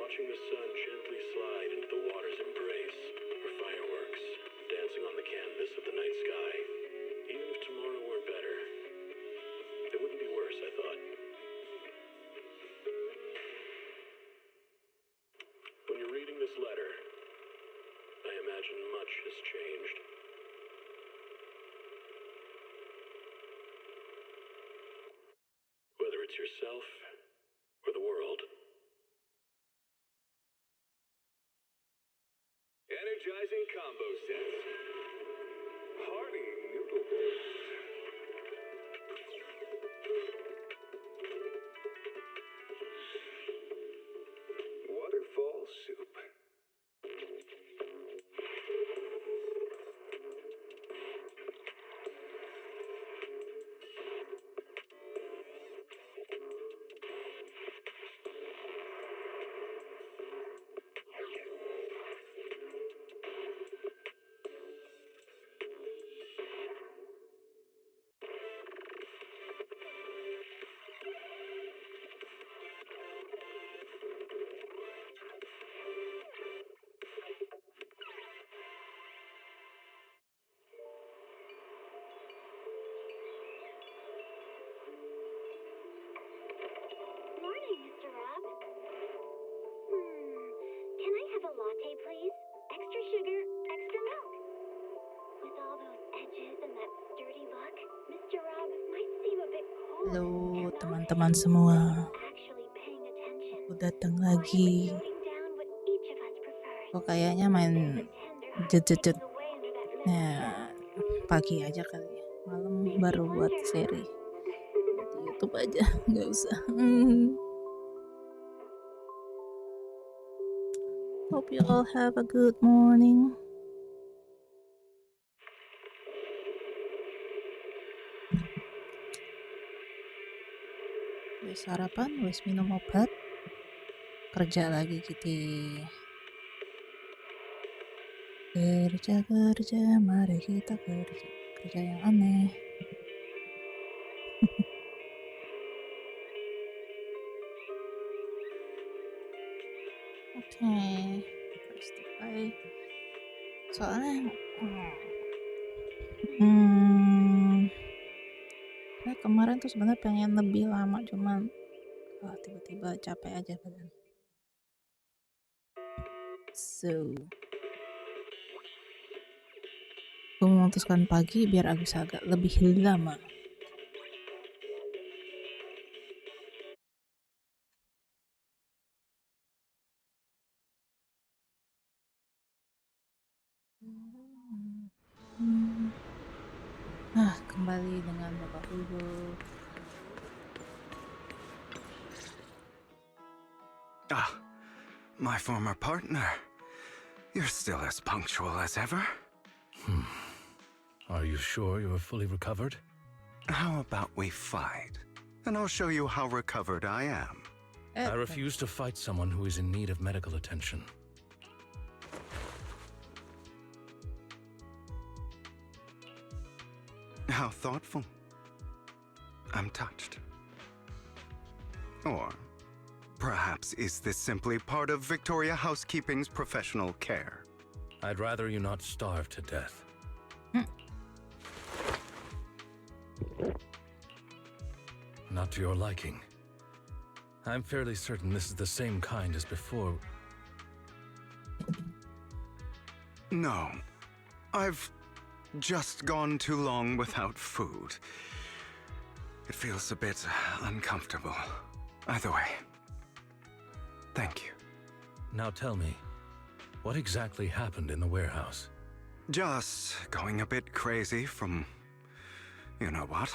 watching the sun gently slide into the water's embrace, or fireworks dancing on the canvas of the night sky. Even if tomorrow weren't better, it wouldn't be worse, I thought. When you're reading this letter, I imagine much has changed. Whether it's yourself or the world. Energizing combo sets. Hearty noodle bowls. Waterfall soup. Morning, Mr. Rob. Can I have a latte, please? Extra sugar, extra milk. With all those edges and that sturdy look, Mr. Rob might seem a bit cold. Halo and teman-teman honestly, semua, actually paying attention. aku datang Or he was lagi. jotting down what each of us prefers. Kok kayaknya main There's a tender heart ZZZ. beating away under that memory Nah, pagi aja kali ya. Malam baru buat seri. Di YouTube aja, nggak usah. Hope you all have a good morning. Wes sarapan, wes minum obat. Kerja lagi kita. Kerja, mari kita kerja. Kerja yang aneh. Oke, first play. Soalnya saya kemarin tuh sebenarnya pengen lebih lama, cuman tiba-tiba capek aja badan. So, gue memutuskan pagi biar bisa agak lebih lama. Kembali dengan Bapak Hugo. My former partner. You're still as punctual as ever. Are you sure you're fully recovered? How about we fight? And I'll show you how recovered I am. I refuse to fight someone who is in need of medical attention. How thoughtful. I'm touched. Or perhaps is this simply part of Victoria Housekeeping's professional care? I'd rather you not starve to death. Not to your liking. I'm fairly certain this is the same kind as before. No. I've just gone too long without food. It feels a bit uncomfortable. Either way, thank you. Now tell me, what exactly happened in the warehouse? Just going a bit crazy from you know what.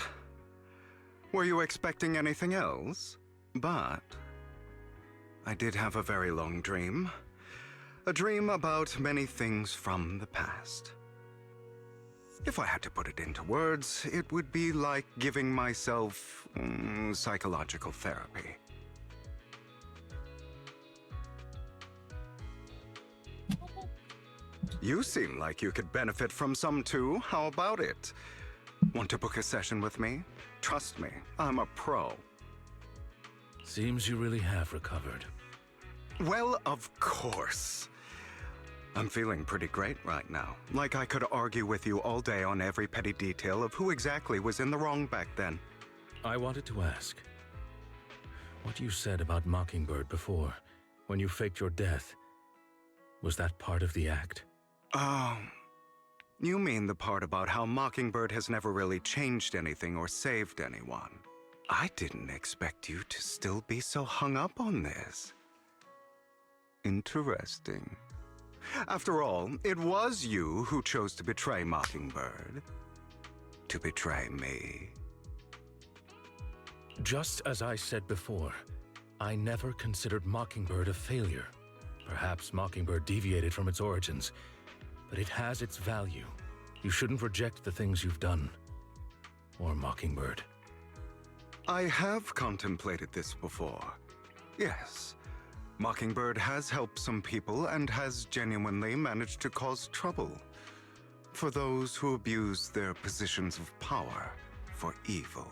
Were you expecting anything else? But I did have a very long dream. A dream about many things from the past. If I had to put it into words, it would be like giving myself psychological therapy. You seem like you could benefit from some too. How about it? Want to book a session with me? Trust me, I'm a pro. Seems you really have recovered. Well, of course. I'm feeling pretty great right now. Like I could argue with you all day on every petty detail of who exactly was in the wrong back then. I wanted to ask, what you said about Mockingbird before, when you faked your death, was that part of the act? Oh, you mean the part about how Mockingbird has never really changed anything or saved anyone. I didn't expect you to still be so hung up on this. Interesting. After all, it was you who chose to betray Mockingbird. To betray me. Just as I said before, I never considered Mockingbird a failure. Perhaps Mockingbird deviated from its origins, but it has its value. You shouldn't reject the things you've done. Or Mockingbird. I have contemplated this before. Yes. Mockingbird has helped some people and has genuinely managed to cause trouble for those who abuse their positions of power for evil.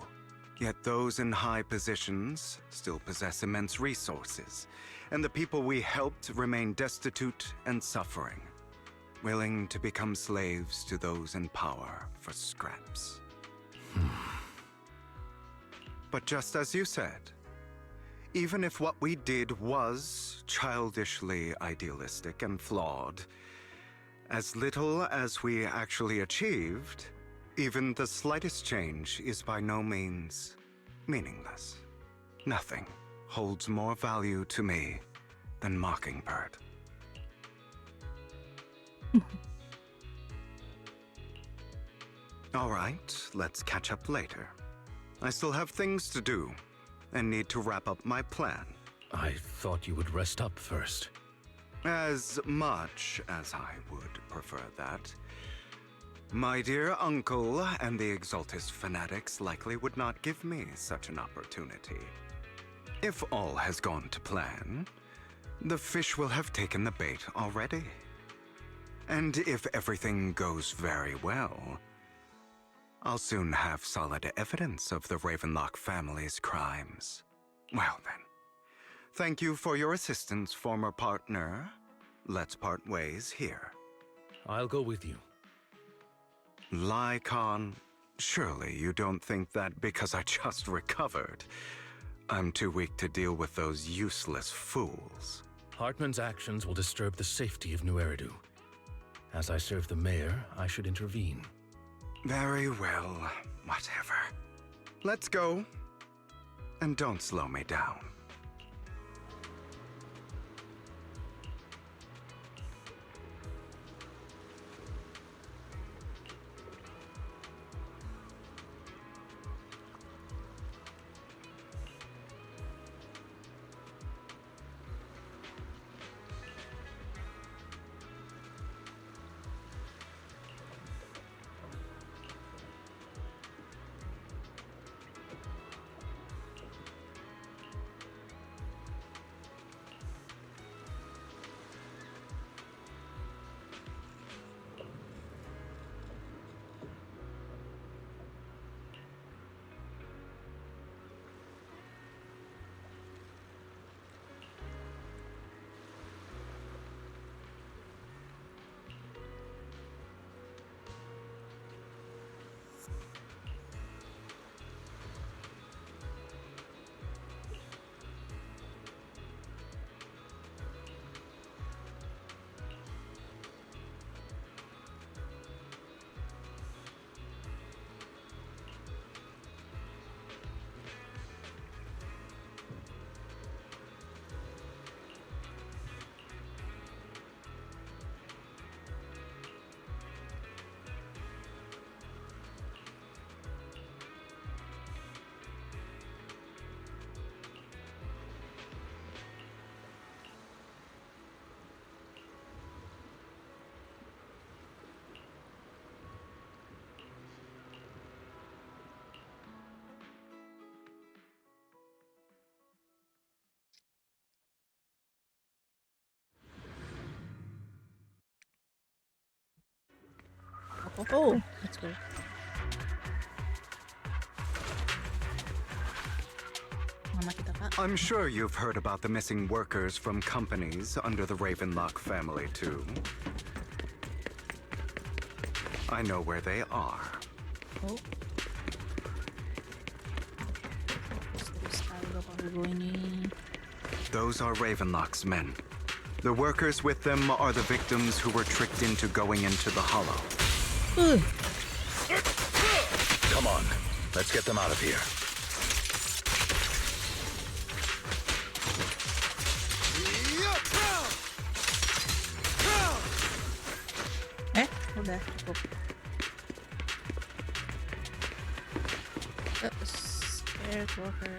Yet those in high positions still possess immense resources, and the people we helped remain destitute and suffering, willing to become slaves to those in power for scraps. But just as you said, even if what we did was childishly idealistic and flawed, as little as we actually achieved, even the slightest change is by no means meaningless. Nothing holds more value to me than Mockingbird. All right, let's catch up later. I still have things to do and need to wrap up my plan. I thought you would rest up first. As much as I would prefer that. My dear uncle and the Exaltist fanatics likely would not give me such an opportunity. If all has gone to plan, the fish will have taken the bait already. And if everything goes very well, I'll soon have solid evidence of the Ravenlock family's crimes. Well then, thank you for your assistance, former partner. Let's part ways here. I'll go with you. Lycon, surely you don't think that because I just recovered, I'm too weak to deal with those useless fools. Hartman's actions will disturb the safety of New Eridu. As I serve the mayor, I should intervene. Very well, whatever. Let's go. And don't slow me down. Oh, let's go. sama kita, Kak. I'm sure you've heard about the missing workers from companies under the Ravenlock family, too. I know where they are. Oh. Terus sekali Bapak Hugo ini. Those are Ravenlock's men. The workers with them are the victims who were tricked into going into the Hollow. Come on, let's get them out of here. Udah cukup. Scared worker.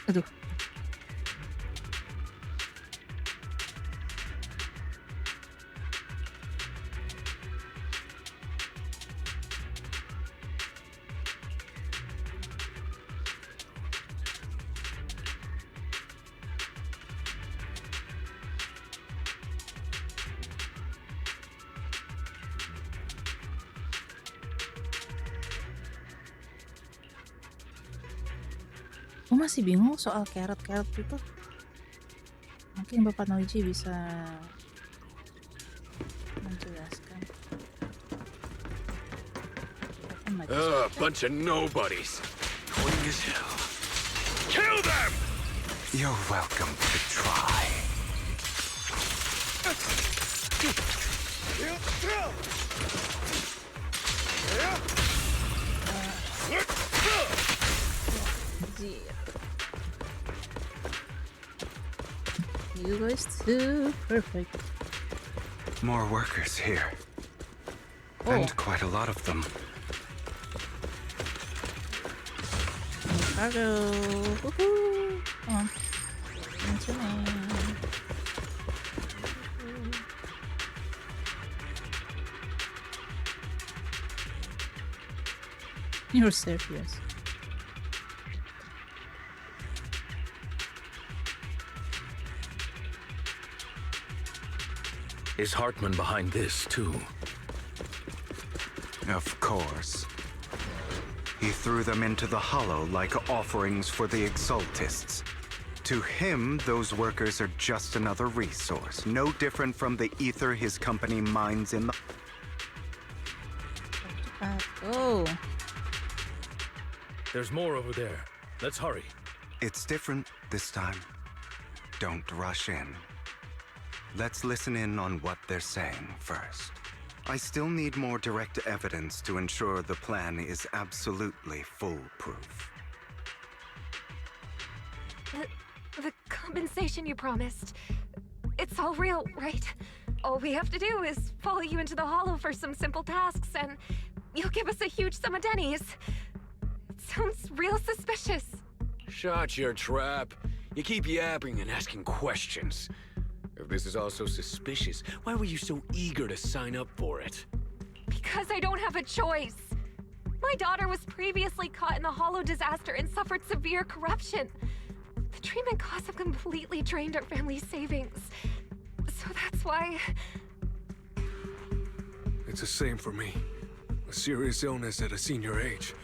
Aduh. Aku masih bingung soal carrot-carrot itu. Mungkin Bapak Noiji bisa menjelaskan. Bunch of nobodies. Annoying as hell. Kill them! You're welcome to try. You guys too perfect. More workers here. Oh. And quite a lot of them. Cargo. Woohoo! Come on. Into me. You're serious. Is Hartman behind this, too? Of course. He threw them into the Hollow like offerings for the Exaltists. To him, those workers are just another resource, no different from the ether his company mines in the... Oh. There's more over there. Let's hurry. It's different this time. Don't rush in. Let's listen in on what they're saying first. I still need more direct evidence to ensure the plan is absolutely foolproof. The compensation you promised. It's all real, right? All we have to do is follow you into the Hollow for some simple tasks, and you'll give us a huge sum of dennies. It sounds real suspicious. Shut your trap. You keep yapping and asking questions. If this is all so suspicious, why were you so eager to sign up for it? Because I don't have a choice. My daughter was previously caught in the Hollow disaster and suffered severe corruption. The treatment costs have completely drained our family's savings. So that's why... It's the same for me. A serious illness at a senior age.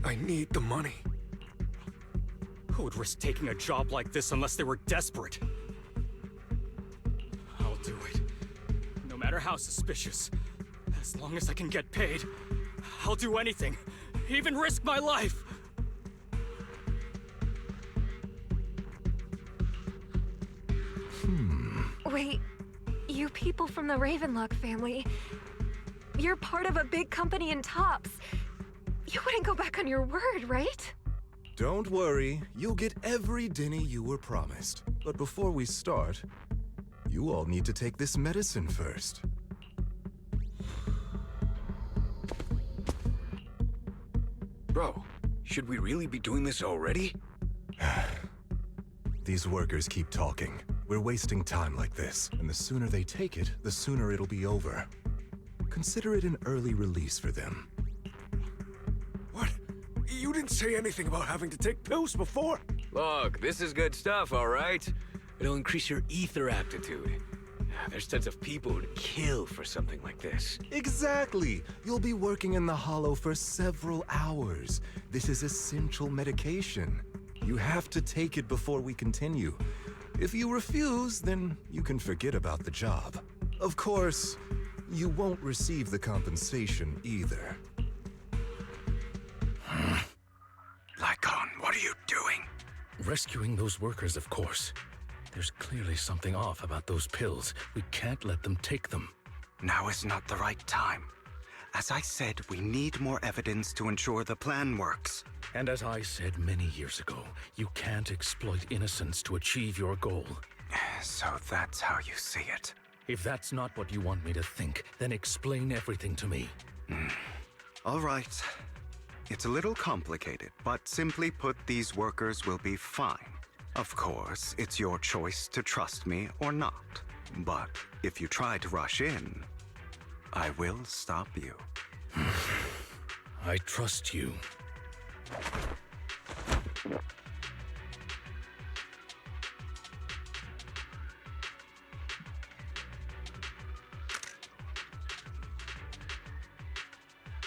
I need the money. Who would risk taking a job like this unless they were desperate? I'll do it. No matter how suspicious. As long as I can get paid, I'll do anything. Even risk my life. Wait, you people from the Ravenlock family, you're part of a big company in Tops. You wouldn't go back on your word, right? Don't worry, you'll get every denny you were promised. But before we start, you all need to take this medicine first. Bro, should we really be doing this already? These workers keep talking. We're wasting time like this, and the sooner they take it, the sooner it'll be over. Consider it an early release for them. What? You didn't say anything about having to take pills before. Look, this is good stuff, all right? It'll increase your ether aptitude. There's tons of people who'd kill for something like this. Exactly! You'll be working in the Hollow for several hours. This is essential medication. You have to take it before we continue. If you refuse, then you can forget about the job. Of course, you won't receive the compensation either. Lycon, what are you doing? Rescuing those workers, of course. There's clearly something off about those pills. We can't let them take them. Now is not the right time. As I said, we need more evidence to ensure the plan works. And as I said many years ago, you can't exploit innocence to achieve your goal. So that's how you see it. If that's not what you want me to think, then explain everything to me. All right. It's a little complicated, but simply put, these workers will be fine. Of course, it's your choice to trust me or not. But if you try to rush in, I will stop you. I trust you.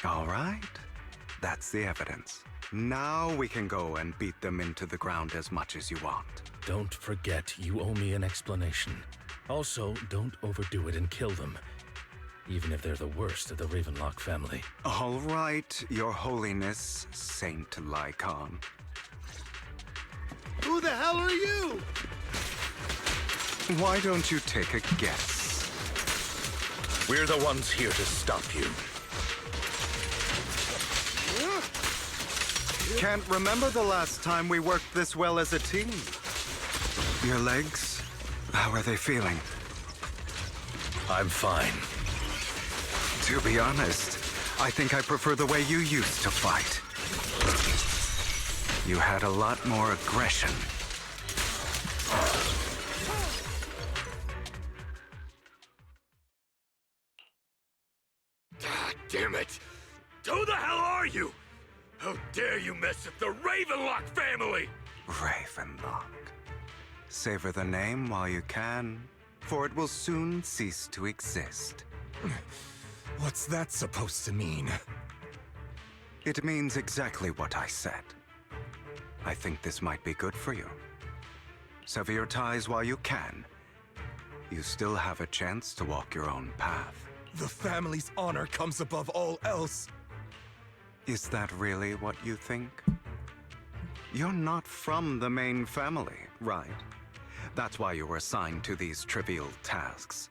All right. That's the evidence. Now we can go and beat them into the ground as much as you want. Don't forget, you owe me an explanation. Also, don't overdo it and kill them. Even if they're the worst of the Ravenlock family. All right, Your Holiness, Saint Lycon. Who the hell are you? Why don't you take a guess? We're the ones here to stop you. Can't remember the last time we worked this well as a team. Your legs? How are they feeling? I'm fine. To be honest, I think I prefer the way you used to fight. You had a lot more aggression. God damn it! Who the hell are you? How dare you mess with the Ravenlock family? Ravenlock. Savor the name while you can, for it will soon cease to exist. What's that supposed to mean? It means exactly what I said. I think this might be good for you. Sever your ties while you can. You still have a chance to walk your own path. The family's honor comes above all else. Is that really what you think? You're not from the main family, right? That's why you were assigned to these trivial tasks.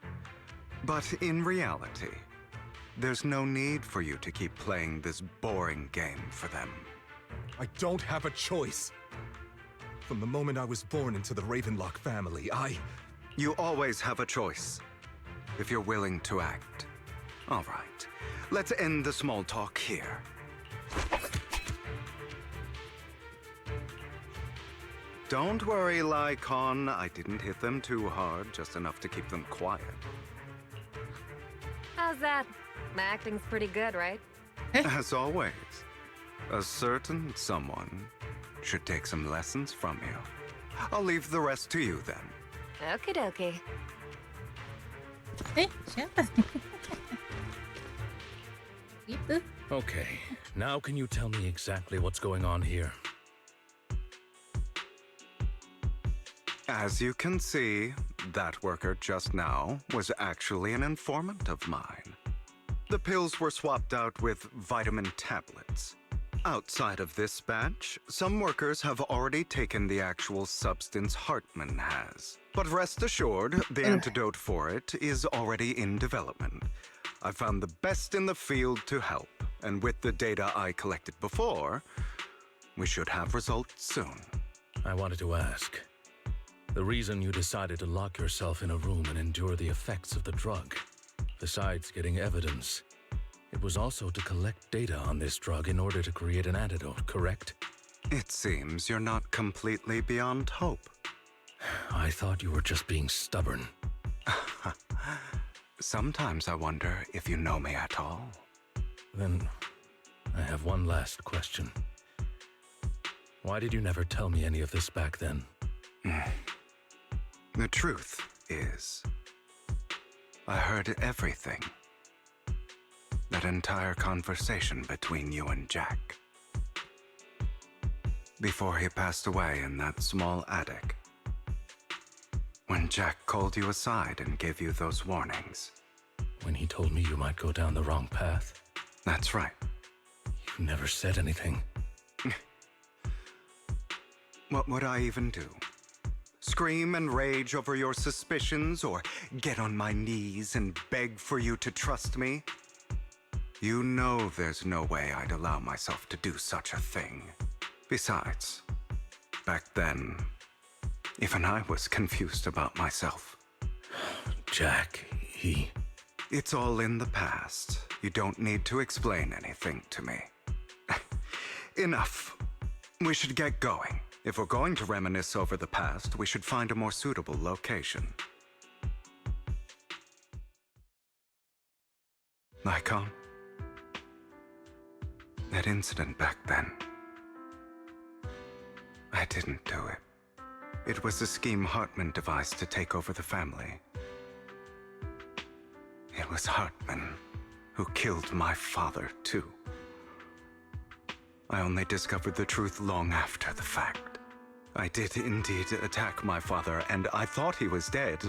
But in reality, there's no need for you to keep playing this boring game for them. I don't have a choice. From the moment I was born into the Ravenlock family, You always have a choice, if you're willing to act. All right, let's end the small talk here. Don't worry, Lycon. I didn't hit them too hard, just enough to keep them quiet. How's that? My acting's pretty good, right? As always, a certain someone should take some lessons from you. I'll leave the rest to you then. Okie dokie. Siapa? Gitu. Okay, now can you tell me exactly what's going on here? As you can see, that worker just now was actually an informant of mine. The pills were swapped out with vitamin tablets. Outside of this batch, some workers have already taken the actual substance Hartman has. But rest assured, the antidote for it is already in development. I found the best in the field to help, and with the data I collected before, we should have results soon. I wanted to ask. The reason you decided to lock yourself in a room and endure the effects of the drug, besides getting evidence, it was also to collect data on this drug in order to create an antidote, correct? It seems you're not completely beyond hope. I thought you were just being stubborn. Sometimes I wonder if you know me at all. Then, I have one last question. Why did you never tell me any of this back then? The truth is, I heard everything. That entire conversation between you and Jack. Before he passed away in that small attic. When Jack called you aside and gave you those warnings. When he told me you might go down the wrong path? That's right. You never said anything. What would I even do? Scream and rage over your suspicions, or get on my knees and beg for you to trust me? You know there's no way I'd allow myself to do such a thing. Besides, back then, even I was confused about myself. Jack, he... It's all in the past. You don't need to explain anything to me. Enough. We should get going. If we're going to reminisce over the past, we should find a more suitable location. Lycon? That incident back then. I didn't do it. It was a scheme Hartman devised to take over the family. It was Hartman who killed my father, too. I only discovered the truth long after the fact. I did indeed attack my father, and I thought he was dead.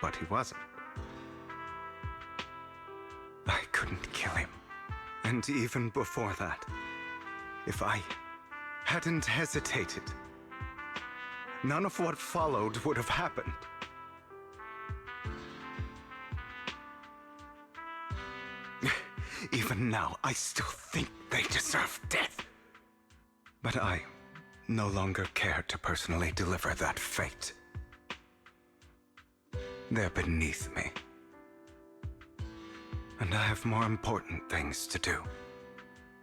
But he wasn't. I couldn't kill him. And even before that, if I hadn't hesitated, none of what followed would have happened. Even now, I still think they deserve death. But I no longer care to personally deliver that fate. They're beneath me. And I have more important things to do.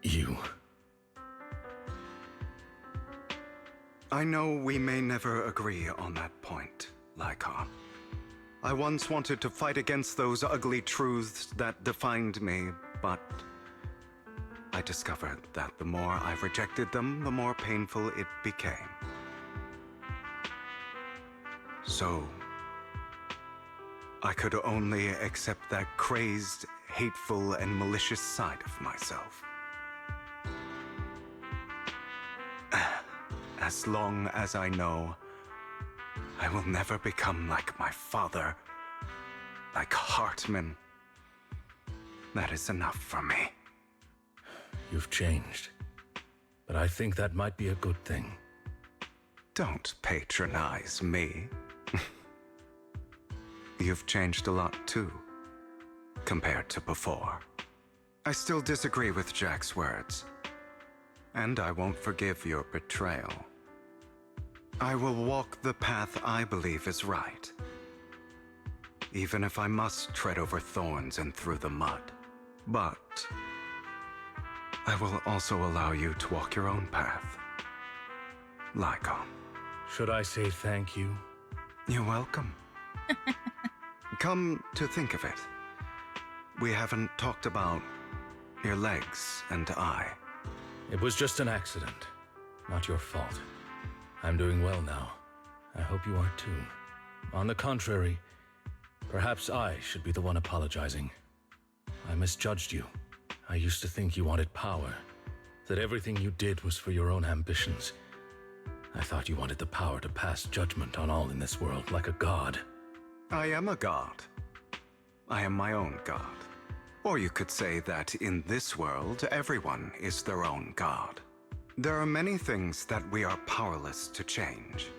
You... I know we may never agree on that point, Lycon. I once wanted to fight against those ugly truths that defined me, but I discovered that the more I rejected them, the more painful it became. So, I could only accept that crazed, hateful, and malicious side of myself. As long as I know I will never become like my father, like Hartman, that is enough for me. You've changed. But I think that might be a good thing. Don't patronize me. You've changed a lot too, compared to before. I still disagree with Jack's words. And I won't forgive your betrayal. I will walk the path I believe is right. Even if I must tread over thorns and through the mud. But I will also allow you to walk your own path. Lycon. Should I say thank you? You're welcome. Come to think of it, we haven't talked about your legs and eye. It was just an accident. Not your fault. I'm doing well now. I hope you are too. On the contrary, perhaps I should be the one apologizing. I misjudged you. I used to think you wanted power, that everything you did was for your own ambitions. I thought you wanted the power to pass judgment on all in this world like a god. I am a god. I am my own god. Or you could say that in this world, everyone is their own god. There are many things that we are powerless to change.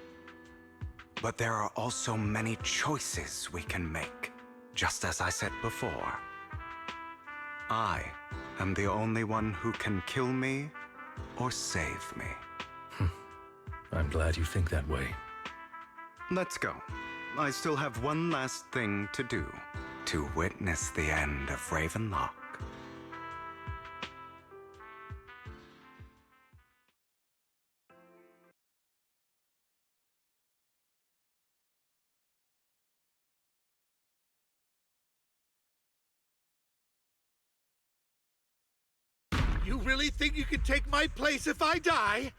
But there are also many choices we can make. Just as I said before, I am the only one who can kill me or save me. I'm glad you think that way. Let's go. I still have one last thing to do. To witness the end of Ravenlock. You really think you can take my place if I die?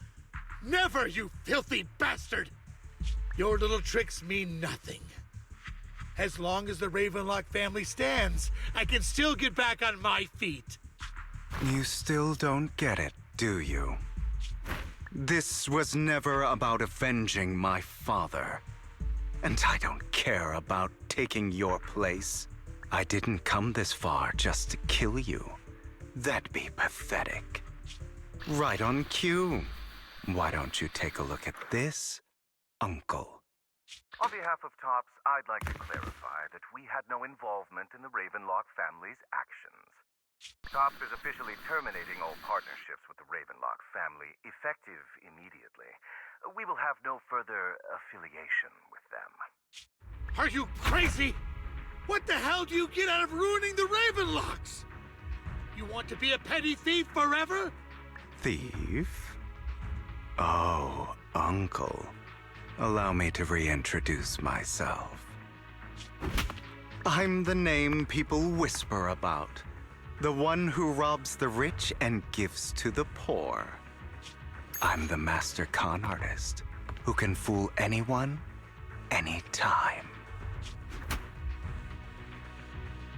Never, you filthy bastard! Your little tricks mean nothing. As long as the Ravenlock family stands, I can still get back on my feet. You still don't get it, do you? This was never about avenging my father. And I don't care about taking your place. I didn't come this far just to kill you. That'd be pathetic. Right on cue. Why don't you take a look at this, Uncle? On behalf of TOPS, I'd like to clarify that we had no involvement in the Ravenlock family's actions. TOPS is officially terminating all partnerships with the Ravenlock family, effective immediately. We will have no further affiliation with them. Are you crazy? What the hell do you get out of ruining the Ravenlocks? You want to be a petty thief forever? Thief? Oh, Uncle. Allow me to reintroduce myself. I'm the name people whisper about. The one who robs the rich and gives to the poor. I'm the master con artist who can fool anyone, anytime.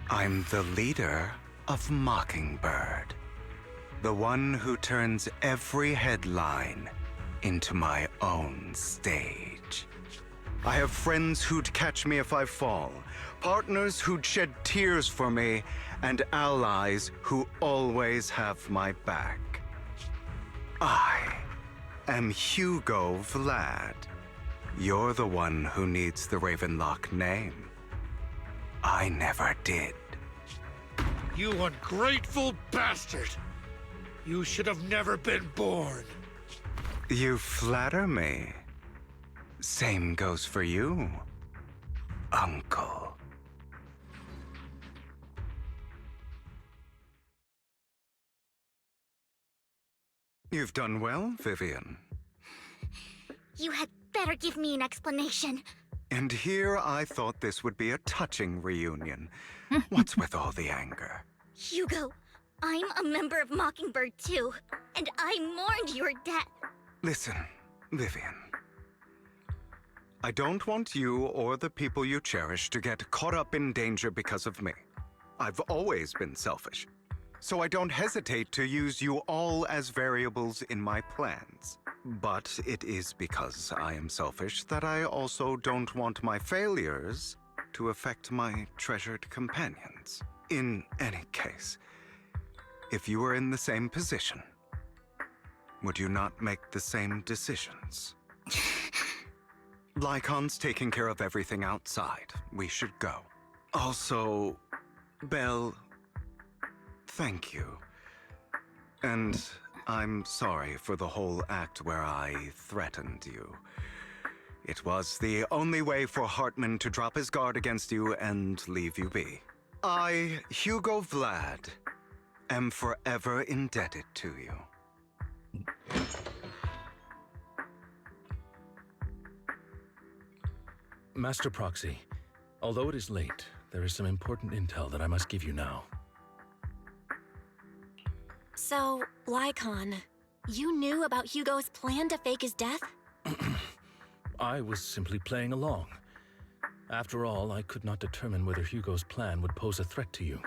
I'm the leader of Mockingbird. The one who turns every headline into my own stage. I have friends who'd catch me if I fall, partners who'd shed tears for me, and allies who always have my back. I am Hugo Vlad. You're the one who needs the Ravenlock name. I never did. You ungrateful bastard! You should have never been born. You flatter me. Same goes for you, Uncle. You've done well, Vivian. You had better give me an explanation. And here I thought this would be a touching reunion. What's with all the anger? Hugo, I'm a member of Mockingbird too, and I mourned your death. Listen, Vivian. I don't want you or the people you cherish to get caught up in danger because of me. I've always been selfish, so I don't hesitate to use you all as variables in my plans. But it is because I am selfish that I also don't want my failures to affect my treasured companions. In any case, if you were in the same position, would you not make the same decisions? Lycon's taking care of everything outside. We should go. Also, Belle, thank you. And I'm sorry for the whole act where I threatened you. It was the only way for Hartman to drop his guard against you and leave you be. I, Hugo Vlad, am forever indebted to you. Master Proxy, although it is late, there is some important intel that I must give you now. So, Lycon, you knew about Hugo's plan to fake his death? I was simply playing along. After all, I could not determine whether Hugo's plan would pose a threat to you.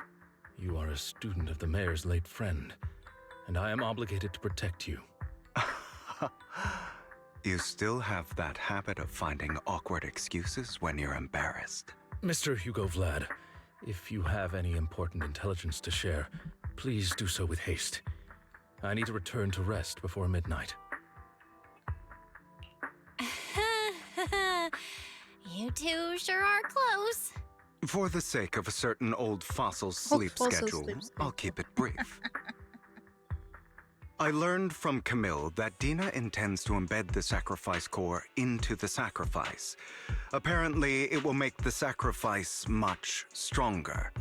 You are a student of the mayor's late friend, and I am obligated to protect you. You still have that habit of finding awkward excuses when you're embarrassed. Mr. Hugo Vlad, if you have any important intelligence to share, please do so with haste. I need to return to rest before midnight. You two sure are close. For the sake of a certain old fossil's sleep schedule, I'll keep it brief. I learned from Camille that Dina intends to embed the sacrifice core into the sacrifice. Apparently, it will make the sacrifice much stronger.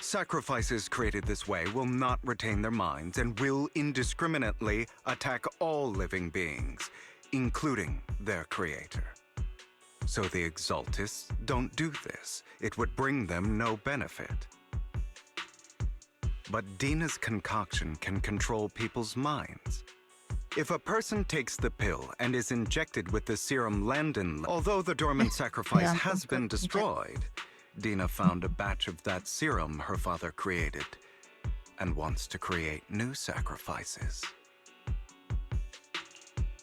Sacrifices created this way will not retain their minds and will indiscriminately attack all living beings, including their creator. So the Exaltists don't do this. It would bring them no benefit. But Dina's concoction can control people's minds. If a person takes the pill and is injected with the serum Landon, although the dormant sacrifice has been destroyed, Dina found a batch of that serum her father created and wants to create new sacrifices.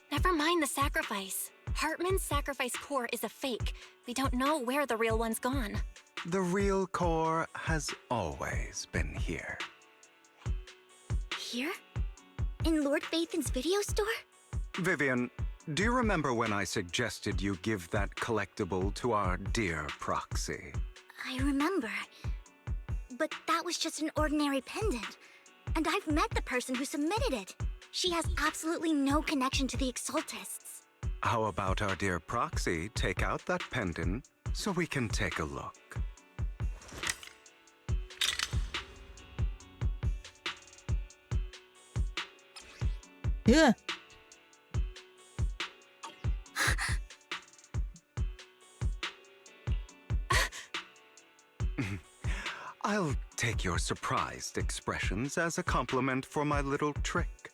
Never mind the sacrifice. Hartman's sacrifice core is a fake. We don't know where the real one's gone. The real core has always been here. Here? In Lord Phaethon's video store? Vivian, do you remember when I suggested you give that collectible to our dear proxy? I remember. But that was just an ordinary pendant. And I've met the person who submitted it. She has absolutely no connection to the Exaltists. How about our dear proxy take out that pendant so we can take a look? Yeah. I'll take your surprised expressions as a compliment for my little trick.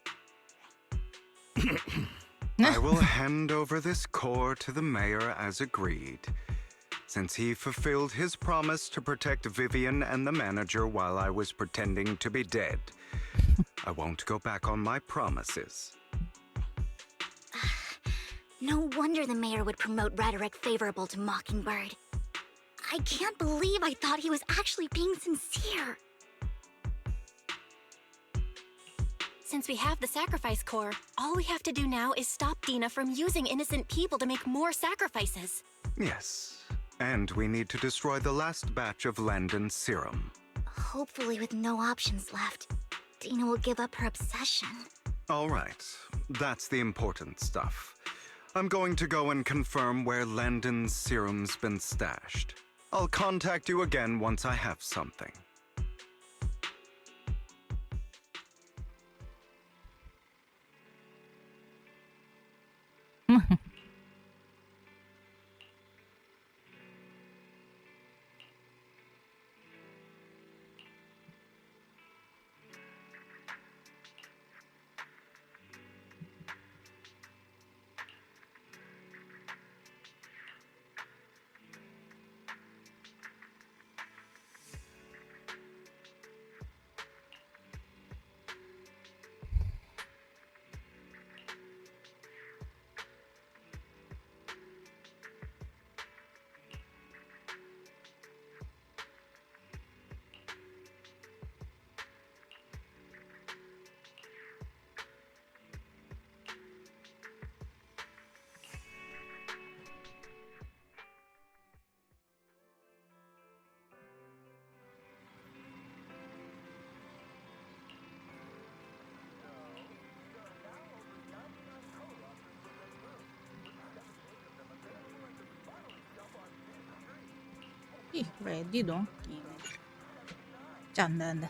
I will hand over this core to the mayor as agreed, since he fulfilled his promise to protect Vivian and the manager while I was pretending to be dead. I won't go back on my promises. No wonder the mayor would promote rhetoric favorable to Mockingbird. I can't believe I thought he was actually being sincere. Since we have the sacrifice core, all we have to do now is stop Dina from using innocent people to make more sacrifices. Yes, and we need to destroy the last batch of Landon's serum. Hopefully with no options left, Dina will give up her obsession. All right, that's the important stuff. I'm going to go and confirm where Landon's serum's been stashed. I'll contact you again once I have something. Ih, ready dong. Gini. Canda anda.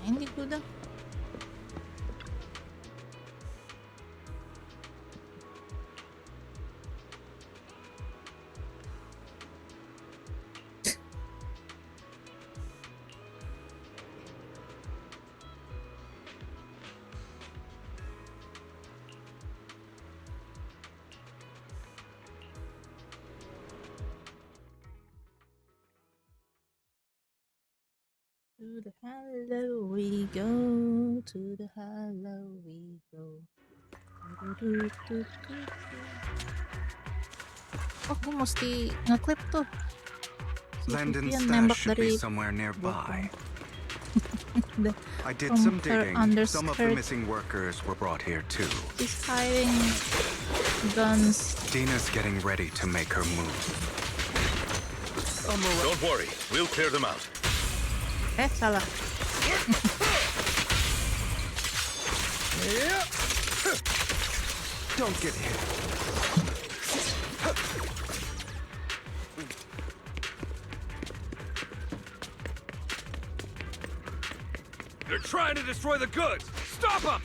Ngapain di gudang? To the hollow we go, to the hollow we go. Oh, gue mesti ngeklip tuh. Si Landon's Vivian stash nembak should dari be somewhere nearby. the, I did from some her digging. Some of the underskirt. missing workers were brought here too. She's hiding guns. Dina's getting ready to make her move. Don't worry, we'll clear them out. Salah. Don't get hit. trying to destroy the goods! Stop them!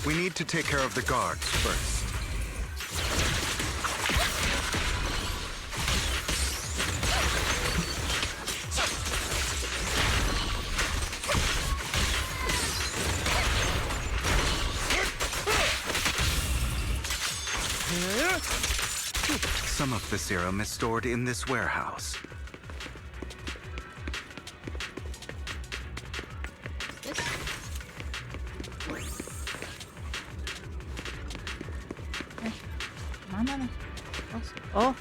We need to take care of the guards first. Some of the serum is stored in this warehouse. This? Mana nih? Oh.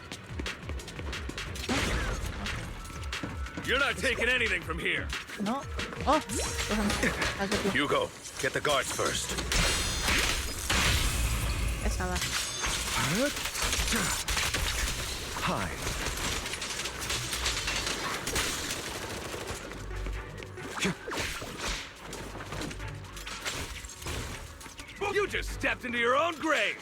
You're not taking anything from here. No. Oh. Tuhan. Kaget gue. Hugo, get the guards first. Salah. Hi. You just stepped into your own grave!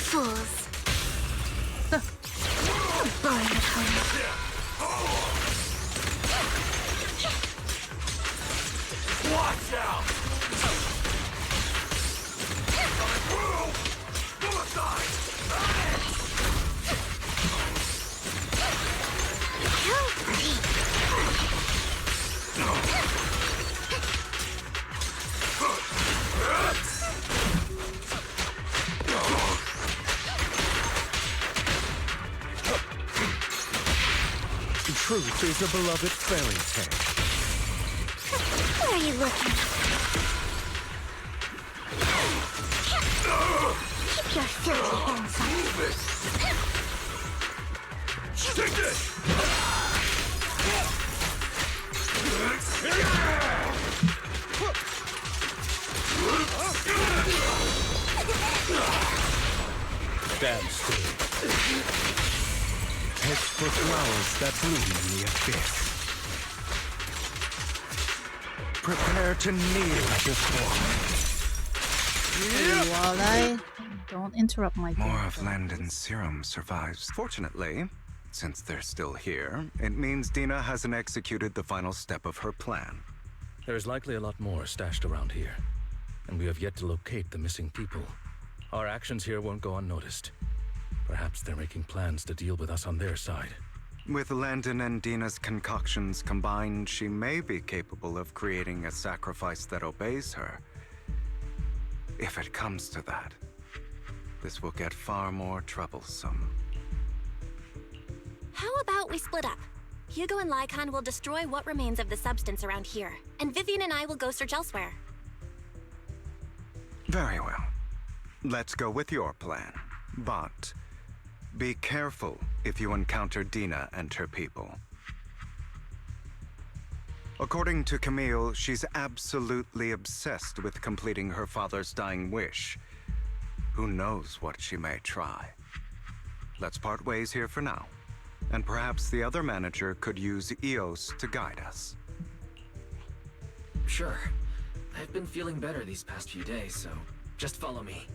Fools. Burn at home. Watch out! Truth is a beloved fairy tale. Where are you looking? Keep your filthy hands off. Take this! Stand still. Head for flowers that bloom in the abyss. Prepare to kneel before Hey, Walleye. Don't interrupt my game. More of Landon's serum survives. Fortunately, since they're still here, it means Dina hasn't executed the final step of her plan. There's likely a lot more stashed around here, and we have yet to locate the missing people. Our actions here won't go unnoticed. Perhaps they're making plans to deal with us on their side. With Landon and Dina's concoctions combined, she may be capable of creating a sacrifice that obeys her. If it comes to that, this will get far more troublesome. How about we split up? Hugo and Lycon will destroy what remains of the substance around here, and Vivian and I will go search elsewhere. Very well. Let's go with your plan. But be careful if you encounter Dina and her people. According to Camille, she's absolutely obsessed with completing her father's dying wish. Who knows what she may try? Let's part ways here for now. And perhaps the other manager could use EOS to guide us. Sure. I've been feeling better these past few days, so just follow me.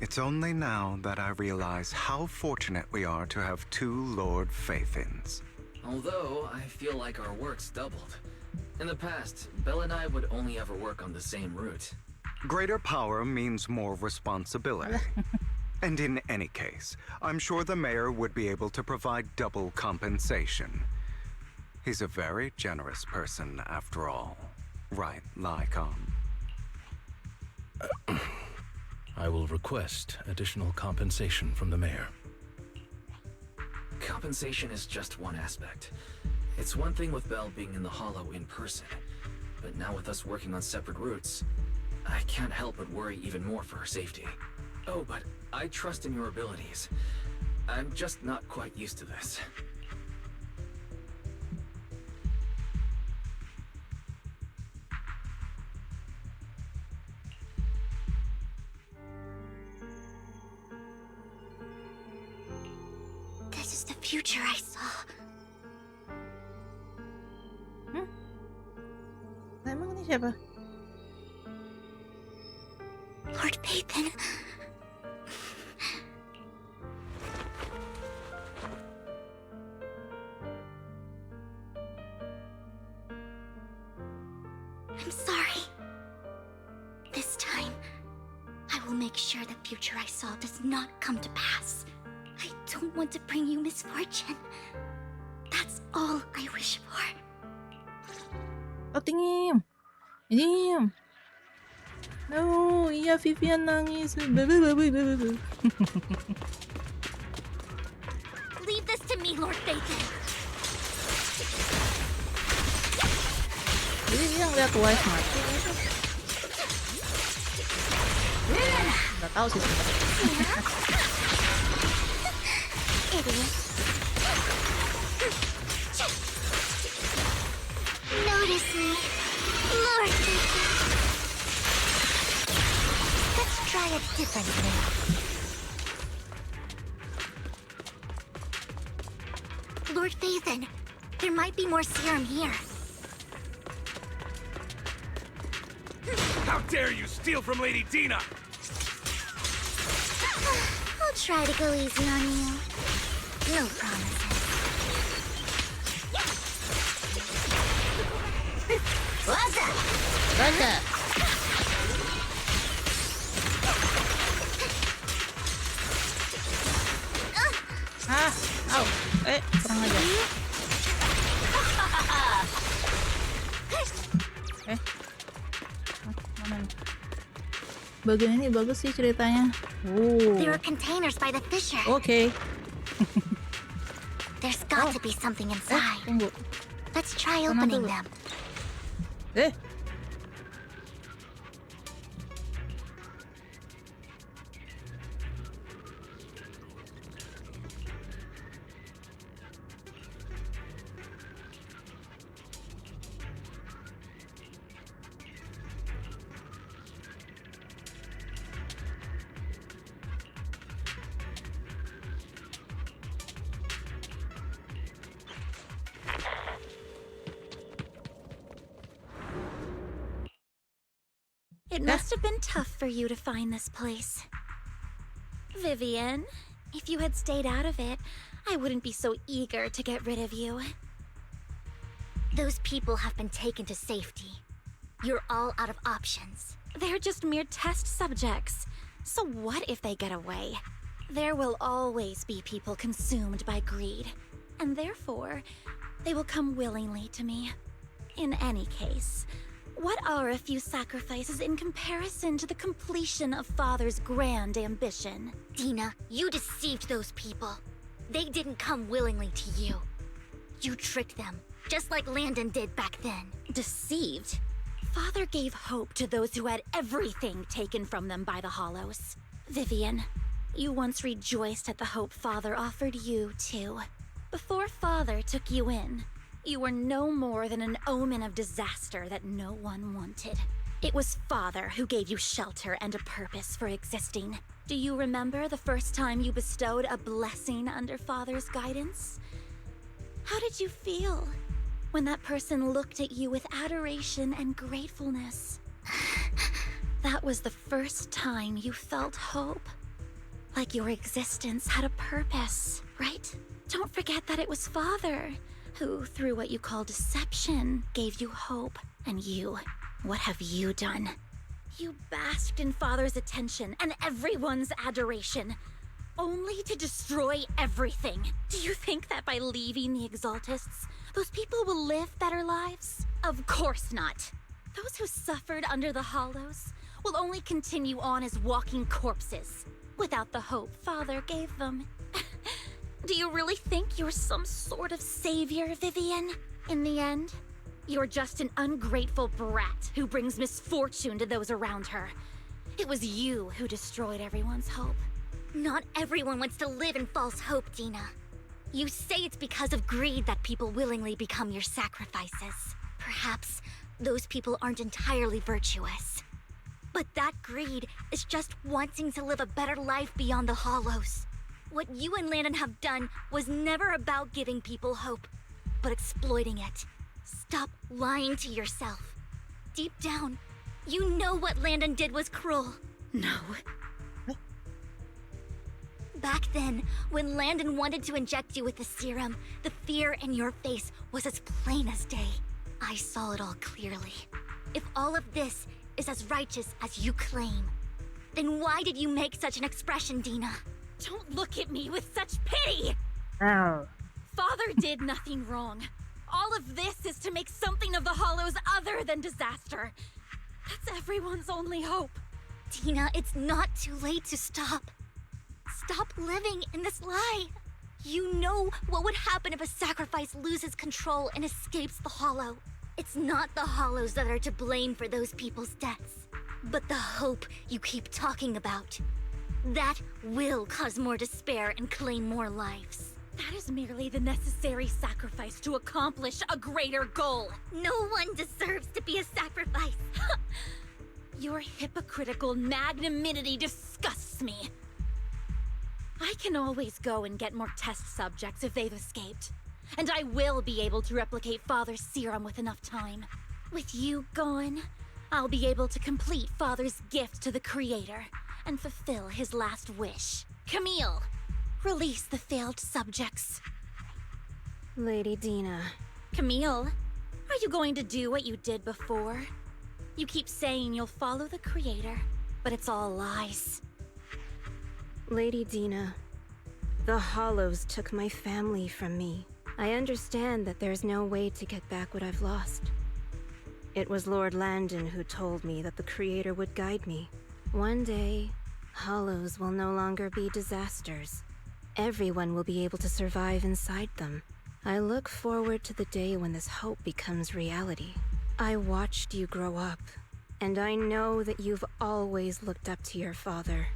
It's only now that I realize how fortunate we are to have two Lord Faithins. Although, I feel like our work's doubled. In the past, Belle and I would only ever work on the same route. Greater power means more responsibility. And in any case, I'm sure the mayor would be able to provide double compensation. He's a very generous person, after all. Right, Lycon? I will request additional compensation from the mayor. Compensation is just one aspect. It's one thing with Belle being in the Hollow in person, but now with us working on separate routes, I can't help but worry even more for her safety. Oh, but I trust in your abilities. I'm just not quite used to this. This is the future I saw. Emang ini siapa? Lord Pathan. I'm sorry. This time, I will make sure the future I saw does not come to pass. I don't want to bring you misfortune. That's all I wish for. Oh, tingim. Tingim. No, iya Vivian nangis. Leave this to me, Lord Phaethon. Jadi dia ngeliat Wise mati. Nggak tahu sih sebenarnya. Idiot. Notice me, Lord Phaethon. Let's try it differently. Lord Phaethon, there might be more serum here. How dare you steal from Lady Dina! I'll try to go easy on you. No promises. What's up? What's up? Ah, au. Kurang aja. Mana nih? Bagian ini bagus sih ceritanya. There are containers by the fissure. Okay. There's got to be something inside. Tunggu. Let's try Mana opening dulu? them. It must have been tough for you to find this place. Vivian, if you had stayed out of it, I wouldn't be so eager to get rid of you. Those people have been taken to safety. You're all out of options. They're just mere test subjects. So what if they get away? There will always be people consumed by greed. And therefore, they will come willingly to me. In any case, what are a few sacrifices in comparison to the completion of Father's grand ambition? Dina, you deceived those people. They didn't come willingly to you. You tricked them, just like Landon did back then. Deceived? Father gave hope to those who had everything taken from them by the Hollows. Vivian, you once rejoiced at the hope Father offered you, too. Before Father took you in, you were no more than an omen of disaster that no one wanted. It was Father who gave you shelter and a purpose for existing. Do you remember the first time you bestowed a blessing under Father's guidance? How did you feel when that person looked at you with adoration and gratefulness? That was the first time you felt hope. Like your existence had a purpose, right? Don't forget that it was Father who, through what you call deception, gave you hope. And you, what have you done? You basked in Father's attention and everyone's adoration, only to destroy everything. Do you think that by leaving the Exaltists, those people will live better lives? Of course not. Those who suffered under the Hollows will only continue on as walking corpses, without the hope Father gave them. Do you really think you're some sort of savior, Vivian? In the end, you're just an ungrateful brat who brings misfortune to those around her. It was you who destroyed everyone's hope. Not everyone wants to live in false hope, Dina. You say it's because of greed that people willingly become your sacrifices. Perhaps those people aren't entirely virtuous. But that greed is just wanting to live a better life beyond the Hollows. What you and Landon have done was never about giving people hope, but exploiting it. Stop lying to yourself. Deep down, you know what Landon did was cruel. No. Back then, when Landon wanted to inject you with the serum, the fear in your face was as plain as day. I saw it all clearly. If all of this is as righteous as you claim, then why did you make such an expression, Dina? Don't look at me with such pity! Father did nothing wrong. All of this is to make something of the Hollows other than disaster. That's everyone's only hope. Dina, it's not too late to stop. Stop living in this lie. You know what would happen if a sacrifice loses control and escapes the Hollow. It's not the Hollows that are to blame for those people's deaths, but the hope you keep talking about. That will cause more despair and claim more lives. That is merely the necessary sacrifice to accomplish a greater goal. No one deserves to be a sacrifice. Your hypocritical magnanimity disgusts me. I can always go and get more test subjects if they've escaped. And I will be able to replicate Father's serum with enough time. With you gone, I'll be able to complete Father's gift to the Creator and fulfill his last wish. Camille, release the failed subjects. Lady Dina. Camille, are you going to do what you did before? You keep saying you'll follow the Creator, but it's all lies. Lady Dina, the Hollows took my family from me. I understand that there's no way to get back what I've lost. It was Lord Landon who told me that the Creator would guide me. One day, Hollows will no longer be disasters. Everyone will be able to survive inside them. I look forward to the day when this hope becomes reality. I watched you grow up, and I know that you've always looked up to your father.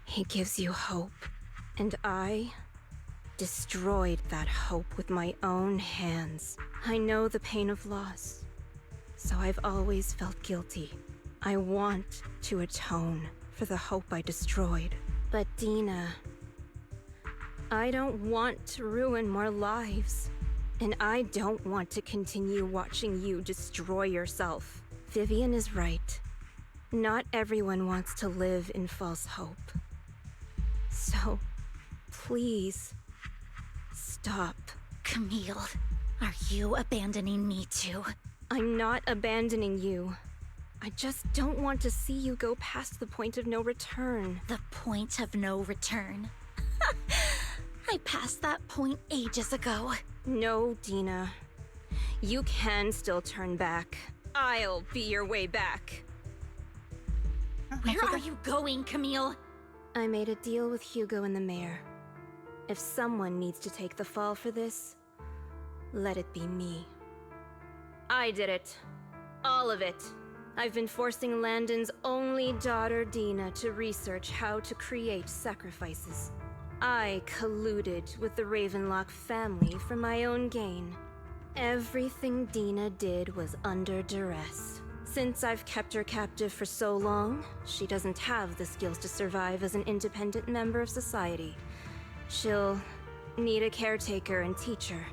He gives you hope, and I destroyed that hope with my own hands. I know the pain of loss, so I've always felt guilty. I want to atone for the hope I destroyed. But Dina, I don't want to ruin more lives, and I don't want to continue watching you destroy yourself. Vivian is right. Not everyone wants to live in false hope. So, please, stop. Camille, are you abandoning me too? I'm not abandoning you. I just don't want to see you go past the point of no return. The point of no return? I passed that point ages ago. No, Dina. You can still turn back. I'll be your way back. Where are you going, Camille? I made a deal with Hugo and the mayor. If someone needs to take the fall for this, let it be me. I did it. All of it. I've been forcing Landon's only daughter, Dina, to research how to create sacrifices. I colluded with the Ravenlock family for my own gain. Everything Dina did was under duress. Since I've kept her captive for so long, she doesn't have the skills to survive as an independent member of society. She'll need a caretaker and teacher.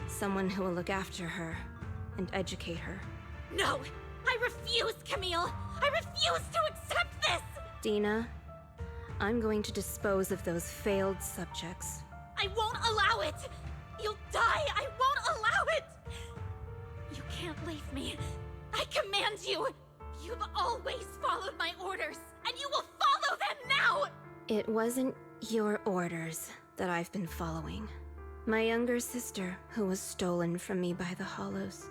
Someone who will look after her and educate her. No! I refuse, Camille! I refuse to accept this! Dina, I'm going to dispose of those failed subjects. I won't allow it! You'll die! I won't allow it! You can't leave me. I command you! You've always followed my orders, and you will follow them now! It wasn't your orders that I've been following. My younger sister, who was stolen from me by the Hollows,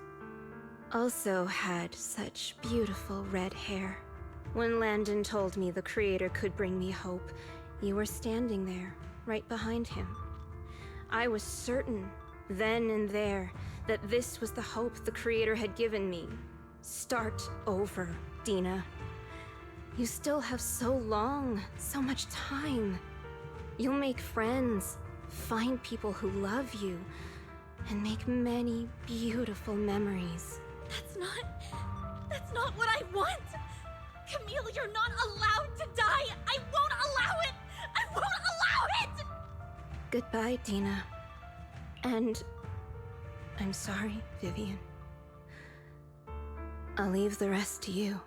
also had such beautiful red hair. When Landon told me the Creator could bring me hope, you were standing there, right behind him. I was certain, then and there, that this was the hope the Creator had given me. Start over, Dina. You still have so long, so much time. You'll make friends, find people who love you, and make many beautiful memories. That's not what I want! Camille, you're not allowed to die! I won't allow it! I won't allow it! Goodbye, Dina. And I'm sorry, Vivian. I'll leave the rest to you.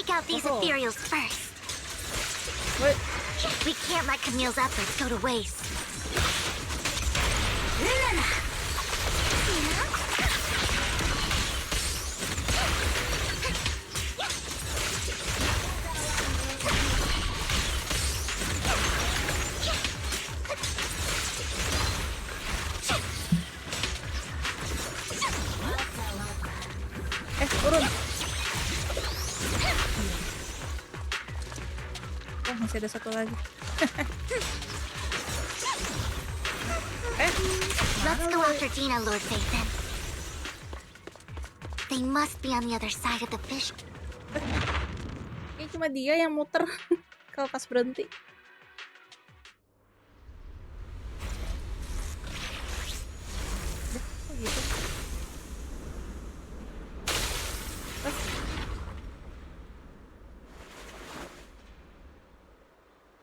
take out these ethereals first. What? We can't let Camille's efforts go to waste. Turun. Oh, masih ada satu lagi. Let's go after Dina, Lord Phaethon. They must be on the other side of the fish. Ini cuma dia yang muter kalau pas berhenti. Oh gitu.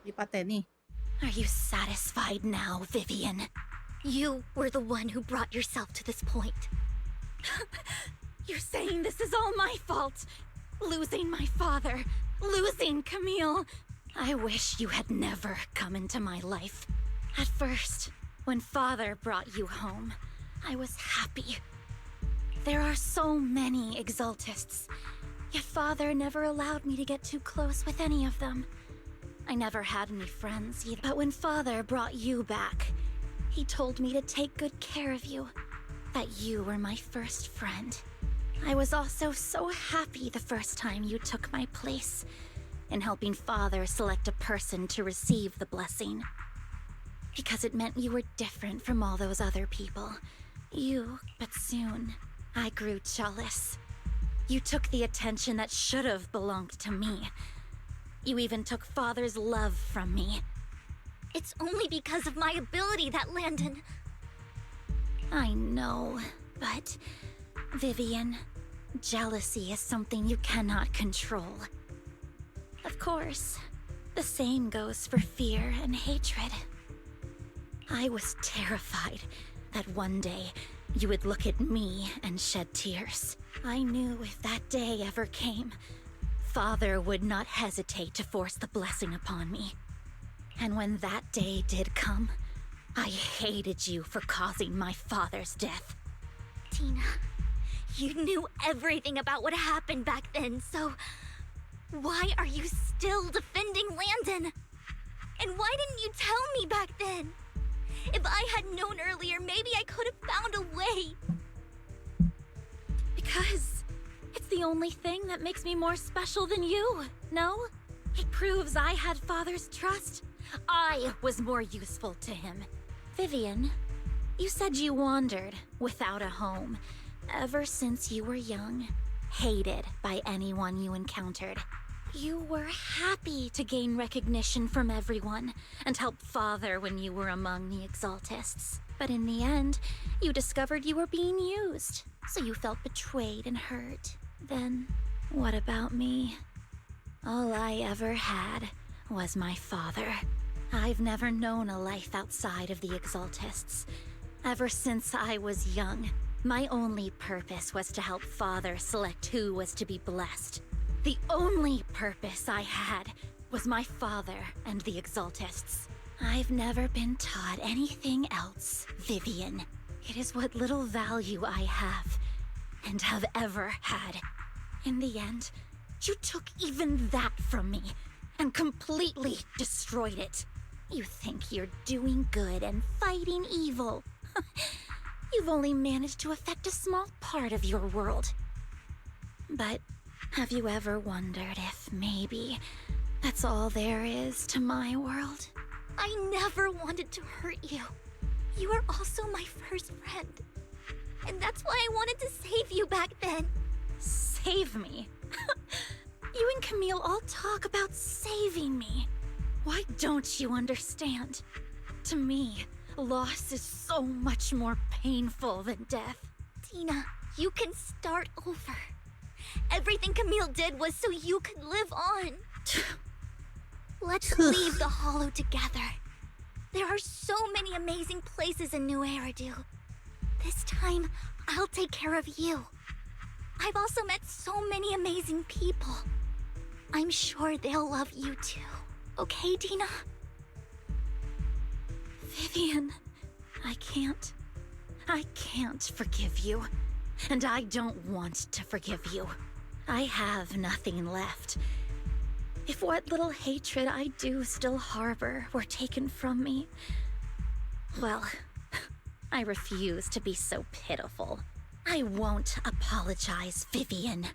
Dipateni. Are you satisfied now, Vivian? You were the one who brought yourself to this point. You're saying this is all my fault? Losing my father, losing Camille. I wish you had never come into my life. At first, when father brought you home, I was happy. There are so many Exaltists, yet father never allowed me to get too close with any of them. I never had any friends either, but when father brought you back, he told me to take good care of you, that you were my first friend. I was also so happy the first time you took my place in helping father select a person to receive the blessing. Because it meant you were different from all those other people. But soon, I grew jealous. You took the attention that should have belonged to me. You even took father's love from me. It's only because of my ability that Landon... I know, but... Vivian, jealousy is something you cannot control. Of course, the same goes for fear and hatred. I was terrified that one day you would look at me and shed tears. I knew if that day ever came, father would not hesitate to force the blessing upon me. And when that day did come, I hated you for causing my father's death. Tina, you knew everything about what happened back then, so... why are you still defending Landon? And why didn't you tell me back then? If I had known earlier, maybe I could have found a way. Because it's the only thing that makes me more special than you, no? It proves I had father's trust. I was more useful to him. Vivian, you said you wandered without a home ever since you were young, hated by anyone you encountered. You were happy to gain recognition from everyone and help father when you were among the Exaltists. But in the end, you discovered you were being used, so you felt betrayed and hurt. Then, what about me? All I ever had was my father. I've never known a life outside of the Exaltists. Ever since I was young, my only purpose was to help father select who was to be blessed. The only purpose I had was my father and the Exaltists. I've never been taught anything else, Vivian. It is what little value I have, and have ever had. In the end, you took even that from me, and completely destroyed it. You think you're doing good and fighting evil. You've only managed to affect a small part of your world. But have you ever wondered if maybe that's all there is to my world? I never wanted to hurt you. You are also my first friend. And that's why I wanted to save you back then. Save me? You and Camille all talk about saving me. Why don't you understand? To me, loss is so much more painful than death. Tina, you can start over. Everything Camille did was so you could live on. Let's leave the Hollow together. There are so many amazing places in New Eridu. This time, I'll take care of you. I've also met so many amazing people. I'm sure they'll love you too. Okay, Dina? Vivian, I can't forgive you. And I don't want to forgive you. I have nothing left. If what little hatred I do still harbor were taken from me, well, I refuse to be so pitiful. I won't apologize, Vivian.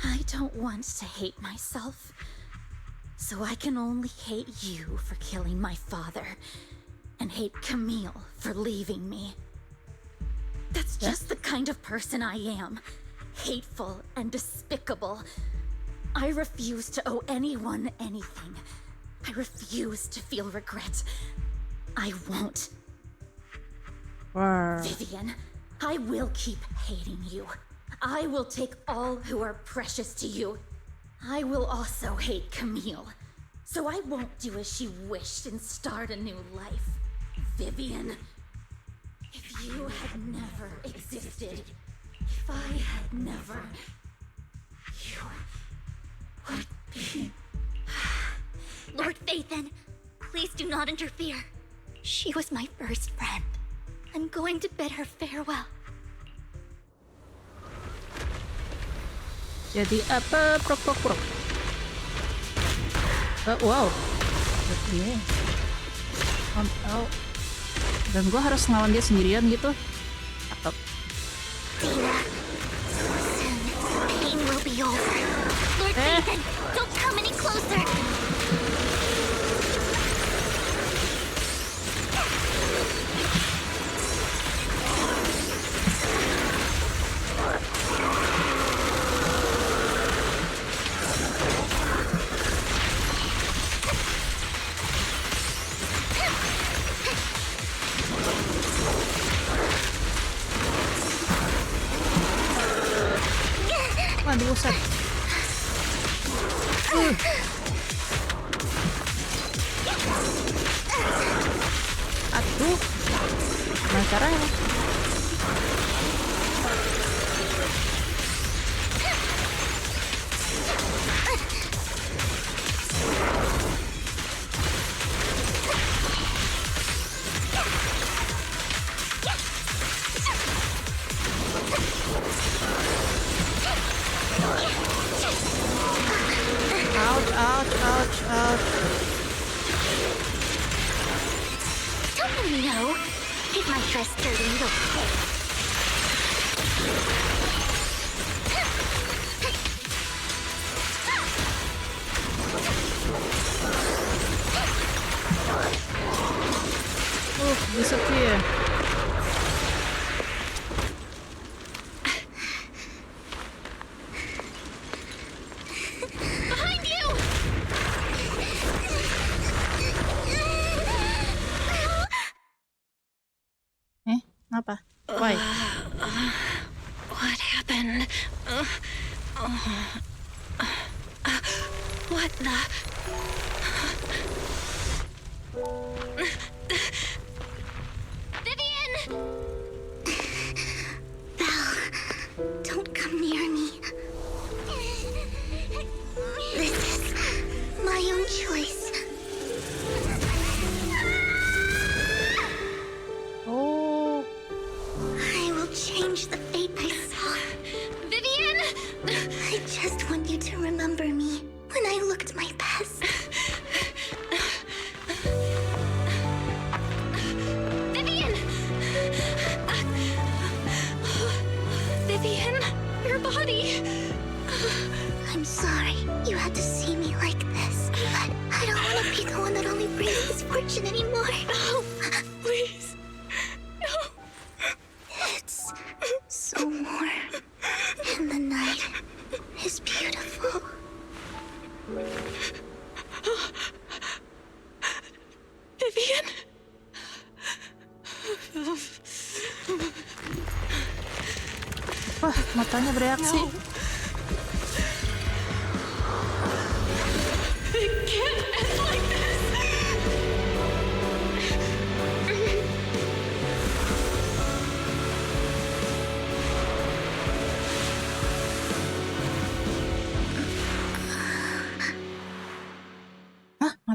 I don't want to hate myself, so I can only hate you for killing my father, and hate Camille for leaving me. That's just the kind of person I am. Hateful and despicable. I refuse to owe anyone anything. I refuse to feel regret. I won't. Vivian, I will keep hating you. I will take all who are precious to you. I will also hate Camille. So I won't do as she wished and start a new life. Vivian, if you had never existed, if I had never, you would be... Lord Phaethon, please do not interfere. She was my first friend. I'm going to bid her farewell. Jadi apa? Prok. Wow. Dia. Oh. Dan gue harus ngelawan dia sendirian gitu. Cakep. Dina, soon pain will be over. Lord Phaethon, don't come any closer. Aduh, set. Aduh. Gimana caranya? Ouch. Don't you know? Keep my dress dirty, little pig. Disappear. Behind you! Apa? Why? What happened? What the... Vivian! Belle, don't come near me. This is my own choice. Oh. I will change the fate I saw. Vivian! I just want you to remember me when I looked my best. Vivian! Vivian, your body. I'm sorry you had to see me like this, but I don't want to be the one that only brings misfortune anymore. No, please. No. It's so warm, and the night is beautiful. Vivian? Wah, matanya bereaksi. No. It can't end like this.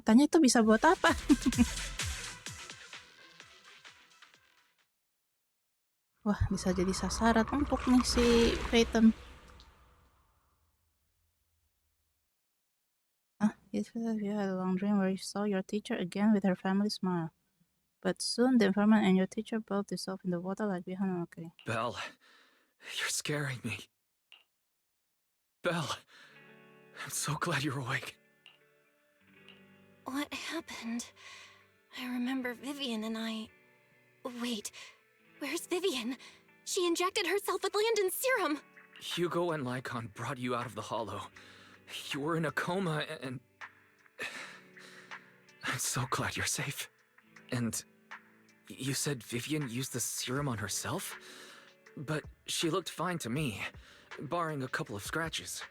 Senjatanya tuh bisa buat apa? Wah, bisa jadi sasaran empuk nih si Peyton. Yesterday you had a long dream where you saw your teacher again with her family smile. But soon the informant and your teacher both dissolved in the water like behind. Okay. Belle, you're scaring me. Belle, I'm so glad you're awake. What happened? I remember Vivian and I... Wait, where's Vivian? She injected herself with Landon's serum! Hugo and Lycon brought you out of the hollow. You were in a coma and... I'm so glad you're safe. And you said Vivian used the serum on herself? But she looked fine to me, barring a couple of scratches.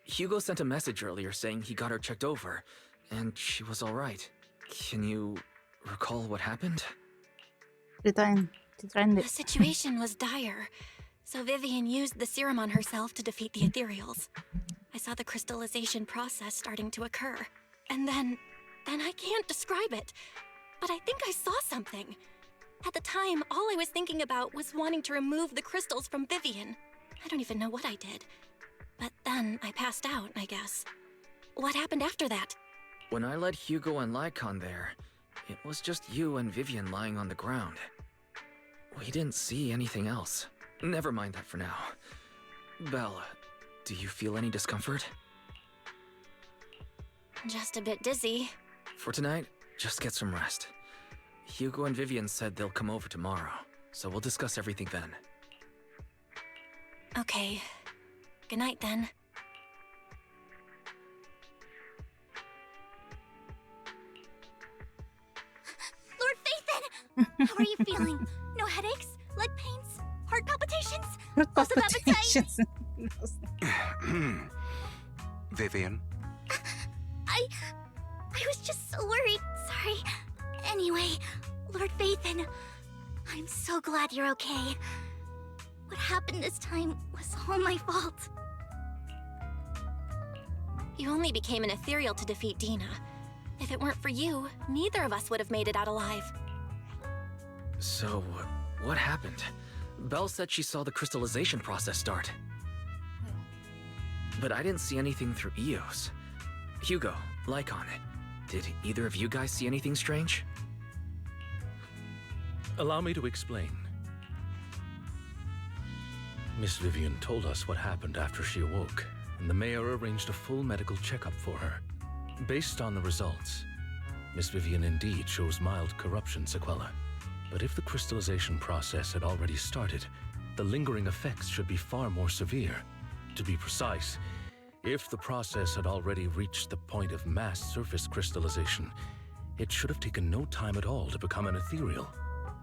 Hugo sent a message earlier saying he got her checked over, and she was alright. Can you recall what happened? Ceritain The deh. situation was dire, so Vivian used the serum on herself to defeat the ethereals. I saw the crystallization process starting to occur. And then I can't describe it. But I think I saw something. At the time, all I was thinking about was wanting to remove the crystals from Vivian. I don't even know what I did. But then I passed out, I guess. What happened after that? When I led Hugo and Lycon there, it was just you and Vivian lying on the ground. We didn't see anything else. Never mind that for now. Belle, do you feel any discomfort? Just a bit dizzy. For tonight, just get some rest. Hugo and Vivian said they'll come over tomorrow, so we'll discuss everything then. Okay. Good night then. Lord Phaethon! How are you feeling? No headaches? Leg pains? Heart palpitations? Loss of appetite? Vivian? I was just so worried. Sorry. Anyway, Lord Phaethon, I'm so glad you're okay. What happened this time was all my fault. You only became an ethereal to defeat Dina. If it weren't for you, neither of us would have made it out alive. So, what happened? Belle said she saw the crystallization process start. But I didn't see anything through Eos. Hugo, Lycon, did either of you guys see anything strange? Allow me to explain. Miss Vivian told us what happened after she awoke, and the mayor arranged a full medical checkup for her. Based on the results, Miss Vivian indeed shows mild corruption sequela. But if the crystallization process had already started, the lingering effects should be far more severe. To be precise, if the process had already reached the point of mass surface crystallization, it should have taken no time at all to become an ethereal.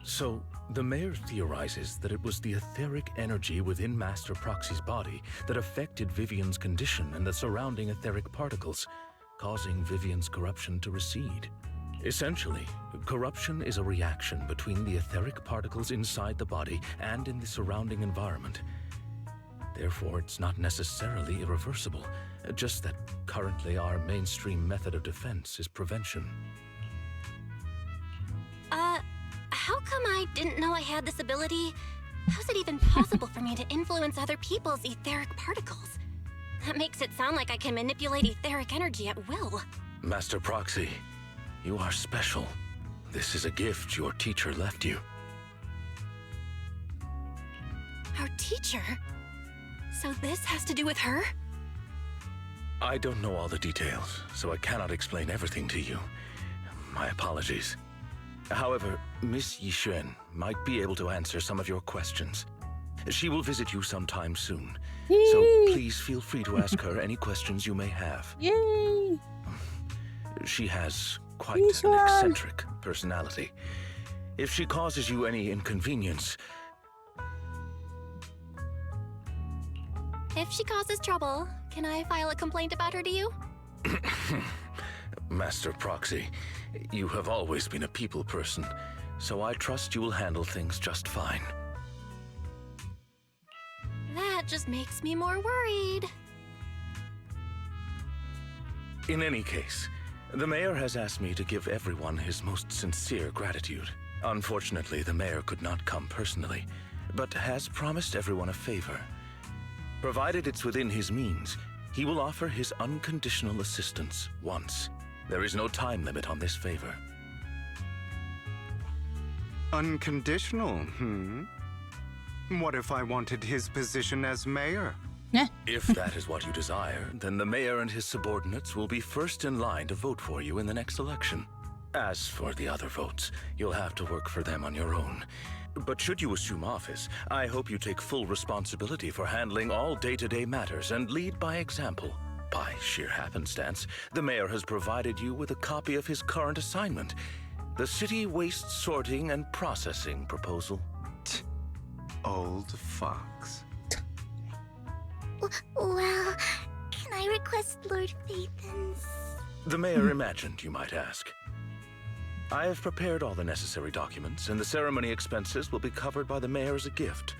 So, the mayor theorizes that it was the etheric energy within Master Proxy's body that affected Vivian's condition and the surrounding etheric particles, causing Vivian's corruption to recede. Essentially, corruption is a reaction between the etheric particles inside the body and in the surrounding environment. Therefore, it's not necessarily irreversible, just that currently our mainstream method of defense is prevention. How come I didn't know I had this ability? How's it even possible for me to influence other people's etheric particles? That makes it sound like I can manipulate etheric energy at will. Master Proxy, you are special. This is a gift your teacher left you. Our teacher? So this has to do with her? I don't know all the details, so I cannot explain everything to you. My apologies. However, Miss Yixuan might be able to answer some of your questions. She will visit you sometime soon, so please feel free to ask her any questions you may have. Yay! She has quite an eccentric personality. If she causes you any inconvenience... If she causes trouble, can I file a complaint about her to you? Master Proxy, you have always been a people person, so I trust you will handle things just fine. That just makes me more worried. In any case, The mayor has asked me to give everyone his most sincere gratitude. Unfortunately, the mayor could not come personally, but has promised everyone a favor. Provided it's within his means, he will offer his unconditional assistance once. There is no time limit on this favor. Unconditional, What if I wanted his position as mayor? If that is what you desire, then the mayor and his subordinates will be first in line to vote for you in the next election. As for the other votes, you'll have to work for them on your own. But should you assume office, I hope you take full responsibility for handling all day-to-day matters and lead by example. By sheer happenstance, the mayor has provided you with a copy of his current assignment, the City Waste Sorting and Processing proposal. Old fox. Well, can I request Lord Phaethon's? The mayor imagined you might ask. I have prepared all the necessary documents, and the ceremony expenses will be covered by the mayor as a gift.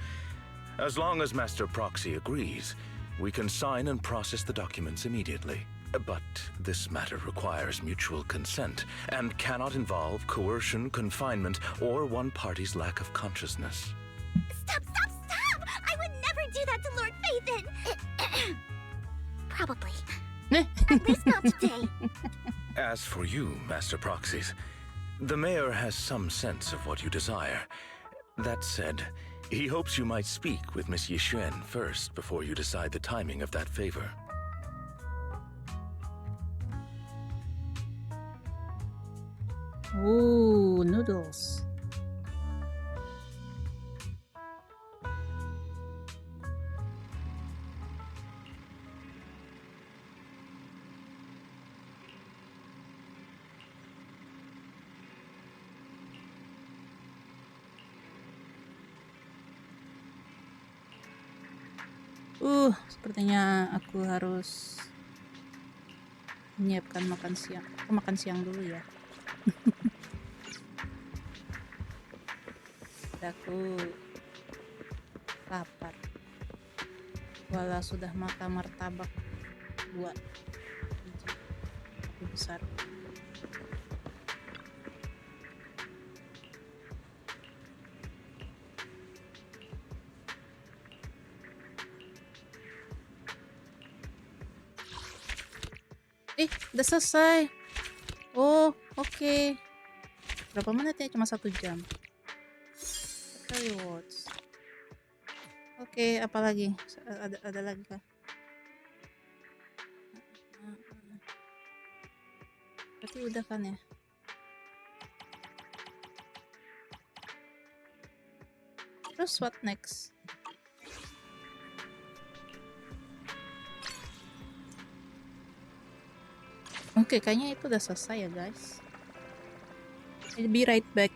As long as Master Proxy agrees, we can sign and process the documents immediately. But this matter requires mutual consent and cannot involve coercion, confinement, or one party's lack of consciousness. Stop! I would never do that to Lord Phaethon! Probably. At least not today. As for you, Master Proxies, the mayor has some sense of what you desire. That said, he hopes you might speak with Miss Yixuan first before you decide the timing of that favor. Ooh, noodles. Sepertinya aku harus menyiapkan makan siang. Aku makan siang dulu ya. Aku lapar. Walau sudah makan martabak 2 biji besar. Udah selesai. Oh, oke. Berapa menit ya? Cuma 1 jam. Rewards. Oke, apa lagi? Ada lagi kah? Berarti udah kan ya? Terus what next? Oke, kayaknya itu udah selesai ya guys. I'll be right back.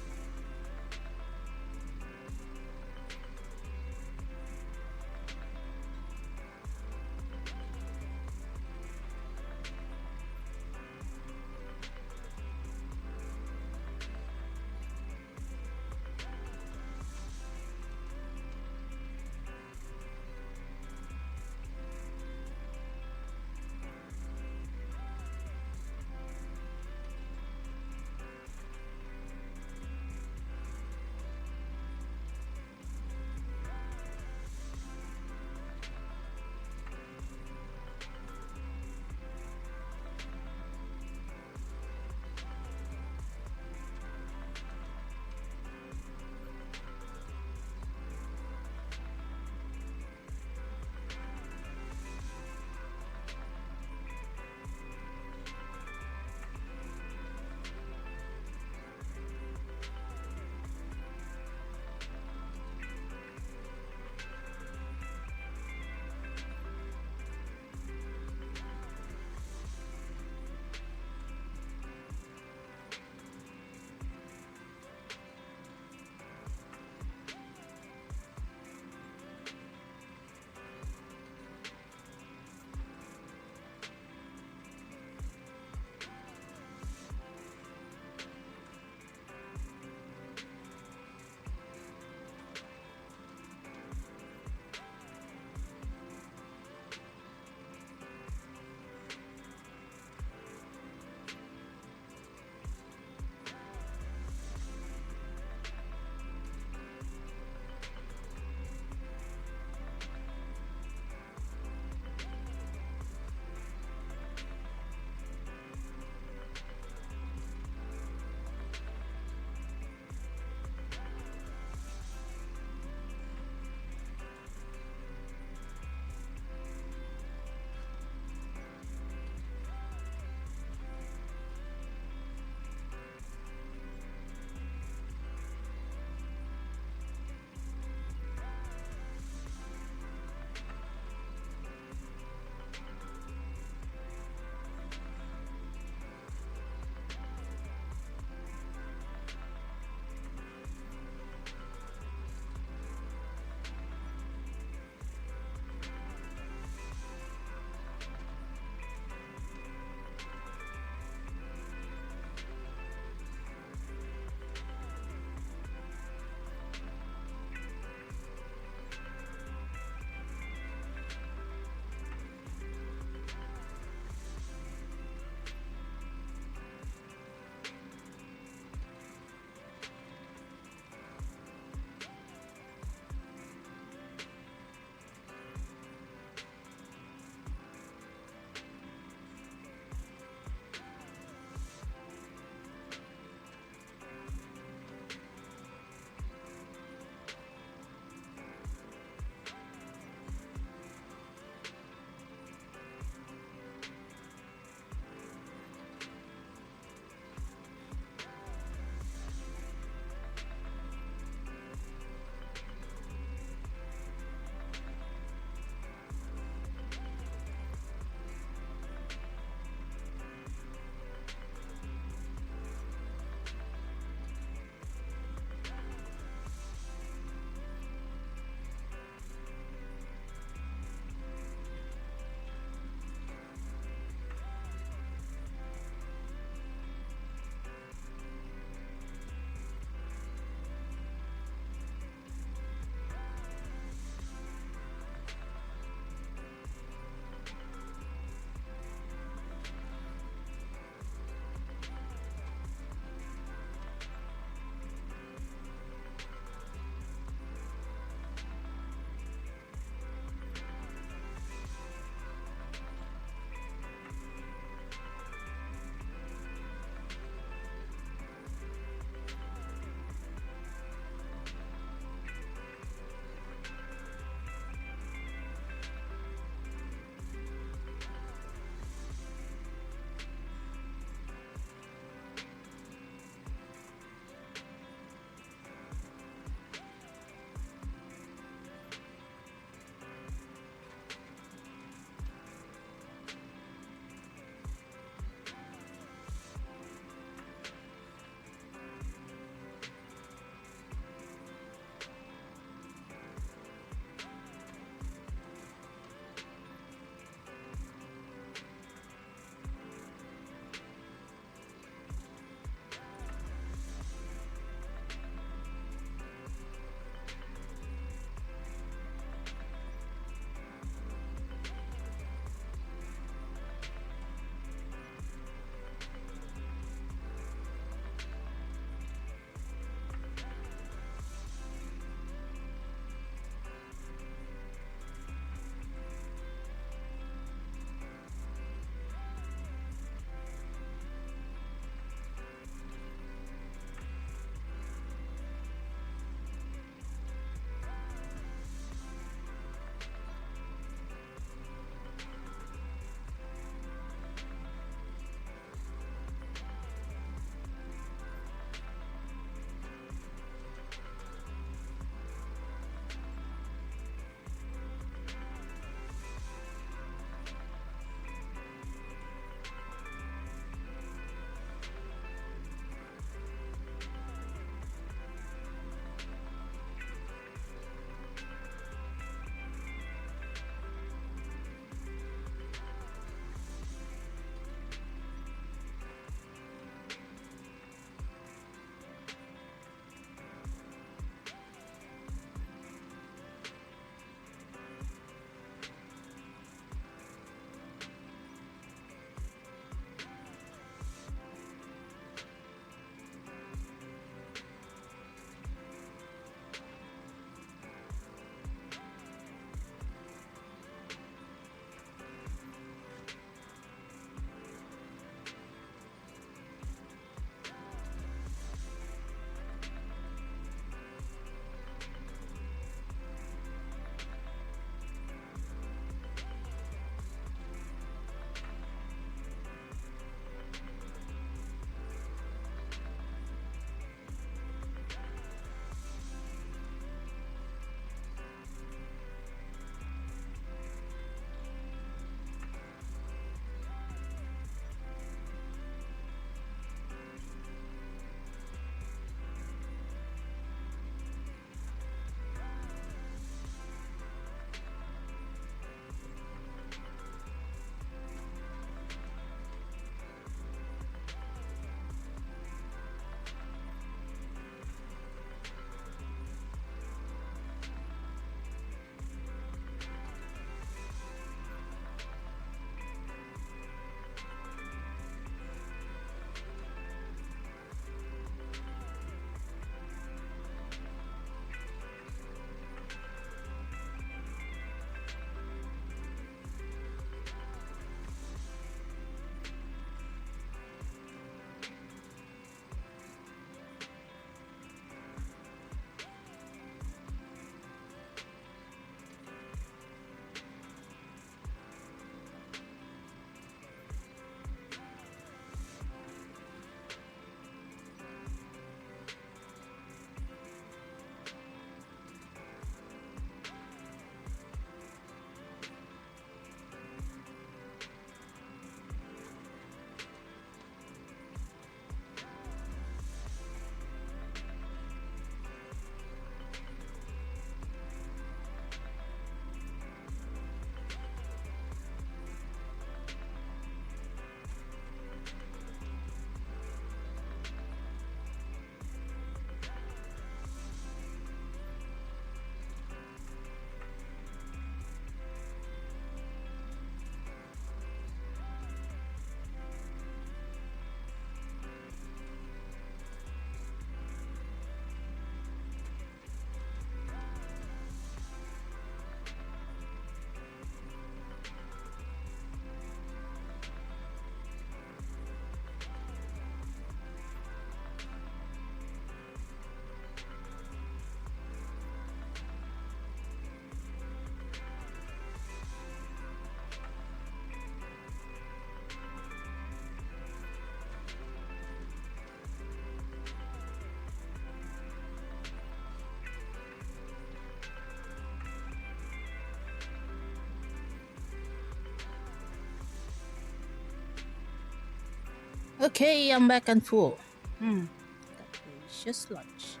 Okay, I'm back and full. Delicious lunch.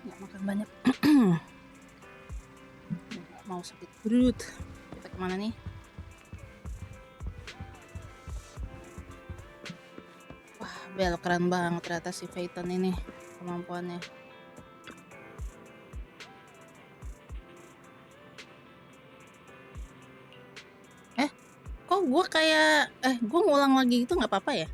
Nggak makan banyak. Mau sakit perut. Kita kemana nih? Wah, Bel keren banget ternyata si Phaeton ini kemampuannya. Kok gue kayak gue ngulang lagi gitu nggak apa-apa ya?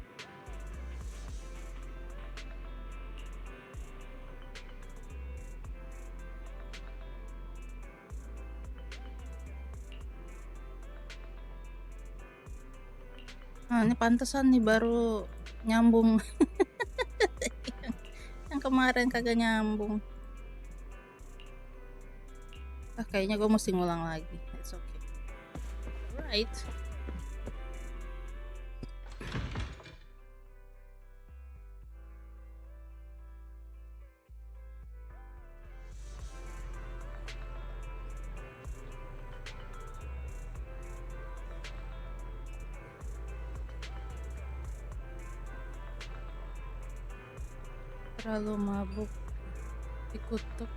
Nah, ini pantesan nih baru nyambung. yang kemarin kagak nyambung. Kayaknya gue mesti ngulang lagi. It's okay. Right. Terlalu mabuk dikutuk.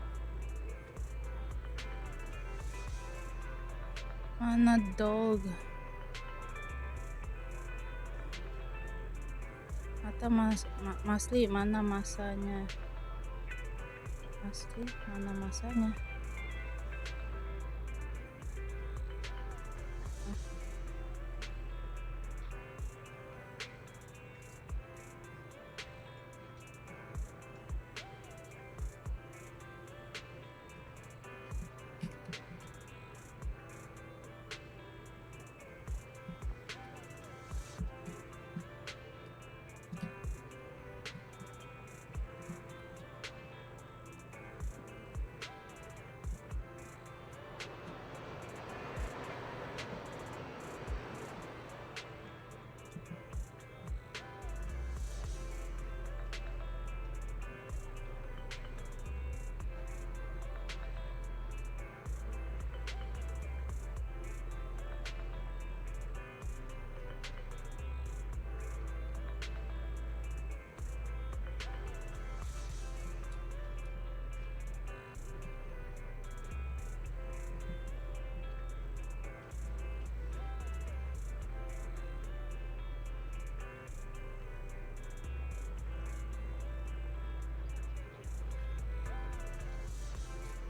Mana dog? Atau Masli mana masanya? Masli mana masanya?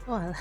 Walah.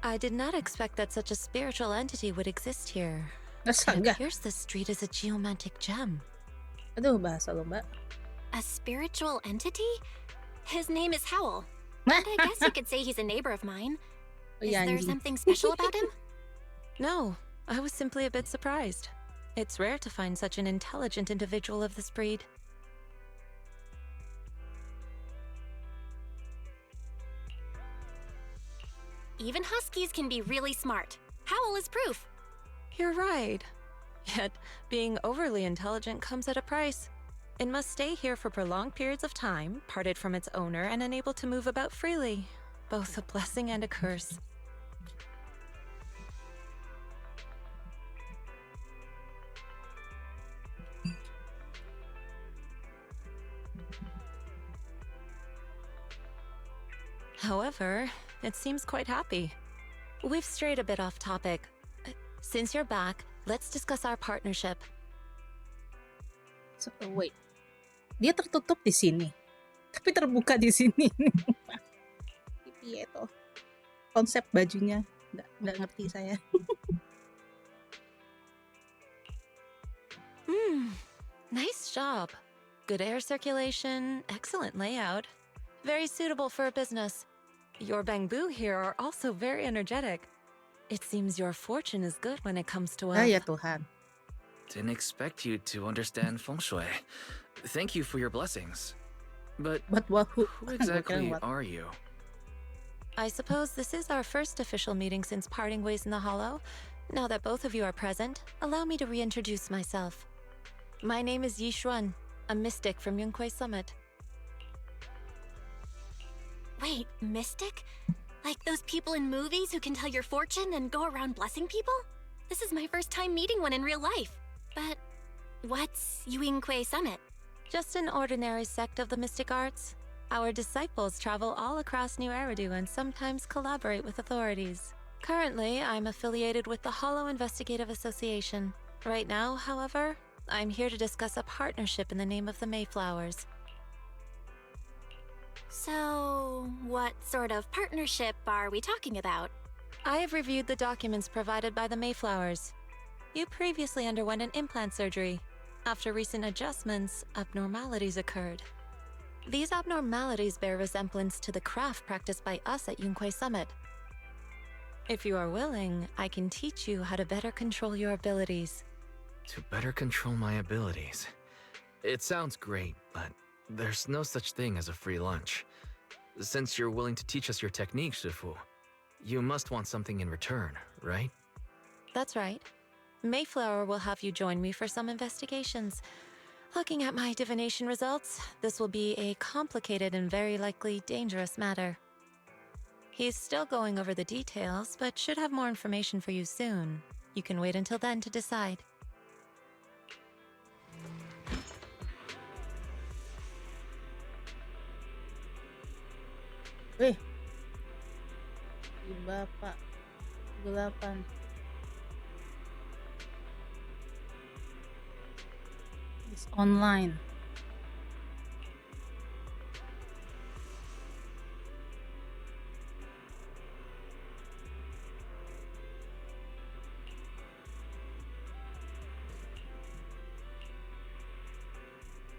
I did not expect that such a spiritual entity would exist here. Astaga. Here's the street as a geomantic gem. Aduh, bahasa lo, Mbak. A spiritual entity? His name is Howl. And I guess you could say he's a neighbor of mine. Is there something special about him? No, I was simply a bit surprised. It's rare to find such an intelligent individual of this breed. Even huskies can be really smart. Howl is proof. You're right. Yet, being overly intelligent comes at a price. It must stay here for prolonged periods of time, parted from its owner and unable to move about freely. Both a blessing and a curse. However, it seems quite happy. We've strayed a bit off topic. Since you're back, let's discuss our partnership. So, wait. Dia tertutup di sini. Tapi terbuka di sini. Piye to? Konsep bajunya nggak ngerti saya. Nice job. Good air circulation, excellent layout. Very suitable for a business. Your bamboo here are also very energetic. It seems your fortune is good when it comes to wealth. Ya Tuhan. Didn't expect you to understand feng shui. Thank you for your blessings. But who exactly are you? I suppose this is our first official meeting since parting ways in the Hollow. Now that both of you are present, allow me to reintroduce myself. My name is Yi Xuan, a mystic from Yunquei Summit. Wait, mystic? Like those people in movies who can tell your fortune and go around blessing people? This is my first time meeting one in real life. But what's Yunquei Summit? Just an ordinary sect of the mystic arts. Our disciples travel all across New Eridu and sometimes collaborate with authorities. Currently, I'm affiliated with the Hollow Investigative Association. Right now, however, I'm here to discuss a partnership in the name of the Mayflowers. So, what sort of partnership are we talking about? I have reviewed the documents provided by the Mayflowers. You previously underwent an implant surgery. After recent adjustments, abnormalities occurred. These abnormalities bear resemblance to the craft practiced by us at Yunquei Summit. If you are willing, I can teach you how to better control your abilities. To better control my abilities. It sounds great, but there's no such thing as a free lunch. Since you're willing to teach us your techniques, Shifu, you must want something in return, right? That's right. Mayflower will have you join me for some investigations. Looking at my divination results, this will be a complicated and very likely dangerous matter. He's still going over the details, but should have more information for you soon. You can wait until then to decide. Bapak 8. It's online.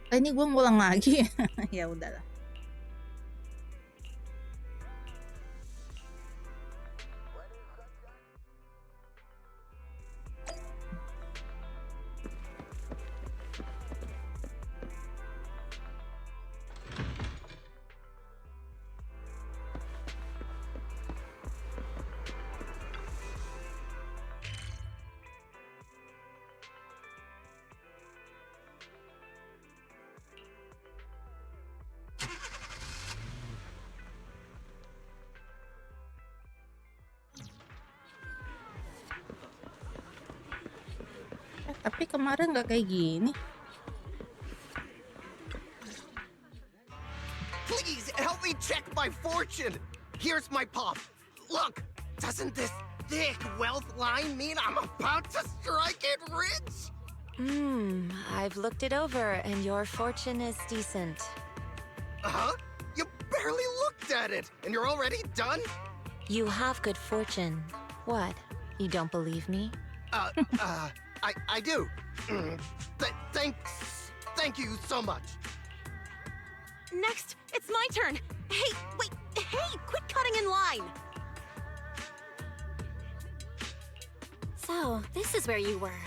Ini gue ngulang lagi. Ya udahlah. Tapi kemarin nggak kayak gini. Please help me check my fortune. Here's my pop. Look, doesn't this thick wealth line mean I'm about to strike it rich? I've looked it over and your fortune is decent. Huh? You barely looked at it and you're already done? You have good fortune. What? You don't believe me? I do. Thank you so much. Next, it's my turn. Hey, wait, hey, quit cutting in line. So, this is where you were.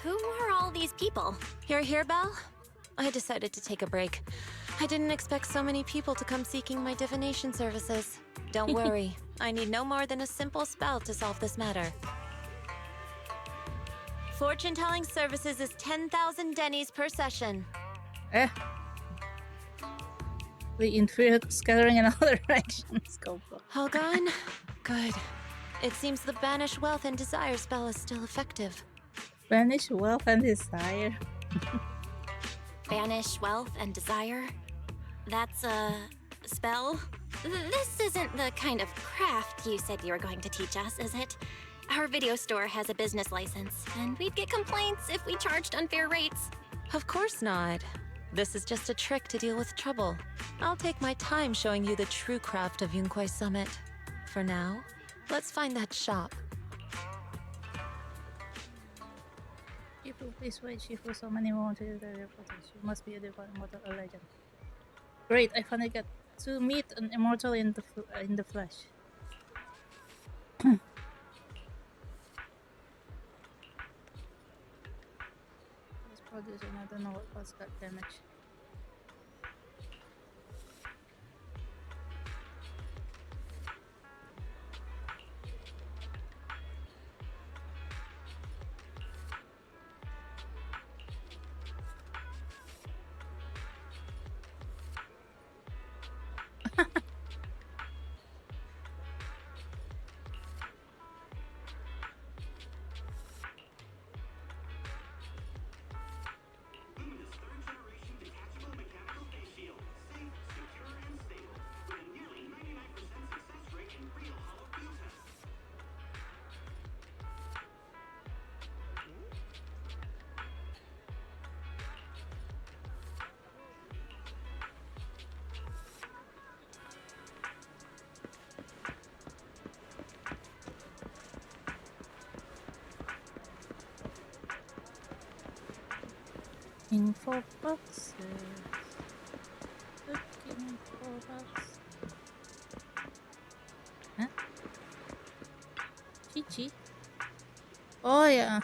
Who are all these people? You're here, Belle? I decided to take a break. I didn't expect so many people to come seeking my divination services. Don't worry, I need no more than a simple spell to solve this matter. Fortune-telling services is 10,000 dennies per session. The inferior scattering in all directions. Go for it. All gone? Good. It seems the Banish Wealth and Desire spell is still effective. Banish wealth and desire. Banish wealth and desire? That's a spell? This isn't the kind of craft you said you were going to teach us, is it? Our video store has a business license, and we'd get complaints if we charged unfair rates. Of course not. This is just a trick to deal with trouble. I'll take my time showing you the true craft of Yunkwai Summit. For now, let's find that shop. Shifu, please wait. Shifu, so many more to the reporters. You must be a divine immortal, a legend. Great, I finally get to meet an immortal in the flesh. This producer, I don't know what caused that damage. Info boxes. Looking for boxes. Huh? Chichi? Oh yeah.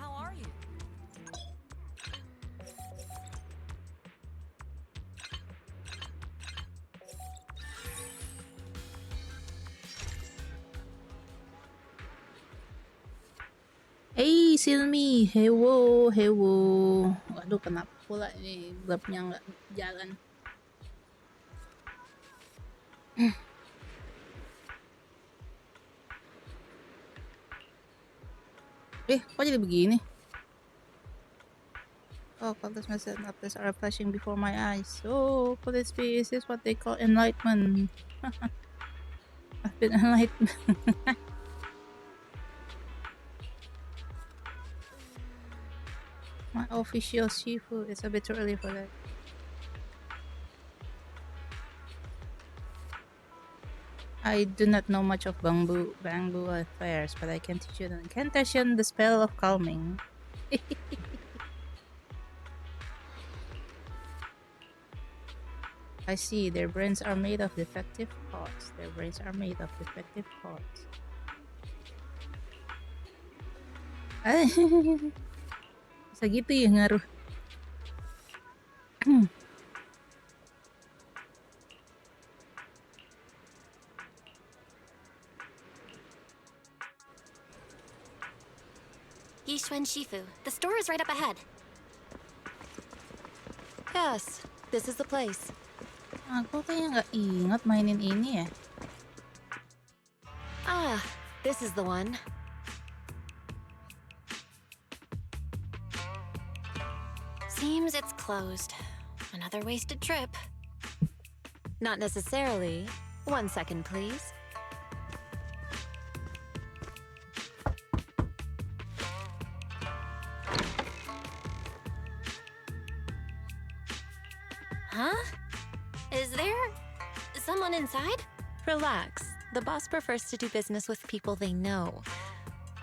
How are you? Hey Silmi, hewo, hewo. Aduh, kenapa pula ini gelapnya nggak jalan? Kok jadi begini? Oh, countless messages and updates are flashing before my eyes. Oh, could this be? Is this what they call enlightenment? I've been enlightened. My official Shifu. It's a bit too early for that. I do not know much of bamboo affairs, but I can teach you an incantation, the spell of calming. I see, their brains are made of defective parts. Their brains are made of defective parts. Bisa gitu ya ngaruh. Yishuan Shifu, the store is right up ahead. Yes, this is the place. Aku kayaknya nggak ingat mainin ini ya. Ah, this is the one. Seems it's closed. Another wasted trip. Not necessarily. 1 second, please. Huh? Is there someone inside? Relax. The boss prefers to do business with people they know.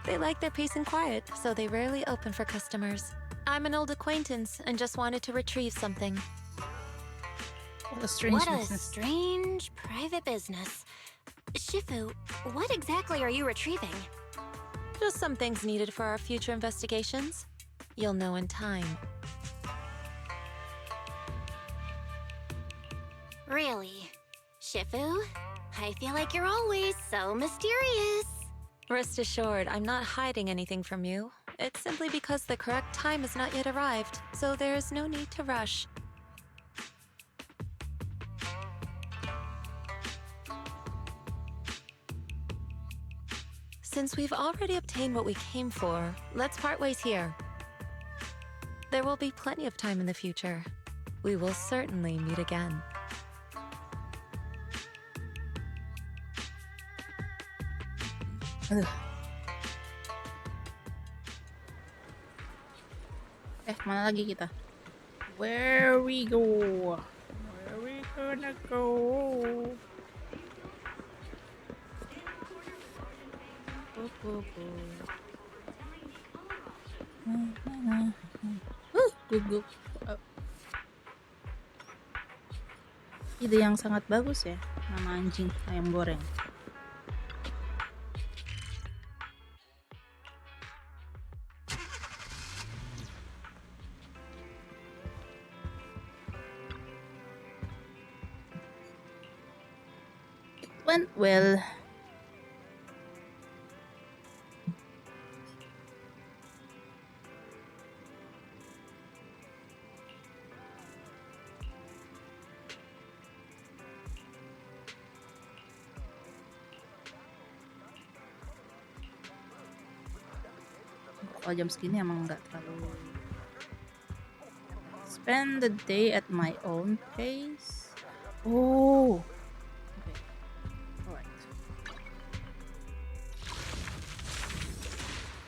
They like their peace and quiet, so they rarely open for customers. I'm an old acquaintance and just wanted to retrieve something. What a strange What a business. strange private business. Shifu, what exactly are you retrieving? Just some things needed for our future investigations. You'll know in time. Really? Shifu? I feel like you're always so mysterious. Rest assured, I'm not hiding anything from you. It's simply because the correct time has not yet arrived, so there is no need to rush. Since we've already obtained what we came for, let's part ways here. There will be plenty of time in the future. We will certainly meet again. Mana lagi kita? Where we go? Where we gonna go? Gugup. Ide yang sangat bagus ya, nama anjing ayam goreng. Went well. Kalau jam segini emang nggak terlalu. Spend the day at my own pace. Oh.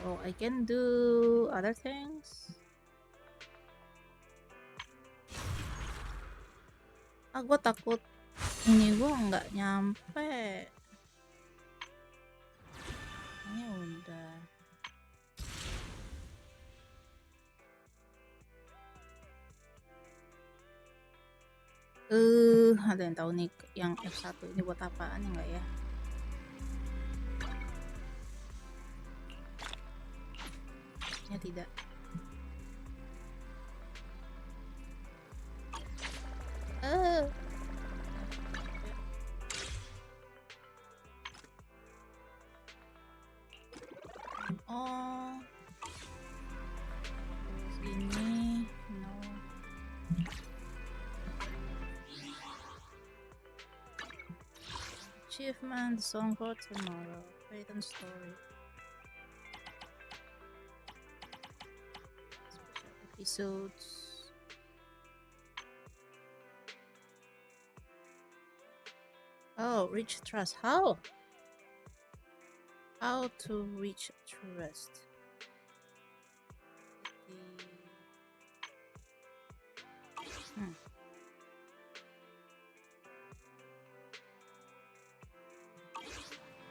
Oh, I can do other things. Gue takut ini gue nggak nyampe. Ini udah. Ada yang tahu nih yang F1 ini buat apaan enggak ya? Tidak. Oh. Terus ini no. Achievement song for tomorrow. Written story. Episodes. Oh, reach trust. How to reach trust?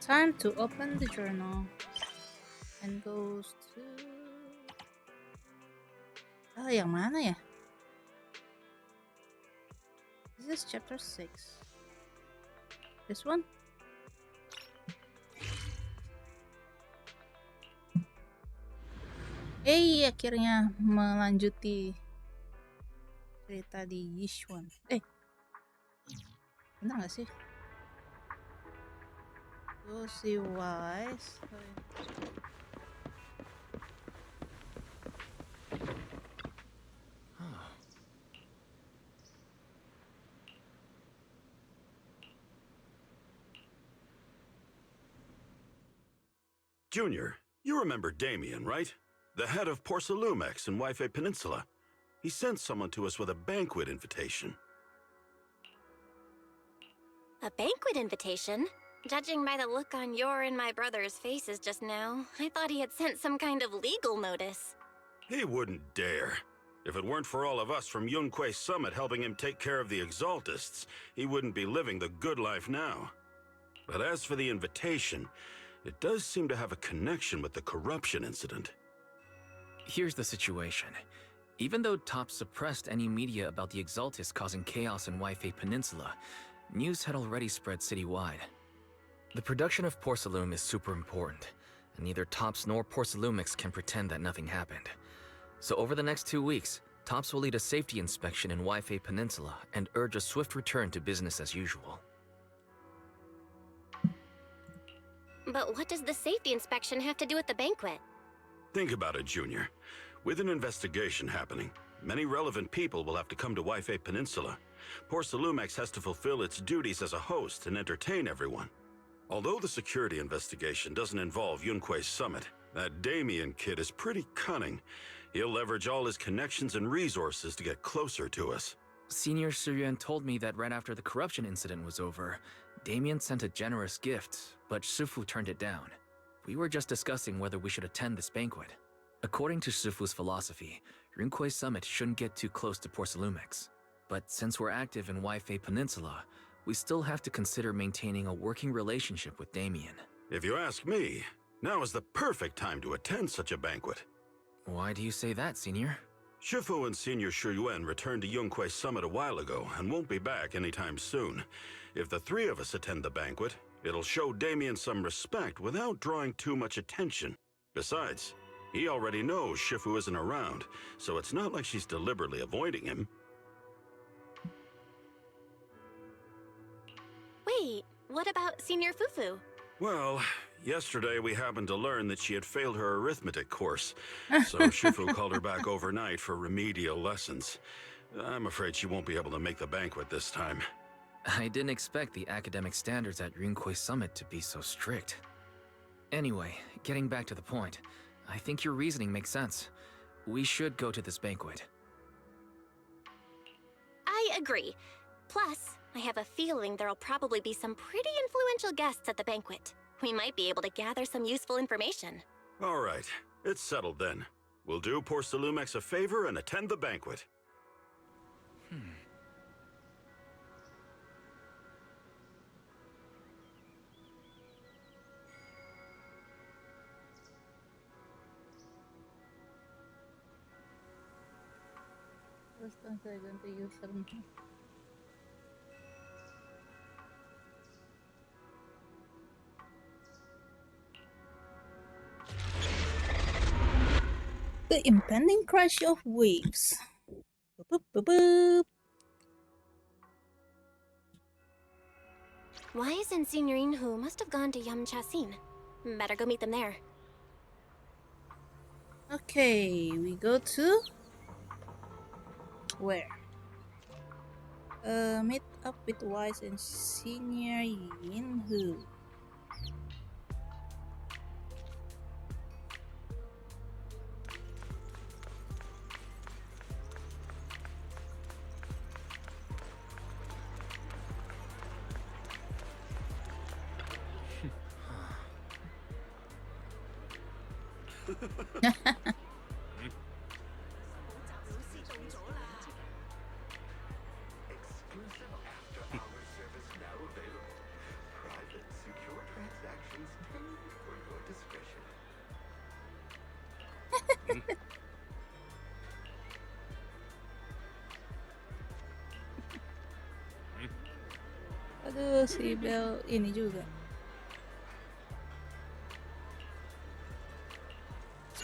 Time to open the journal and goes to yang mana ya? This is chapter 6. This one? Akhirnya melanjuti cerita di Yishwan. Bener gak sih? Go see wise. Junior, you remember Damien, right? The head of Porcelumex in Waife Peninsula. He sent someone to us with a banquet invitation. A banquet invitation? Judging by the look on your and my brother's faces just now, I thought he had sent some kind of legal notice. He wouldn't dare. If it weren't for all of us from Yunque Summit helping him take care of the Exaltists, he wouldn't be living the good life now. But as for the invitation, it does seem to have a connection with the corruption incident. Here's the situation. Even though Top suppressed any media about the Exaltists causing chaos in Waife Peninsula, news had already spread citywide. The production of Porcelume is super important, and neither Tops nor Porcelumix can pretend that nothing happened. So over the next 2 weeks, Tops will lead a safety inspection in Waifei Peninsula and urge a swift return to business as usual. But what does the safety inspection have to do with the banquet? Think about it, Junior. With an investigation happening, many relevant people will have to come to Waifei Peninsula. Porcelumex has to fulfill its duties as a host and entertain everyone. Although the security investigation doesn't involve Yunque's summit, that Damien kid is pretty cunning. He'll leverage all his connections and resources to get closer to us. Senior Suyuan told me that right after the corruption incident was over, Damien sent a generous gift, but Shifu turned it down. We were just discussing whether we should attend this banquet. According to Shifu's philosophy, Yunque's summit shouldn't get too close to Porcelumex. But since we're active in Waifei Peninsula, we still have to consider maintaining a working relationship with Damien. If you ask me, now is the perfect time to attend such a banquet. Why do you say that, Senior? Shifu and Senior Shuyuan returned to Yunque's summit a while ago and won't be back anytime soon. If the three of us attend the banquet, it'll show Damien some respect without drawing too much attention. Besides, he already knows Shifu isn't around, so it's not like she's deliberately avoiding him. Wait, what about Senior Fufu? Well, yesterday we happened to learn that she had failed her arithmetic course, so Shifu called her back overnight for remedial lessons. I'm afraid she won't be able to make the banquet this time. I didn't expect the academic standards at Yunque's summit to be so strict. Anyway, getting back to the point, I think your reasoning makes sense. We should go to this banquet. I agree. Plus, I have a feeling there'll probably be some pretty influential guests at the banquet. We might be able to gather some useful information. All right, it's settled then. We'll do Porcelumex a favor and attend the banquet. Terus saya ganti username. The impending crash of waves. Boop, boop, boop, boop. Why isn't Signorine Hu must have gone to Yamchasin? Better go meet them there. Okay, we go to where? Meet up with Wise and Senior Yin Hu. Exclusive after-hours service now available. Private, secure transactions tailored for your discretion. Aduh, si Bel ini juga.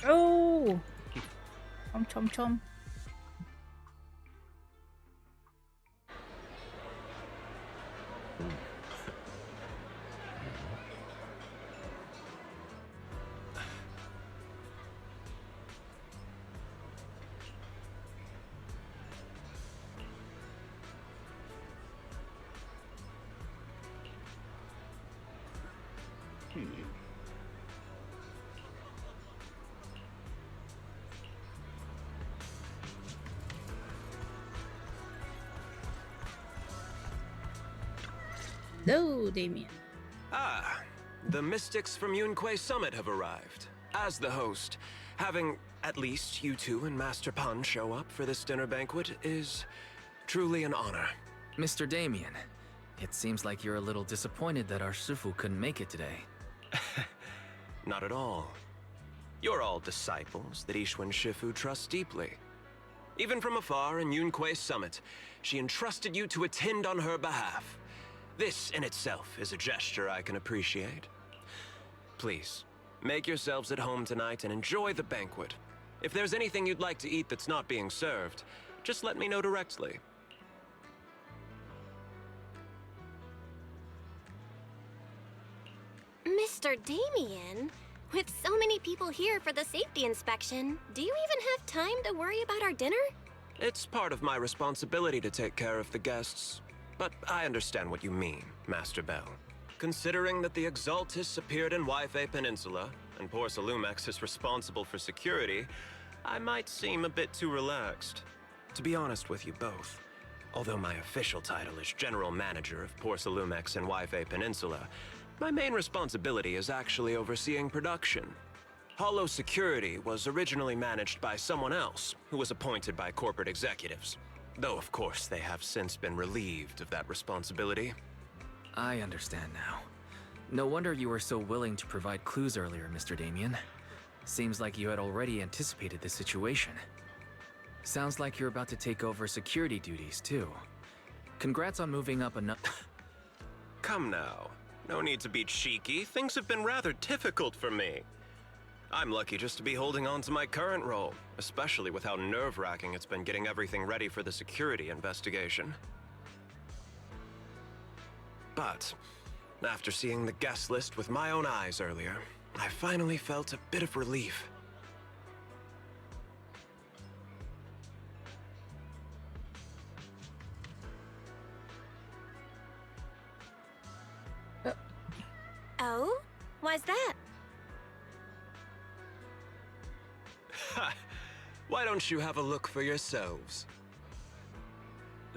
Oh, chom chom chom. Hello, Damien. Ah, the mystics from Yunque's summit have arrived. As the host, having at least you two and Master Pan show up for this dinner banquet is truly an honor. Mr. Damien, it seems like you're a little disappointed that our Shifu couldn't make it today. Not at all. You're all disciples that Ishwan Shifu trusts deeply. Even from afar in Yunque's summit, she entrusted you to attend on her behalf. This in itself is a gesture I can appreciate. Please, make yourselves at home tonight and enjoy the banquet. If there's anything you'd like to eat that's not being served, just let me know directly. Mr. Damien, with so many people here for the safety inspection, do you even have time to worry about our dinner? It's part of my responsibility to take care of the guests. But I understand what you mean, Master Bell. Considering that the Exaltus appeared in Yfei Peninsula, and Porcelumex is responsible for security, I might seem a bit too relaxed. To be honest with you both, although my official title is General Manager of Porcelumex and Yfei Peninsula, my main responsibility is actually overseeing production. Hollow security was originally managed by someone else, who was appointed by corporate executives. Though, of course, they have since been relieved of that responsibility. I understand now. No wonder you were so willing to provide clues earlier, Mr. Damien. Seems like you had already anticipated the situation. Sounds like you're about to take over security duties, too. Congrats on moving up enough. Come now. No need to be cheeky. Things have been rather difficult for me. I'm lucky just to be holding on to my current role, especially with how nerve-wracking it's been getting everything ready for the security investigation. But after seeing the guest list with my own eyes earlier, I finally felt a bit of relief. Oh? Why's that? Why don't you have a look for yourselves?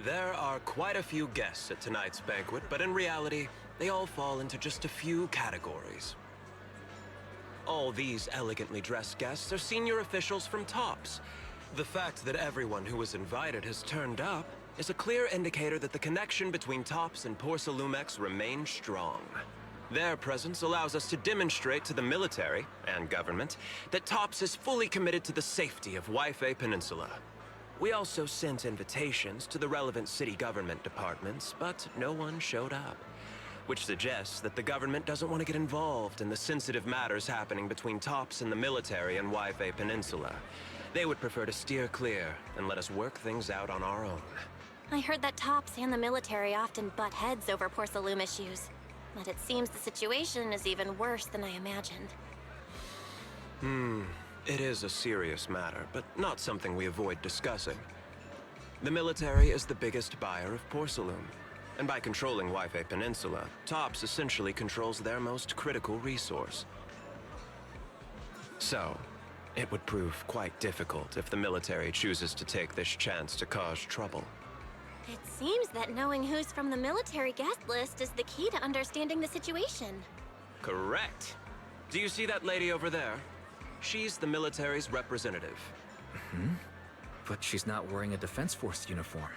There are quite a few guests at tonight's banquet, but in reality, they all fall into just a few categories. All these elegantly dressed guests are senior officials from TOPS. The fact that everyone who was invited has turned up is a clear indicator that the connection between TOPS and Porcelumex remains strong. Their presence allows us to demonstrate to the military and government that TOPS is fully committed to the safety of Yfei Peninsula. We also sent invitations to the relevant city government departments, but no one showed up, which suggests that the government doesn't want to get involved in the sensitive matters happening between TOPS and the military and Yfei Peninsula. They would prefer to steer clear and let us work things out on our own. I heard that TOPS and the military often butt heads over Porcelume issues. But it seems the situation is even worse than I imagined. It is a serious matter, but not something we avoid discussing. The military is the biggest buyer of Porcelume, and by controlling Yfei Peninsula, TOPS essentially controls their most critical resource. So, it would prove quite difficult if the military chooses to take this chance to cause trouble. It seems that knowing who's from the military guest list is the key to understanding the situation. Correct. Do you see that lady over there? She's the military's representative. But she's not wearing a Defense Force uniform.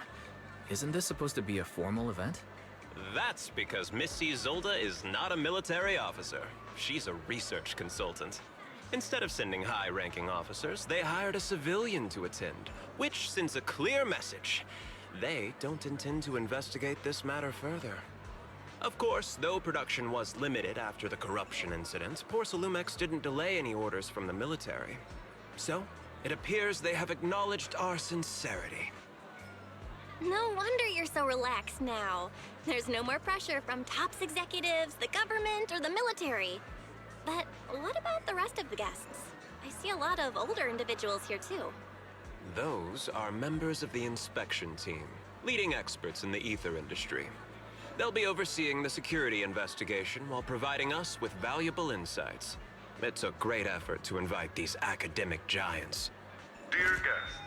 Isn't this supposed to be a formal event? That's because Missy Zolda is not a military officer. She's a research consultant. Instead of sending high-ranking officers, they hired a civilian to attend, which sends a clear message. They don't intend to investigate this matter further. Of course, though production was limited after the corruption incident, Porcelumex didn't delay any orders from the military. So, it appears they have acknowledged our sincerity. No wonder you're so relaxed now. There's no more pressure from TOPS executives, the government, or the military. But what about the rest of the guests? I see a lot of older individuals here too. Those are members of the inspection team, leading experts in the ether industry. They'll be overseeing the security investigation while providing us with valuable insights. It took great effort to invite these academic giants. Dear guests,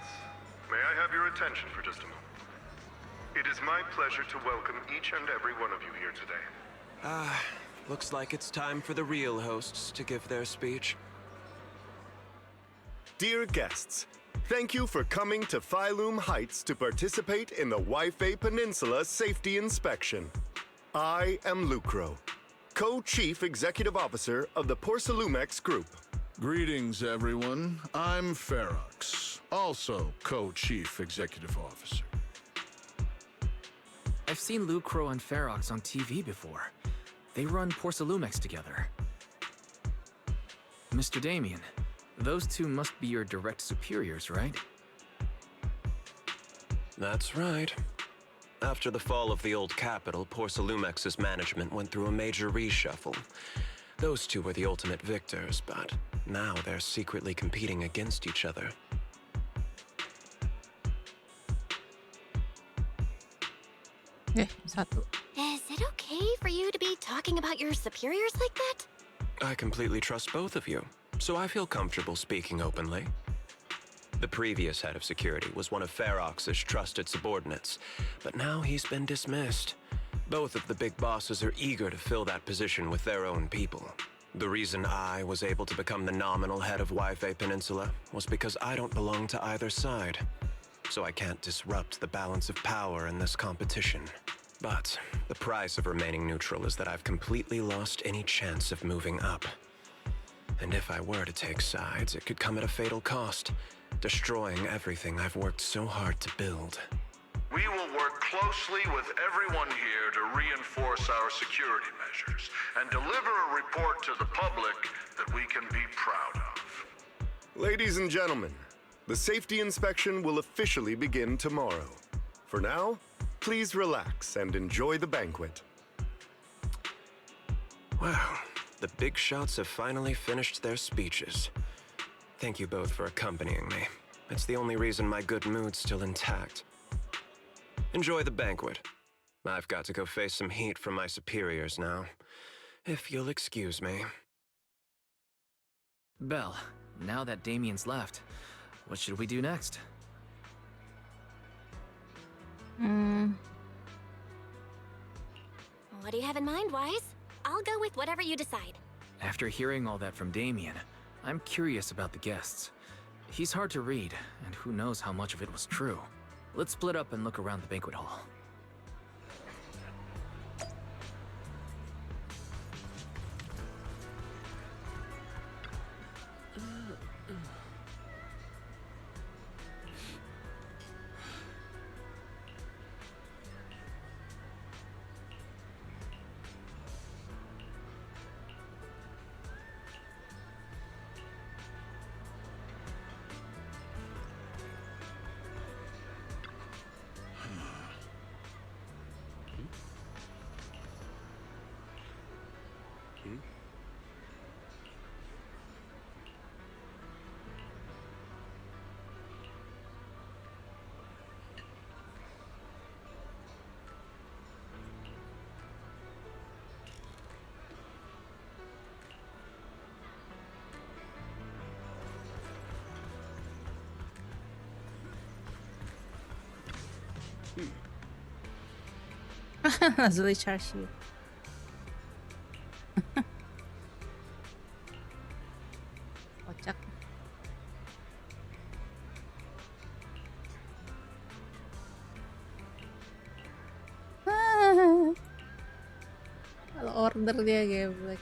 may I have your attention for just a moment? It is my pleasure to welcome each and every one of you here today. Looks like it's time for the real hosts to give their speech. Dear guests, thank you for coming to Phylum Heights to participate in the Yfei Peninsula Safety Inspection. I am Lucro, Co-Chief Executive Officer of the Porcelumex Group. Greetings, everyone. I'm Ferox, also Co-Chief Executive Officer. I've seen Lucro and Ferox on TV before. They run Porcelumex together. Mr. Damien, Those two must be your direct superiors, right? That's right. After the fall of the old capital, Porcelumex's management went through a major reshuffle. Those two were the ultimate victors, but now they're secretly competing against each other. Is it okay for you to be talking about your superiors like that? I completely trust both of you, so I feel comfortable speaking openly. The previous head of security was one of Ferox's trusted subordinates, but now he's been dismissed. Both of the big bosses are eager to fill that position with their own people. The reason I was able to become the nominal head of Wi-Fi Peninsula was because I don't belong to either side, so I can't disrupt the balance of power in this competition. But the price of remaining neutral is that I've completely lost any chance of moving up. And if I were to take sides, it could come at a fatal cost, destroying everything I've worked so hard to build. We will work closely with everyone here to reinforce our security measures and deliver a report to the public that we can be proud of. Ladies and gentlemen, the safety inspection will officially begin tomorrow. For now, please relax and enjoy the banquet. Wow, the big shots have finally finished their speeches. Thank you both for accompanying me. It's the only reason my good mood's still intact. Enjoy the banquet. I've got to go face some heat from my superiors now. If you'll excuse me. Belle, now that Damien's left, what should we do next? What do you have in mind, Wise? I'll go with whatever you decide. After hearing all that from Damien, I'm curious about the guests. He's hard to read, and who knows how much of it was true. Let's split up and look around the banquet hall. Nazuli Charshi. Kocak. Kalau order dia geblek.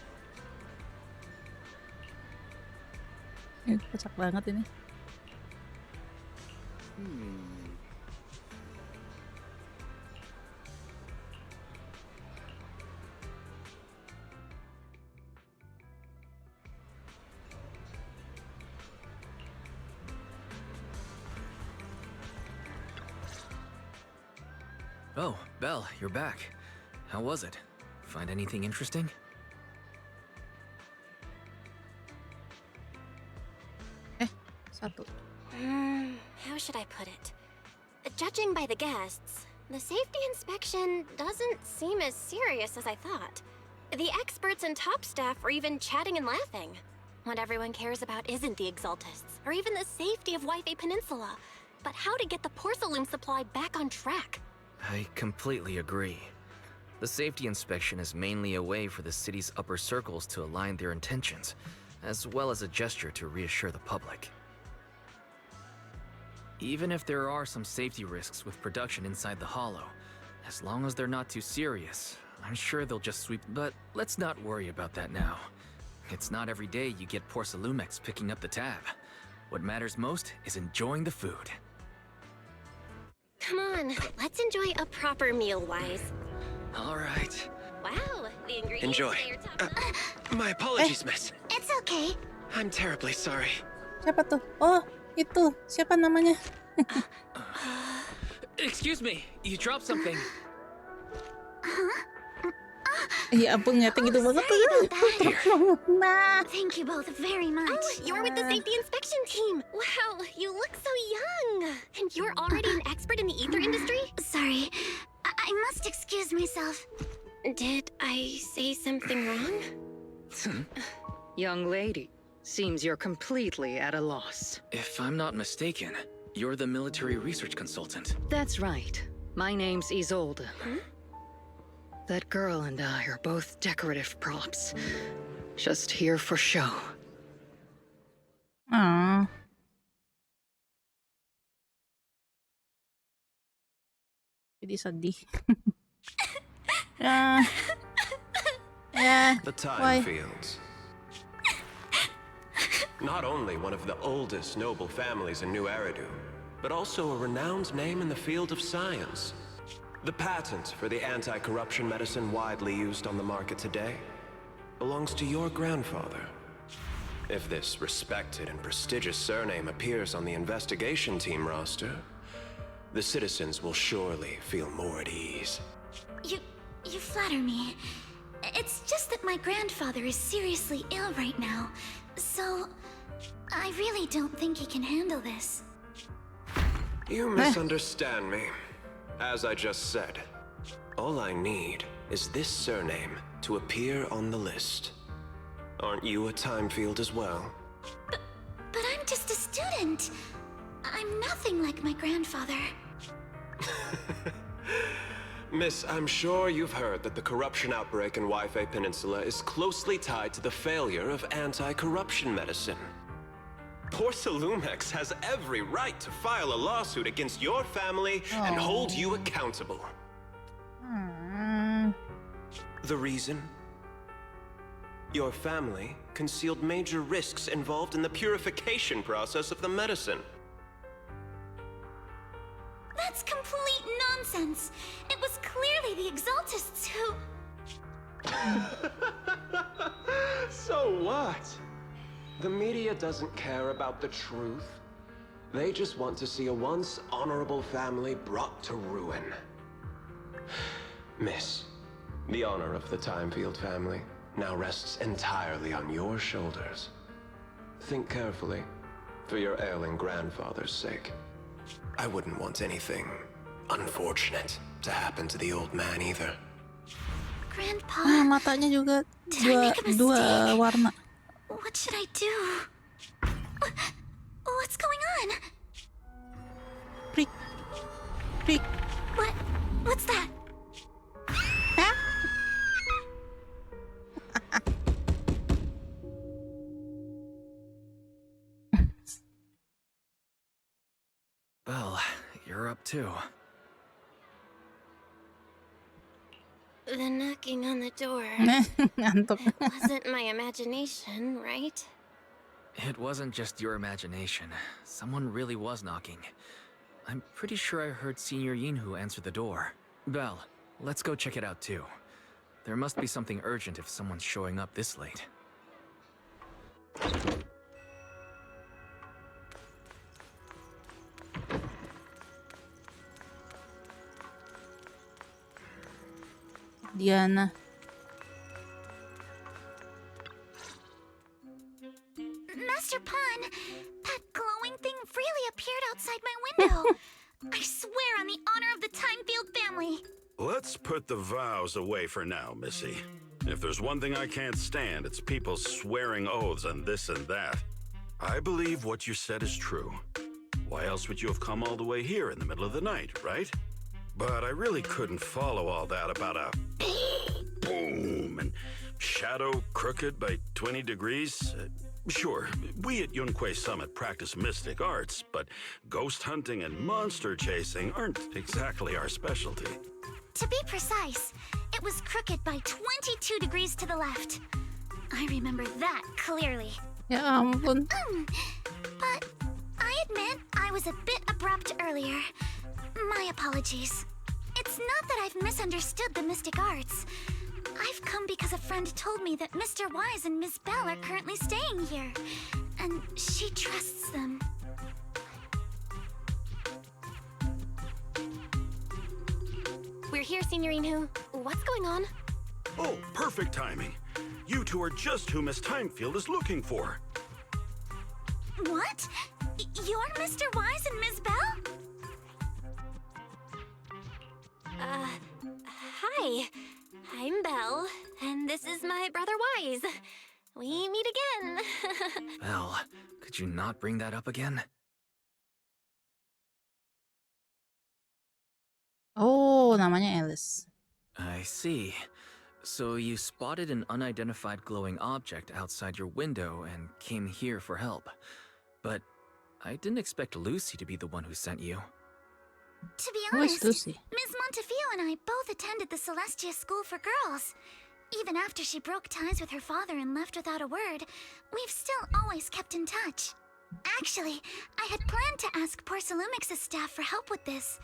Ini kocak banget ini. Oh, Belle, you're back. How was it? Find anything interesting? How should I put it? Judging by the guests, the safety inspection doesn't seem as serious as I thought. The experts and top staff were even chatting and laughing. What everyone cares about isn't the Exaltists, or even the safety of Wi-Fi Peninsula, but how to get the porcelain supply back on track. I completely agree. The safety inspection is mainly a way for the city's upper circles to align their intentions, as well as a gesture to reassure the public. Even if there are some safety risks with production inside the Hollow, as long as they're not too serious, I'm sure they'll just sweep. But let's not worry about that now. It's not every day you get Porcelumex picking up the tab. What matters most is enjoying the food. Come on, let's enjoy a proper meal, Wise. All right. Wow, the ingredients Enjoy. at your top. My apologies, miss. It's okay. I'm terribly sorry. Siapa tuh? Oh, itu. Siapa namanya? Excuse me, you dropped something. Ya ampun, nyata gitu banget tuh. Nah. Thank you both very much. Oh, you're with the safety inspection team. Wow, you look so young. And you're already an expert in the ether industry? Sorry, I must excuse myself. Did I say something wrong? Young lady, seems you're completely at a loss. If I'm not mistaken, you're the military research consultant. That's right. My name's Isolde. That girl and I are both decorative props. Just here for show. Aww. Jadi sedih. The time Why? fields. Not only one of the oldest noble families in New Eridu, but also a renowned name in the field of science. The patent for the anti-corruption medicine widely used on the market today belongs to your grandfather. If this respected and prestigious surname appears on the investigation team roster, the citizens will surely feel more at ease. You flatter me. It's just that my grandfather is seriously ill right now, so I really don't think he can handle this. You misunderstand me. As I just said, all I need is this surname to appear on the list. Aren't you a time field as well? But I'm just a student. I'm nothing like my grandfather. Miss, I'm sure you've heard that the corruption outbreak in Wi-Fi Peninsula is closely tied to the failure of anti-corruption medicine. Porcelumex has every right to file a lawsuit against your family and hold you accountable. The reason? Your family concealed major risks involved in the purification process of the medicine. That's complete nonsense. It was clearly the Exaltists who... So what? The media doesn't care about the truth. They just want to see a once honorable family brought to ruin. Miss, the honor of the Timefield family now rests entirely on your shoulders. Think carefully, for your ailing grandfather's sake. I wouldn't want anything unfortunate to happen to the old man either. Grandpa, matanya juga did I make a mistake? dua warna. What should I do? What's going on? Prick. Prick. What's that? Well, you're up too. The knocking on the door. Ngantuk. It wasn't my imagination, right? It wasn't just your imagination. Someone really was knocking. I'm pretty sure I heard Senior Yinhu answer the door. Belle, let's go check it out too. There must be something urgent if someone's showing up this late. Diana. Master Pawn, that glowing thing really appeared outside my window. I swear on the honor of the Timefield family. Let's put the vows away for now, Missy. If there's one thing I can't stand, it's people swearing oaths on this and that. I believe what you said is true. Why else would you have come all the way here in the middle of the night, right? But I really couldn't follow all that about a boom and shadow crooked by 20 degrees. Sure, we at Yunquay Summit practice mystic arts, but ghost hunting and monster chasing aren't exactly our specialty. To be precise, it was crooked by 22 degrees to the left. I remember that clearly. Ya ampun. But I admit I was a bit abrupt earlier. My apologies. It's not that I've misunderstood the mystic arts. I've come because a friend told me that Mr. Wise and Miss Bell are currently staying here. and she trusts them. We're here, Signorine Who. What's going on? Oh, perfect timing. You two are just who Miss Timefield is looking for. What? You're Mr. Wise and Ms. Bell? Hi. I'm Belle, and this is my brother Wise. We meet again. Belle, could you not bring that up again? Oh, namanya Alice. I see. So you spotted an unidentified glowing object outside your window and came here for help. But I didn't expect Lucy to be the one who sent you. To be Who is honest, Lucy? Ms. Montefio and I both attended the Celestia School for Girls. Even after she broke ties with her father and left without a word, we've still always kept in touch. Actually, I had planned to ask Porcelumix's staff for help with this,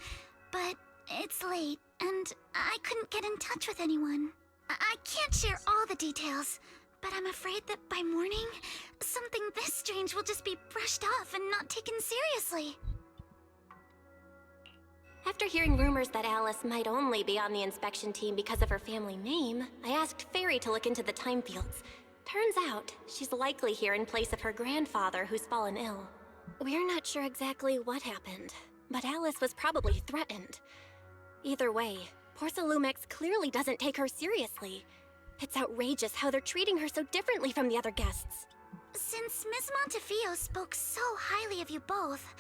but it's late, and I couldn't get in touch with anyone. I can't share all the details, but I'm afraid that by morning, something this strange will just be brushed off and not taken seriously. After hearing rumors that Alice might only be on the inspection team because of her family name, I asked Fairy to look into the time fields. Turns out, she's likely here in place of her grandfather who's fallen ill. We're not sure exactly what happened, but Alice was probably threatened. Either way, Porcelumix clearly doesn't take her seriously. It's outrageous how they're treating her so differently from the other guests. Since Ms. Montefio spoke so highly of you both,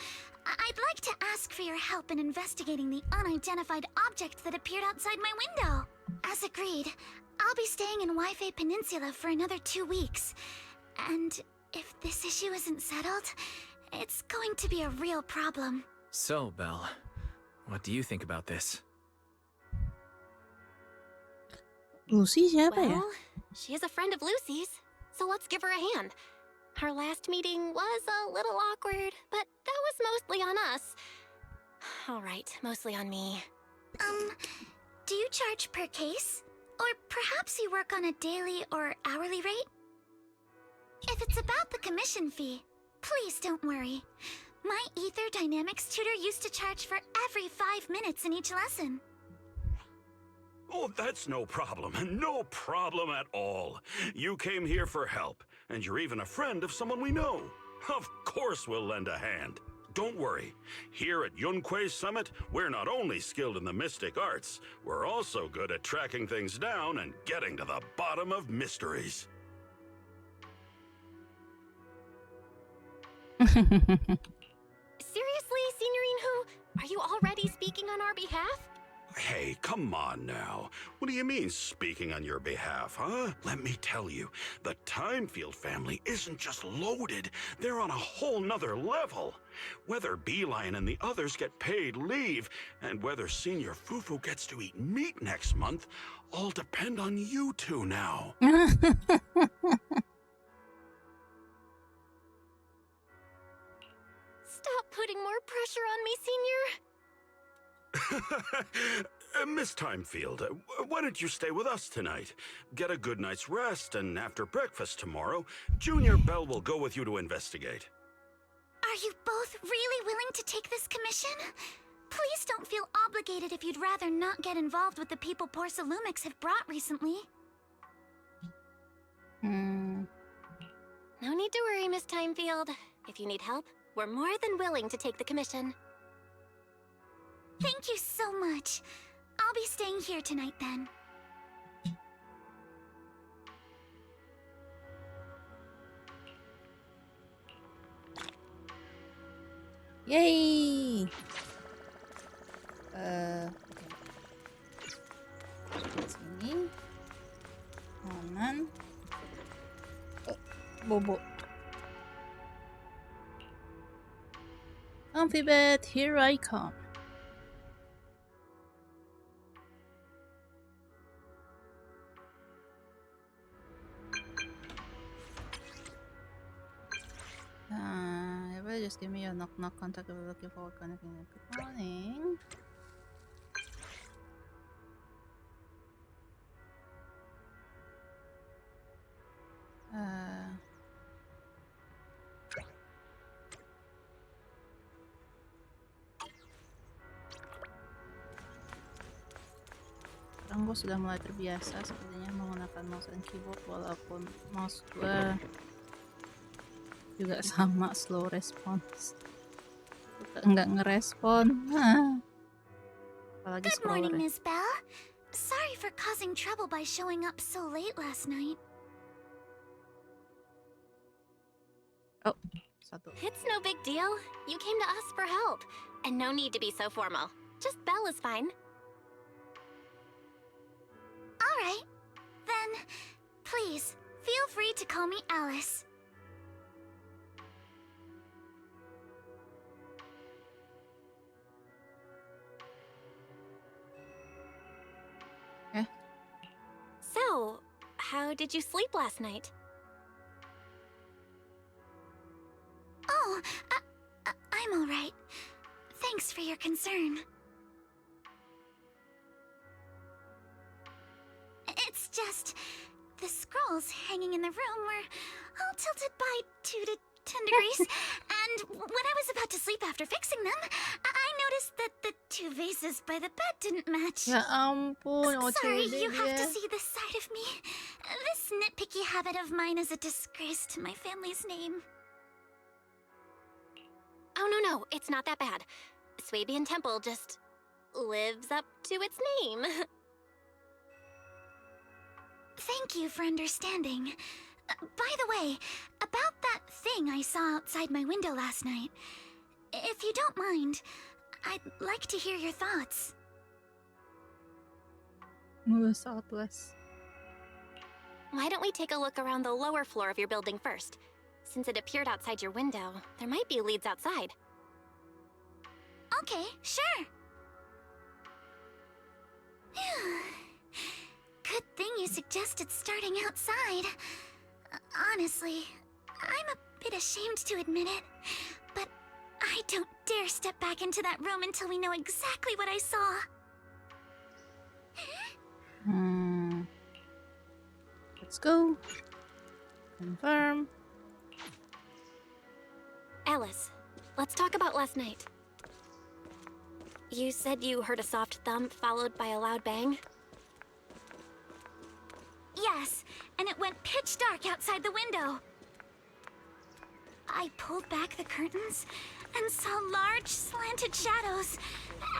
I'd like to ask for your help in investigating the unidentified object that appeared outside my window. As agreed, I'll be staying in Wi-Fi Peninsula for another 2 weeks. And if this issue isn't settled, it's going to be a real problem. So, Belle, what do you think about this? Lucy siapa ya? Well, she is a friend of Lucy's, so let's give her a hand. Our last meeting was a little awkward, but that was mostly on us. Alright, mostly on me. Do you charge per case? Or perhaps you work on a daily or hourly rate? If it's about the commission fee, please don't worry. My Ether Dynamics tutor used to charge for every 5 minutes in each lesson. Oh, that's no problem. No problem at all. You came here for help, and you're even a friend of someone we know. Of course we'll lend a hand. Don't worry. Here at Yunque's Summit, we're not only skilled in the mystic arts, we're also good at tracking things down and getting to the bottom of mysteries. Seriously, Signorine Who? Are you already speaking on our behalf? Hey, come on now. What do you mean, speaking on your behalf, huh? Let me tell you, the Timefield family isn't just loaded, they're on a whole nother level. Whether Beeline and the others get paid leave, and whether Senior Fufu gets to eat meat next month, all depend on you two now. Stop putting more pressure on me, Senior. Miss Timefield, why don't you stay with us tonight? Get a good night's rest, and after breakfast tomorrow, Junior Bell will go with you to investigate. Are you both really willing to take this commission? Please don't feel obligated if you'd rather not get involved with the people Porcelumix have brought recently. No need to worry, Miss Timefield. If you need help, we're more than willing to take the commission. Thank you so much. I'll be staying here tonight then. Yay! Sini. Kanan. Oh, bobo. Amphibet, here I come. Just give me a knock-knock contact if you're looking for connecting. Good morning. Sekarang gue sudah mulai terbiasa sepertinya menggunakan mouse dan keyboard, walaupun mouse gue juga sama slow response. Enggak ngerespon. Apalagi Good morning, scrollernya. Miss Belle. Sorry for causing trouble by showing up so late last night. Oh, satu. It's no big deal. You came to us for help. And no need to be so formal. Just Belle is fine. All right. Then, please, feel free to call me Alice. So, how did you sleep last night? Oh, I'm all right. Thanks for your concern. It's just the scrolls hanging in the room were all tilted by 2 to 10 degrees, and when I was about to sleep after fixing them, I noticed that the 2 vases by the bed didn't match. Ya ampun, Sorry, OCD you have to dia. see this side of me. This nitpicky habit of mine is a disgrace to my family's name. Oh, no, it's not that bad. Swabian Temple just lives up to its name. Thank you for understanding. By the way, about that thing I saw outside my window last night, if you don't mind, I'd like to hear your thoughts. Southwest. Why don't we take a look around the lower floor of your building first? Since it appeared outside your window, there might be leads outside. Okay, sure. Good thing you suggested starting outside. Honestly, I'm a bit ashamed to admit it, but I don't dare step back into that room until we know exactly what I saw. Let's go. Confirm. Alice, let's talk about last night. You said you heard a soft thump followed by a loud bang? Yes, and it went pitch dark outside the window. I pulled back the curtains and saw large, slanted shadows,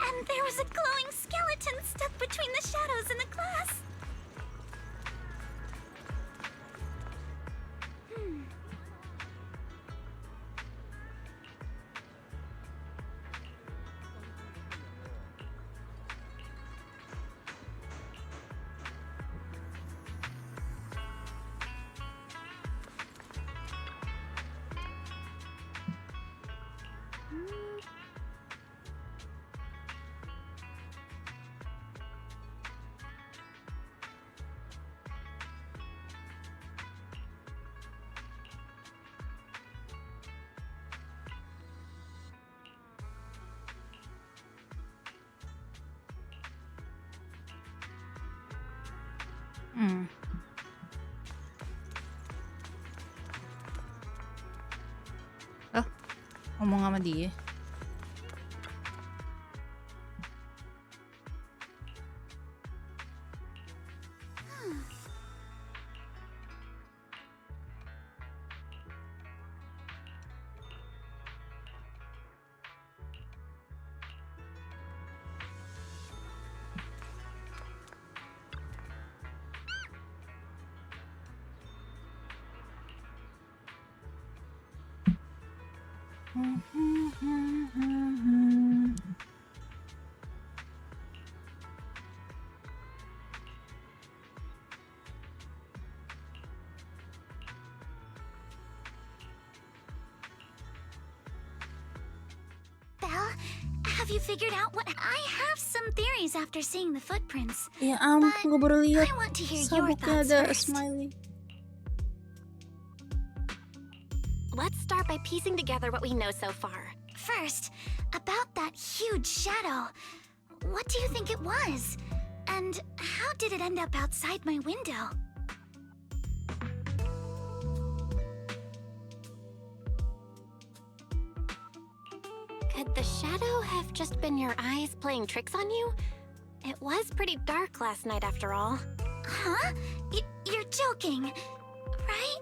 and there was a glowing skeleton stuck between the shadows and the glass. Ah, ngomong sama dia. Belle, have you figured out what... I have some theories after seeing the footprints. Ya ampun, gue baru lihat I want to hear your sabuknya thoughts ada first. smiley. Let's start by piecing together what we know so far. First, about that huge shadow. What do you think it was? And how did it end up outside my window? Could the shadow have just been your eyes playing tricks on you? It was pretty dark last night after all. Huh? You're joking, right?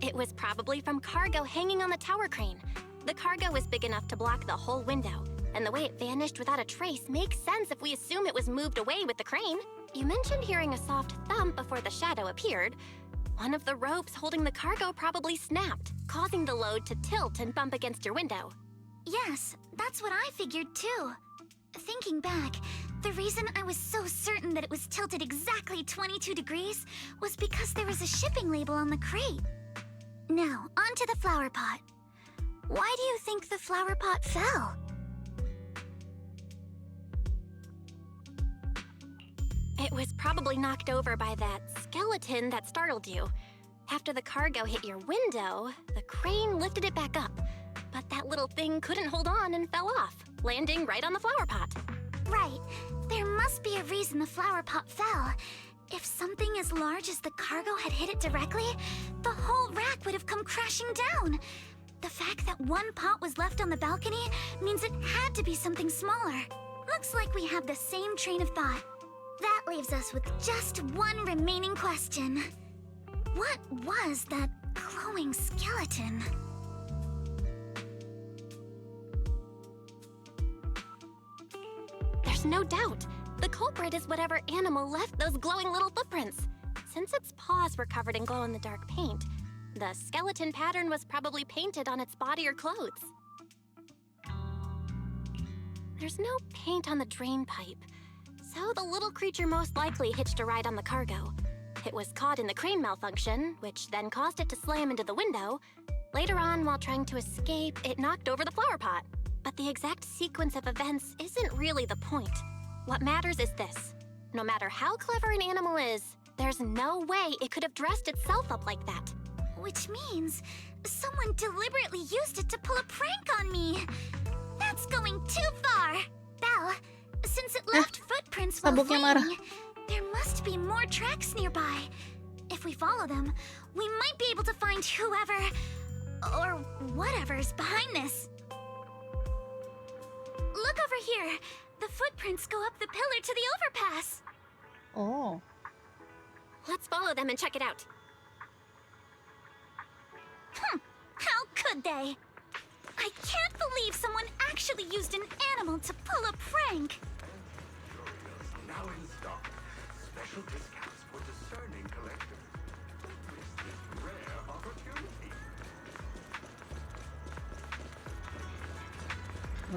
It was probably from cargo hanging on the tower crane. The cargo was big enough to block the whole window, and the way it vanished without a trace makes sense if we assume it was moved away with the crane. You mentioned hearing a soft thump before the shadow appeared. One of the ropes holding the cargo probably snapped, causing the load to tilt and bump against your window. Yes, that's what I figured too. Thinking back, the reason I was so certain that it was tilted exactly 22 degrees was because there was a shipping label on the crate. Now, onto the flower pot. Why do you think the flower pot fell? It was probably knocked over by that skeleton that startled you. After the cargo hit your window, the crane lifted it back up. But that little thing couldn't hold on and fell off, landing right on the flower pot. Right. There must be a reason the flower pot fell. If something as large as the cargo had hit it directly, the whole rack would have come crashing down. The fact that one pot was left on the balcony means it had to be something smaller. Looks like we have the same train of thought. That leaves us with just one remaining question. What was that glowing skeleton? There's no doubt. The culprit is whatever animal left those glowing little footprints. Since its paws were covered in glow-in-the-dark paint, the skeleton pattern was probably painted on its body or clothes. There's no paint on the drain pipe, so the little creature most likely hitched a ride on the cargo. It was caught in the crane malfunction, which then caused it to slam into the window. Later on, while trying to escape, it knocked over the flower pot. But the exact sequence of events isn't really the point. What matters is this. No matter how clever an animal is, there's no way it could have dressed itself up like that. Which means someone deliberately used it to pull a prank on me. That's going too far. Belle, since it left footprints while fleeing, there must be more tracks nearby. If we follow them, we might be able to find whoever or whatever's behind this. Look over here. The footprints go up the pillar to the overpass. Oh. Let's follow them and check it out. How could they? I can't believe someone actually used an animal to pull a prank. Now in stock. Special discounts for discerning collectors. This rare opportunity.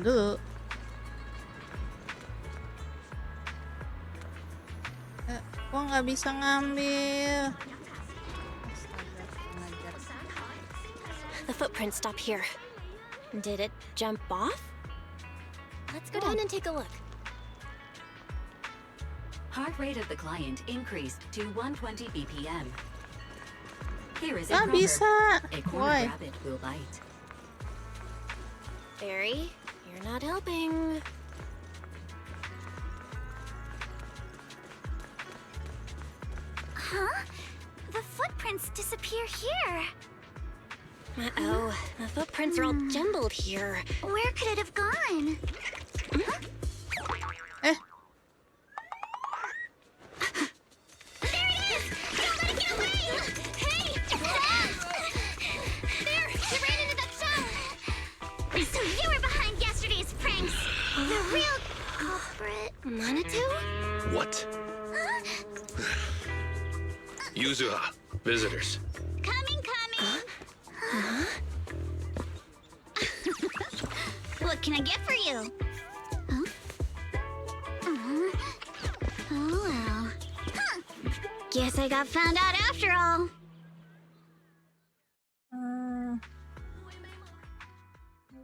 Dulu. Kok nggak bisa ngambil? The footprints stop here. Did it jump off? Let's go down and take a look. Heart rate of the client increased to 120 BPM. Here is a Ah, proverb. bisa. A cornered Why? rabbit will bite. Barry, you're not helping. Huh? The footprints disappear here. Uh-oh, the footprints are all jumbled here. Where could it have gone? Huh? There it is! Don't let it get away! Hey! There! You ran into that stone! So you were behind yesterday's pranks! The real culprit... Manitou? What? Huh? Yuzuha, visitors. Coming! What can I get for you? Huh? Oh well. Huh. Guess I got found out after all.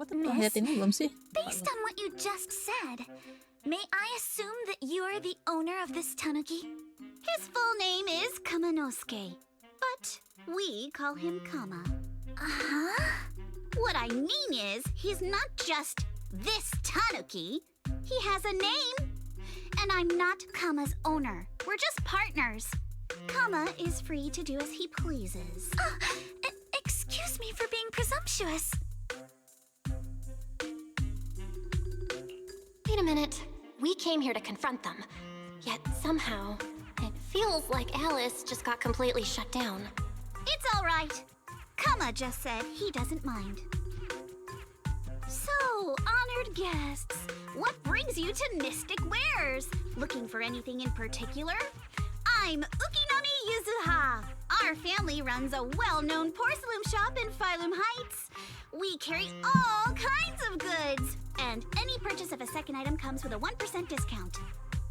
Lihat ini belum sih? Based on what you just said, may I assume that you are the owner of this tanuki? His full name is Kamanosuke, but we call him Kama. Huh? What I mean is, he's not just this tanuki. He has a name. And I'm not Kama's owner. We're just partners. Kama is free to do as he pleases. Excuse me for being presumptuous. minute. We came here to confront them. Yet somehow, it feels like Alice just got completely shut down. It's all right. Kama just said he doesn't mind. So, honored guests, what brings you to Mystic Wares? Looking for anything in particular? I'm Ukinami Yuzuha. Our family runs a well-known porcelain shop in Phylum Heights. We carry all kinds of goods, and any purchase of a second item comes with a 1% discount.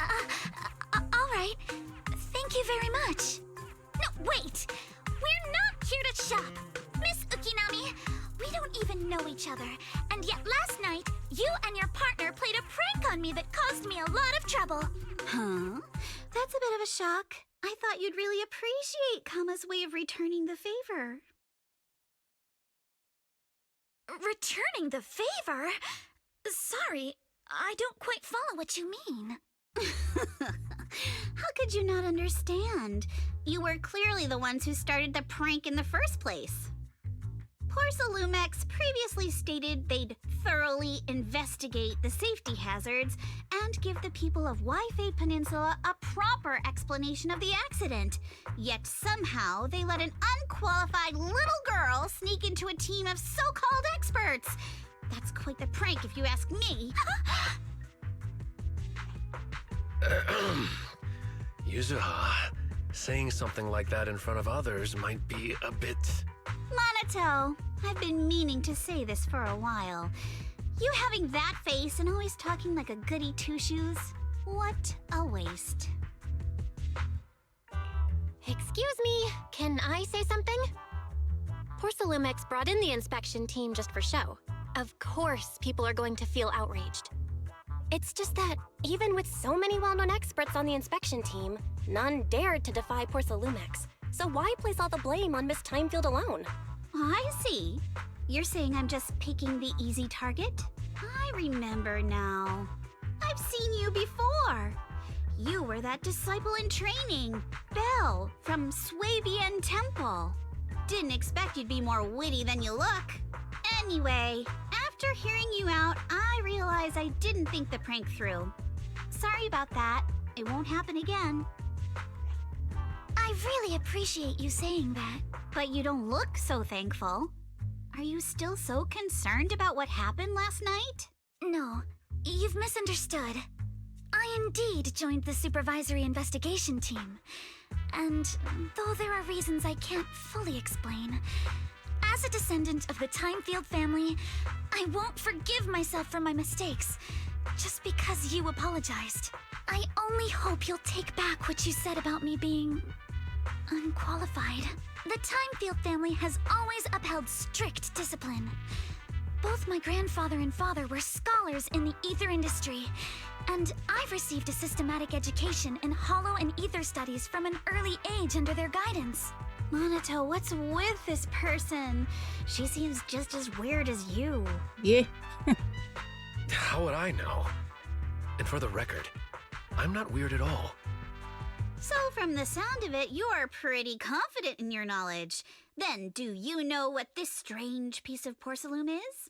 All right. Thank you very much. No, wait! We're not here to shop! Miss Ukinami, we don't even know each other, and yet last night, you and your partner played a prank on me that caused me a lot of trouble. Huh? That's a bit of a shock. I thought you'd really appreciate Kama's way of returning the favor. Returning the favor? Sorry, I don't quite follow what you mean. How could you not understand? You were clearly the ones who started the prank in the first place. Porcelumex previously stated they'd thoroughly investigate the safety hazards and give the people of Wi-Fi Peninsula a proper explanation of the accident. Yet somehow they let an unqualified little girl sneak into a team of so-called experts. That's quite the prank if you ask me. Yuzuha, saying something like that in front of others might be a bit... Monato, I've been meaning to say this for a while. You having that face and always talking like a goody two-shoes? What a waste. Excuse me, can I say something? Porcelumex brought in the inspection team just for show. Of course, people are going to feel outraged. It's just that, even with so many well-known experts on the inspection team, none dared to defy Porcelumex. So why place all the blame on Miss Timefield alone? I see. You're saying I'm just picking the easy target? I remember now. I've seen you before. You were that disciple in training, Belle, from Swabian Temple. Didn't expect you'd be more witty than you look. Anyway, after hearing you out, I realized I didn't think the prank through. Sorry about that. It won't happen again. I really appreciate you saying that, but you don't look so thankful. Are you still so concerned about what happened last night? No, you've misunderstood. I indeed joined the supervisory investigation team. And though there are reasons I can't fully explain, as a descendant of the Timefield family, I won't forgive myself for my mistakes, just because you apologized. I only hope you'll take back what you said about me being unqualified. The Timefield family has always upheld strict discipline. Both my grandfather and father were scholars in the ether industry, and I've received a systematic education in hollow and ether studies from an early age under their guidance. Monato, what's with this person? She seems just as weird as you. Yeah. How would I know? And for the record, I'm not weird at all. So from the sound of it, you're pretty confident in your knowledge. Then, do you know what this strange piece of porcelain is?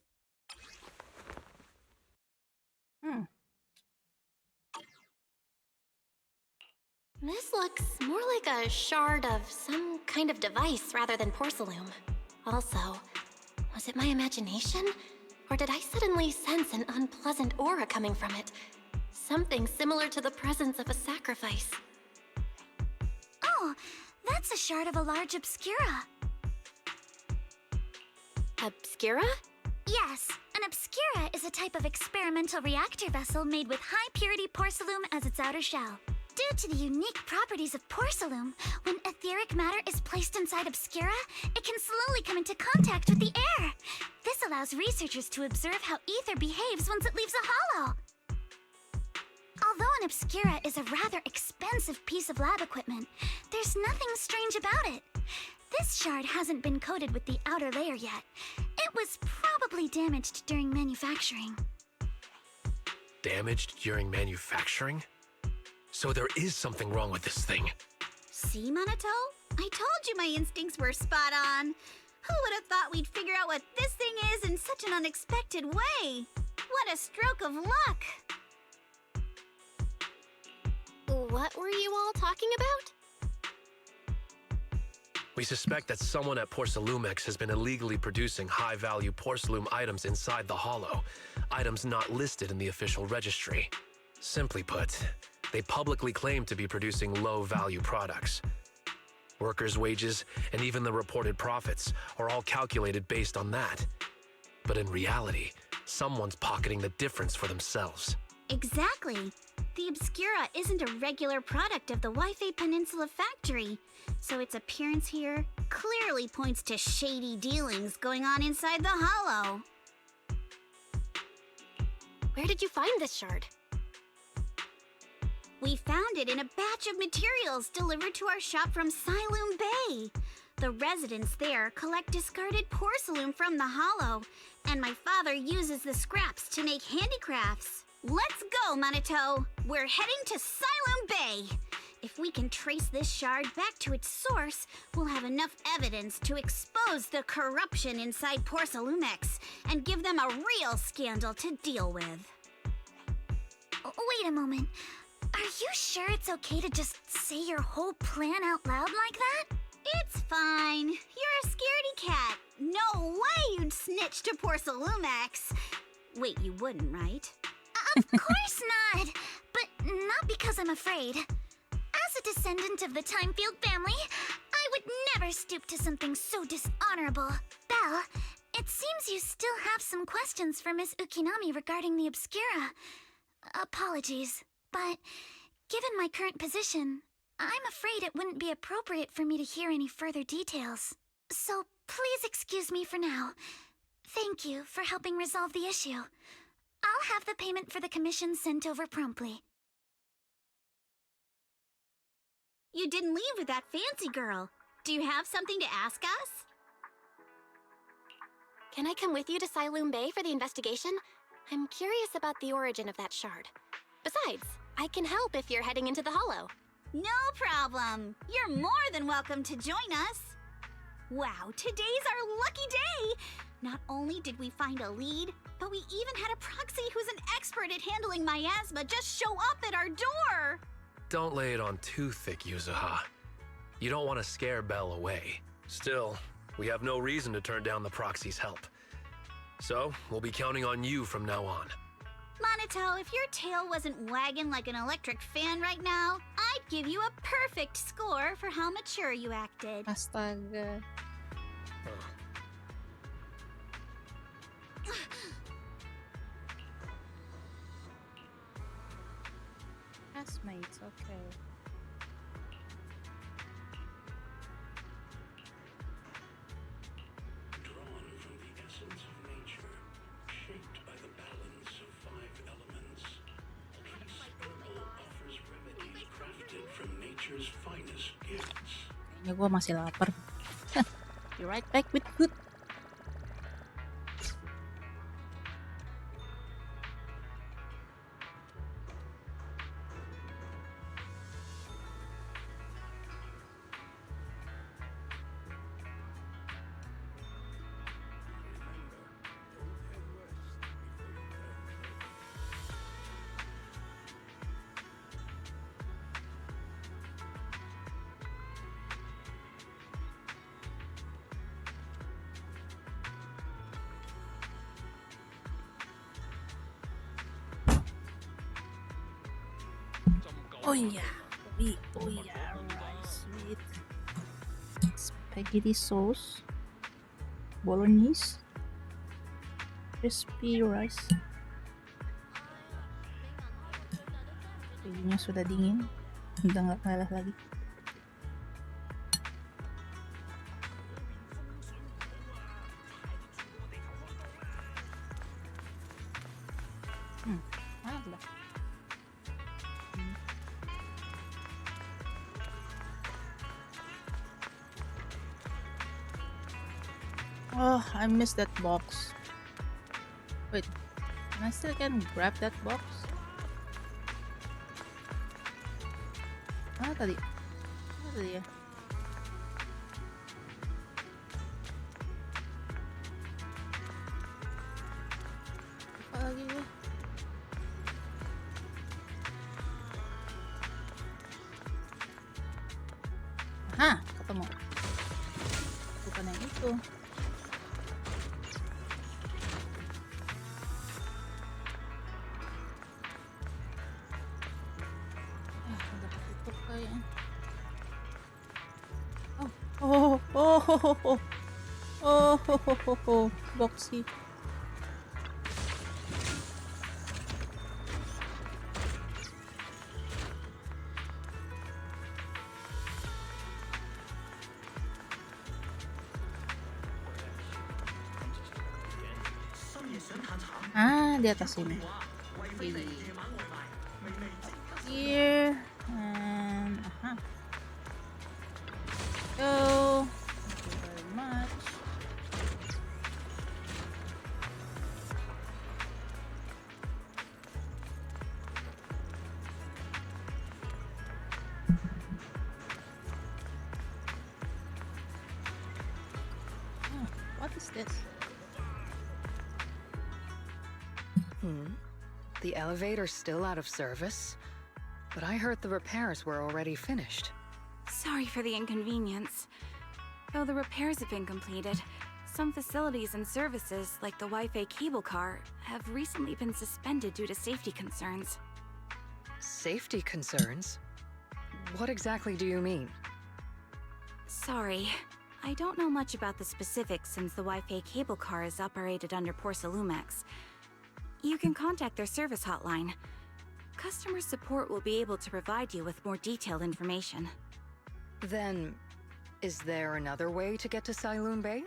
This looks more like a shard of some kind of device rather than porcelain. Also, was it my imagination? Or did I suddenly sense an unpleasant aura coming from it? Something similar to the presence of a sacrifice. Oh, that's a shard of a large obscura. Obscura? Yes, an obscura is a type of experimental reactor vessel made with high-purity porcelain as its outer shell. Due to the unique properties of porcelain, when etheric matter is placed inside obscura, it can slowly come into contact with the air. This allows researchers to observe how ether behaves once it leaves a hollow. Although an obscura is a rather expensive piece of lab equipment, there's nothing strange about it. This shard hasn't been coated with the outer layer yet. It was probably damaged during manufacturing. Damaged during manufacturing? So there is something wrong with this thing. See, Monato? I told you my instincts were spot on. Who would have thought we'd figure out what this thing is in such an unexpected way? What a stroke of luck! What were you all talking about? We suspect that someone at Porcelumex has been illegally producing high-value porcelain items inside the Hollow, items not listed in the official registry. Simply put, they publicly claim to be producing low-value products. Workers' wages and even the reported profits are all calculated based on that. But in reality, someone's pocketing the difference for themselves. Exactly. The Obscura isn't a regular product of the Wi-Fi Peninsula factory, so its appearance here clearly points to shady dealings going on inside the Hollow. Where did you find this shard? We found it in a batch of materials delivered to our shop from Siloom Bay. The residents there collect discarded porcelain from the Hollow, and my father uses the scraps to make handicrafts. Let's go, Manito! We're heading to Siloom Bay! If we can trace this shard back to its source, we'll have enough evidence to expose the corruption inside Porcelumex and give them a real scandal to deal with. Wait a moment. Are you sure it's okay to just say your whole plan out loud like that? It's fine. You're a scaredy cat. No way you'd snitch to Porcelumex. Wait, you wouldn't, right? Of course not! But not because I'm afraid. As a descendant of the Timefield family, I would never stoop to something so dishonorable. Belle, it seems you still have some questions for Miss Ukinami regarding the Obscura. Apologies, but given my current position, I'm afraid it wouldn't be appropriate for me to hear any further details. So please excuse me for now. Thank you for helping resolve the issue. I'll have the payment for the commission sent over promptly. You didn't leave with that fancy girl. Do you have something to ask us? Can I come with you to Siloom Bay for the investigation? I'm curious about the origin of that shard. Besides, I can help if you're heading into the Hollow. No problem. You're more than welcome to join us. Wow, today's our lucky day! Not only did we find a lead, but we even had a proxy who's an expert at handling miasma just show up at our door! Don't lay it on too thick, Yuzuha. You don't want to scare Belle away. Still, we have no reason to turn down the proxy's help. So, we'll be counting on you from now on. Manito, if your tail wasn't wagging like an electric fan right now, I'd give you a perfect score for how mature you acted. Astaga. Classmates, okay. Drawn from the essence of nature, shaped by the balance of 5 elements, Trace Herbal offers remedies crafted from nature's finest gifts. Kayaknya gua masih lapar. Be right back with food. Oh yeah, rice with spaghetti sauce, bolognese, crispy rice. Kayaknya sudah dingin, udah nggak kalah lagi. Ada. Oh, I missed that box. Wait, can I still grab that box? Ah, tadi. Apa tadi ya? Apa lagi gue? ketemu. Bukan yang itu. Udah ketutup kayaknya. Boxy. Di atas sini. Here and go. Thank you very much. What is this? The elevator's still out of service? But I heard the repairs were already finished. Sorry for the inconvenience. Though the repairs have been completed, some facilities and services, like the Wi-Fi cable car, have recently been suspended due to safety concerns. Safety concerns? What exactly do you mean? Sorry. I don't know much about the specifics since the Wi-Fi cable car is operated under Porcelumex. You can contact their service hotline. Customer support will be able to provide you with more detailed information. Then, is there another way to get to Siloon Bay?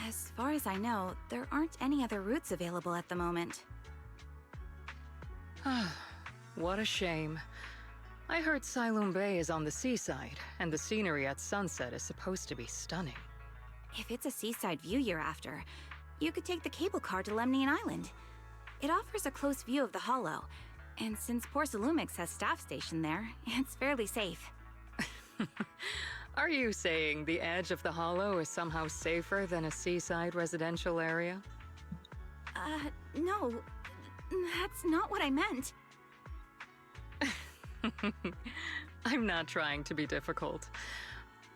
As far as I know, there aren't any other routes available at the moment. What a shame. I heard Siloon Bay is on the seaside, and the scenery at sunset is supposed to be stunning. If it's a seaside view you're after, you could take the cable car to Lemnian Island. It offers a close view of the Hollow, and since Porcelumix has staff stationed there, it's fairly safe. Are you saying the edge of the Hollow is somehow safer than a seaside residential area? No. That's not what I meant. I'm not trying to be difficult.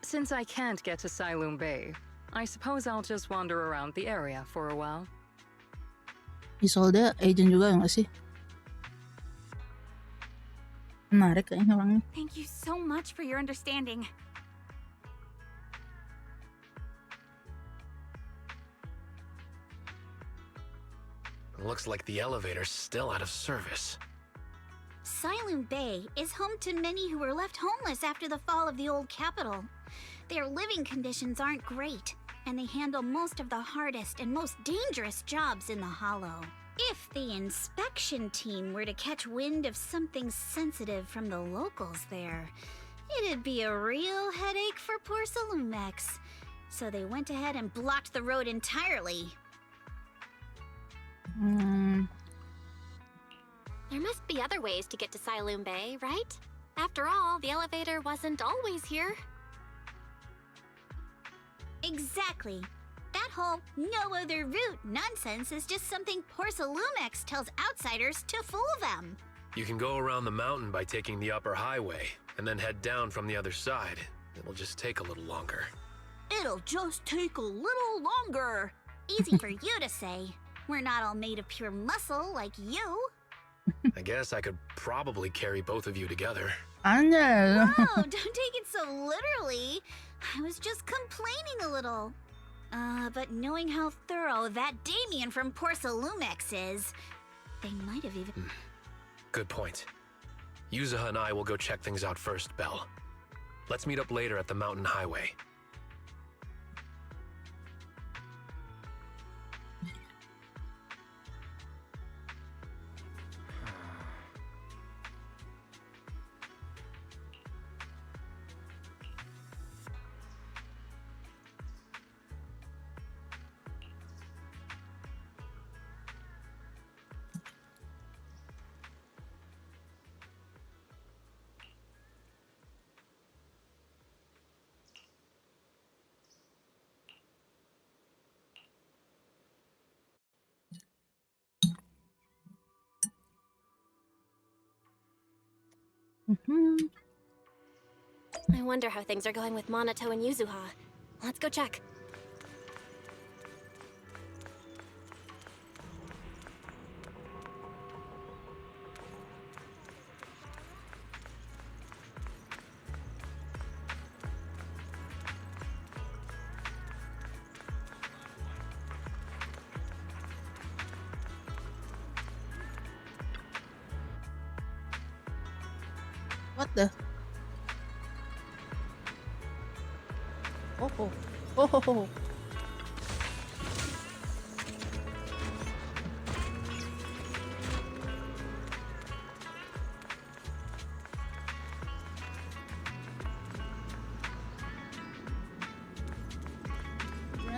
Since I can't get to Siloon Bay, I suppose I'll just wander around the area for a while. Isolde agent juga nggak sih? Menarik kayaknya orangnya. Thank you so much for your understanding. Looks like the elevator's still out of service. Siloon Bay is home to many who were left homeless after the fall of the old capital. Their living conditions aren't great, and they handle most of the hardest and most dangerous jobs in the Hollow. If the inspection team were to catch wind of something sensitive from the locals there, it'd be a real headache for Porcelumex. So they went ahead and blocked the road entirely. There must be other ways to get to Siloon Bay, right? After all, the elevator wasn't always here. Exactly. That whole no other route nonsense is just something Porcelumex tells outsiders to fool them. You can go around the mountain by taking the upper highway, and then head down from the other side. It'll just take a little longer. It'll just take a little longer. Easy for you to say. We're not all made of pure muscle like you. I guess I could probably carry both of you together. I know. Whoa, don't take it so literally. I was just complaining a little. But knowing how thorough that Damien from Porcelumex is, they might have even... Good point. Yuzuha and I will go check things out first, Belle. Let's meet up later at the mountain highway. I wonder how things are going with Monato and Yuzuha. Let's go check. What the? Oh. Oh.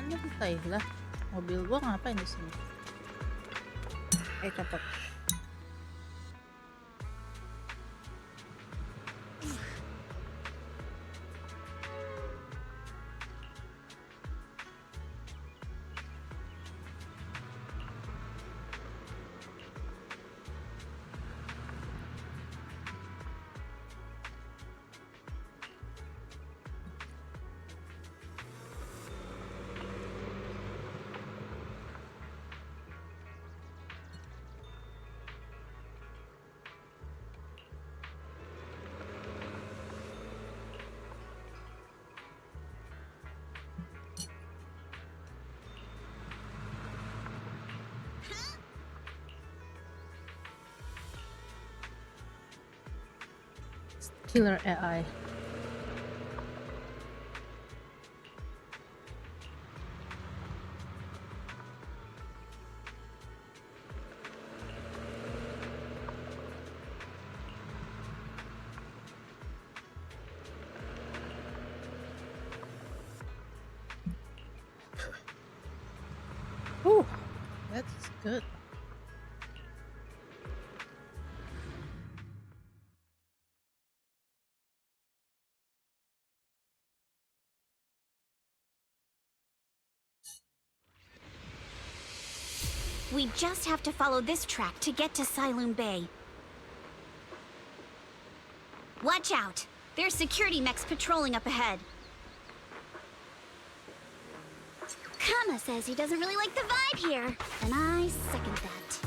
Namatay lah. Mobil gua ngapain di sini? Cepet. Killer AI. Ooh, that's good. We just have to follow this track to get to Siloon Bay. Watch out! There's security mechs patrolling up ahead. Kama says he doesn't really like the vibe here, and I second that.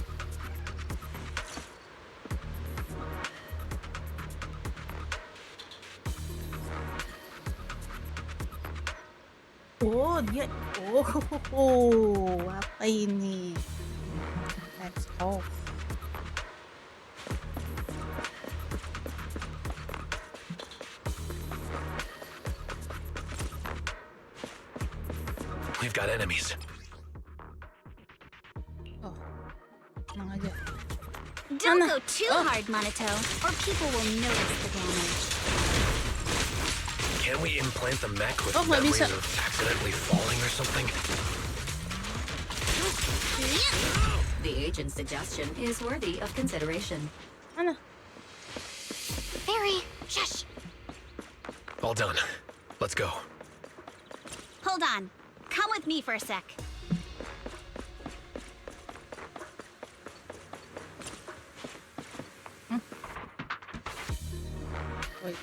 Oh, dia. Oh, apa ini? Let's go. We've got enemies. Oh, tenang aja. Don't go too hard, Monato, or people will notice the damage. Can we implant the mech with nggak memories bisa. of accidentally falling or something? The agent's suggestion is worthy of consideration. Mana? Barry, shush! All done. Let's go. Hold on. Come with me for a sec. Wait.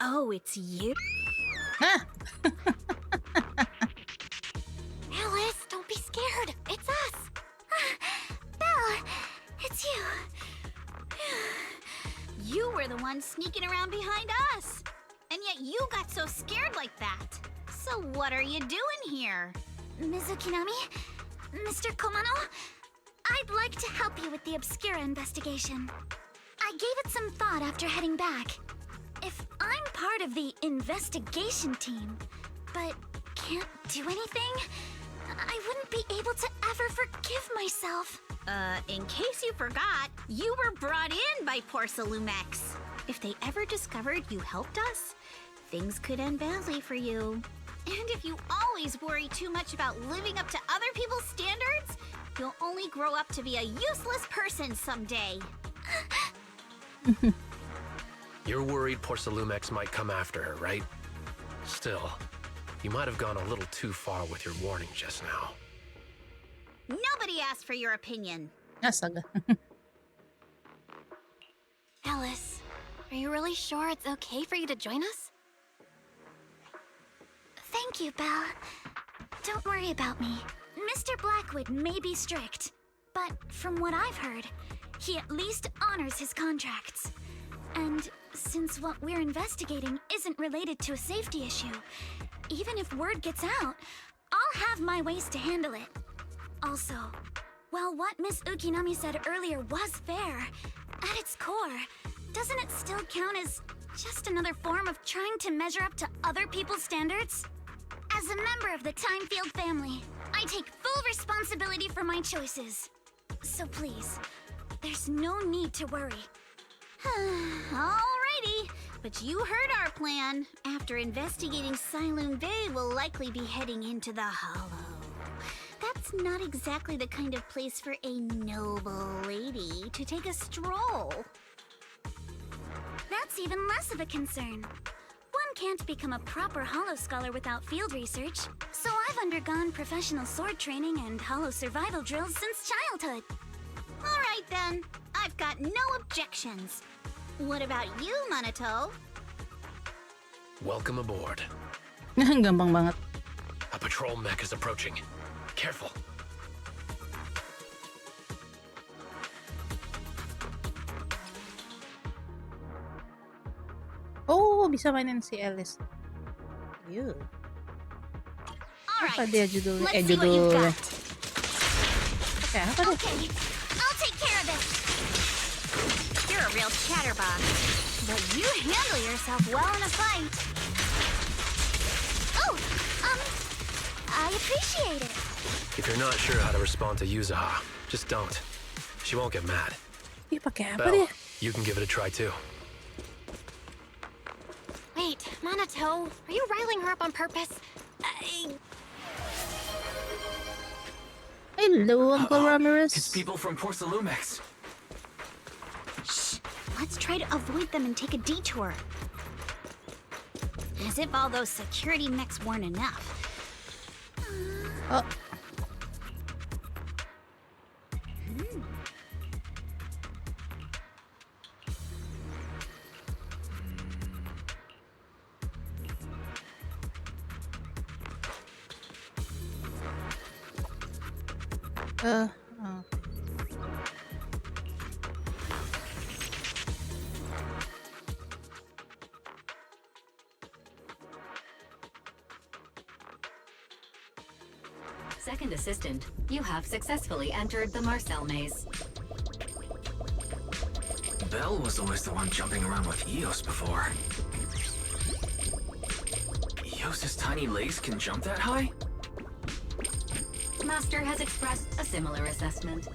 Oh, it's you? Alice, don't be scared. It's us. Belle, it's you. You were the one sneaking around behind us. And yet you got so scared like that. So what are you doing here? Mizukinami, Mr. Komano, I'd like to help you with the Obscura investigation. I gave it some thought after heading back. If I'm part of the investigation team, but can't do anything, I wouldn't be able to ever forgive myself. In case you forgot, you were brought in by Porcelumex. If they ever discovered you helped us, things could end badly for you. And if you always worry too much about living up to other people's standards, You'll only grow up to be a useless person someday. You're worried Porcelumex might come after her, right? Still, you might have gone a little too far with your warning just now. Nobody asked for your opinion. Asaga. Alice, are you really sure it's okay for you to join us? Thank you, Belle. Don't worry about me. Mr. Blackwood may be strict, but from what I've heard, he at least honors his contracts. And since what we're investigating isn't related to a safety issue, even if word gets out, I'll have my ways to handle it. Also, while what Miss Ukinami said earlier was fair, at its core, doesn't it still count as just another form of trying to measure up to other people's standards? As a member of the Timefield family, I take full responsibility for my choices. So please, there's no need to worry. Alrighty, but you heard our plan. After investigating Siloon Bay, we'll likely be heading into the Hollow. That's not exactly the kind of place for a noble lady to take a stroll. That's even less of a concern. One can't become a proper Hollow scholar without field research, so I've undergone professional sword training and Hollow survival drills since childhood. Alright then, I've got no objections. What about you, Minato? Welcome aboard. Gampang banget. A patrol mech is approaching. Careful. Oh, bisa mainin si Alice. Yuk. Apa dia judulnya? Judulnya. Oke, apa deh? Okay, I'll take care of it. You're a real chatterbox, but you handle yourself well in a fight. Oh, I appreciate it. If you're not sure how to respond to Yuzaha, just don't. She won't get mad. Ih, pakai apa Belle, dia? you can give it a try too. Wait, Minato, are you riling her up on purpose? Hello, Uncle Ramirez. It's people from Porcelumex. Shh, let's try to avoid them and take a detour. As if all those security mechs weren't enough. Oh. Second assistant, you have successfully entered the Marcel maze. Belle was always the one jumping around with Eos before. Eos's tiny legs can jump that high? Master has expressed a similar assessment.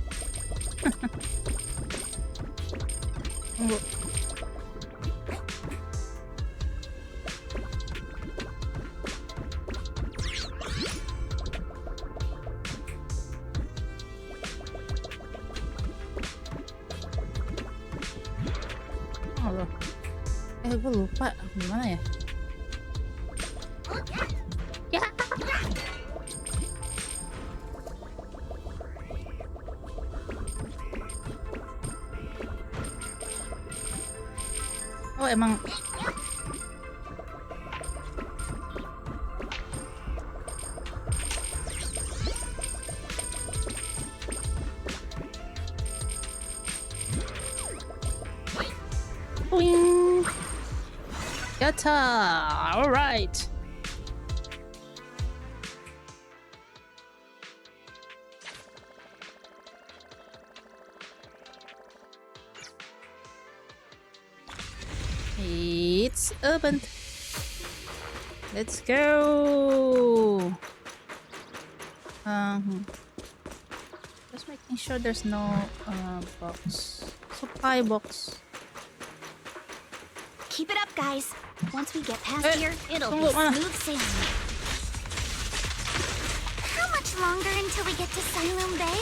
Allah. Gue lupa gimana ya? Ya. Oh emang. Boing. Yatta! All right. It's opened. Let's go. Just making sure there's no box. Supply box. Keep it up, guys. Once we get past here, it'll be smooth sailing. How much longer until we get to Siloon Bay?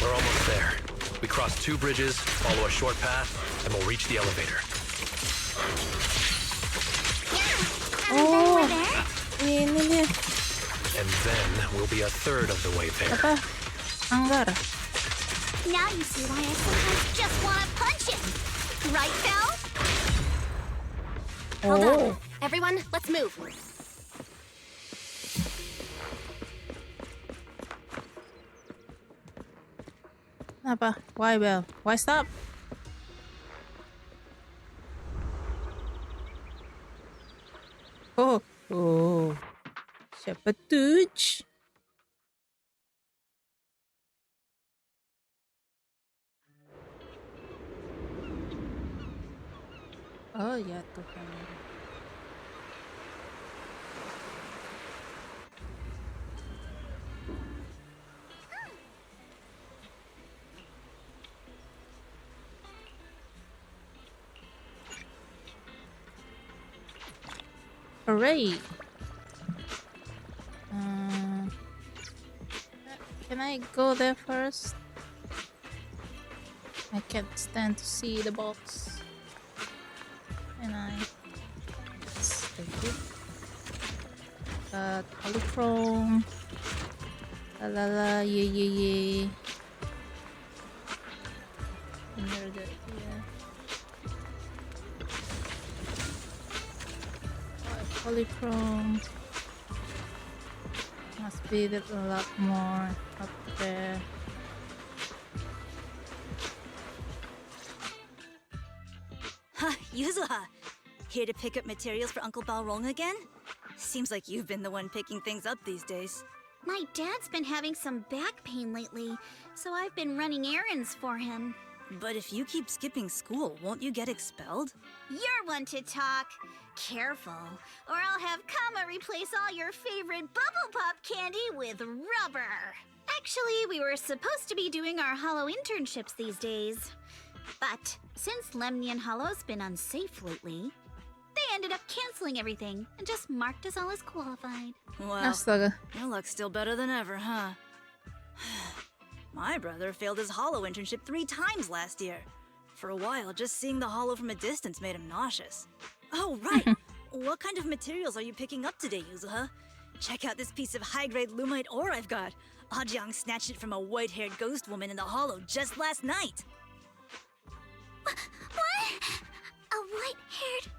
We're almost there. We cross 2 bridges, follow a short path, and we'll reach the elevator. Oh, ini dia. And then we'll be a third of the way there. Apa? Anggar. Now you see why I sometimes just want to punch him. Right, Belle? Hold Oh. on. Everyone, let's move. Apa? Why, Belle? Why stop? Oh. Oh. Siapa tuh? Oh, ya Tuhan. Hooray! Can I go there first? I can't stand to see the box. Can I? Yes, thank you. Got polychrome. La la la, yeah. Under the, yeah. Polychrome. Must be a lot more up there. Huh, Yuzuha. Here to pick up materials for Uncle Balrog again? Seems like you've been the one picking things up these days. My dad's been having some back pain lately, so I've been running errands for him. But if you keep skipping school, won't you get expelled? You're one to talk. Careful, or I'll have Kama replace all your favorite Bubble Pop candy with rubber. Actually, we were supposed to be doing our Hollow internships these days. But since Lemnian Hollow's been unsafe lately, they ended up canceling everything and just marked us all as qualified. Wow, Astaga. your luck's still better than ever, huh? My brother failed his Hollow internship 3 times last year. For a while, just seeing the Hollow from a distance made him nauseous. Oh, right! What kind of materials are you picking up today, Yuzuha? Check out this piece of high-grade lumite ore I've got. Ajang snatched it from a white-haired ghost woman in the Hollow just last night. What? A white-haired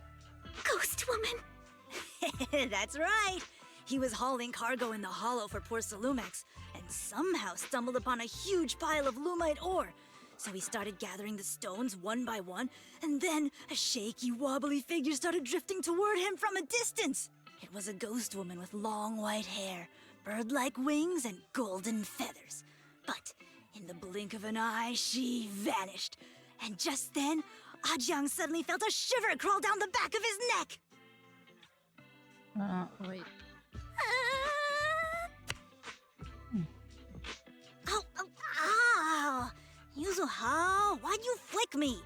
ghost woman? That's right! He was hauling cargo in the Hollow for poor Salumex, and somehow stumbled upon a huge pile of lumite ore. So he started gathering the stones one by one, and then a shaky, wobbly figure started drifting toward him from a distance. It was a ghost woman with long white hair, bird-like wings, and golden feathers. But in the blink of an eye, she vanished. And just then, Ajang suddenly felt a shiver crawl down the back of his neck. Wait. Ow! Yuzuha, why'd you flick me?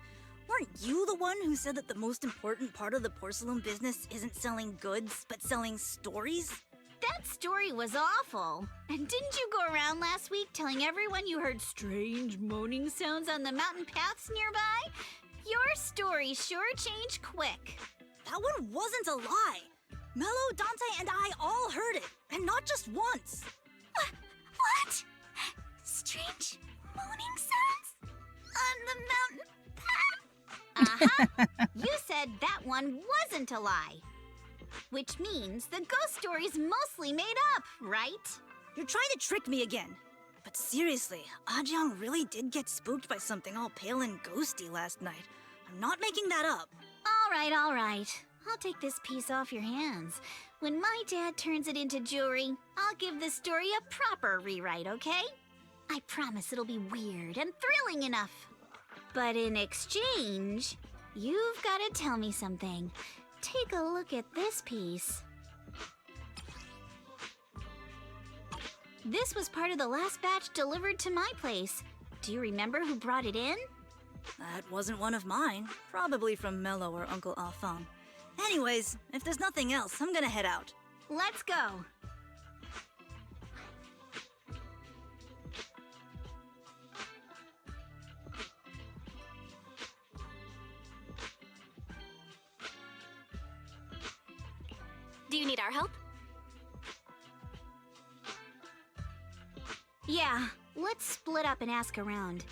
Weren't you the one who said that the most important part of the porcelain business isn't selling goods, but selling stories? That story was awful. And didn't you go around last week telling everyone you heard strange moaning sounds on the mountain paths nearby? Your story sure changed quick. That one wasn't a lie. Mello, Dante, and I all heard it, and not just once. What? Strange moaning sounds? On the mountain path? You said that one wasn't a lie. Which means the ghost story's mostly made up, right? You're trying to trick me again. But seriously, Ajang really did get spooked by something all pale and ghosty last night. I'm not making that up. All right. I'll take this piece off your hands. When my dad turns it into jewelry, I'll give this story a proper rewrite, okay? I promise it'll be weird and thrilling enough. But in exchange, you've got to tell me something. Take a look at this piece. This was part of the last batch delivered to my place. Do you remember who brought it in? That wasn't one of mine. Probably from Mello or Uncle Afang. Anyways, if there's nothing else, I'm gonna head out. Let's go. Do you need our help? Yeah, let's split up and ask around.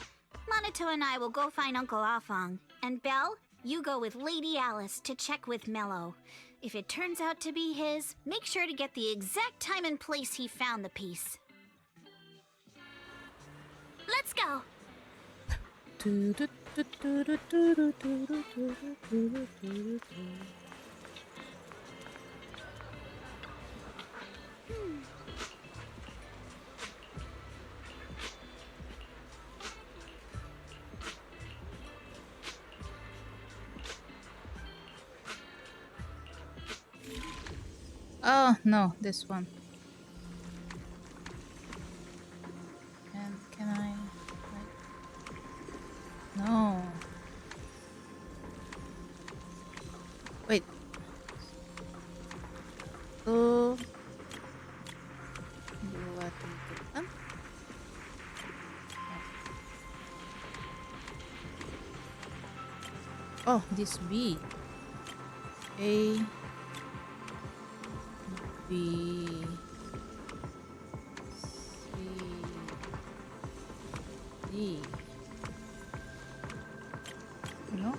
Monato and I will go find Uncle Afang. And Belle, you go with Lady Alice to check with Mello. If it turns out to be his, make sure to get the exact time and place he found the piece. Let's go. Oh, no, this one. Can I... Like... No. Wait. Satu, dua, tiga, kan? Oh, this B. A... B... C... D... No?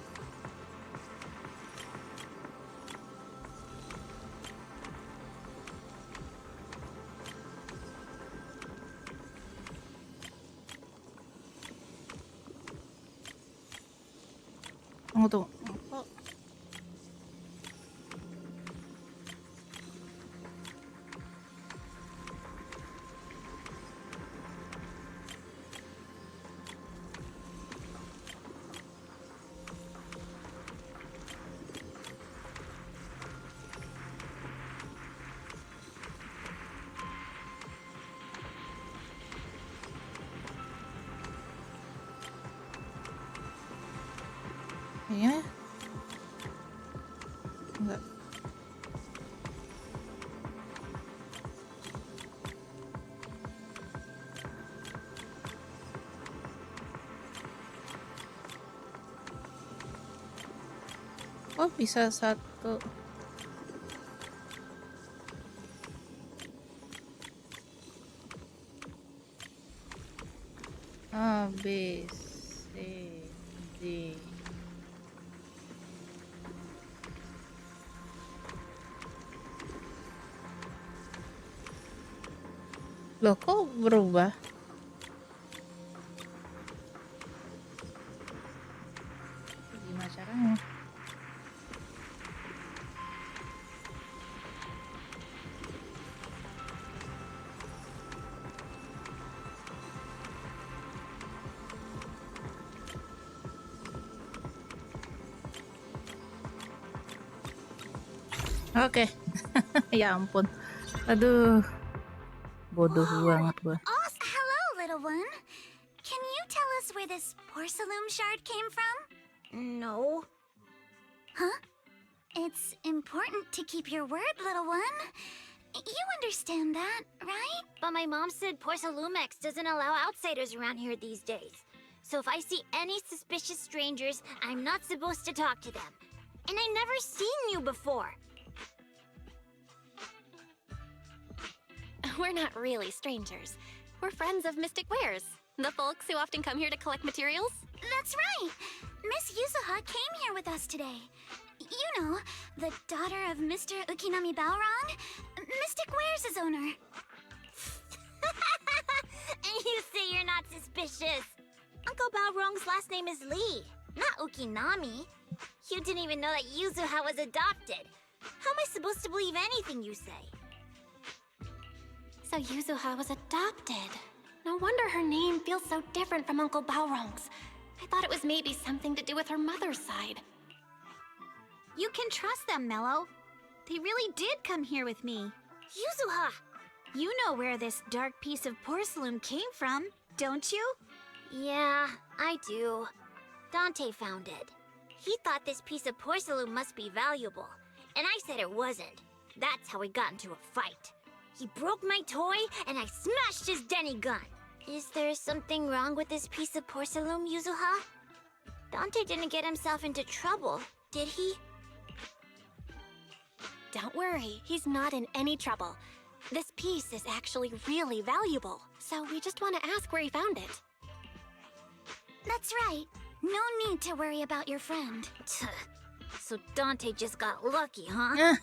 Tunggu, tunggu. Oh. Kayaknya enggak. Oh, bisa satu. A, B, C, D. Loh, kok berubah? Gimana caranya? Oke. Ya ampun. Aduh. Bodoh banget gua. Oh, hello, little one. Can you tell us where this porcelain shard came from? No. Huh? It's important to keep your word, little one. You understand that, right? But my mom said Porcelumex doesn't allow outsiders around here these days. So if I see any suspicious strangers, I'm not supposed to talk to them. And I never seen you before. We're not really strangers. We're friends of Mystic Wares, the folks who often come here to collect materials. That's right. Miss Yuzuha came here with us today. You know, the daughter of Mr. Ukinami Balrog, Mystic Wares' owner. And you say you're not suspicious. Uncle Balrog's last name is Lee, not Ukinami. You didn't even know that Yuzuha was adopted. How am I supposed to believe anything you say? So Yuzuha was adopted. No wonder her name feels so different from Uncle Balrog's. I thought it was maybe something to do with her mother's side. You can trust them, Mello. They really did come here with me. Yuzuha! You know where this dark piece of porcelain came from, don't you? Yeah, I do. Dante found it. He thought this piece of porcelain must be valuable, and I said it wasn't. That's how we got into a fight. He broke my toy, and I smashed his Denny gun. Is there something wrong with this piece of porcelain, Yuzuha? Dante didn't get himself into trouble, did he? Don't worry, he's not in any trouble. This piece is actually really valuable, so we just want to ask where he found it. That's right. No need to worry about your friend. So Dante just got lucky, huh?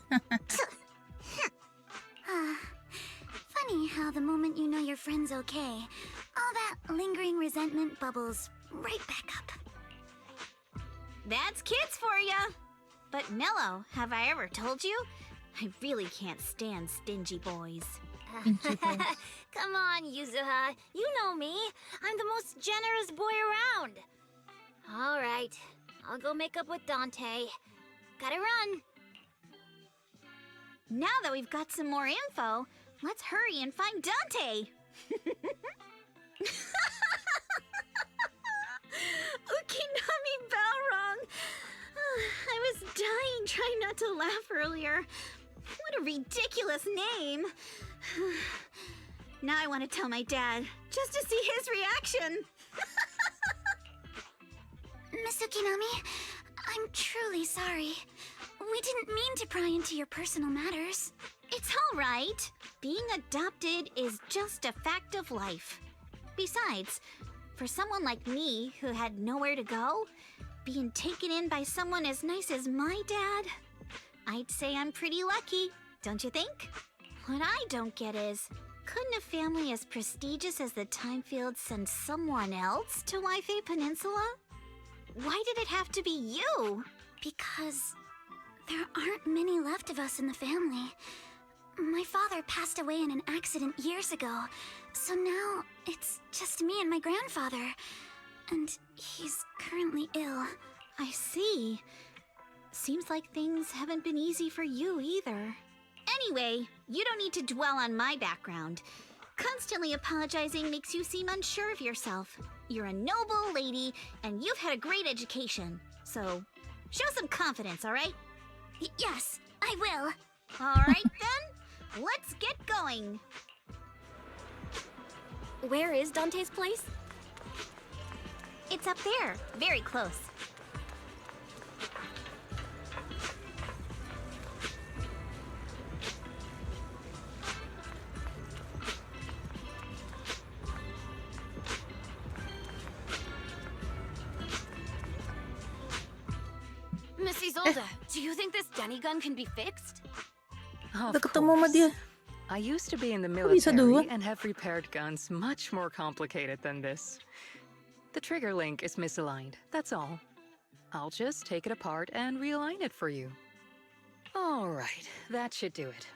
Funny how the moment you know your friend's okay, all that lingering resentment bubbles right back up. That's kids for ya! But Mello, have I ever told you? I really can't stand stingy boys. Come on, Yuzuha. You know me. I'm the most generous boy around. All right. I'll go make up with Dante. Gotta run. Now that we've got some more info, let's hurry and find Dante. Ukinami Balrog. I was dying trying not to laugh earlier. What a ridiculous name. Now I want to tell my dad, just to see his reaction. Miss Ukinami, I'm truly sorry. We didn't mean to pry into your personal matters. It's all right. Being adopted is just a fact of life. Besides, for someone like me who had nowhere to go, being taken in by someone as nice as my dad, I'd say I'm pretty lucky, don't you think? What I don't get is, couldn't a family as prestigious as the Timefields send someone else to Waifei Peninsula? Why did it have to be you? Because there aren't many left of us in the family. My father passed away in an accident years ago, so now it's just me and my grandfather. And he's currently ill. I see. Seems like things haven't been easy for you either. Anyway, you don't need to dwell on my background. Constantly apologizing makes you seem unsure of yourself. You're a noble lady, and you've had a great education. So, show some confidence, all right? Yes, I will. All right, then. Let's get going. Where is Dante's place? It's up there, very close. Miss Isolde, do you think this Denny gun can be fixed? Of ketemu sama dia. I used to be in the bisa dua? military and have repaired guns much more complicated than this. The trigger link is misaligned, that's all. I'll just take it apart and realign it for you. All right, that should do it.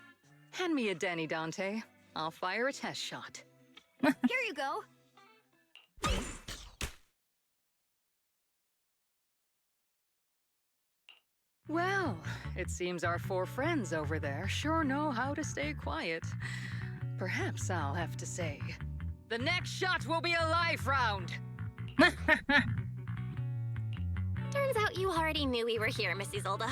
Hand me a Denny, Dante. I'll fire a test shot. Here you go. Well, it seems our four friends over there sure know how to stay quiet. Perhaps I'll have to say, the next shot will be a life round! Turns out you already knew we were here, Miss Isolde.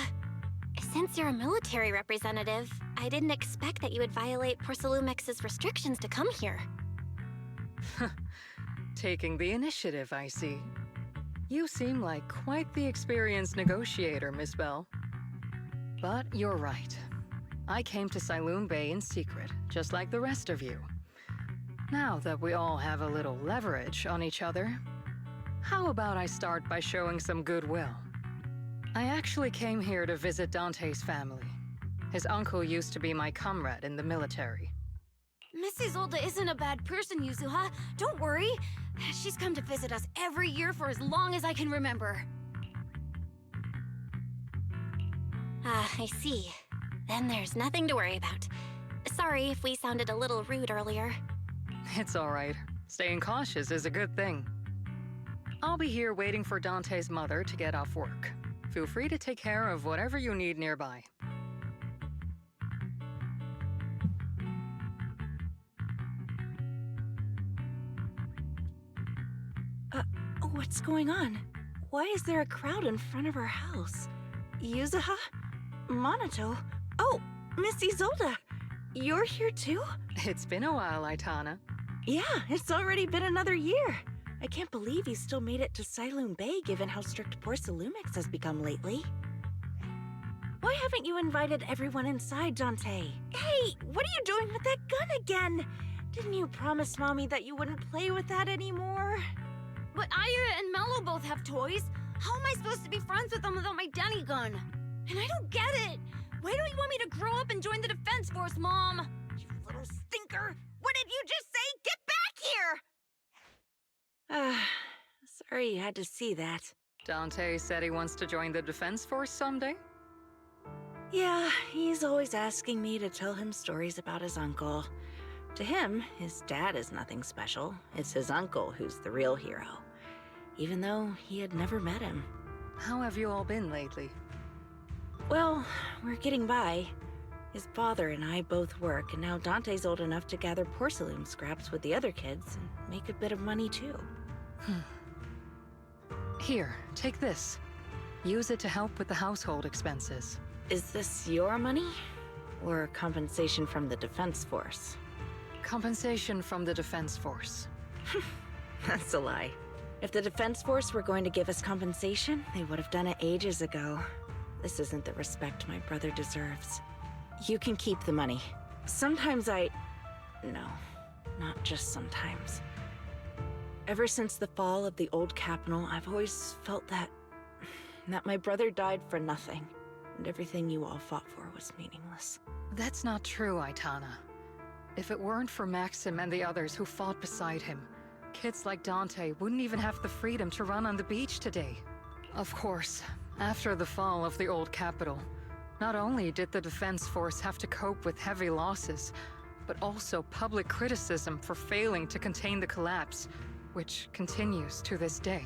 Since you're a military representative, I didn't expect that you would violate Porcelumex's restrictions to come here. Taking the initiative, I see. You seem like quite the experienced negotiator, Miss Bell. But you're right. I came to Siloon Bay in secret, just like the rest of you. Now that we all have a little leverage on each other, how about I start by showing some goodwill? I actually came here to visit Dante's family. His uncle used to be my comrade in the military. Miss Isolde isn't a bad person, Yuzuha. Don't worry. She's come to visit us every year for as long as I can remember. Ah, I see. Then there's nothing to worry about. Sorry if we sounded a little rude earlier. It's all right. Staying cautious is a good thing. I'll be here waiting for Dante's mother to get off work. Feel free to take care of whatever you need nearby. What's going on? Why is there a crowd in front of our house? Yuzuha? Monato? Oh, Miss Isolde! You're here too? It's been a while, Aitana. Yeah, it's already been another year. I can't believe you still made it to Siloon Bay given how strict Porcelumix has become lately. Why Why haven't you invited everyone inside, Dante? Hey, what are you doing with that gun again? Didn't you promise Mommy that you wouldn't play with that anymore? But Aya and Mello both have toys. How am I supposed to be friends with them without my Denny gun? And I don't get it. Why do you want me to grow up and join the Defense Force, Mom? You little stinker. What did you just say? Get back here! Sorry you had to see that. Dante said he wants to join the Defense Force someday? Yeah, he's always asking me to tell him stories about his uncle. To him, his dad is nothing special. It's his uncle who's the real hero, even though he had never met him. How have you all been lately? Well, we're getting by. His father and I both work, and now Dante's old enough to gather porcelain scraps with the other kids and make a bit of money too. Here, take this. Use it to help with the household expenses. Is this your money? Or compensation from the Defense Force? Compensation from the Defense Force. That's a lie. If the Defense Force were going to give us compensation, they would have done it ages ago. This isn't the respect my brother deserves. You can keep the money. Sometimes No, not just sometimes. Ever since the fall of the old capital, I've always felt that my brother died for nothing, and everything you all fought for was meaningless. That's not true, Aitana. If it weren't for Maxim and the others who fought beside him, kids like Dante wouldn't even have the freedom to run on the beach today. Of course, after the fall of the old capital, not only did the Defense Force have to cope with heavy losses, but also public criticism for failing to contain the collapse, which continues to this day.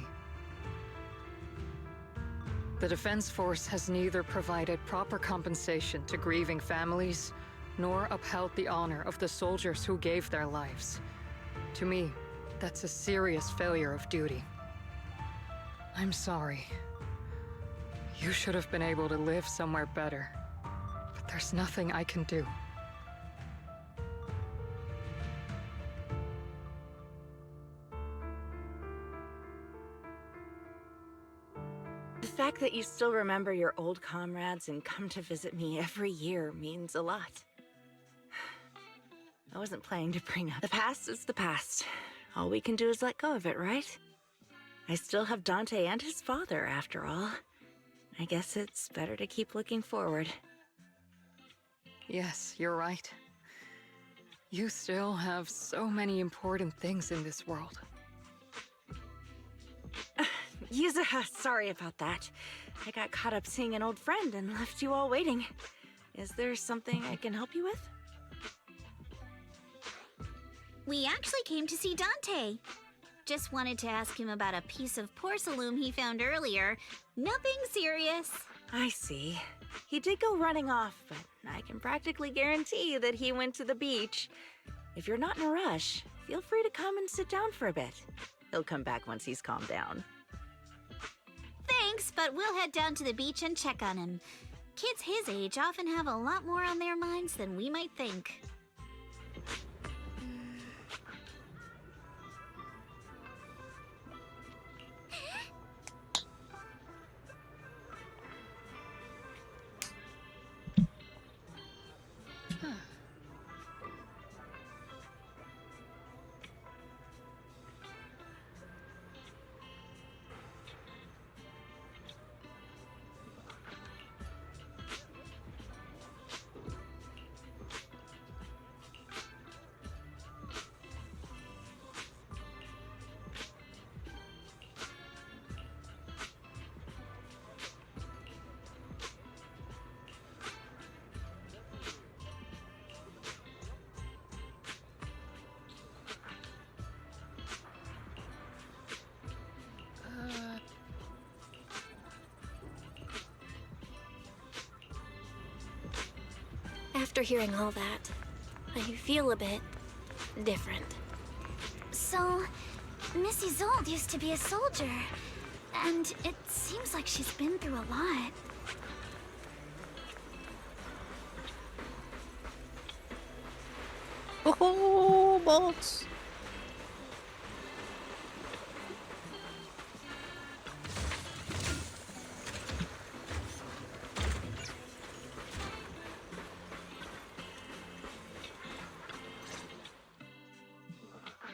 The Defense Force has neither provided proper compensation to grieving families, nor upheld the honor of the soldiers who gave their lives. To me, that's a serious failure of duty. I'm sorry. You should have been able to live somewhere better, but there's nothing I can do. The fact that you still remember your old comrades and come to visit me every year means a lot. I wasn't planning to bring up. The past is the past. All we can do is let go of it, right? I still have Dante and his father, after all. I guess it's better to keep looking forward. Yes, you're right. You still have so many important things in this world. Yuzuha, sorry about that. I got caught up seeing an old friend and left you all waiting. Is there something I can help you with? We actually came to see Dante. Just wanted to ask him about a piece of porcelain he found earlier. Nothing serious. I see. He did go running off, but I can practically guarantee that he went to the beach. If you're not in a rush, feel free to come and sit down for a bit. He'll come back once he's calmed down. Thanks, but we'll head down to the beach and check on him. Kids his age often have a lot more on their minds than we might think. After hearing all that, I feel a bit different. So, Miss Isolde used to be a soldier, and it seems like she's been through a lot. Oh, bots!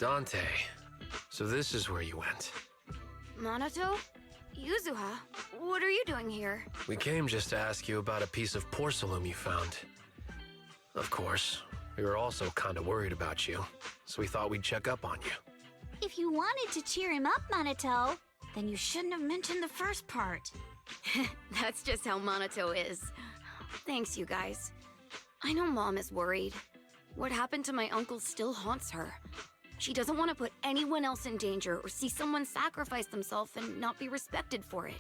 Dante, so this is where you went. Minato? Yuzuha? What are you doing here? We came just to ask you about a piece of porcelain you found. Of course, we were also kind of worried about you, so we thought we'd check up on you. If you wanted to cheer him up, Minato, then you shouldn't have mentioned the first part. That's just how Minato is. Thanks, you guys. I know Mom is worried. What happened to my uncle still haunts her. She doesn't want to put anyone else in danger or see someone sacrifice themselves and not be respected for it.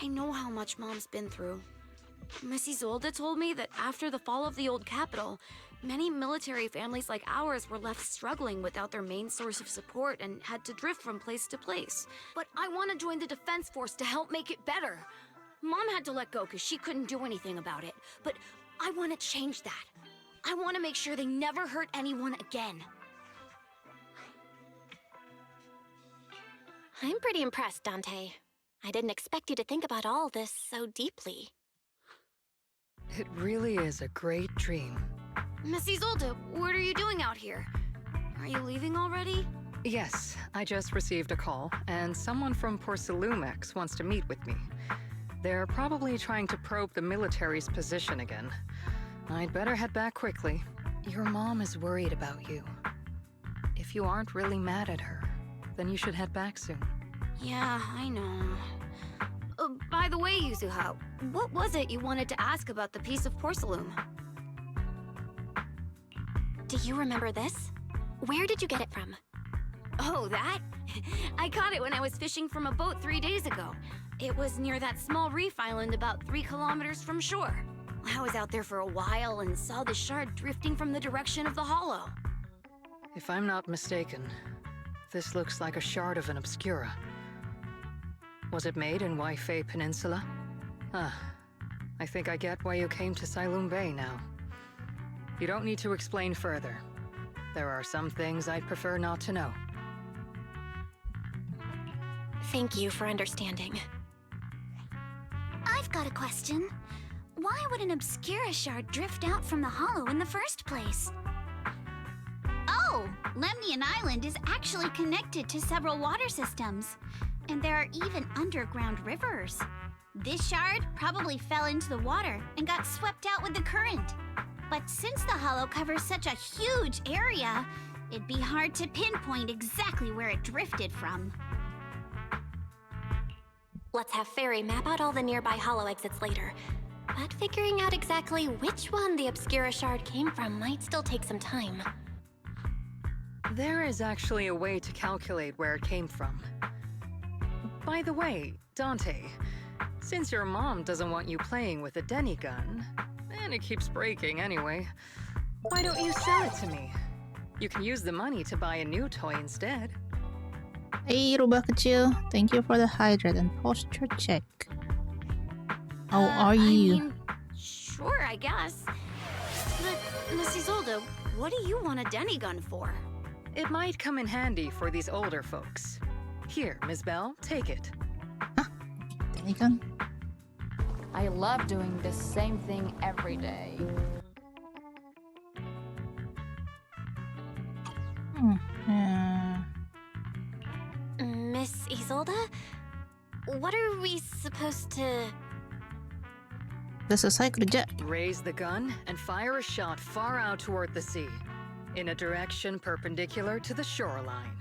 I know how much Mom's been through. Miss Isolde told me that after the fall of the old capital, many military families like ours were left struggling without their main source of support and had to drift from place to place. But I want to join the Defense Force to help make it better. Mom had to let go because she couldn't do anything about it, but I want to change that. I want to make sure they never hurt anyone again. I'm pretty impressed, Dante. I didn't expect you to think about all this so deeply. It really is a great dream. Miss Isolde, what are you doing out here? Are you leaving already? Yes, I just received a call, and someone from Porcelumex wants to meet with me. They're probably trying to probe the military's position again. I'd better head back quickly. Your mom is worried about you. If you aren't really mad at her, then you should head back soon. Yeah, I know. By the way, Yuzuha, what was it you wanted to ask about the piece of porcelain? Do you remember this? Where did you get it from? Oh, that? I caught it when I was fishing from a boat 3 days ago. It was near that small reef island about 3 kilometers from shore. I was out there for a while and saw the shard drifting from the direction of the hollow. If I'm not mistaken, this looks like a shard of an Obscura. Was it made in Waifei Peninsula? Ah, I think I get why you came to Sailoon Bay now. You don't need to explain further. There are some things I'd prefer not to know. Thank you for understanding. I've got a question. Why would an Obscura shard drift out from the hollow in the first place? Oh, Lemnian Island is actually connected to several water systems. And there are even underground rivers. This shard probably fell into the water and got swept out with the current. But since the hollow covers such a huge area, it'd be hard to pinpoint exactly where it drifted from. Let's have Fairy map out all the nearby hollow exits later. But figuring out exactly which one the Obscura shard came from might still take some time. There is actually a way to calculate where it came from. By the way, Dante, since your mom doesn't want you playing with a Denny gun, and it keeps breaking anyway, why don't you sell it to me? You can use the money to buy a new toy instead. Hey, Rubah kecil. Thank you for the hydrate and posture check. How are you? I mean, sure, I guess. But, Miss Isolde, what do you want a Denny gun for? It might come in handy for these older folks. Here, Ms. Bell, take it. Denny gun? I love doing the same thing every day. Miss Isolde? What are we supposed to... Udah selesai kerja. Raise the gun and fire a shot far out toward the sea, in a direction perpendicular to the shoreline.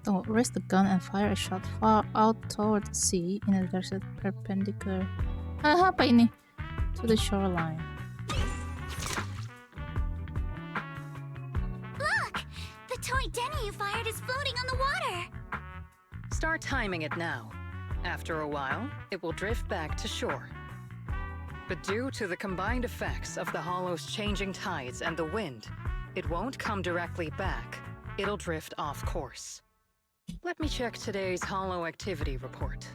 Don't raise the gun and fire a shot far out toward the sea in a direction perpendicular. Apa ini? To the shoreline. Look! The toy Denny you fired is floating on the water! Start timing it now. After a while, it will drift back to shore. But due to the combined effects of the hollow's changing tides and the wind, it won't come directly back. It'll drift off course. Let me check today's hollow activity report.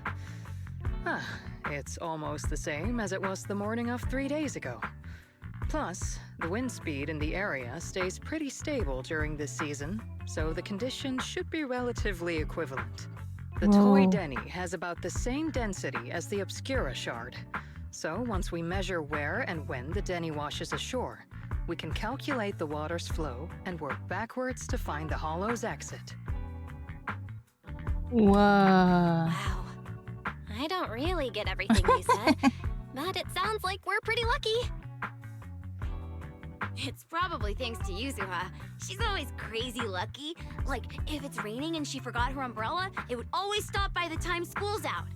It's almost the same as it was the morning of 3 days ago. Plus, the wind speed in the area stays pretty stable during this season, so the conditions should be relatively equivalent. The toy Denny has about the same density as the Obscura shard. So once we measure where and when the Denny washes ashore, We can calculate the water's flow and work backwards to find the hollow's exit. Wow. Wow. I don't really get everything you said, but it sounds like we're pretty lucky. It's probably thanks to Yuzuha. She's always crazy lucky. Like, if it's raining and she forgot her umbrella, it would always stop by the time school's out.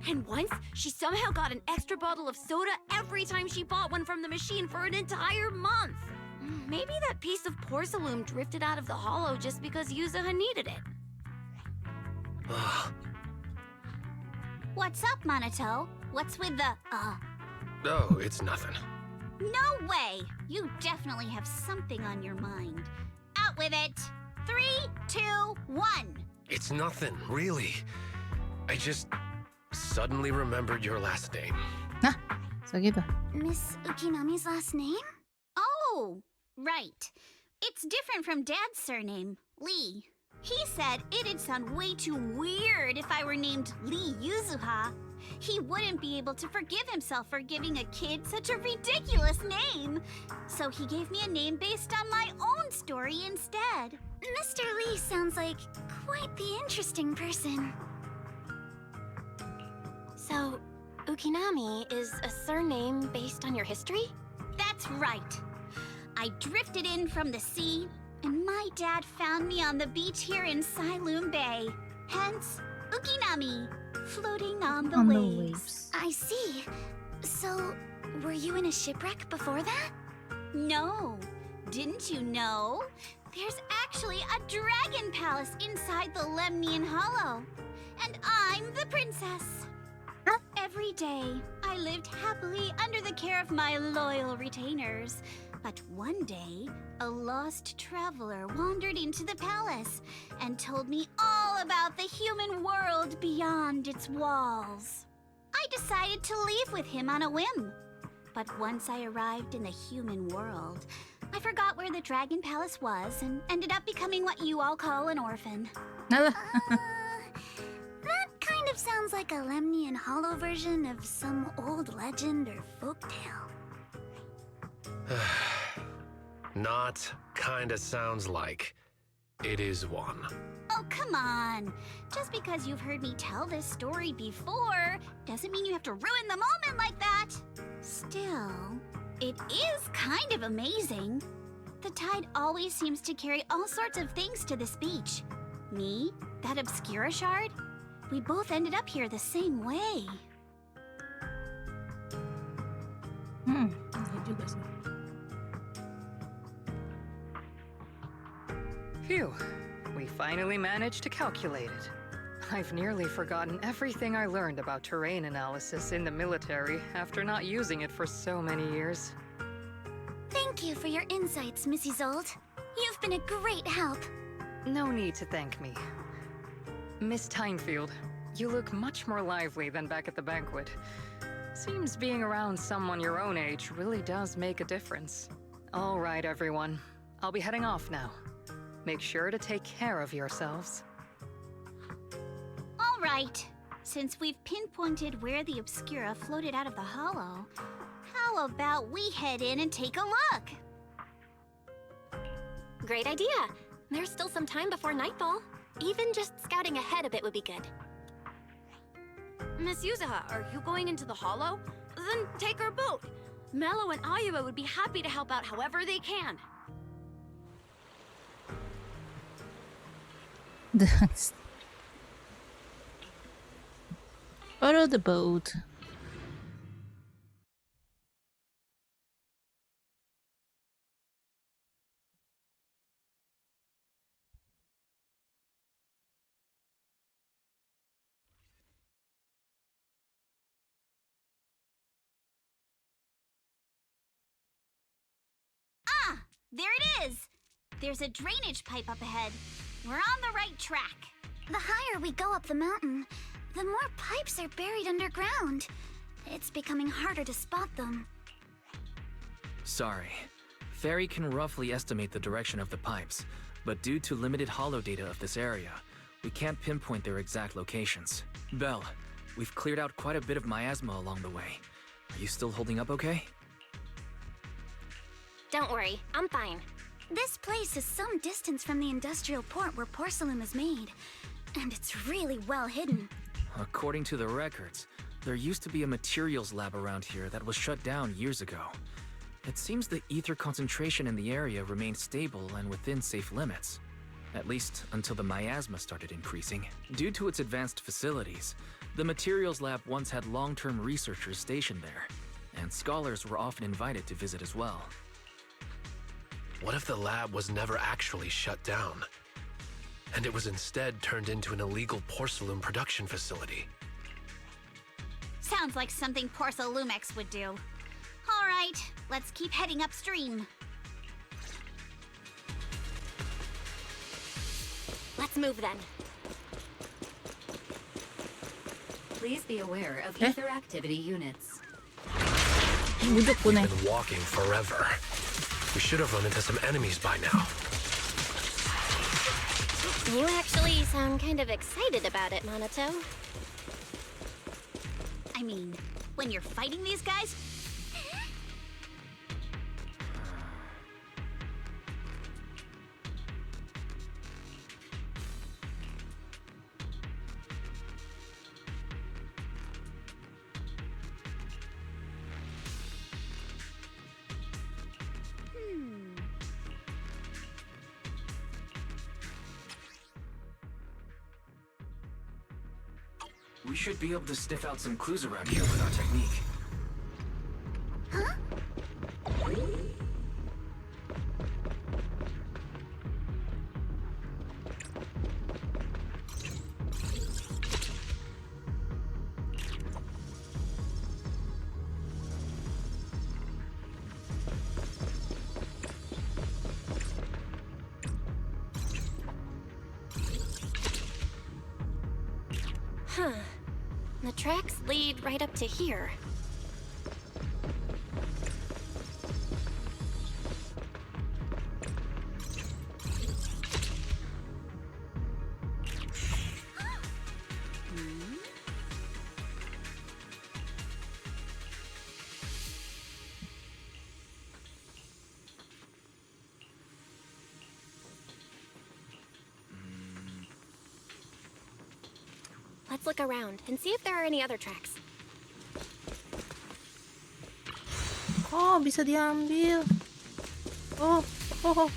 And once, she somehow got an extra bottle of soda every time she bought one from the machine for an entire month. Maybe that piece of porcelain drifted out of the hollow just because Yuzuha needed it. What's up, Monato? What's with the, Oh, it's nothing. No way! You definitely have something on your mind. Out with it! 3, 2, 1! It's nothing, really. I just suddenly remembered your last name. So gitu. Miss Ukinami's last name? Oh, right. It's different from Dad's surname, Lee. He said it'd sound way too weird if I were named Lee Yuzuha. He wouldn't be able to forgive himself for giving a kid such a ridiculous name. So he gave me a name based on my own story instead. Mr. Lee sounds like quite the interesting person. So, Ukinami is a surname based on your history? That's right. I drifted in from the sea, and my dad found me on the beach here in Sailoon Bay. Hence, Ukinami, floating on the waves. I see. So, were you in a shipwreck before that? No. Didn't you know? There's actually a dragon palace inside the Lemnian Hollow. And I'm the princess. Every day, I lived happily under the care of my loyal retainers. But one day, a lost traveler wandered into the palace and told me all about the human world beyond its walls. I decided to leave with him on a whim. But once I arrived in the human world, I forgot where the Dragon Palace was and ended up becoming what you all call an orphan. That kind of sounds like a Lemnian Hollow version of some old legend or folktale. Not kinda sounds like. It is one. Oh, come on. Just because you've heard me tell this story before doesn't mean you have to ruin the moment like that. Still, it is kind of amazing. The tide always seems to carry all sorts of things to this beach. Me, that Obscura shard, we both ended up here the same way. Iya juga sih. Phew, we finally managed to calculate it. I've nearly forgotten everything I learned about terrain analysis in the military after not using it for so many years. Thank you for your insights, Mrs. Zold. You've been a great help. No need to thank me. Miss Tynefield, you look much more lively than back at the banquet. Seems being around someone your own age really does make a difference. All right, everyone. I'll be heading off now. Make sure to take care of yourselves. All right. Since we've pinpointed where the Obscura floated out of the hollow, how about we head in and take a look? Great idea. There's still some time before nightfall. Even just scouting ahead a bit would be good. Miss Yuzuha, are you going into the hollow? Then take our boat. Mello and Ayuba would be happy to help out however they can. Borrow the boat. Ah, there it is. There's a drainage pipe up ahead. We're on the right track. The higher we go up the mountain, the more pipes are buried underground. It's becoming harder to spot them. Sorry. Fairy can roughly estimate the direction of the pipes, but due to limited hollow data of this area, we can't pinpoint their exact locations. Belle, we've cleared out quite a bit of miasma along the way. Are you still holding up okay? Don't worry, I'm fine. This place is some distance from the industrial port where porcelain is made, and it's really well hidden. According to the records, there used to be a materials lab around here that was shut down years ago. It seems the ether concentration in the area remained stable and within safe limits. At least until the miasma started increasing. Due to its advanced facilities, the materials lab once had long-term researchers stationed there, and scholars were often invited to visit as well. What if the lab was never actually shut down, and it was instead turned into an illegal porcelain production facility? Sounds like something Porcelumex would do. All right, let's keep heading upstream. Let's move then. Please be aware of ether activity units. We've been walking forever. We should have run into some enemies by now. You actually sound kind of excited about it, Monato. I mean, when you're fighting these guys? We should be able to sniff out some clues around here with our technique. Huh? Huh. The tracks lead right up to here. Let's look around and see if there are any other tracks. Oh, bisa diambil. Oh, oh, oh.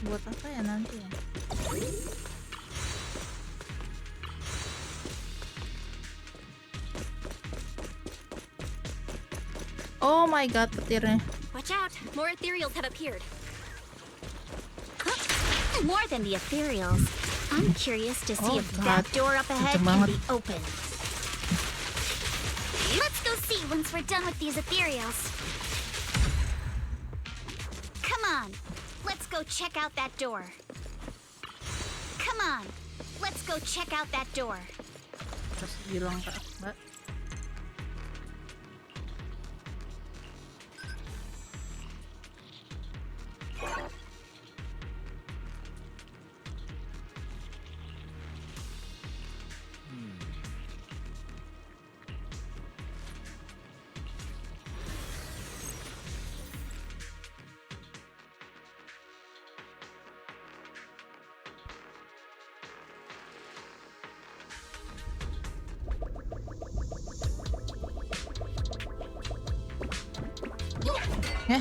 Buat apa ya nanti ya? Oh my god, petirnya. Watch out! More ethereals have appeared. More than the ethereals. I'm curious to see if that door up ahead Kenceng can banget. be opened. Let's go see once we're done with these ethereals. Come on, let's go check out that door. Come on, let's go check out that door. Terus bilang ke Mbak. Heh?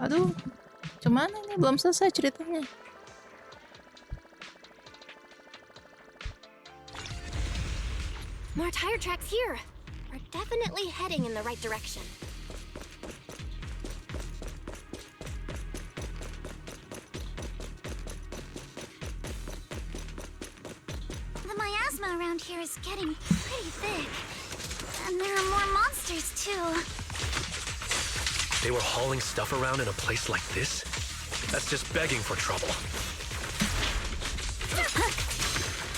Aduh, cuman ini belum selesai ceritanya. More tire tracks here. We're definitely heading in the right direction. The miasma around here is getting pretty thick. And there are more monsters, too. They were hauling stuff around in a place like this? That's just begging for trouble.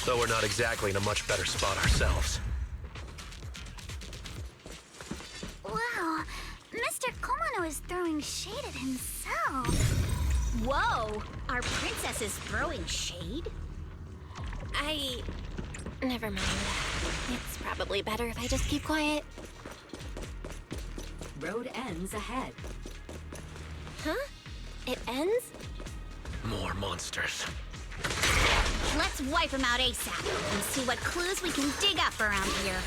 Though we're not exactly in a much better spot ourselves. Wow, Mr. Komono is throwing shade at himself. Whoa! Our princess is throwing shade? Never mind. It's probably better if I just keep quiet. Road ends ahead. Huh? It ends? More monsters. Let's wipe them out ASAP and see what clues we can dig up around here.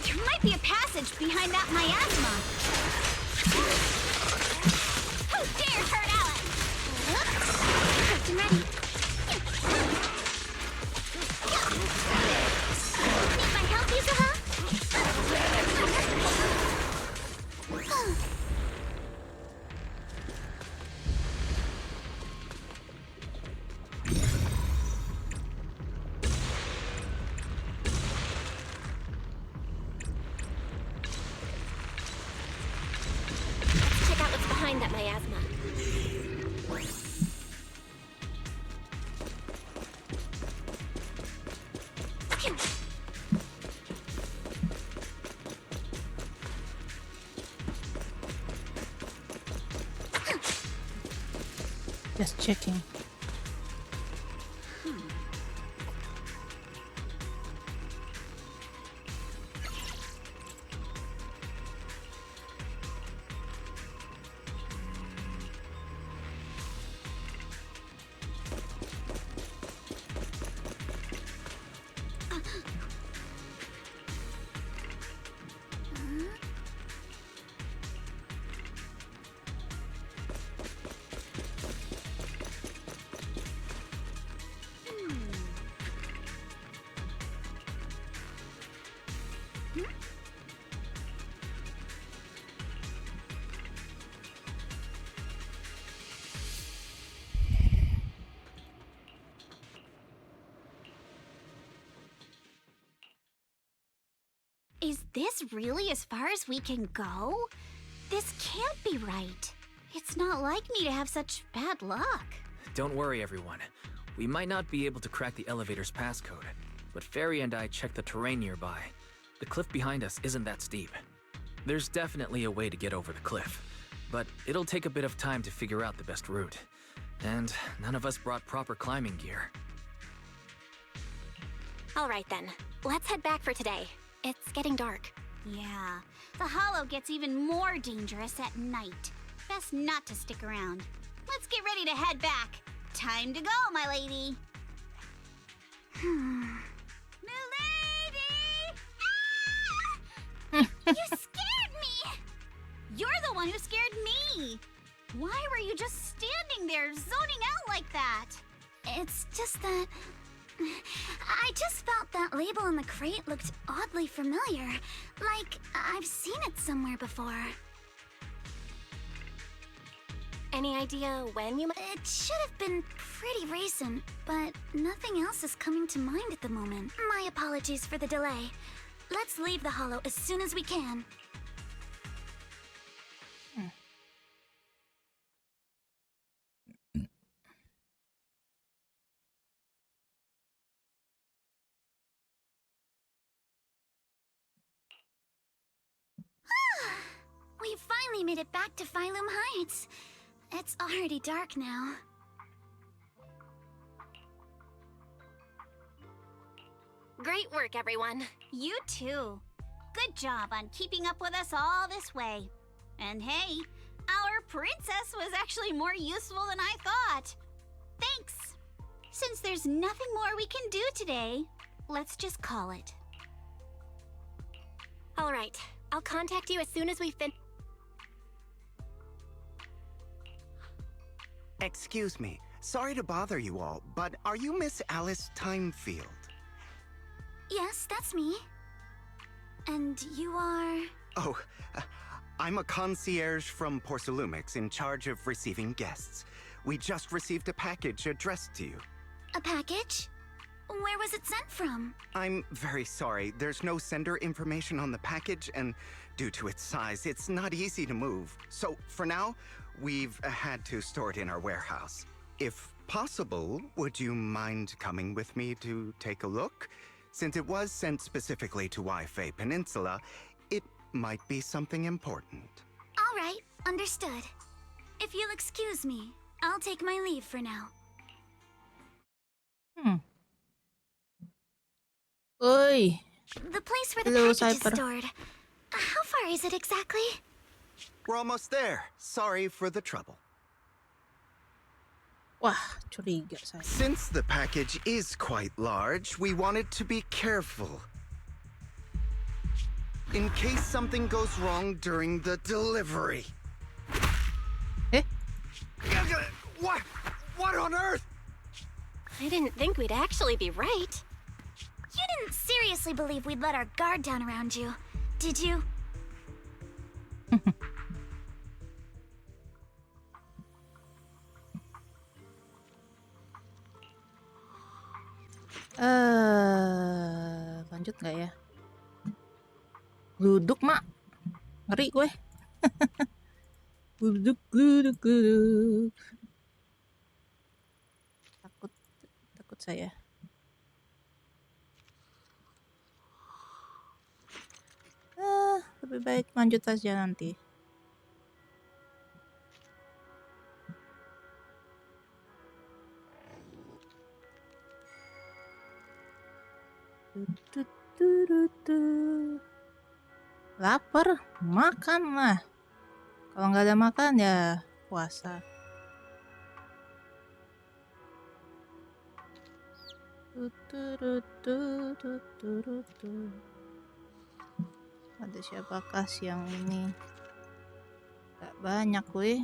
There might be a passage behind that miasma. Who dares hurt Alice? Captain ready. Need my help, Yuzuha? Let's check out what's behind that miasma. Just checking. Is this really as far as we can go? This can't be right. It's not like me to have such bad luck. Don't worry, everyone. We might not be able to crack the elevator's passcode, but Fairy and I checked the terrain nearby. The cliff behind us isn't that steep. There's definitely a way to get over the cliff, but it'll take a bit of time to figure out the best route. And none of us brought proper climbing gear. All right then, let's head back for today. It's getting dark. Yeah, the hollow gets even more dangerous at night. Best not to stick around. Let's get ready to head back. Time to go, my lady. Milady! You scared me! You're the one who scared me! Why were you just standing there, zoning out like that? It's just that... I just felt that label on the crate looked oddly familiar. Like, I've seen it somewhere before. Any idea when you... It should have been pretty recent, but nothing else is coming to mind at the moment. My apologies for the delay. Let's leave the hollow as soon as we can. We finally made it back to Phylum Heights. It's already dark now. Great work, everyone. You too. Good job on keeping up with us all this way. And hey, our princess was actually more useful than I thought. Thanks. Since there's nothing more we can do today, let's just call it. All right, I'll contact you as soon as we Excuse me. Sorry to bother you all, but are you Miss Alice Timefield? Yes, that's me. And you are... Oh, I'm a concierge from Porcelumix in charge of receiving guests. We just received a package addressed to you. A package? Where was it sent from? I'm very sorry. There's no sender information on the package, and due to its size, it's not easy to move. So, for now, we've had to store it in our warehouse. If possible, would you mind coming with me to take a look? Since it was sent specifically to Wi-Fi Peninsula, it might be something important. All right, understood. If you'll excuse me, I'll take my leave for now. Oi. The place where the Hello, package Cypher. is stored. How far is it exactly? We're almost there. Sorry for the trouble. Wah, curiga saya. Since the package is quite large, we wanted to be careful. In case something goes wrong during the delivery. Eh? What on earth? I didn't think we'd actually be right. You didn't seriously believe we'd let our guard down around you, did you? Lanjut nggak ya? Gluduk, Mak. Ngeri gue. Gluduk. Takut saya. Lebih baik lanjut aja nanti. Lapar, makan lah. Kalau nggak ada makan ya puasa. Ada siapakah siang ini? Gak banyak weh.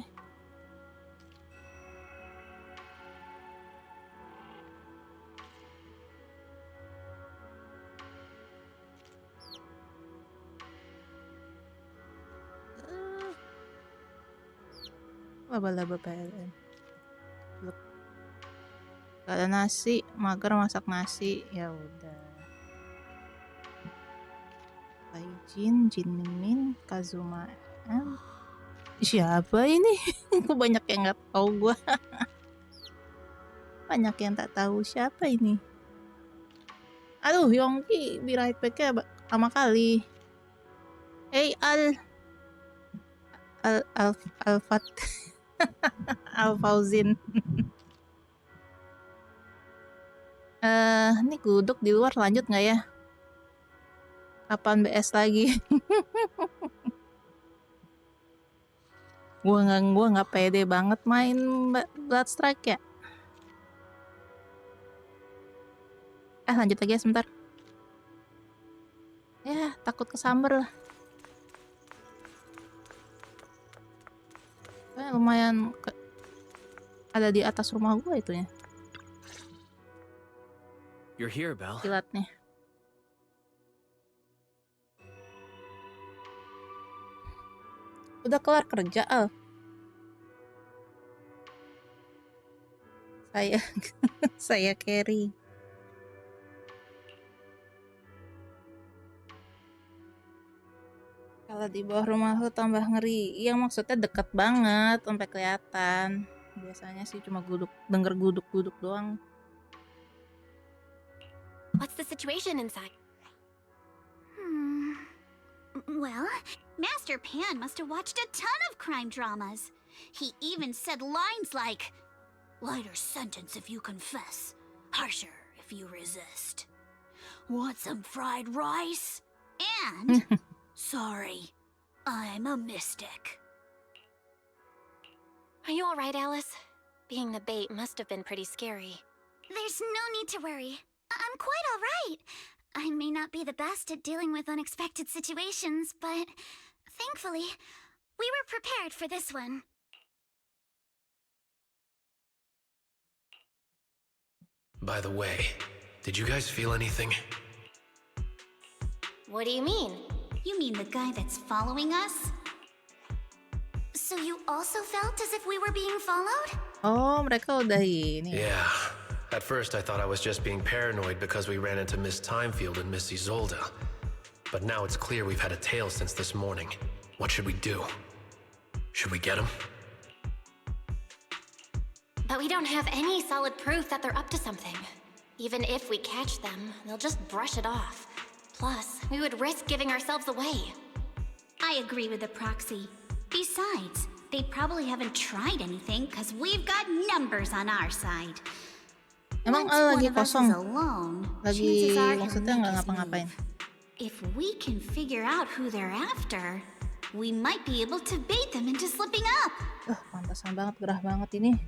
Laba-laba PLN. Look. Gak ada nasi, mager masak nasi. Ya udah. Jin Min, Kazuma M. Siapa ini? Kok banyak yang nggak tahu gua. Banyak yang tak tahu siapa ini. Aduh, Yongki birahi PK lama kali. Hey Alfat Alfauzin. Ini guduk di luar lanjut nggak ya? Kapan BS lagi? Gua nggak pede banget main Bloodstrike ya. Lanjut lagi ya sebentar. Ya takut kesamber lah. Lumayan ada di atas rumah gua itunya. You're here, Belle. Kilatnya. Udah kelar kerja, Al. Saya carry. Kalau di bawah rumah lu tambah ngeri. Iya, maksudnya deket banget sampai kelihatan. Biasanya sih cuma denger guduk-guduk doang. What's the situation inside? Well, Master Pan must have watched a ton of crime dramas. He even said lines like, "Lighter sentence if you confess, harsher if you resist. Want some fried rice? And, sorry, I'm a mystic." Are you alright, Alice? Being the bait must have been pretty scary. There's no need to worry. I'm quite alright. I may not be the best at dealing with unexpected situations, but thankfully, we were prepared for this one. By the way, did you guys feel anything? What do you mean? You mean the guy that's following us? So you also felt as if we were being followed? Oh, mereka udah ini. Yeah. At first I thought I was just being paranoid because we ran into Miss Timefield and Miss Isolde. But now it's clear we've had a tail since this morning. What should we do? Should we get him? But we don't have any solid proof that they're up to something. Even if we catch them, they'll just brush it off. Plus, we would risk giving ourselves away. I agree with the proxy. Besides, they probably haven't tried anything because we've got numbers on our side. Emang lagi kosong? Lagi maksudnya nggak ngapa-ngapain? If we can figure out who they're after, we might be able to bait them into slipping up. Pantasan banget, gerah banget ini.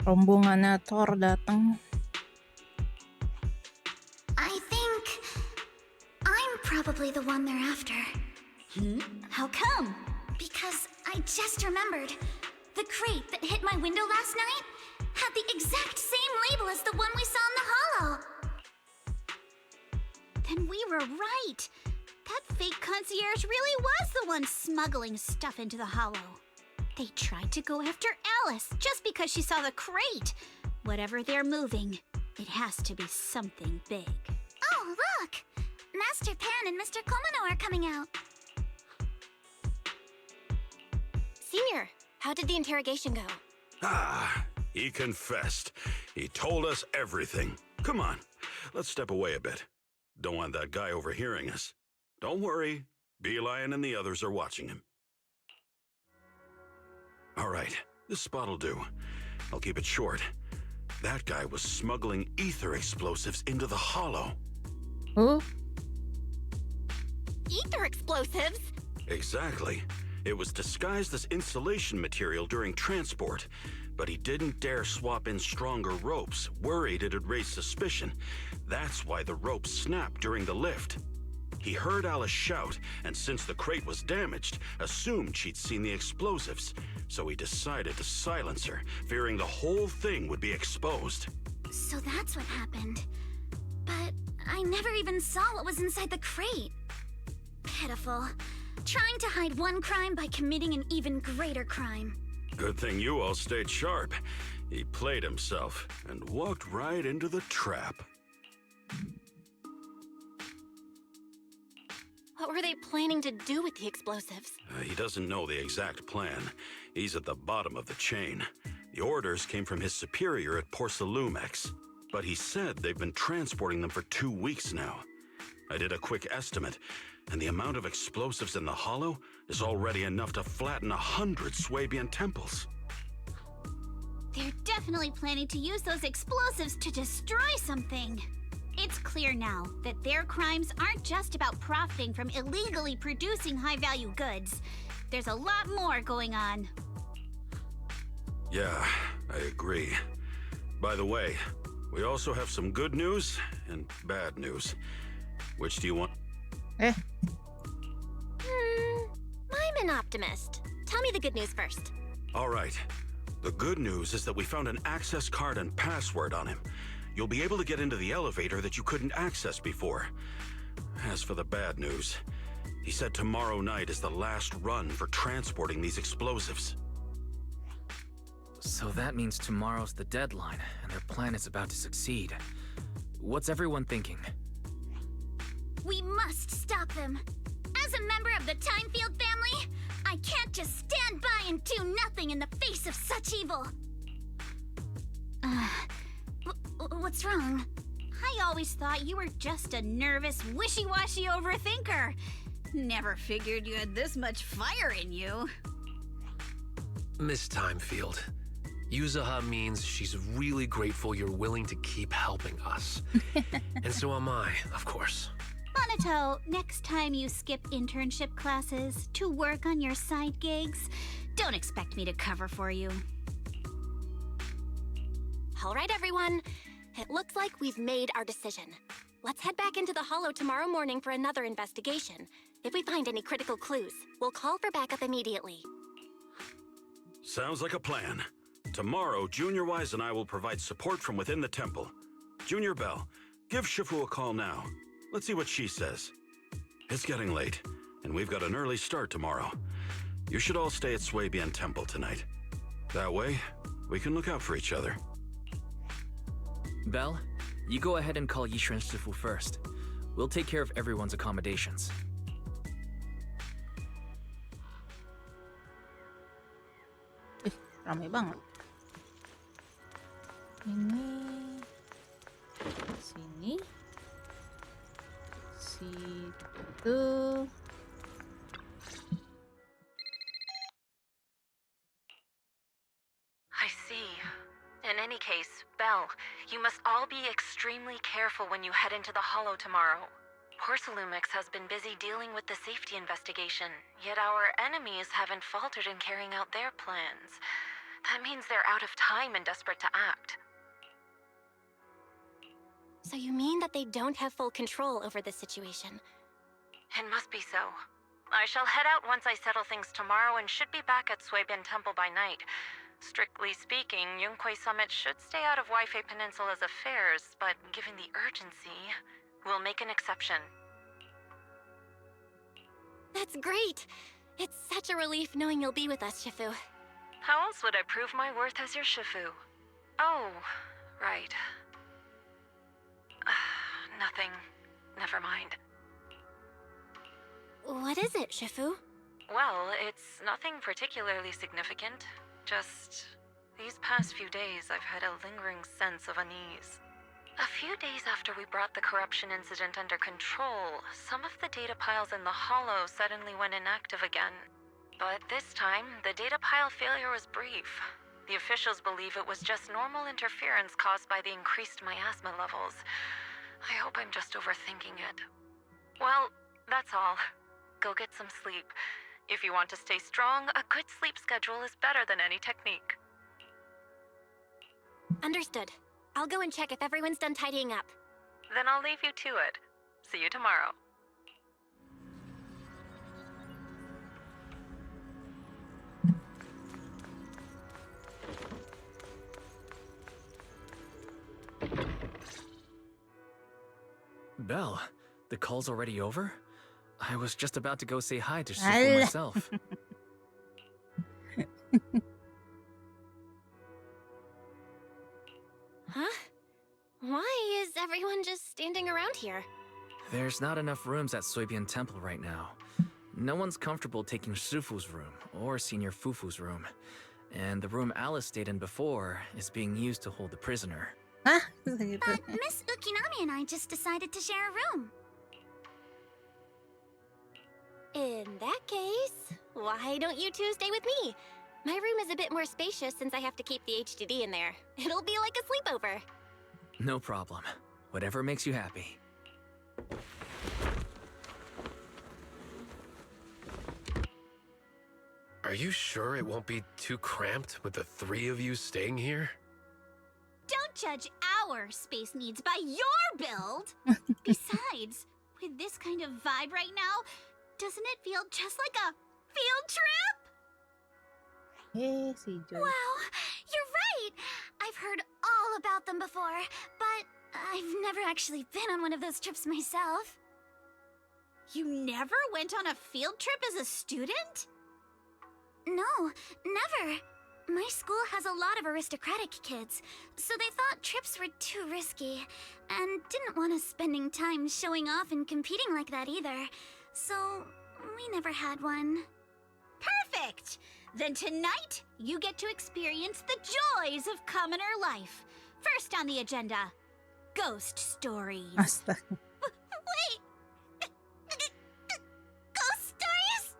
Rombongannya Thor datang. I think I'm probably the one they're after. How come? Because I just remembered. The crate that hit my window last night had the exact same label as the one we saw in the hollow. Then we were right. That fake concierge really was the one smuggling stuff into the hollow. They tried to go after Alice just because she saw the crate. Whatever they're moving, it has to be something big. Oh, look! Master Pan and Mr. Komano are coming out. Senior, how did the interrogation go? He confessed. He told us everything. Come on, let's step away a bit. Don't want that guy overhearing us. Don't worry, Beelion and the others are watching him. All right, this spot'll do. I'll keep it short. That guy was smuggling ether explosives into the hollow. Huh? Ether explosives? Exactly. It was disguised as insulation material during transport, but he didn't dare swap in stronger ropes, worried it'd raise suspicion. That's why the ropes snapped during the lift. He heard Alice shout, and since the crate was damaged, assumed she'd seen the explosives. So he decided to silence her, fearing the whole thing would be exposed. So that's what happened. But I never even saw what was inside the crate. Pitiful. Trying to hide one crime by committing an even greater crime. Good thing you all stayed sharp. He played himself and walked right into the trap. What were they planning to do with the explosives? He doesn't know the exact plan. He's at the bottom of the chain. The orders came from his superior at Porcelumex, but he said they've been transporting them for 2 weeks now. I did a quick estimate, and the amount of explosives in the hollow is already enough to flatten 100 Swabian temples. They're definitely planning to use those explosives to destroy something. It's clear now that their crimes aren't just about profiting from illegally producing high-value goods. There's a lot more going on. Yeah, I agree. By the way, we also have some good news and bad news. Which do you want? I'm an optimist. Tell me the good news first. All right. The good news is that we found an access card and password on him. You'll be able to get into the elevator that you couldn't access before. As for the bad news, he said tomorrow night is the last run for transporting these explosives. So that means tomorrow's the deadline, and their plan is about to succeed. What's everyone thinking? We must stop them. As a member of the Timefield family, I can't just stand by and do nothing in the face of such evil. What's wrong? I always thought you were just a nervous, wishy-washy overthinker. Never figured you had this much fire in you. Miss Timefield, Yuzaha means she's really grateful you're willing to keep helping us. And so am I, of course. Monato, next time you skip internship classes to work on your side gigs, don't expect me to cover for you. All right, everyone. It looks like we've made our decision. Let's head back into the Hollow tomorrow morning for another investigation. If we find any critical clues, we'll call for backup immediately. Sounds like a plan. Tomorrow, Junior Wise and I will provide support from within the temple. Junior Bell, give Shifu a call now. Let's see what she says. It's getting late, and we've got an early start tomorrow. You should all stay at Swabian Temple tonight. That way, we can look out for each other. Belle, you go ahead and call Yishuan Shifu first. We'll take care of everyone's accommodations. Ramai banget. Ini sini situ. I see. In any case, Belle, you must all be extremely careful when you head into the Hollow tomorrow. Porcelumix has been busy dealing with the safety investigation, yet our enemies haven't faltered in carrying out their plans. That means they're out of time and desperate to act. So you mean that they don't have full control over this situation? It must be so. I shall head out once I settle things tomorrow and should be back at Swabian Temple by night. Strictly speaking, Yunquay Summit should stay out of Waifei Peninsula's affairs, but given the urgency, we'll make an exception. That's great! It's such a relief knowing you'll be with us, Shifu. How else would I prove my worth as your Shifu? Oh, right. Nothing. Never mind. What is it, Shifu? Well, it's nothing particularly significant. Just these past few days, I've had a lingering sense of unease. A few days after we brought the corruption incident under control, some of the data piles in the Hollow suddenly went inactive again. But this time, the data pile failure was brief. The officials believe it was just normal interference caused by the increased miasma levels. I hope I'm just overthinking it. Well, that's all. Go get some sleep. If you want to stay strong, a good sleep schedule is better than any technique. Understood. I'll go and check if everyone's done tidying up. Then I'll leave you to it. See you tomorrow. Belle, the call's already over? I was just about to go say hi to Shifu myself. Huh? Why is everyone just standing around here? There's not enough rooms at Swabian Temple right now. No one's comfortable taking Shifu's room or Senior Fufu's room. And the room Alice stayed in before is being used to hold the prisoner. But Miss Ukinami and I just decided to share a room. In that case, why don't you two stay with me? My room is a bit more spacious since I have to keep the HDD in there. It'll be like a sleepover. No problem. Whatever makes you happy. Are you sure it won't be too cramped with the three of you staying here? Don't judge our space needs by your build! Besides, with this kind of vibe right now, doesn't it feel just like a field trip? Wow, you're right! I've heard all about them before, but I've never actually been on one of those trips myself. You never went on a field trip as a student? No, never. My school has a lot of aristocratic kids, so they thought trips were too risky, and didn't want us spending time showing off and competing like that either. So, we never had one. Perfect! Then tonight, you get to experience the joys of commoner life. First on the agenda, ghost stories. Wait! Ghost stories?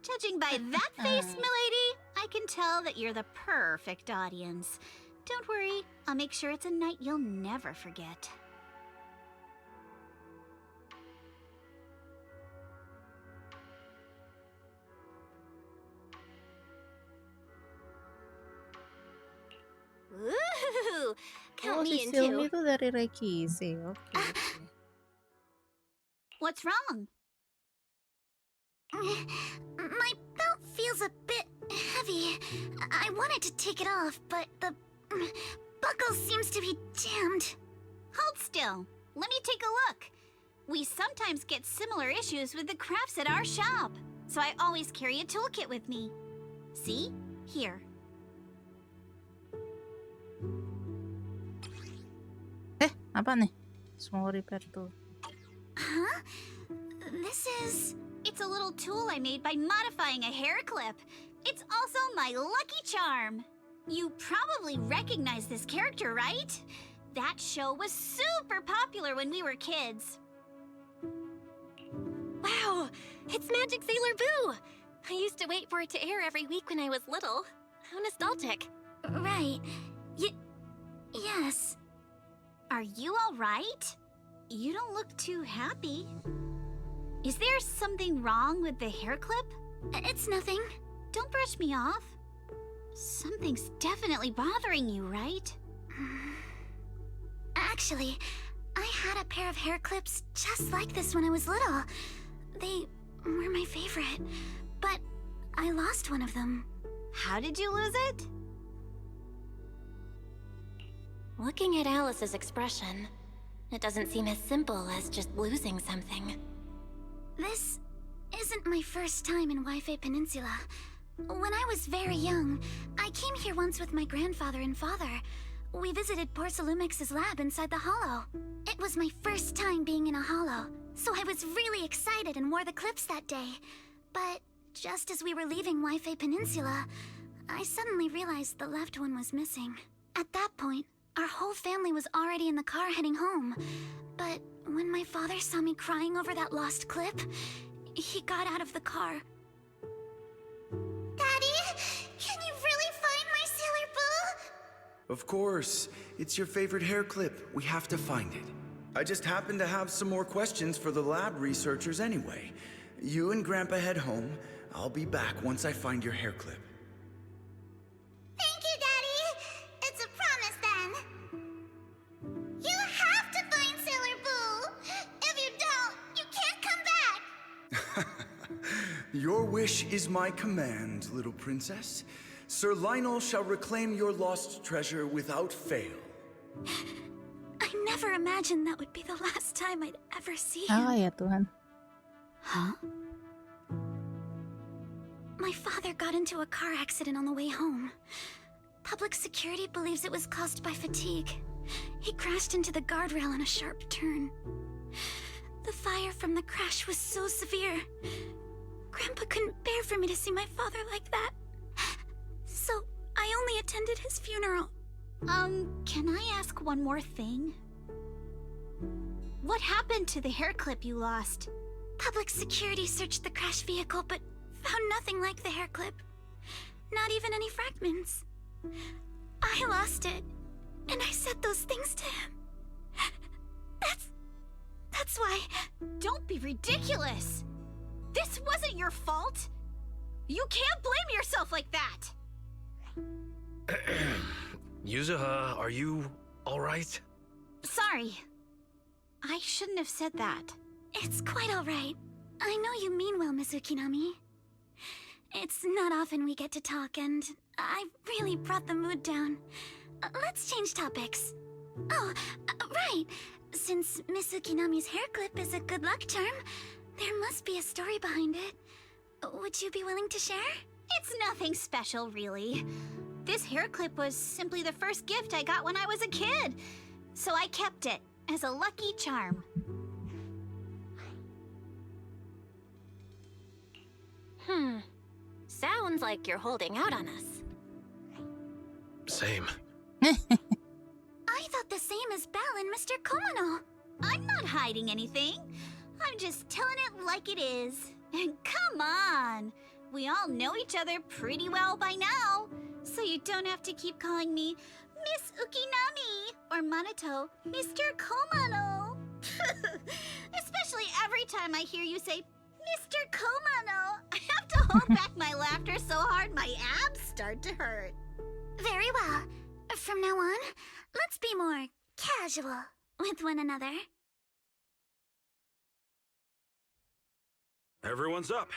Judging by that face, milady, I can tell that you're the perfect audience. Don't worry, I'll make sure it's a night you'll never forget. Ooh, count me in Silmi too. itu dari Reikise. Oke. What's wrong? My belt feels feels a bit heavy. I wanted to take it off, but the buckle seems to be jammed. Hold still. Let me take a look. We sometimes get similar issues with the crafts at our shop, so I always carry a toolkit with me. See? Here. Apa nih? Small repair tool. Huh? It's a little tool I made by modifying a hair clip. It's also my lucky charm. You probably recognize this character, right? That show was super popular when we were kids. Wow, it's Magic Sailor Boo! I used to wait for it to air every week when I was little. How nostalgic. Right. Yes. Are you all right? You don't look too happy. Is there something wrong with the hair clip? It's nothing. Don't brush me off. Something's definitely bothering you, right? Actually, I had a pair of hair clips just like this when I was little. They were my favorite, but I lost one of them. How did you lose it? Looking at Alice's expression, it doesn't seem as simple as just losing something. This isn't my first time in Wi-Fi Peninsula. When I was very young, I came here once with my grandfather and father. We visited Porcelumex's lab inside the hollow. It was my first time being in a hollow, so I was really excited and wore the clips that day. But just as we were leaving Wi-Fi Peninsula, I suddenly realized the left one was missing. At that point, our whole family was already in the car heading home. But when my father saw me crying over that lost clip, he got out of the car. Daddy, can you really find my Sailor Boo? Of course. It's your favorite hair clip. We have to find it. I just happen to have some more questions for the lab researchers anyway. You and Grandpa head home. I'll be back once I find your hair clip. Thank you, Daddy. It's a promise then. You have to find Sailor Boo. If you don't, you can't come back. Your wish is my command, little princess. Sir Lionel shall reclaim your lost treasure without fail. I never imagined that would be the last time I'd ever see him. Ah, ya Tuhan. Huh? My father got into a car accident on the way home. Public security believes it was caused by fatigue. He crashed into the guardrail on a sharp turn. The fire from the crash was so severe. Grandpa couldn't bear for me to see my father like that. So I only attended his funeral. Can I ask one more thing? What happened to the hair clip you lost? Public security searched the crashed vehicle, but found nothing like the hair clip. Not even any fragments. I lost it, and I said those things to him. That's why... Don't be ridiculous! This wasn't your fault! You can't blame yourself like that! Yuzuha, are you alright? Sorry. I shouldn't have said that. It's quite alright. I know you mean well, Miss Ukinami. It's not often we get to talk, and I really brought the mood down. Let's change topics. Oh, right. Since Miss Ukinami's hair clip is a good luck charm, there must be a story behind it. Would you be willing to share? It's nothing special, really. This hair clip was simply the first gift I got when I was a kid, so I kept it as a lucky charm. Sounds like you're holding out on us. Same. I thought the same as Belle and Mr. Komono. I'm not hiding anything. I'm just telling it like it is. And come on! We all know each other pretty well by now, so you don't have to keep calling me Miss Ukinami or Manato Mr. Komano. Especially every time I hear you say Mr. Komano, I have to hold back my laughter so hard my abs start to hurt. Very well. From now on, let's be more casual with one another. Everyone's up.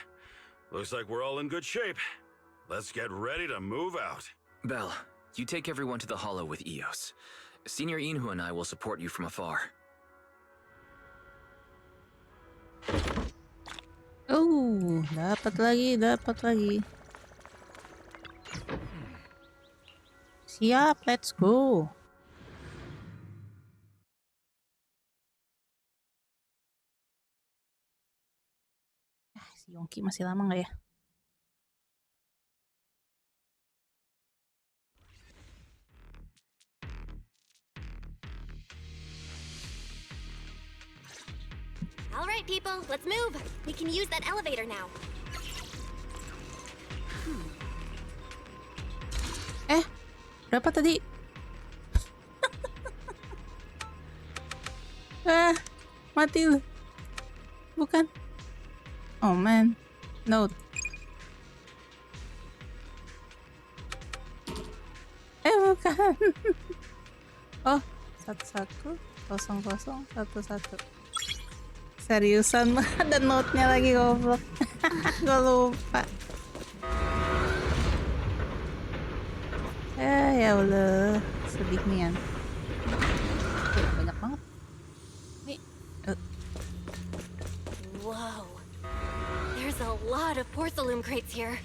Looks like we're all in good shape. Let's get ready to move out. Belle, you take everyone to the Hollow with Eos. Senior Inhu and I will support you from afar. Oh, dapat lagi. Siap, let's go. Si Yongki masih lama nggak ya? All right, people, let's move. We can use that elevator now. Berapa tadi? Mati lu. Bukan. Oh man. Note. Bukan. Oh, 110011. Seriusan mah ada note-nya lagi goblok. Gue lupa. Ya Allah, sedih nih. Banyak banget. Nih. Whoa. There's a lot of porcelain crates here.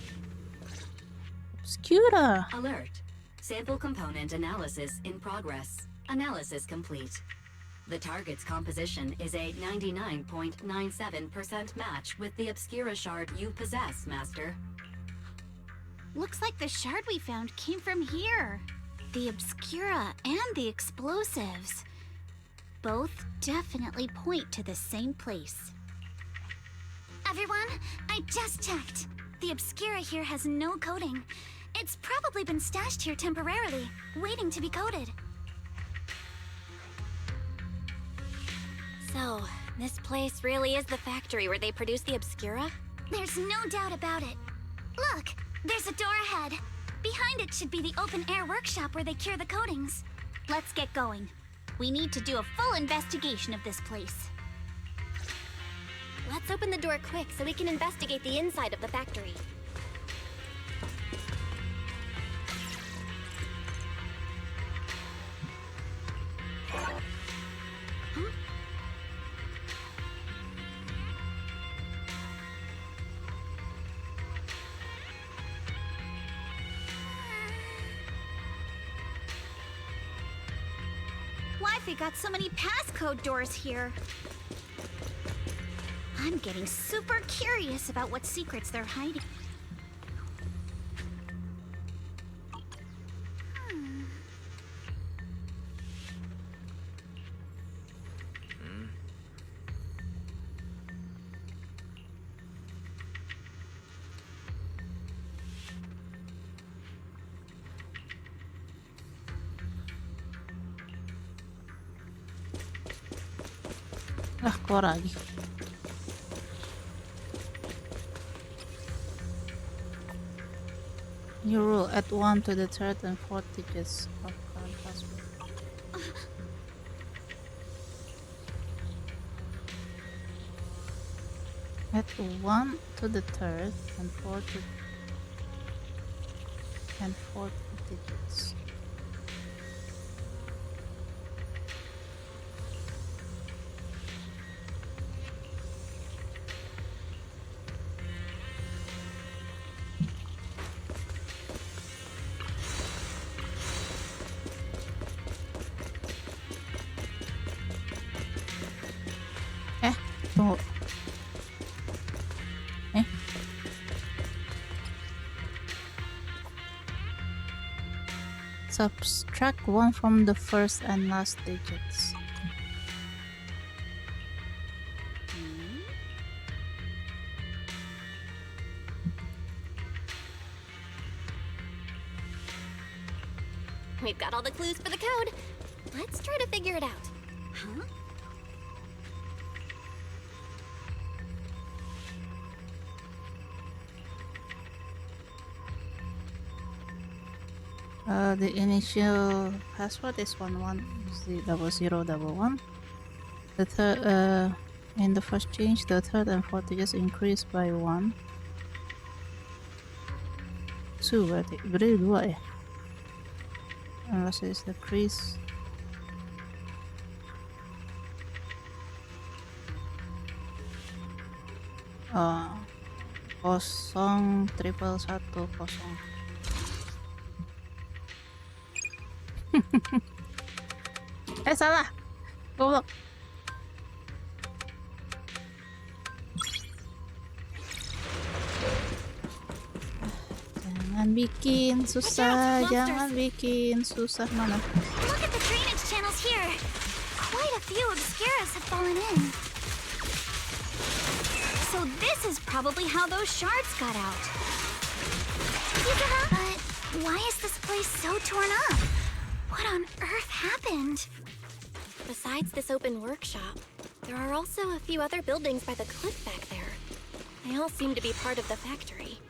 Obscura. Alert. Sample component analysis in progress. Analysis complete. The target's composition is a 99.97% match with the Obscura shard you possess, Master. Looks like the shard we found came from here. The Obscura and the explosives. Both definitely point to the same place. Everyone, I just checked. The Obscura here has no coding. It's probably been stashed here temporarily, waiting to be coded. So, this place really is the factory where they produce the Obscura? There's no doubt about it. Look, there's a door ahead. Behind it should be the open-air workshop where they cure the coatings. Let's get going. We need to do a full investigation of this place. Let's open the door quick so we can investigate the inside of the factory. Why've they got so many passcode doors here? I'm getting super curious about what secrets they're hiding. Keluar lagi. New rule, add 1 to the third and fourth digits of current password. Add 1 to the third and fourth digits. Tunggu. Subtract 1 from the first and last digits. We've got all the clues for the code. Let's try to figure it out. Huh? The initial password is 110011. The third, in the first change, the third and fourth digits increase by 1. 2 berarti 2 ya. Analysis decrease. Oh, 0,110. Salah. Goblok. Jangan bikin susah, jangan bikin susah. Mana? Look at the drainage channels here. Quite a few obscuras have fallen in. So this is probably how those shards got out. But why is this place so torn up? What on earth happened? Besides this open workshop, there are also a few other buildings by the cliff back there. They all seem to be part of the factory.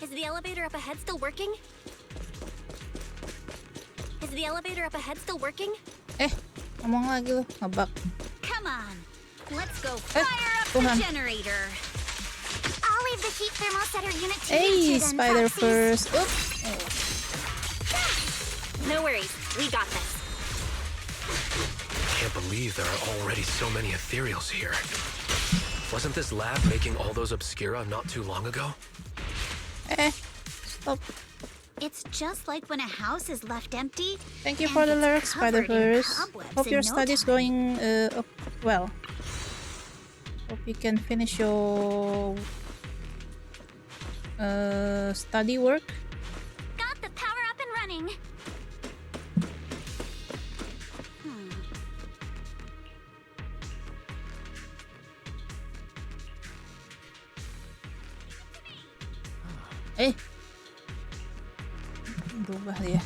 Is the elevator up ahead still working? Is the elevator up ahead still working? Ngomong lagi lu, ngebug. Come on, let's go fire up the Tuhan. generator. I'll leave the heat thermosetter unit to Hey, you two then, spider Foxies. first. Oops. No worries, we got this. Can't believe there are already so many ethereals here. Wasn't this lab making all those obscura not too long ago? Stop. It's just like when a house is left empty. Thank you for the lurk, spider first. Hope your study's going well. Hope you can finish your study work. Got the power up and running. Berubah dia.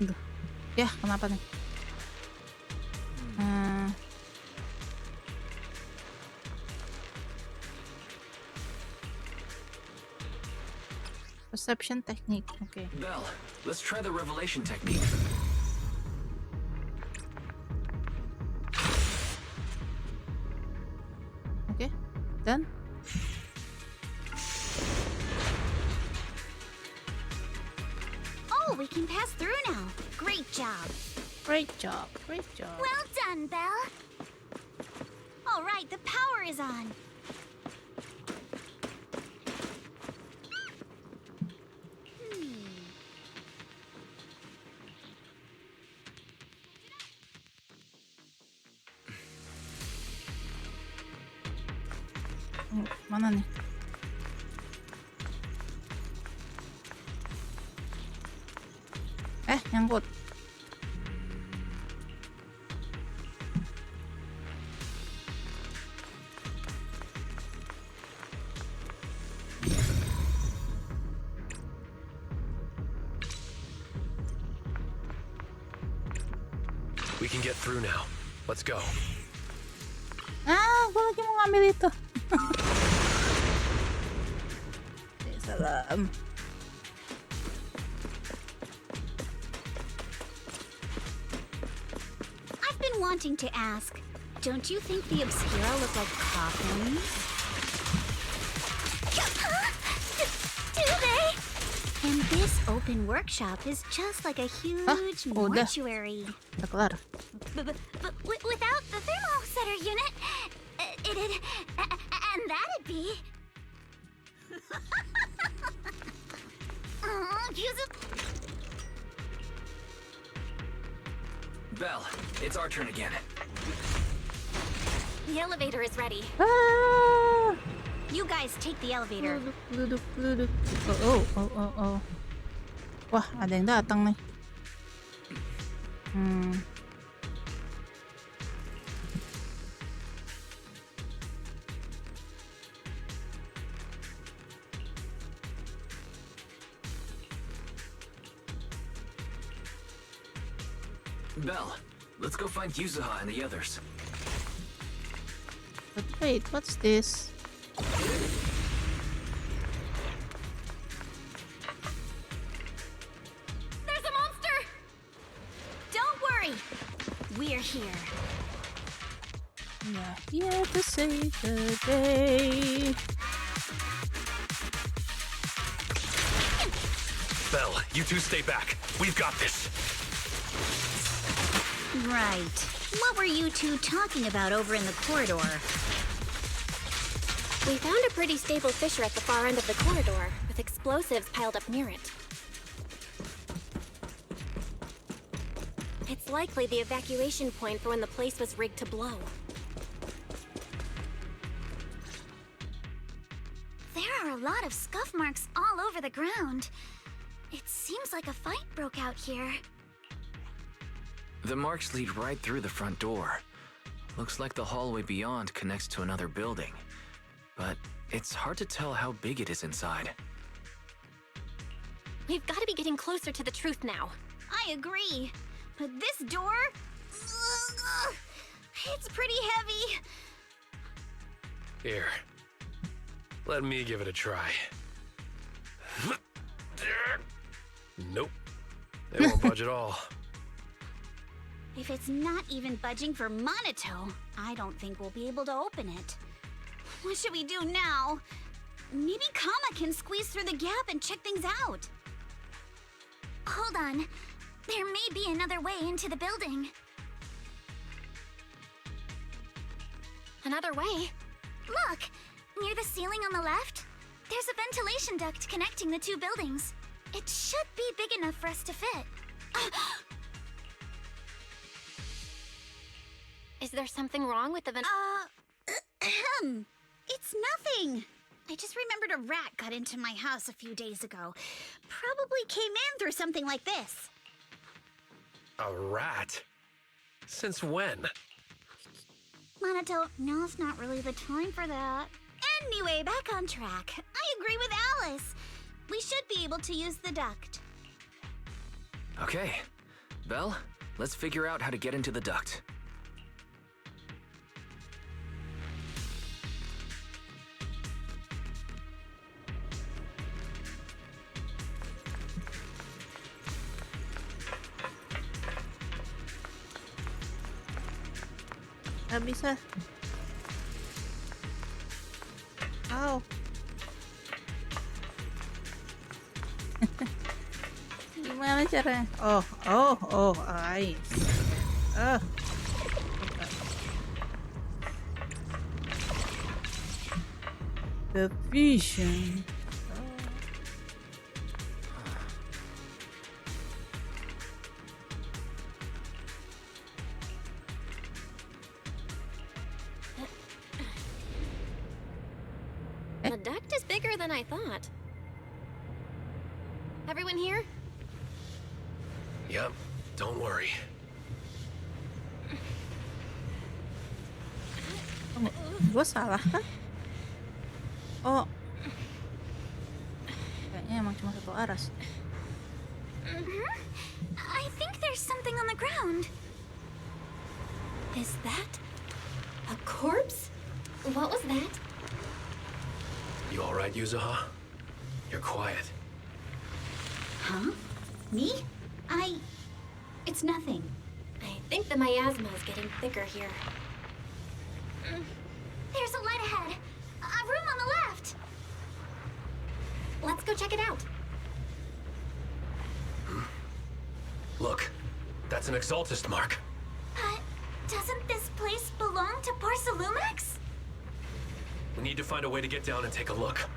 Aduh. Ya, kenapa nih? Perception technique. Okay. Belle, let's try the revelation technique. Okay. Done. Oh, we can pass through now. Great job. Great job. Great job. Well done, Belle. All right, the power is on. Mana nih? Nyangkut. We can get through now. Let's go. Gue lagi mau ngambil itu. Salam. I've been wanting to ask, don't you think the Obscura look like coffins? Do they? And this open workshop is just like a huge udah. mortuary. Udah kelar. But without the thermosetter unit, it'd... and that'd be... Belle, it's our turn again. The elevator is ready. You guys take the elevator. Duduk. Oh. Wah, ada yang datang nih. Hmm. Belle, let's go find Yuzuha and the others. But wait, what's this? There's a monster! Don't worry! We're here. We are here to save the day. Belle, you two stay back. We've got this. Right. What were you two talking about over in the corridor? We found a pretty stable fissure at the far end of the corridor, with explosives piled up near it. It's likely the evacuation point for when the place was rigged to blow. There are a lot of scuff marks all over the ground. It seems like a fight broke out here. The marks lead right through the front door. Looks like the hallway beyond connects to another building. But it's hard to tell how big it is inside. We've got to be getting closer to the truth now. I agree. But this door? It's pretty heavy. Here. Let me give it a try. Nope. It won't budge at all. If it's not even budging for Monato, I don't think we'll be able to open it. What should we do now? Maybe Kama can squeeze through the gap and check things out. Hold on. There may be another way into the building. Another way? Look! Near the ceiling on the left, there's a ventilation duct connecting the two buildings. It should be big enough for us to fit. Is there something wrong with the It's nothing. I just remembered a rat got into my house a few days ago. Probably came in through something like this. A rat? Since when? Monato, now's not really the time for that. Anyway, back on track. I agree with Alice. We should be able to use the duct. Okay. Belle, let's figure out how to get into the duct. Nggak bisa. Ow. Gimana caranya? Oh, ice. The vision. The duct is bigger than I thought. Everyone here? Yep, don't worry. Gue salah kah? Oh. Kayaknya emang cuma satu aras. I think there's something on the ground. Is that a corpse? What was that? You all right, Yuzuha? You're quiet. Huh? Me? It's nothing. I think the miasma is getting thicker here. There's a light ahead. A room on the left. Let's go check it out. Look, that's an Exaltist mark. Doesn't this place belong to Porcelumex? We need to find a way to get down and take a look.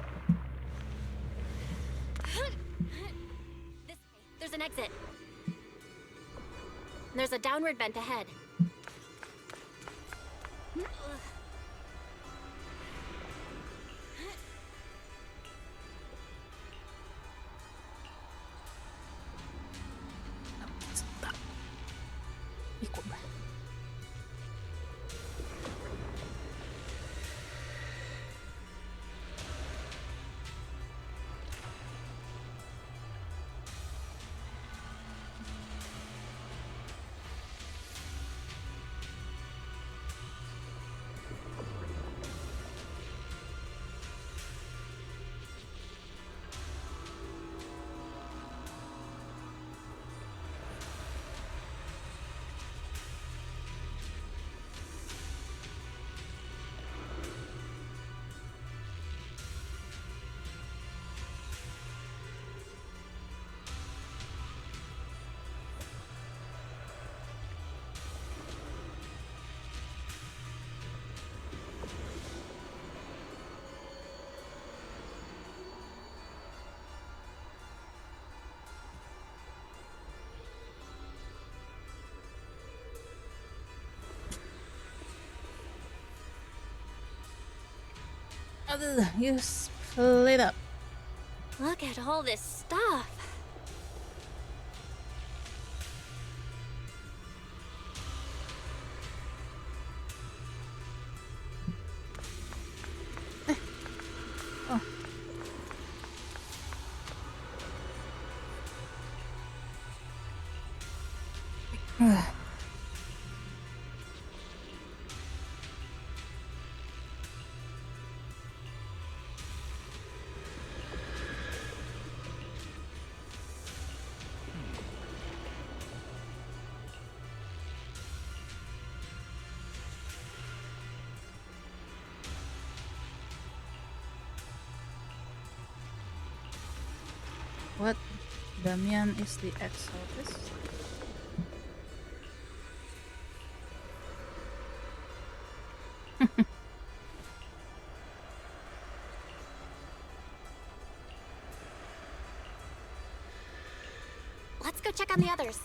This way. There's an exit. There's a downward vent ahead. You split up. Look at all this stuff. What? Damian is the ex-cultist? Let's go check on the others.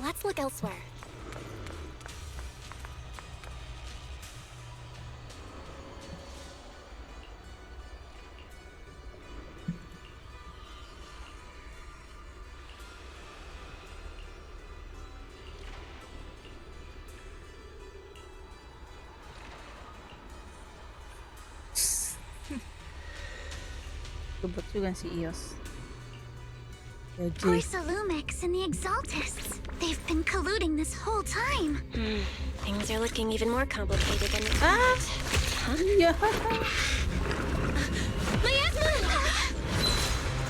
Let's look elsewhere. Kebut juga si Ios. Porsalumix and the Exaltists. They've been colluding this whole time. Things are looking even more complicated than we thought. Yeah. Miasma!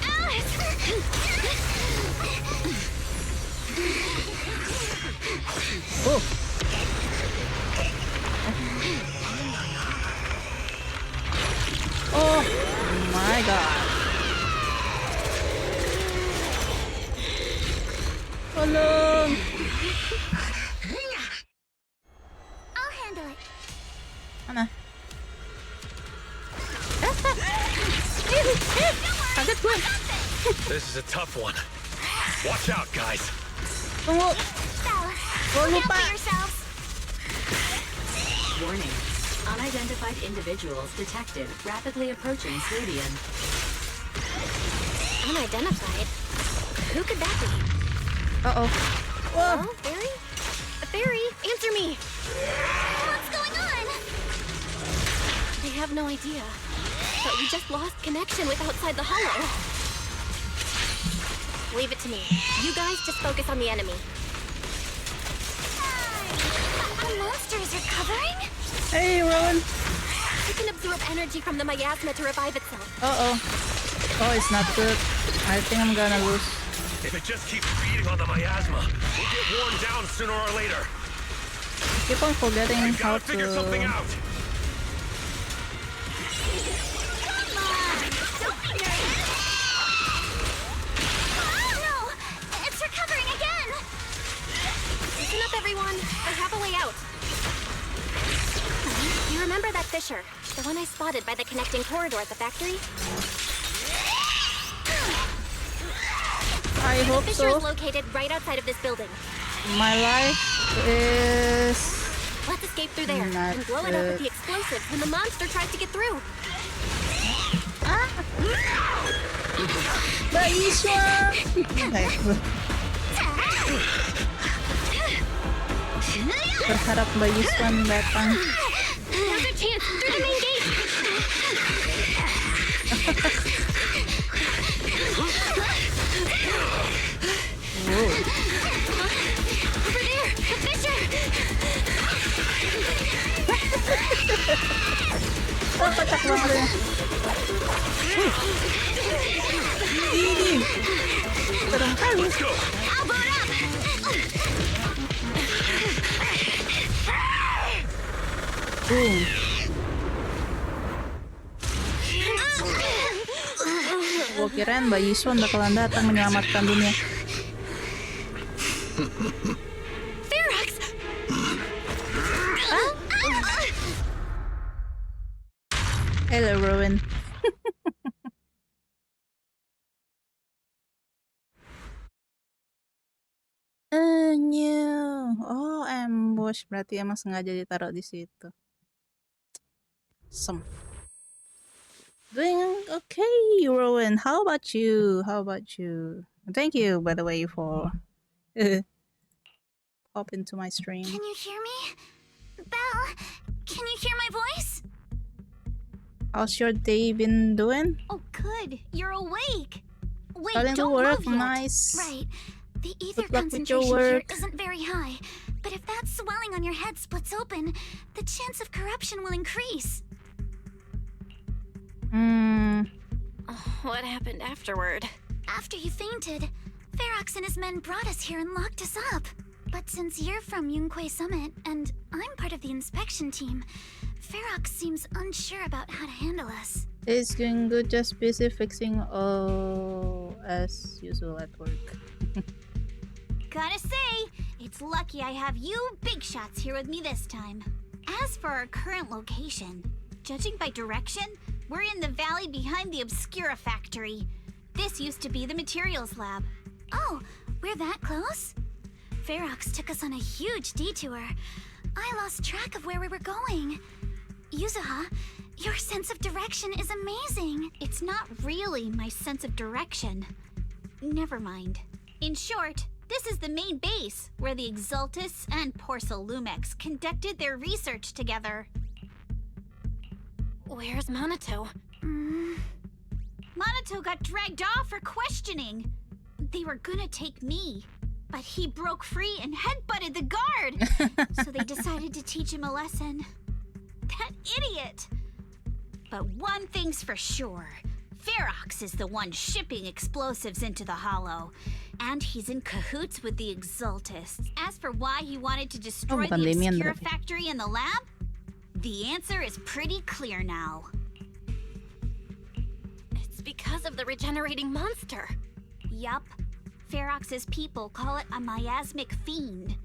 Alice! Oh. Oh my god. Tolong. I'll handle it. Mana? Kaget gue. This is a tough one. Watch out, guys. Tunggu. Gue lupa. Warning. Unidentified individuals detected rapidly approaching Stadium. Unidentified? Who could that be? Uh-oh. Whoa. Fairy? A fairy? Answer me! What's going on? I have no idea. But we just lost connection with outside the hollow. Leave it to me. You guys just focus on the enemy. The monster is recovering? Hey, Rowan. You can absorb energy from the miasma to revive itself. Uh-oh. Oh, it's not good. I think I'm gonna lose. If it just keeps feeding on the miasma, we'll get worn down sooner or later. I keep on forgetting how to figure something out. No! It's recovering again! Listen up, everyone. I have a way out. You remember that fissure? The one I spotted by the connecting corridor at the factory? I hope the fissure so. is located right outside of this building. My life is... Let's escape through there and blow it up with the explosives when the monster tries to get through. Berharap Mbak Yuswan datang. Now's our chance through the main gate. Whoa. Over there, the fissure. banget ya. Ini. Serem kali. Boom. Gua kirain Mbak Yiswan bakalan datang menyelamatkan dunia. Ferox! Hello, Rowan. New. Oh, ambush. Berarti emang sengaja ditaruh di situ. Doing okay, Rowan. How about you? Thank you, by the way, for pop into my stream. Can you hear me? Belle, can you hear my voice? How's your day been doing? Oh, good. You're awake. Wait, Starting to don't work. move yet. Nice. Right. The ether Good luck with your concentration here work. isn't very high, but if that swelling on your head splits open, the chance of corruption will increase. What happened afterward? After you fainted, Ferox and his men brought us here and locked us up. But since you're from Yunque Summit, and I'm part of the inspection team, Ferox seems unsure about how to handle us. It's going good, just busy fixing all as usual at work. Gotta say, it's lucky I have you big shots here with me this time. As for our current location, judging by direction, we're in the valley behind the Obscura factory. This used to be the materials lab. Oh, we're that close? Ferox took us on a huge detour. I lost track of where we were going. Yuzuha, your sense of direction is amazing. It's not really my sense of direction. Never mind. In short, this is the main base where the Exultus and Porcelumex conducted their research together. Where's Monato? Monato got dragged off for questioning. They were gonna take me, but he broke free and headbutted the guard. So they decided to teach him a lesson. That idiot! But one thing's for sure. Ferox is the one shipping explosives into the Hollow, and he's in cahoots with the Exultus. As for why he wanted to destroy the Obscura factory and the lab, the answer is pretty clear now. It's because of the regenerating monster. Yup. Ferox's people call it a miasmic fiend.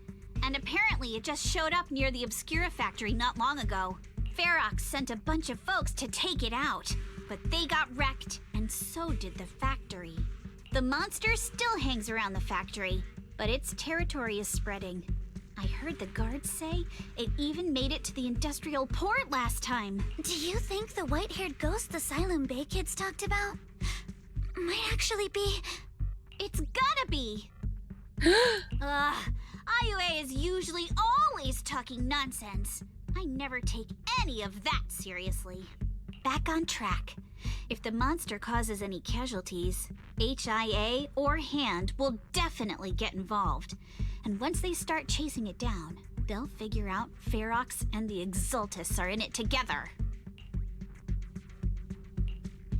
And apparently it just showed up near the Obscura factory not long ago. Ferox sent a bunch of folks to take it out, but they got wrecked, and so did the factory. The monster still hangs around the factory, but its territory is spreading. I heard the guards say it even made it to the industrial port last time. Do you think the white-haired ghost the Silum Bay kids talked about might actually be... It's gotta be! IUA is usually always talking nonsense. I never take any of that seriously. Back on track. If the monster causes any casualties, HIA or Hand will definitely get involved. And once they start chasing it down, they'll figure out Ferox and the Exultus are in it together.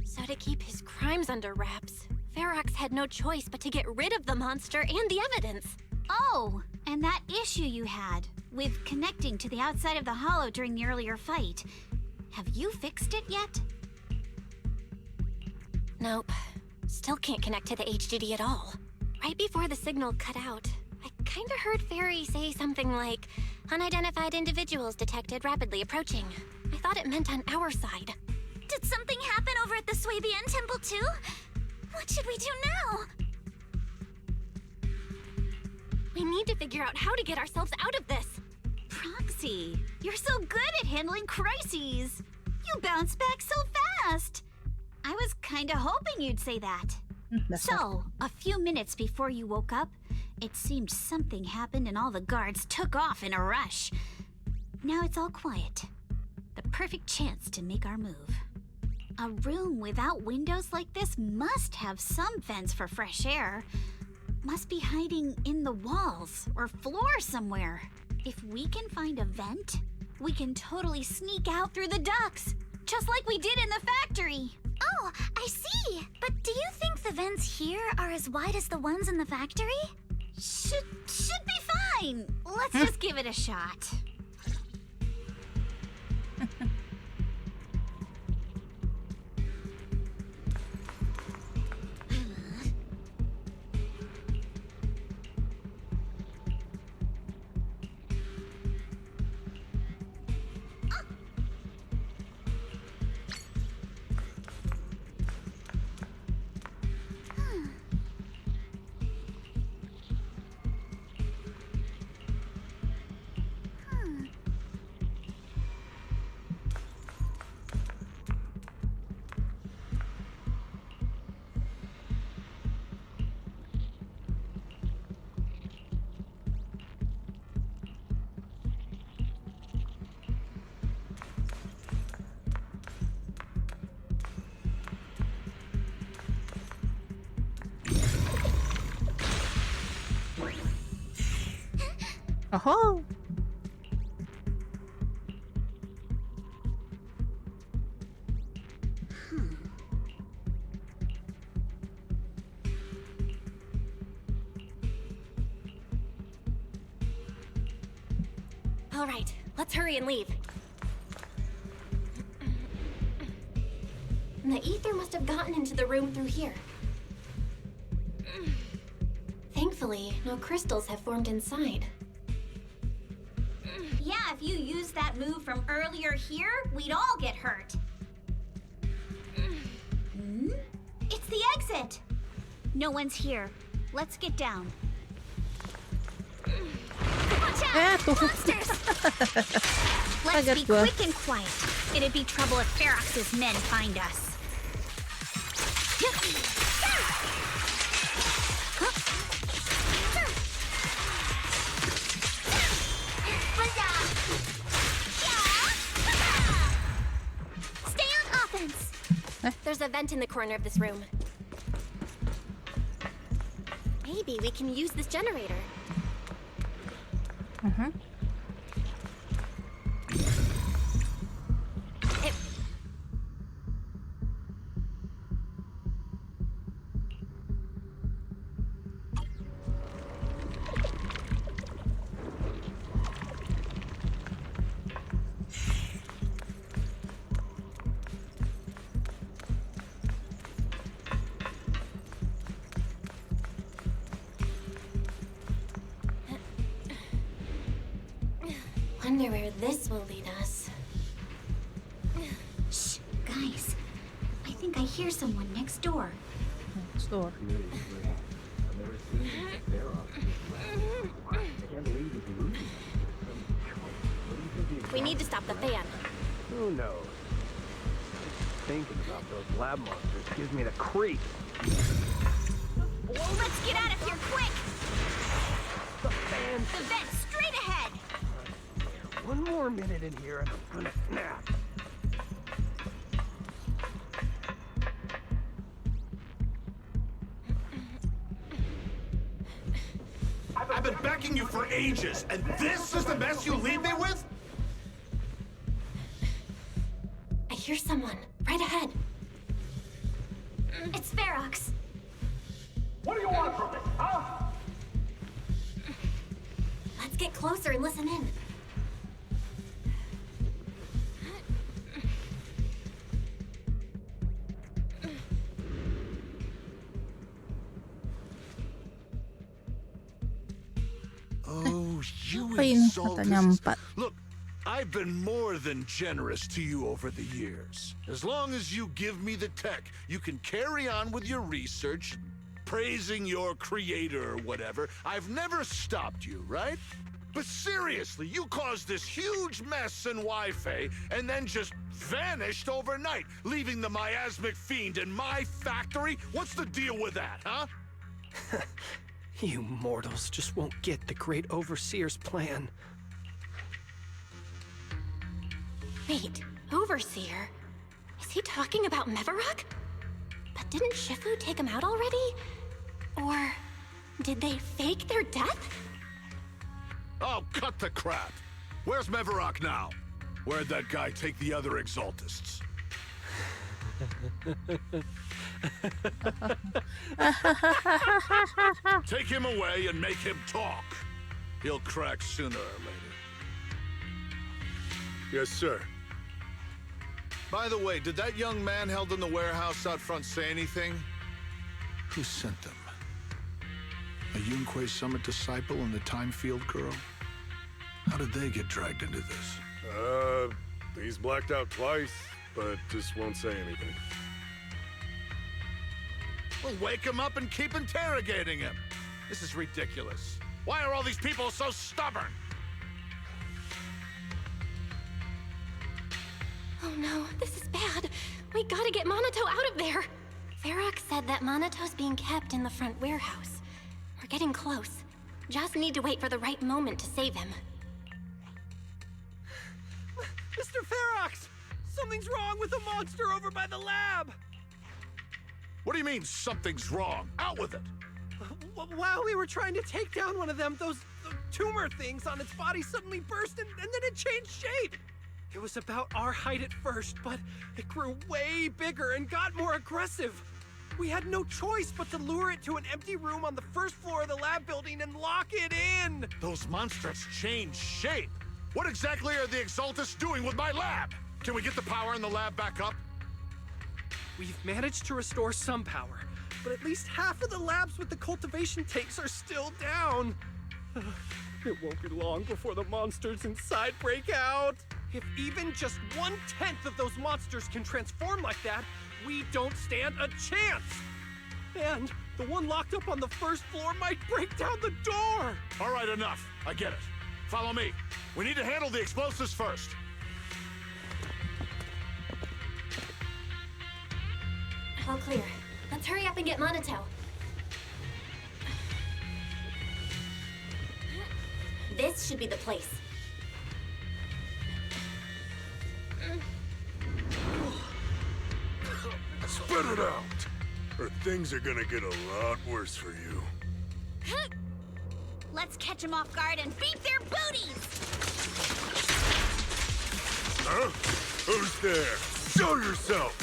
So to keep his crimes under wraps, Ferox had no choice but to get rid of the monster and the evidence. Oh, and that issue you had with connecting to the outside of the Hollow during the earlier fight. Have you fixed it yet? Nope. Still can't connect to the HDD at all. Right before the signal cut out, I kinda heard Fairy say something like, "Unidentified individuals detected rapidly approaching." I thought it meant on our side. Did something happen over at the Swabian Temple too? What should we do now? We need to figure out how to get ourselves out of this. Proxy, you're so good at handling crises. You bounce back so fast. I was kinda hoping you'd say that. So, a few minutes before you woke up, it seemed something happened and all the guards took off in a rush. Now it's all quiet. The perfect chance to make our move. A room without windows like this must have some vents for fresh air. Must be hiding in the walls or floor somewhere. If we can find a vent, we can totally sneak out through the ducts. just like we did in the factory. Oh, I see. But do you think the vents here are as wide as the ones in the factory? Should be fine. Let's just give it a shot. Oh. All right, let's hurry and leave. The ether must have gotten into the room through here. Thankfully, no crystals have formed inside. Yeah, if you used that move from earlier here, we'd all get hurt. It's the exit. No one's here. Let's get down. Watch out! Monsters! Let's be quick and quiet. It'd be trouble if Ferox's men find us. Stay on offense! There's a vent in the corner of this room. Maybe we can use this generator. Wonder where this will lead us. Shh, guys. I think I hear someone next door. Next door. We need to stop the fan. Who knows? Thinking about those lab monsters gives me the creeps. Let's get out of here quick! The fan. The vent straight ahead! One more minute in here and I'm gonna snap. I've been begging you for ages, and this is the mess you leave me with? I hear someone right ahead. It's Ferox. What do you want from me, huh? Let's get closer and listen in. Oh, you Apa ini insult katanya us. 4? Look, I've been more than generous to you over the years. As long as you give me the tech, you can carry on with your research, praising your creator or whatever. I've never stopped you, right? But seriously, you caused this huge mess in Wi-Fi and then just vanished overnight, leaving the miasmic fiend in my factory? What's the deal with that, huh? You mortals just won't get the Great Overseer's plan. Wait, Overseer? Is he talking about Mevarok? But didn't Shifu take him out already? Or did they fake their death? Oh, cut the crap. Where's Mevarok now? Where'd that guy take the other Exaltists? Take him away and make him talk. He'll crack sooner or later. Yes, sir. By the way, did that young man held in the warehouse out front say anything? Who sent them? A Yunque Summit disciple and the Time Field girl? How did they get dragged into this? He's blacked out twice, but just won't say anything. Well, wake him up and keep interrogating him. This is ridiculous. Why are all these people so stubborn? Oh no, this is bad. We gotta get Monato out of there. Ferox said that Monato's being kept in the front warehouse. We're getting close. Just need to wait for the right moment to save him. Mr. Ferox! Something's wrong with the monster over by the lab! What do you mean, something's wrong? Out with it! While we were trying to take down one of them, those tumor things on its body suddenly burst and then it changed shape. It was about our height at first, but it grew way bigger and got more aggressive. We had no choice but to lure it to an empty room on the first floor of the lab building and lock it in. Those monsters changed shape. What exactly are the Exaltus doing with my lab? Can we get the power in the lab back up? We've managed to restore some power, but at least half of the labs with the cultivation tanks are still down. It won't be long before the monsters inside break out. If even just 1/10 of those monsters can transform like that, we don't stand a chance. And the one locked up on the first floor might break down the door. All right, enough. I get it. Follow me. We need to handle the explosives first. All clear. Let's hurry up and get Monato. This should be the place. Spit it out, or things are gonna get a lot worse for you. Let's catch them off guard and beat their booties! Huh? Who's there? Show yourself!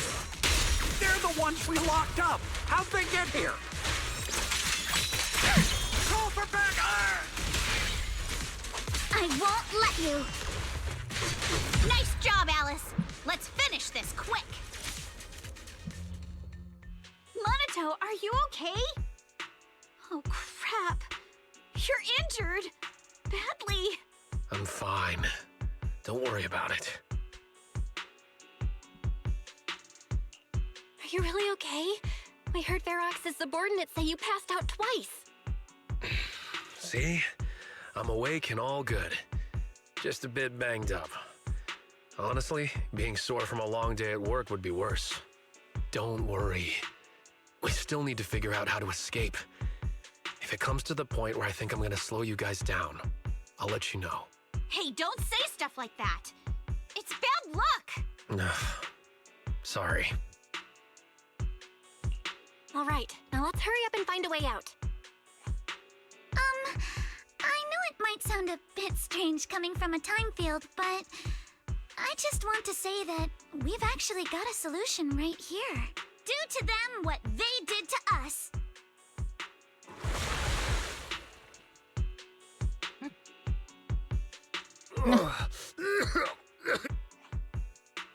They're the ones we locked up. How'd they get here? Call for backup! I won't let you! Nice job, Alice! Let's finish this quick! Monato, are you okay? Oh, crap. You're injured. Badly. I'm fine. Don't worry about it. Are you really okay? We heard Ferox's subordinates say you passed out twice. See? I'm awake and all good. Just a bit banged up. Honestly, being sore from a long day at work would be worse. Don't worry. We still need to figure out how to escape. If it comes to the point where I think I'm gonna slow you guys down, I'll let you know. Hey, don't say stuff like that. It's bad luck. Sorry. All right, now let's hurry up and find a way out. I know it might sound a bit strange coming from a time field, but I just want to say that we've actually got a solution right here. Do to them what they did to us.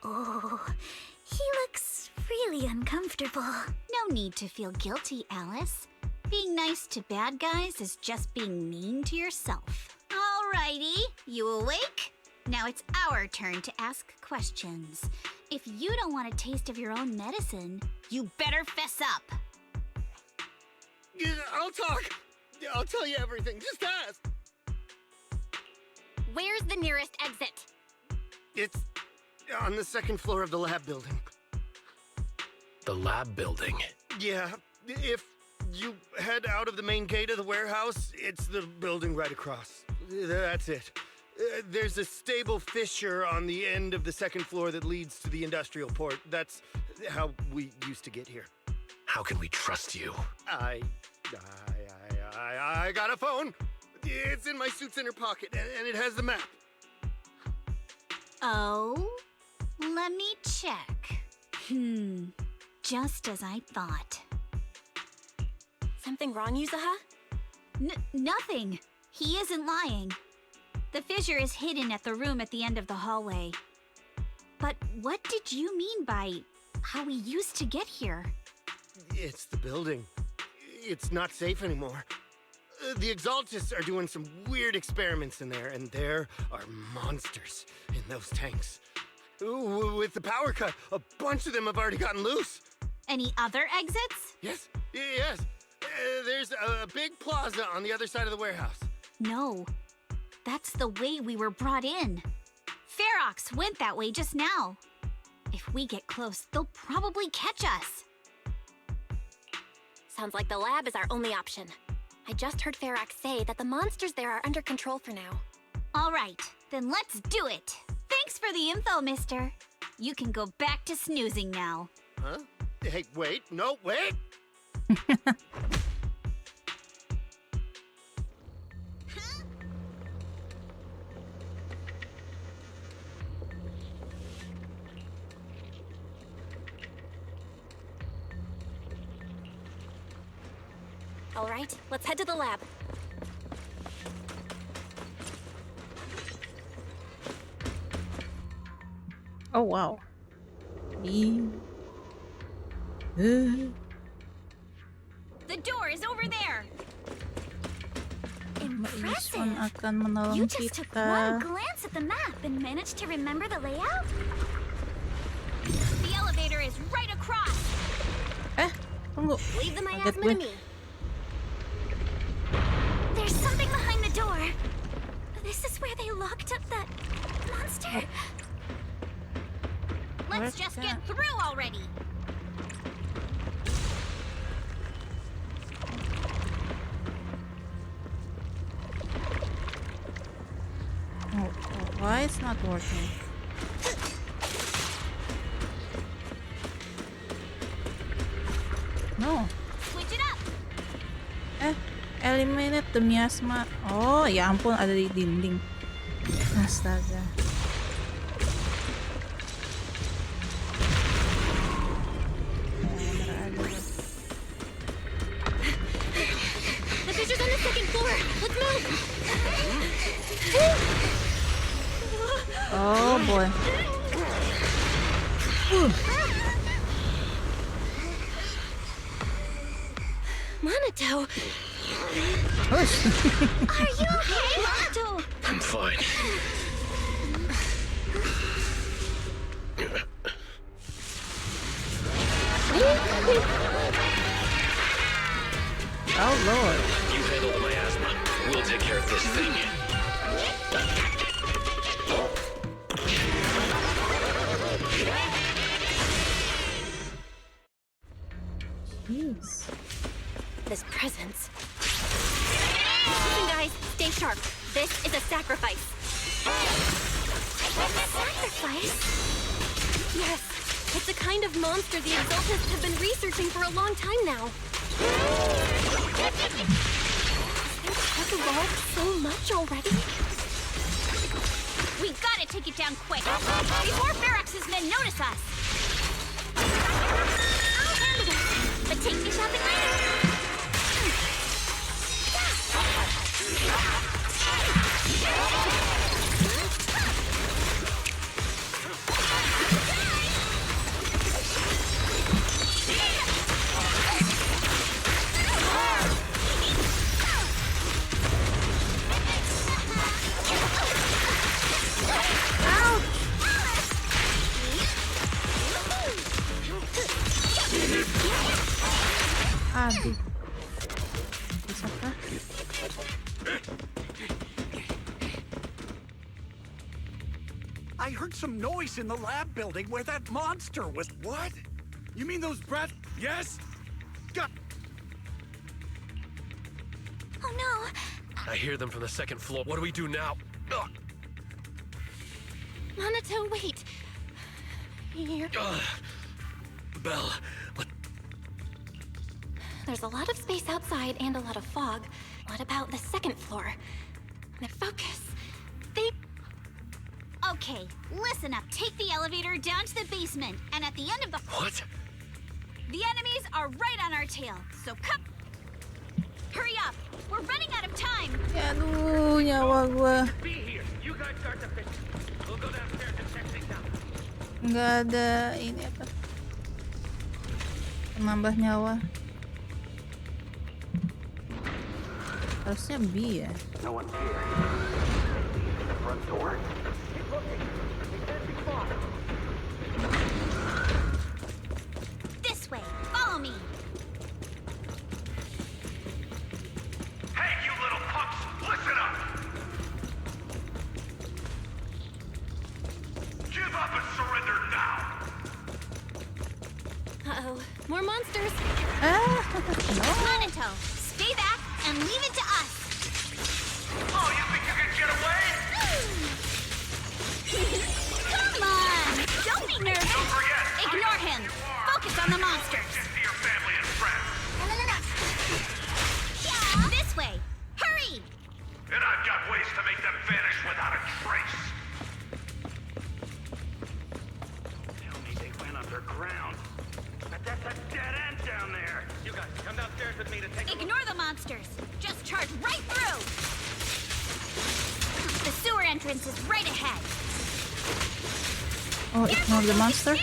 Oh, he looks really uncomfortable. No need to feel guilty, Alice. Being nice to bad guys is just being mean to yourself. Alrighty, you awake? Now it's our turn to ask questions. If you don't want a taste of your own medicine, you better fess up. Yeah, I'll talk. I'll tell you everything. Just ask. Where's the nearest exit? It's on the second floor of the lab building. The lab building? Yeah, if you head out of the main gate of the warehouse, it's the building right across. That's it. There's a stable fissure on the end of the second floor that leads to the industrial port. That's how we used to get here. How can we trust you? I got a phone. It's in my suit's inner pocket, and it has the map. Oh, let me check. Just as I thought. Something wrong, Yuzaha? Nothing. He isn't lying. The fissure is hidden at the room at the end of the hallway. But what did you mean by how we used to get here? It's the building. It's not safe anymore. The Exaltists are doing some weird experiments in there, and there are monsters in those tanks. With the power cut, a bunch of them have already gotten loose. Any other exits? Yes. There's a big plaza on the other side of the warehouse. No. That's the way we were brought in. Ferox went that way just now. If we get close, they'll probably catch us. Sounds like the lab is our only option. I just heard Ferox say that the monsters there are under control for now. All right, then let's do it. Thanks for the info, mister. You can go back to snoozing now. Huh? Hey, wait. No, wait! All right, let's head to the lab. Oh, wow. The door is over there. Impressive. Akan menolong You just took kita. one glance at the map and managed to remember the layout? The elevator is right across. Tunggu. Leave the Kaget miasma gue. to me. There's something behind the door. This is where they locked up that monster. Let's just get through already. Oh, why it's not working? No. Switch it up. Eliminate the miasma. Oh, ya ampun, ada di dinding. Astaga. The fissure's on the second floor. Let's move. Oh boy. Monato. Are you okay, Monato? I'm fine. Oh lord. You handle the miasma. We'll take care of this thing. Jeez. This presence. Listen, guys, stay sharp. This is a sacrifice. Sacrifice? Yes, it's a kind of monster the Exaltists have been researching for a long time now. Has evolved so much already? We gotta take it down quick before Ferox's men notice us. I'll handle it, but take me shopping later. Aduh. Bisakah? I heard some noise in the lab building where that monster was. What? You mean those brats? Yes? God. Oh no. I hear them from the second floor. What do we do now? Ugh. Monato, wait. Here. Belle, There's a lot of space outside and a lot of fog. What about the second floor? The focus. They... Okay, listen up. Take the elevator down to the basement, and at the end of the... What? The enemies are right on our tail, so come... Hurry up! We're running out of time! Aduh, nyawa gua. Nggak ada ini apa? Menambah nyawa. Harusnya B ya. No one's here. The front door. Keep looking. It can't be far. This way. Follow me. Hey, you little punks! Listen up! Give up and surrender now! Uh-oh. More monsters. Minato, stay back and leave it to us. Oh, you think you can get away? Come on! Don't be nervous. Don't forget, Ignore him. Focus on the monsters. Just see your family and friends. This way. Hurry! And I've got ways to make them vanish without a trace. Tell me they went underground. But that's a dead end down there. You guys, come downstairs with me to take Ignore the monsters. Just charge right through. The sewer entrance is right ahead. Oh, ignore the monster.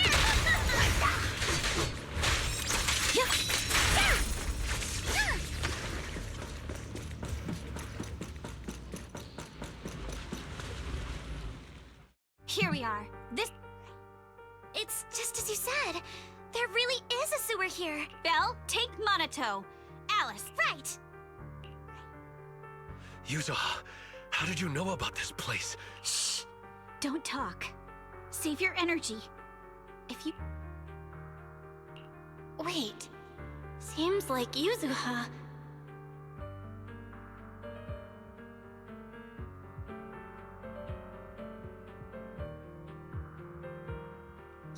Here we are. It's just as you said. There really is a sewer here. Belle, take Minato. Alice, right. Yuzuha, how did you know about this place? Shh. Don't talk. Save your energy. If you... Wait. Seems like Yuzuha.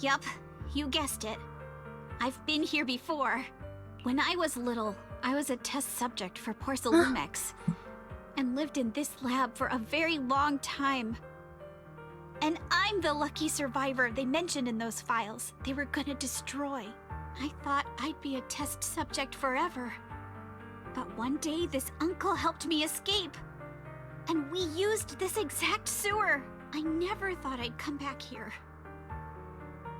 Yup, you guessed it. I've been here before. When I was little, I was a test subject for Porcelumex and lived in this lab for a very long time. And I'm the lucky survivor they mentioned in those files they were gonna destroy. I thought I'd be a test subject forever. But one day, this uncle helped me escape. And we used this exact sewer. I never thought I'd come back here.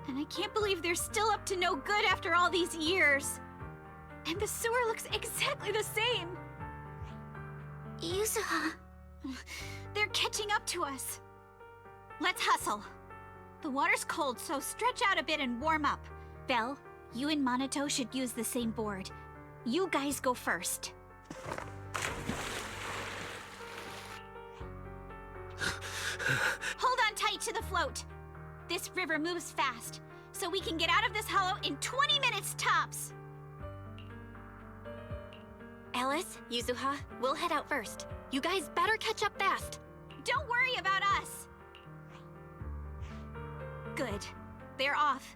And I can't believe they're still up to no good after all these years. And the sewer looks exactly the same. Yuzuha. They're catching up to us. Let's hustle. The water's cold, so stretch out a bit and warm up. Belle, you and Minato should use the same board. You guys go first. Hold on tight to the float. This river moves fast, so we can get out of this hollow in 20 minutes tops. Alice, Yuzuha, we'll head out first. You guys better catch up fast. Don't worry about us. Good. They're off.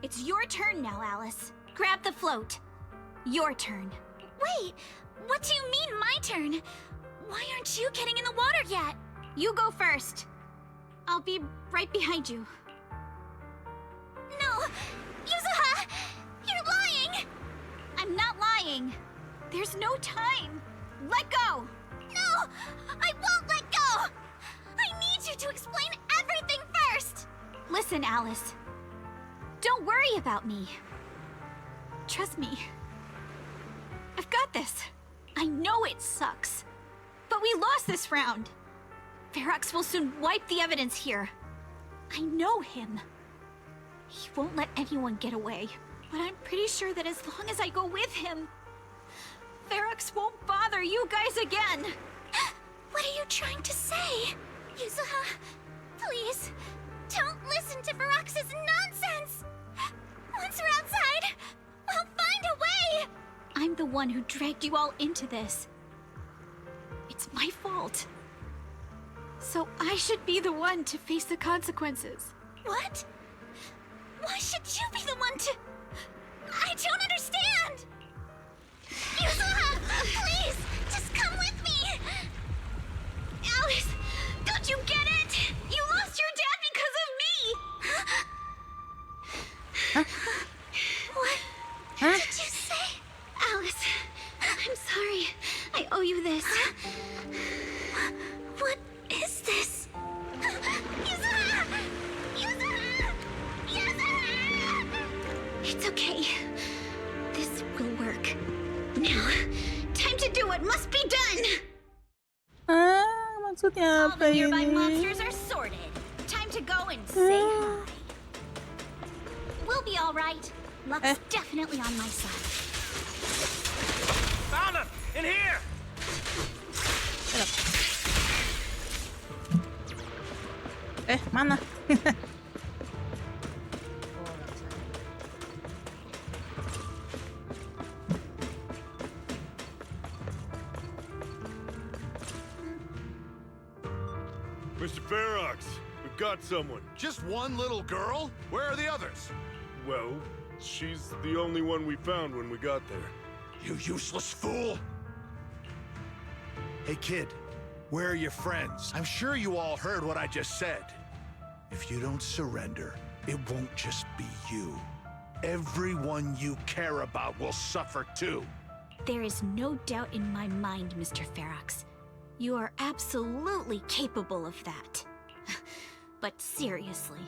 It's your turn now, Alice. Grab the float. Your turn. Wait, what do you mean my turn? Why aren't you getting in the water yet? You go first. I'll be right behind you. No! Yuzuha! You're lying! I'm not lying. There's no time. Let go! No! I won't let go! I need you to explain everything first! Listen, Alice. Don't worry about me. Trust me. I've got this. I know it sucks. But we lost this round. Ferox will soon wipe the evidence here. I know him. He won't let anyone get away. But I'm pretty sure that as long as I go with him, Ferox won't bother you guys again. What are you trying to say? Yuzuha, please, don't listen to Ferox's nonsense. Once we're outside, we'll find a way. I'm the one who dragged you all into this. It's my fault. So I should be the one to face the consequences. What? Why should you be the one to... I don't understand! Yuzuha, please, just come with me! Alice, don't you get it? You lost your What did you say? Alice, I'm sorry. I owe you this. What is this? It's okay. This will work. Now, time to do what must be done. Maksudnya All apa the nearby ini? monsters are sorted. Time to go and say hi. We'll be all right. Luck's definitely on my side. Found him! In here! Mana? Mr. Ferox, we've got someone. Just one little girl? Where are the others? Well, she's the only one we found when we got there. You useless fool! Hey kid, where are your friends? I'm sure you all heard what I just said. If you don't surrender, it won't just be you. Everyone you care about will suffer too. There is no doubt in my mind, Mr. Ferox. You are absolutely capable of that. But seriously,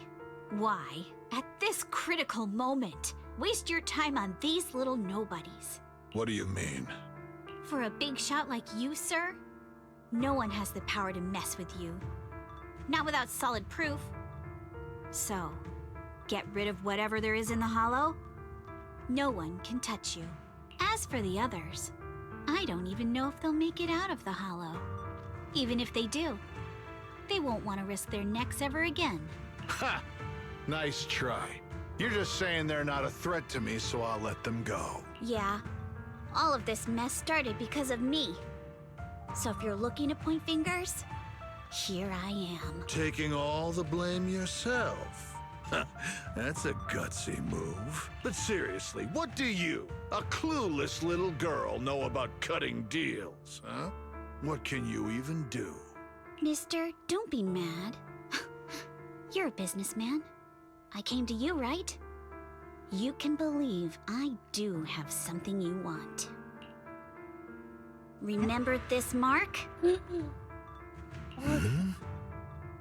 why, at this critical moment, waste your time on these little nobodies? What do you mean? For a big shot like you, sir, no one has the power to mess with you. Not without solid proof. So, get rid of whatever there is in the hollow. No one can touch you. As for the others, I don't even know if they'll make it out of the hollow. Even if they do, they won't want to risk their necks ever again. Ha! Nice try. You're just saying they're not a threat to me, so I'll let them go. Yeah, all of this mess started because of me. So if you're looking to point fingers, here I am. Taking all the blame yourself. That's a gutsy move. But seriously, what do you, a clueless little girl, know about cutting deals, huh? What can you even do? Mister, don't be mad. You're a businessman. I came to you, right? You can believe I do have something you want. Remember this mark?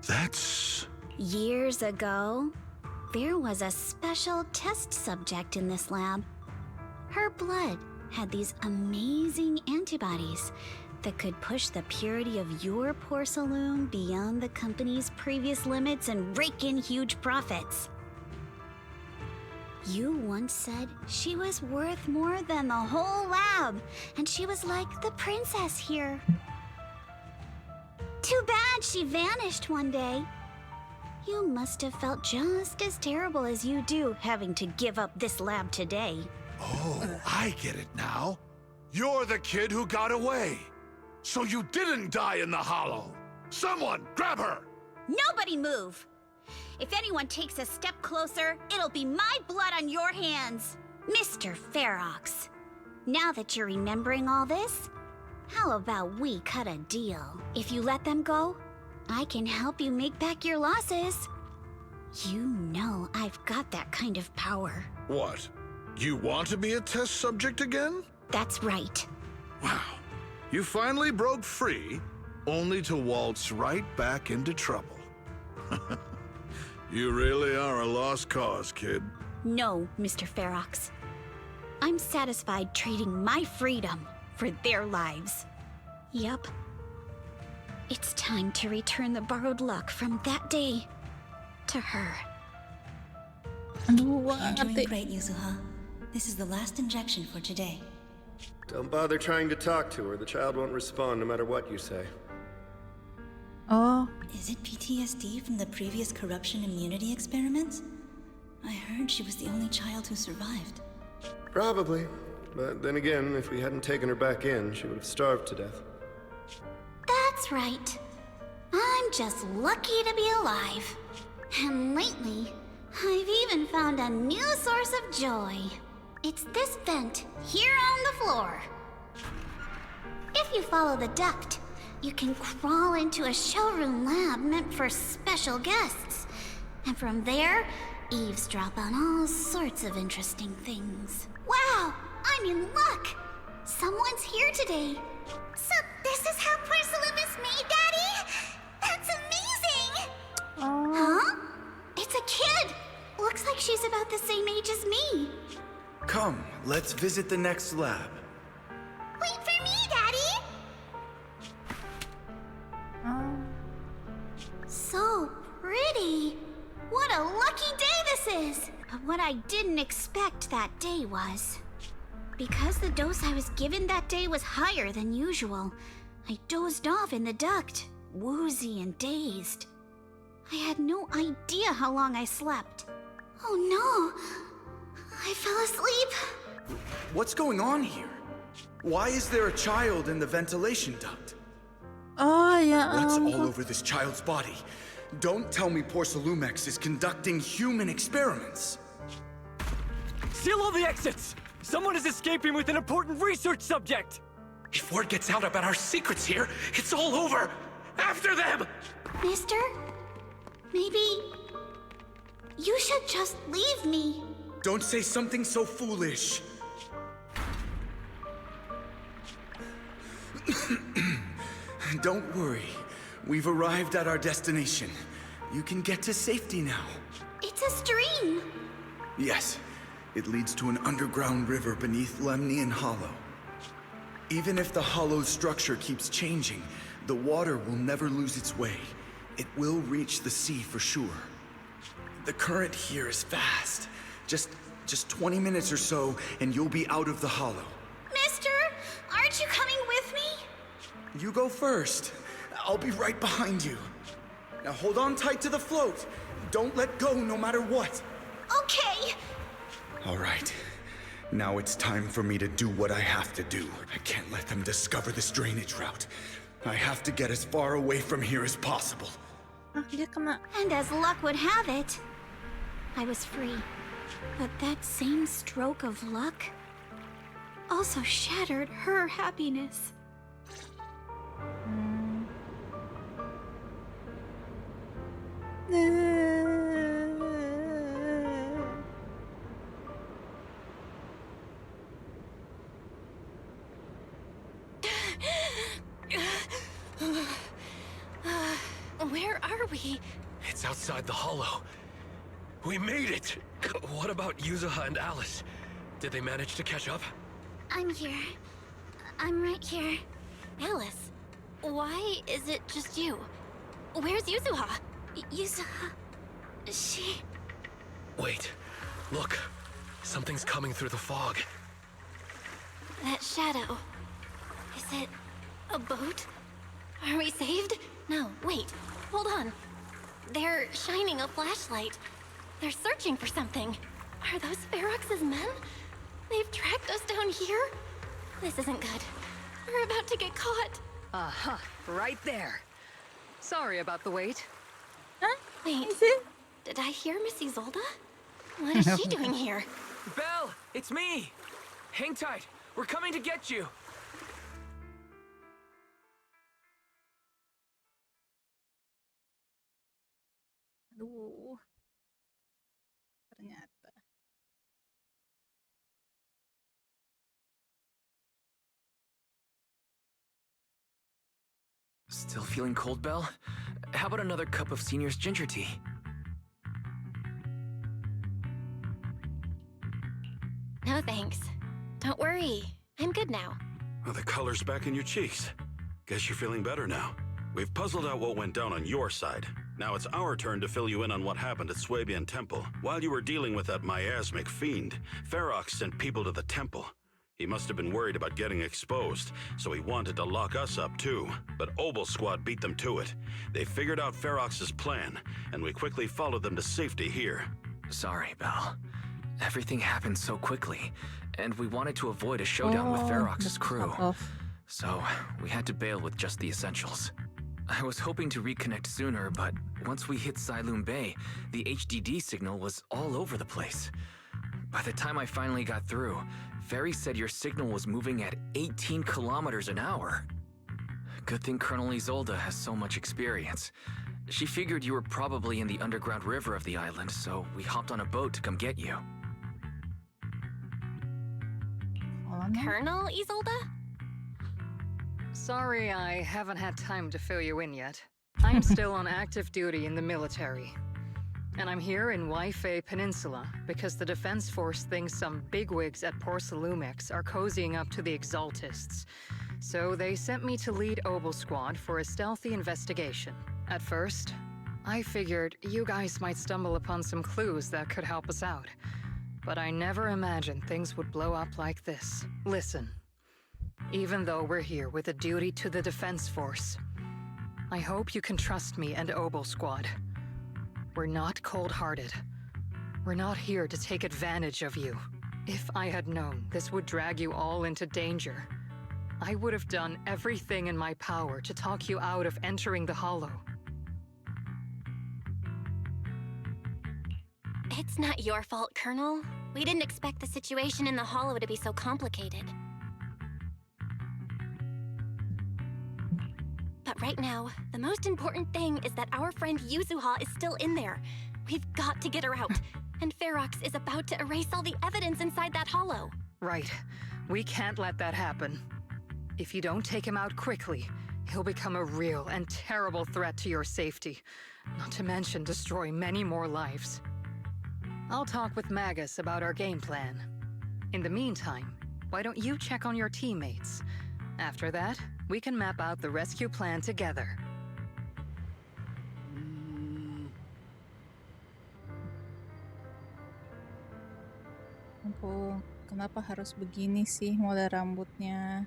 That's... Years ago, there was a special test subject in this lab. Her blood had these amazing antibodies that could push the purity of your porcelain beyond the company's previous limits and rake in huge profits. You once said she was worth more than the whole lab, and she was like the princess here. Too bad she vanished one day. You must have felt just as terrible as you do having to give up this lab today. Oh, I get it now. You're the kid who got away. So you didn't die in the hollow. Someone, grab her! Nobody move! If anyone takes a step closer, it'll be my blood on your hands. Mr. Ferox, now that you're remembering all this, how about we cut a deal? If you let them go, I can help you make back your losses. You know I've got that kind of power. What? You want to be a test subject again? That's right. Wow. You finally broke free, only to waltz right back into trouble. You really are a lost cause, kid. No, Mr. Ferox. I'm satisfied trading my freedom for their lives. Yup. It's time to return the borrowed luck from that day to her. You're doing great, Yuzuha. This is the last injection for today. Don't bother trying to talk to her. The child won't respond no matter what you say. Oh. Is it PTSD from the previous corruption immunity experiments? I heard she was the only child who survived. Probably. But then again, if we hadn't taken her back in, she would have starved to death. That's right. I'm just lucky to be alive. And lately, I've even found a new source of joy. It's this vent here on the floor. If you follow the duct, you can crawl into a showroom lab meant for special guests. And from there, eavesdrop on all sorts of interesting things. Wow, I'm in luck! Someone's here today. So this is how Porcelain is made, Daddy? That's amazing! Huh? It's a kid! Looks like she's about the same age as me. Come, let's visit the next lab. Wait for me, Daddy! So pretty. What a lucky day this is! But what I didn't expect that day was... because the dose I was given that day was higher than usual, I dozed off in the duct, woozy and dazed. I had no idea how long I slept. Oh no! I fell asleep. What's going on here? Why is there a child in the ventilation duct? Oh, ya What's all ampun. over this child's body? Don't tell me Porcelumex is conducting human experiments. Seal all the exits! Someone is escaping with an important research subject! If word gets out about our secrets here, it's all over! After them! Mister? Maybe... you should just leave me. Don't say something so foolish. Don't worry. We've arrived at our destination. You can get to safety now. It's a stream. Yes, it leads to an underground river beneath Lemnian Hollow. Even if the hollow's structure keeps changing, the water will never lose its way. It will reach the sea for sure. The current here is fast. Just 20 minutes or so, and you'll be out of the hollow. Mister, aren't you coming with me? You go first. I'll be right behind you. Now hold on tight to the float. Don't let go no matter what. Okay. All right. Now it's time for me to do what I have to do. I can't let them discover this drainage route. I have to get as far away from here as possible. Dia kena. And as luck would have it, I was free. But that same stroke of luck also shattered her happiness. Where are we? It's outside the hollow. We made it! What about Yuzuha and Alice? Did they manage to catch up? I'm here. I'm right here. Alice, why is it just you? Where's Yuzuha? Yuzuha... she... Wait, look. Something's coming through the fog. That shadow. Is it a boat? Are we saved? No, wait. Hold on. They're shining a flashlight. They're searching for something. Are those Ferox's men? They've tracked us down here? This isn't good. We're about to get caught. Uh-huh. Right there. Sorry about the wait. Huh? Wait. Did I hear Miss Isolde? What is she doing here? Belle, it's me! Hang tight. We're coming to get you. Aduh. Ternyata. Still feeling cold, Belle? How about another cup of Senior's ginger tea? No thanks. Don't worry. I'm good now. Well, the color's back in your cheeks. Guess you're feeling better now. We've puzzled out what went down on your side. Now it's our turn to fill you in on what happened at Swabian Temple. While you were dealing with that miasmic fiend, Ferox sent people to the temple. He must have been worried about getting exposed, so he wanted to lock us up too. But Obel's squad beat them to it. They figured out Ferox's plan, and we quickly followed them to safety here. Sorry, Belle. Everything happened so quickly, and we wanted to avoid a showdown with Ferox's crew. So, we had to bail with just the essentials. I was hoping to reconnect sooner, but once we hit Siloon Bay, the HDD signal was all over the place. By the time I finally got through, Ferry said your signal was moving at 18 kilometers an hour. Good thing Colonel Isolde has so much experience. She figured you were probably in the underground river of the island, so we hopped on a boat to come get you. Colonel Isolde? Sorry I haven't had time to fill you in yet. I'm still on active duty in the military. And I'm here in Waifei Peninsula because the Defense Force thinks some bigwigs at Porcelumex are cozying up to the Exaltists. So they sent me to lead Obel Squad for a stealthy investigation. At first, I figured you guys might stumble upon some clues that could help us out. But I never imagined things would blow up like this. Listen, even though we're here with a duty to the Defense Force, I hope you can trust me and Obel Squad. We're not cold-hearted. We're not here to take advantage of you. If I had known this would drag you all into danger, I would have done everything in my power to talk you out of entering the Hollow. It's not your fault, Colonel. We didn't expect the situation in the Hollow to be so complicated. But right now, the most important thing is that our friend Yuzuha is still in there. We've got to get her out. And Ferox is about to erase all the evidence inside that Hollow. Right. We can't let that happen. If you don't take him out quickly, he'll become a real and terrible threat to your safety. Not to mention destroy many more lives. I'll talk with Magus about our game plan. In the meantime, why don't you check on your teammates? After that, we can map out the rescue plan together. Ampun, kenapa harus begini sih model rambutnya?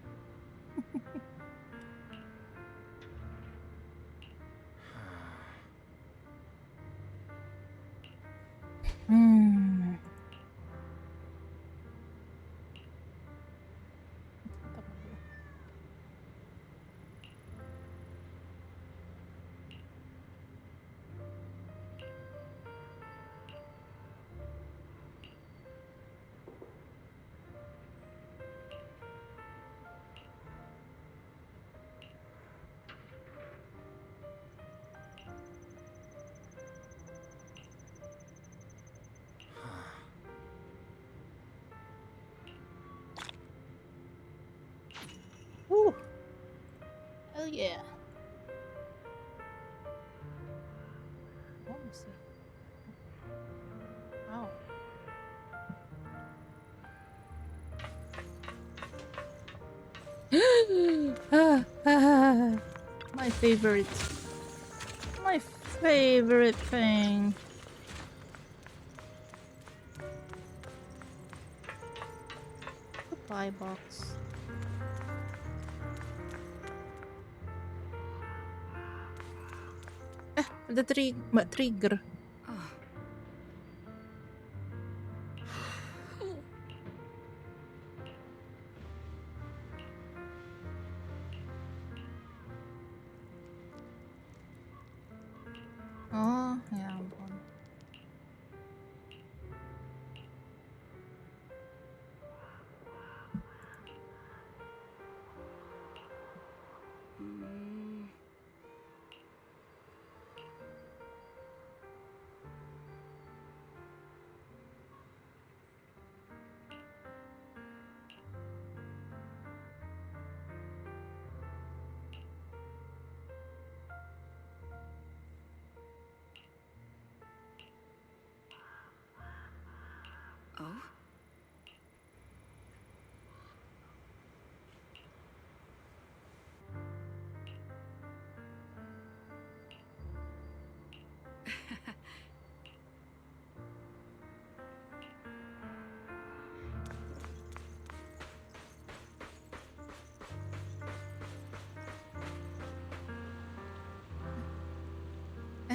Hmm. Woo! Hell yeah! Oh, see. Wow. My favorite. My favorite thing. Supply box. Ada Mbak Trigger. Oh, ya ampun. Oh?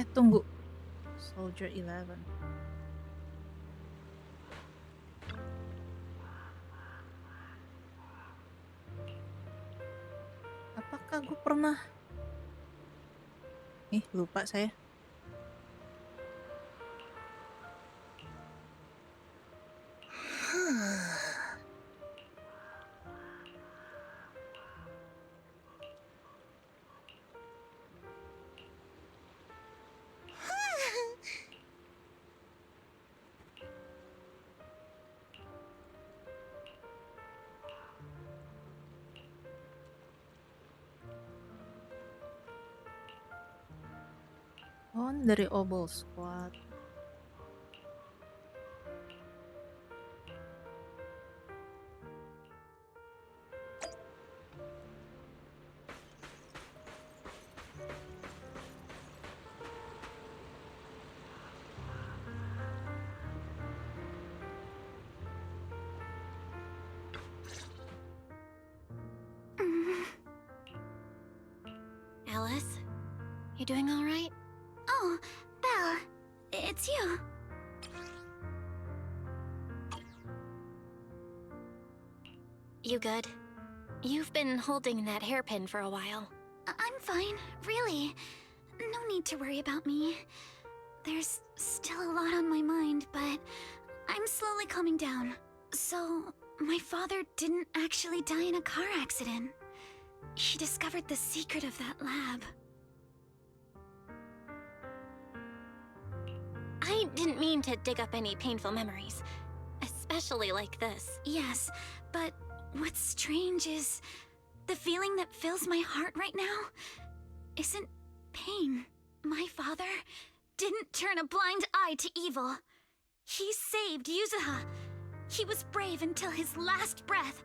Tunggu. Soldier 11. Apakah gue pernah... lupa saya. Oh, ini dari Obol Squad. Alice, you doing all right? Oh, Belle, it's you. You good? You've been holding that hairpin for a while. I'm fine, really. No need to worry about me. There's still a lot on my mind, but I'm slowly calming down. So, my father didn't actually die in a car accident. He discovered the secret of that lab. I didn't mean to dig up any painful memories, especially like this. Yes, but what's strange is the feeling that fills my heart right now isn't pain. My father didn't turn a blind eye to evil. He saved Yuzuha. He was brave until his last breath.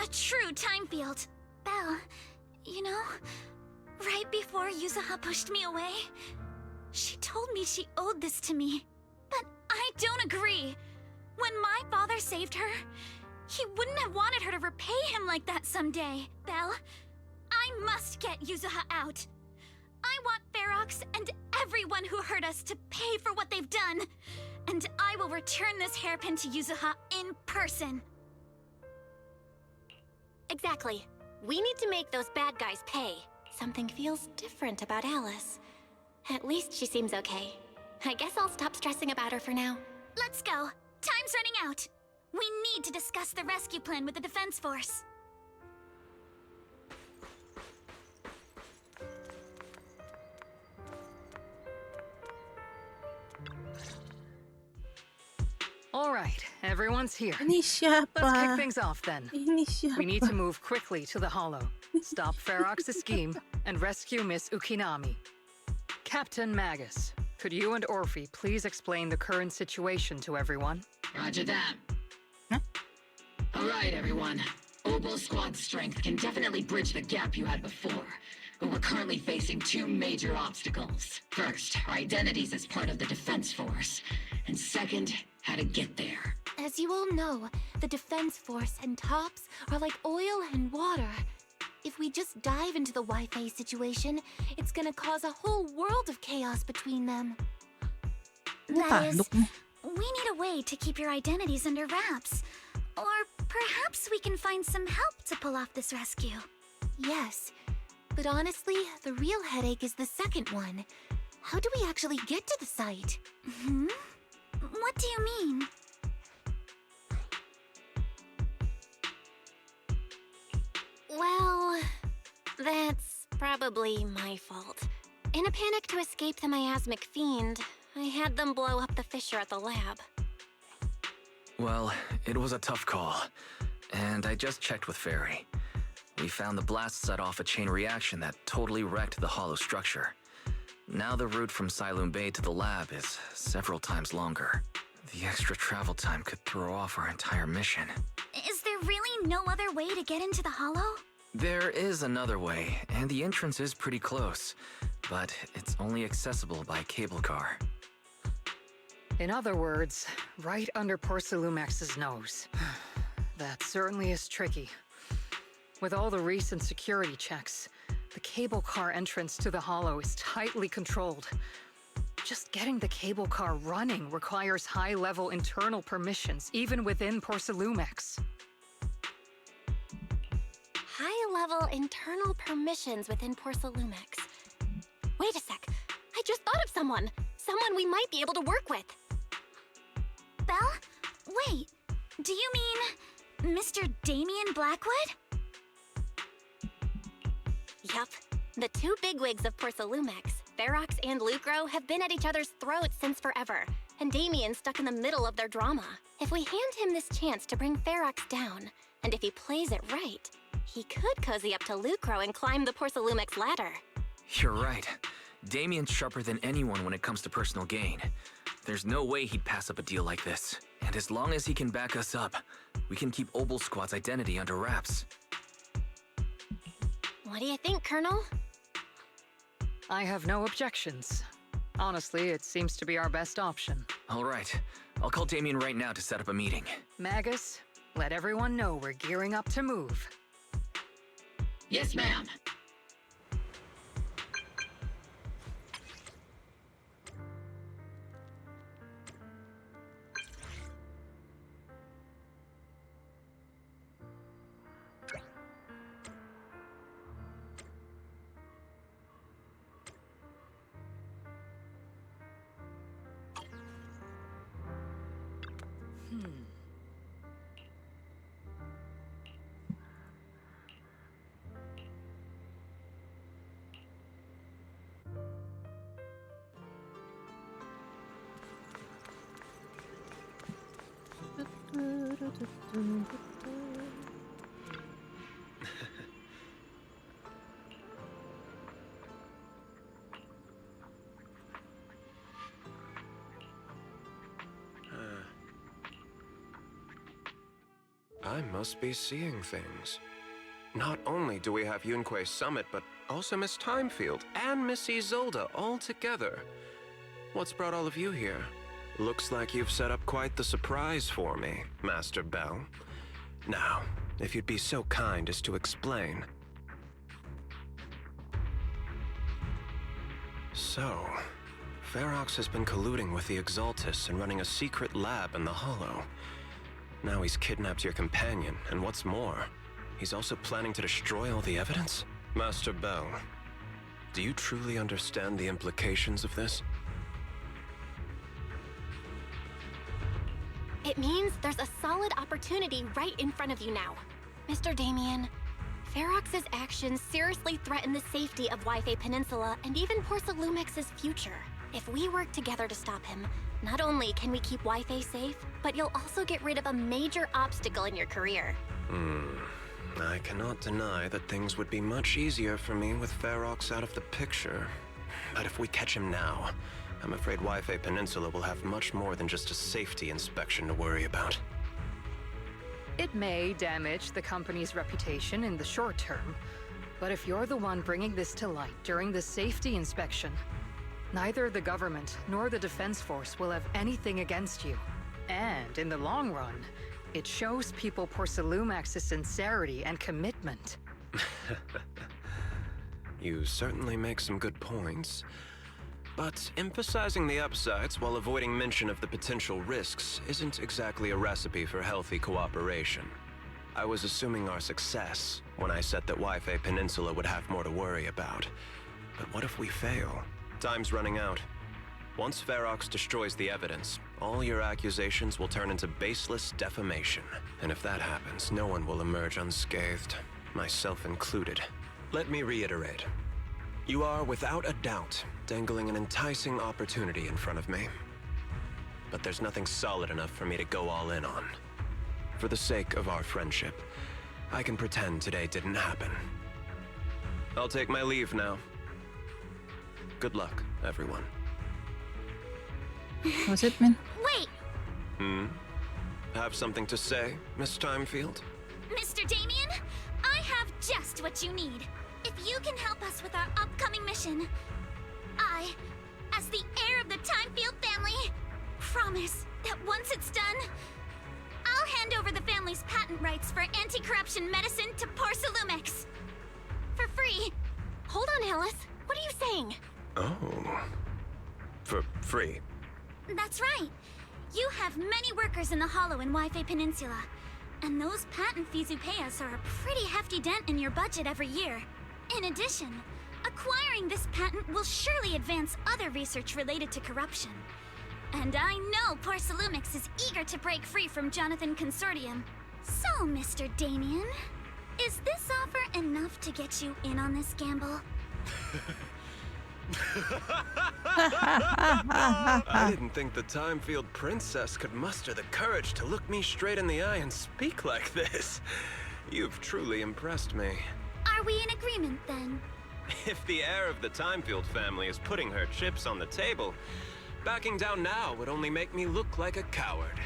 A true time field. Belle, you know, right before Yuzuha pushed me away, she told me she owed this to me. But I don't agree. When my father saved her, he wouldn't have wanted her to repay him like that someday. Belle, I must get Yuzuha out. I want Ferox and everyone who hurt us to pay for what they've done. And I will return this hairpin to Yuzuha in person. Exactly. We need to make those bad guys pay. Something feels different about Alice. At least she seems okay. I guess I'll stop stressing about her for now. Let's go. Time's running out. We need to discuss the rescue plan with the Defense Force. All right, everyone's here. Ini siapa? Let's kick things off then. Ini siapa? We need to move quickly to the Hollow, stop Ferox's scheme, and rescue Miss Ukinami. Captain Magus, could you and Orphe please explain the current situation to everyone? Roger that. All right, everyone. Obol Squad's strength can definitely bridge the gap you had before, but we're currently facing two major obstacles. First, our identities as part of the Defense Force, and second, how to get there. As you all know, the Defense Force and Tops are like oil and water. If we just dive into the Wi-Fi situation, it's gonna cause a whole world of chaos between them. That is, we need a way to keep your identities under wraps. Or perhaps we can find some help to pull off this rescue. Yes, but honestly, the real headache is the second one. How do we actually get to the site? What do you mean? Well, that's probably my fault. In a panic to escape the miasmic fiend, I had them blow up the fissure at the lab. Well, it was a tough call, and I just checked with Fairy. We found the blast set off a chain reaction that totally wrecked the hollow structure. Now the route from Siloon Bay to the lab is several times longer. The extra travel time could throw off our entire mission. Is there really no other way to get into the Hollow? There is another way, and the entrance is pretty close, but it's only accessible by cable car. In other words, right under Porcelumex's nose. That certainly is tricky. With all the recent security checks, the cable car entrance to the Hollow is tightly controlled. Just getting the cable car running requires high-level internal permissions, even within Porcelumex. High-level internal permissions within Porcelumex. Wait a sec. I just thought of someone. Someone we might be able to work with. Belle? Wait, do you mean Mr. Damien Blackwood? Yup. The two bigwigs of Porcelumex, Ferox and Lucro, have been at each other's throats since forever, and Damien's stuck in the middle of their drama. If we hand him this chance to bring Ferox down, and if he plays it right, he could cozy up to Lucro and climb the Porcelumex ladder. You're right. Damien's sharper than anyone when it comes to personal gain. There's no way he'd pass up a deal like this. And as long as he can back us up, we can keep Obel Squad's identity under wraps. What do you think, Colonel? I have no objections. Honestly, it seems to be our best option. All right. I'll call Damien right now to set up a meeting. Magus, let everyone know we're gearing up to move. Yes, ma'am. I must be seeing things. Not only do we have Yunque's summit, but also Miss Timefield and Miss Isolde all together. What's brought all of you here? Looks like you've set up quite the surprise for me, Master Bell. Now, if you'd be so kind as to explain. So, Ferox has been colluding with the Exaltus and running a secret lab in the Hollow. Now he's kidnapped your companion, and what's more, he's also planning to destroy all the evidence? Master Bell, do you truly understand the implications of this? It means there's a solid opportunity right in front of you now. Mr. Damien, Ferox's actions seriously threaten the safety of Wi-Fi Peninsula and even Porcelumex's future. If we work together to stop him, not only can we keep Wi-Fi safe, but you'll also get rid of a major obstacle in your career. I cannot deny that things would be much easier for me with Ferox out of the picture. But if we catch him now, I'm afraid Wi-Fi Peninsula will have much more than just a safety inspection to worry about. It may damage the company's reputation in the short term, but if you're the one bringing this to light during the safety inspection, neither the government nor the Defense Force will have anything against you. And in the long run, it shows people Porcelumex's sincerity and commitment. You certainly make some good points. But emphasizing the upsides while avoiding mention of the potential risks isn't exactly a recipe for healthy cooperation. I was assuming our success when I said that Wi-Fi Peninsula would have more to worry about. But what if we fail? Time's running out. Once Ferox destroys the evidence, all your accusations will turn into baseless defamation. And if that happens, no one will emerge unscathed, myself included. Let me reiterate. You are, without a doubt, dangling an enticing opportunity in front of me. But there's nothing solid enough for me to go all in on. For the sake of our friendship, I can pretend today didn't happen. I'll take my leave now. Good luck, everyone. Was it, man? Wait! Have something to say, Miss Timefield? Mr. Damien, I have just what you need. If you can help us with our upcoming mission, I, as the heir of the Timefield family, promise that once it's done, I'll hand over the family's patent rights for anti-corruption medicine to Porcelumex. For free. Hold on, Alice. What are you saying? Oh. For free? That's right. You have many workers in the Hollow and Wi-Fi Peninsula. And those patent fees you pay us are a pretty hefty dent in your budget every year. In addition, acquiring this patent will surely advance other research related to corruption. And I know Porcelumex is eager to break free from Jonathan Consortium. So, Mr. Damien, is this offer enough to get you in on this gamble? I didn't think the Timefield princess could muster the courage to look me straight in the eye and speak like this. You've truly impressed me. Are we in agreement, then? If the heir of the Timefield family is putting her chips on the table, backing down now would only make me look like a coward.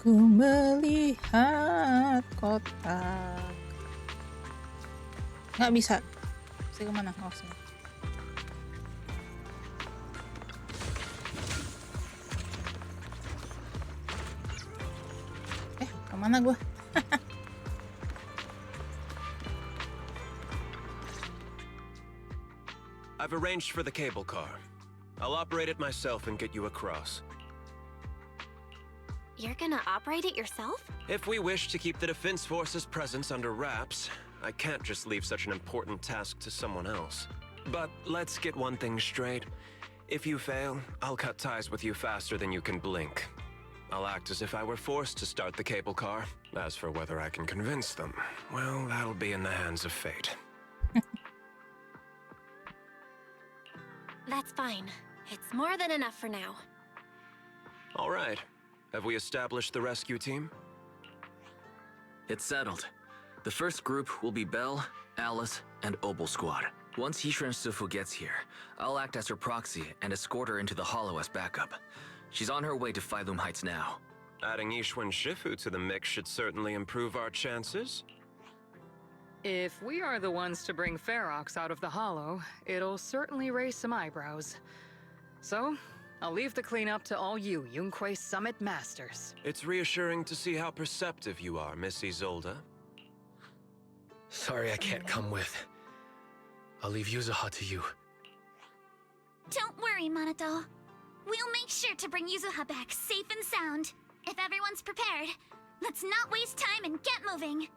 Ku melihat kotak. Nggak bisa. Saya kemana? Oh, sini. Kemana gue? I've arranged for the cable car. I'll operate it myself and get you across. You're gonna operate it yourself? If we wish to keep the Defense Force's presence under wraps, I can't just leave such an important task to someone else. But let's get one thing straight. If you fail, I'll cut ties with you faster than you can blink. I'll act as if I were forced to start the cable car. As for whether I can convince them, well, that'll be in the hands of fate. That's fine. It's more than enough for now. All right. Have we established the rescue team? It's settled. The first group will be Belle, Alice, and Obel Squad. Once Hishra and Sufu gets here, I'll act as her proxy and escort her into the Hollow as backup. She's on her way to Phylum Heights now. Adding Ishwa and Shifu to the mix should certainly improve our chances. If we are the ones to bring Ferox out of the Hollow, it'll certainly raise some eyebrows. So, I'll leave the cleanup to all you Yunque Summit Masters. It's reassuring to see how perceptive you are, Miss Isolde. Sorry I can't come with. I'll leave Yuzuha to you. Don't worry, Manato. We'll make sure to bring Yuzuha back safe and sound. If everyone's prepared, let's not waste time and get moving.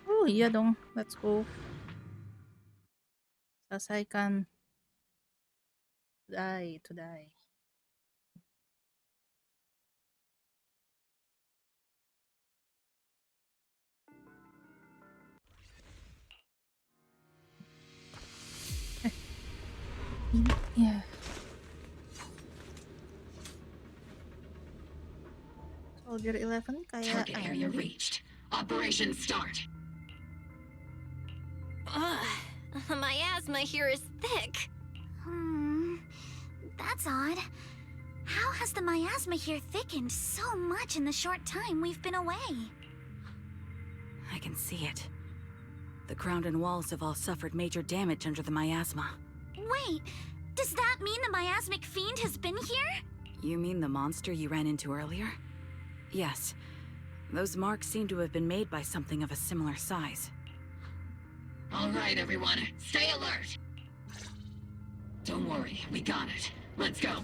Oh iya dong, let's go. Selesaikan. Today. Yeah. Soldier 11 kayak Target area reached. Operation start. My asthma here is thick. That's odd. How has the miasma here thickened so much in the short time we've been away? I can see it. The ground and walls have all suffered major damage under the miasma. Wait, does that mean the miasmic fiend has been here? You mean the monster you ran into earlier? Yes. Those marks seem to have been made by something of a similar size. All right, everyone, stay alert. Don't worry, we got it. Let's go.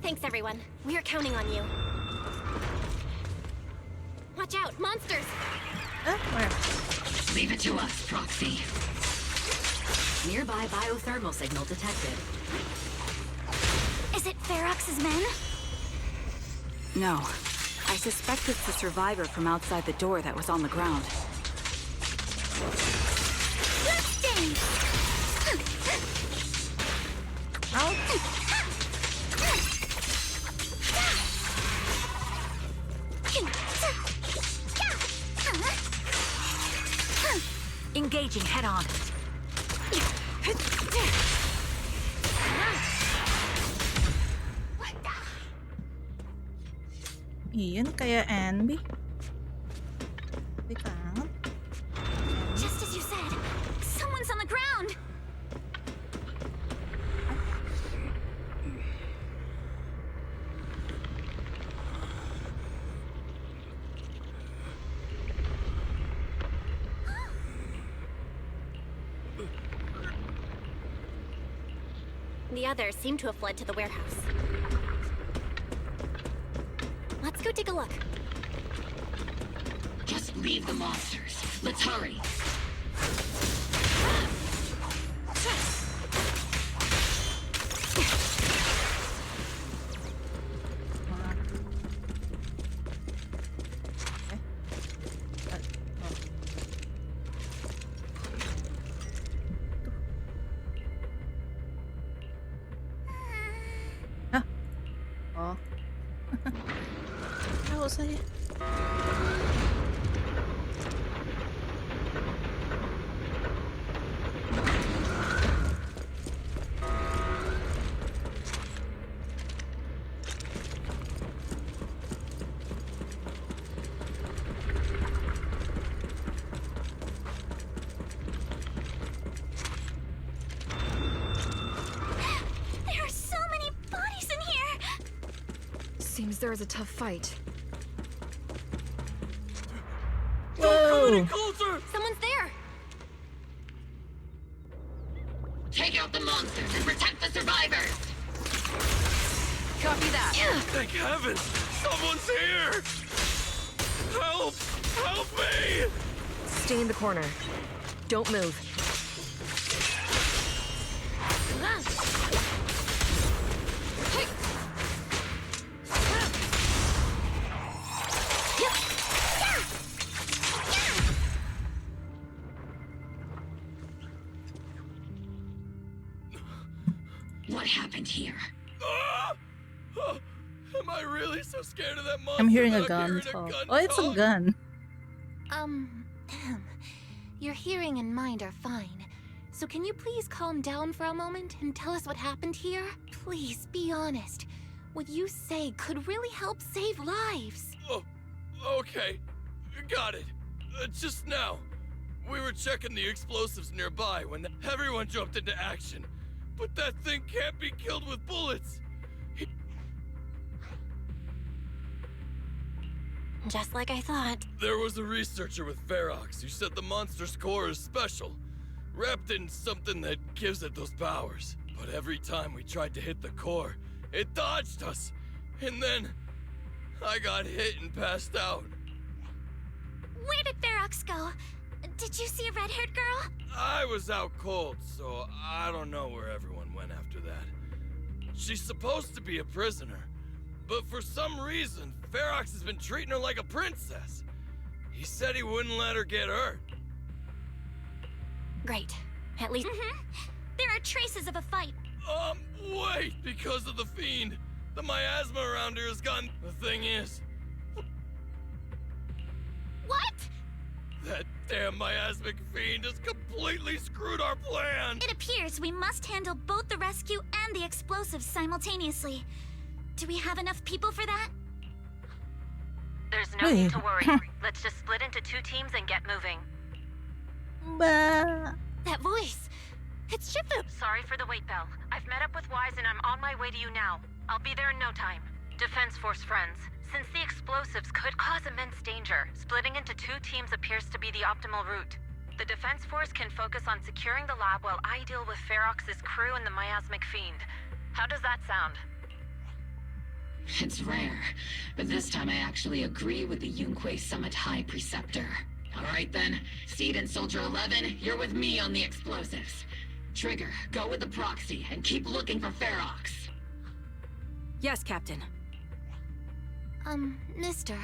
Thanks, everyone. We are counting on you. Watch out, monsters! Where? Leave it to us, Proxy. Nearby biothermal signal detected. Is it Ferox's men? No. I suspect it's the survivor from outside the door that was on the ground. Engaging head-on. Iya nih kayak Anby. Tapi kangen. Just as you said, someone's on the ground. The others seem to have fled to the warehouse. Let's go take a look. Just leave the monsters. Let's hurry. Oh. Tahu saya. There are so many bodies in here! Seems there is a tough fight. Whoa! Someone's there! Take out the monsters and protect the survivors! Copy that. Thank heavens! Someone's here! Help! Help me! Stay in the corner. Don't move. What happened here? Am I really so scared of that monster? I'm hearing a that gun hearing talk. gun Oh, it's a talk? gun. Your hearing and mind are fine. So can you please calm down for a moment and tell us what happened here? Please, be honest. What you say could really help save lives. Oh, okay. Got it. Just now. We were checking the explosives nearby when everyone jumped into action. But that thing can't be killed with bullets. Just like I thought. There was a researcher with Ferox who said the monster's core is special, wrapped in something that gives it those powers. But every time we tried to hit the core, it dodged us. And then I got hit and passed out. Where did Ferox go? Did you see a red-haired girl? I was out cold, so I don't know where everyone went after that. She's supposed to be a prisoner, but for some reason, Ferox has been treating her like a princess. He said he wouldn't let her get hurt. Great. At least... There are traces of a fight. Wait! Because of the fiend, the miasma around her has gone. The thing is... What? That damn miasmic fiend has completely screwed our plan! It appears we must handle both the rescue and the explosives simultaneously. Do we have enough people for that? There's no need to worry. Let's just split into 2 teams and get moving. That voice! It's Shifu! Sorry for the wait, Belle. I've met up with Wise and I'm on my way to you now. I'll be there in no time. Defense Force friends, since the explosives could cause immense danger, splitting into 2 teams appears to be the optimal route. The Defense Force can focus on securing the lab while I deal with Ferox's crew and the miasmic fiend. How does that sound? It's rare, but this time I actually agree with the Yunque Summit High Preceptor. Alright then, Seed and Soldier 11, you're with me on the explosives. Trigger, go with the proxy and keep looking for Ferox. Yes, Captain. Mister,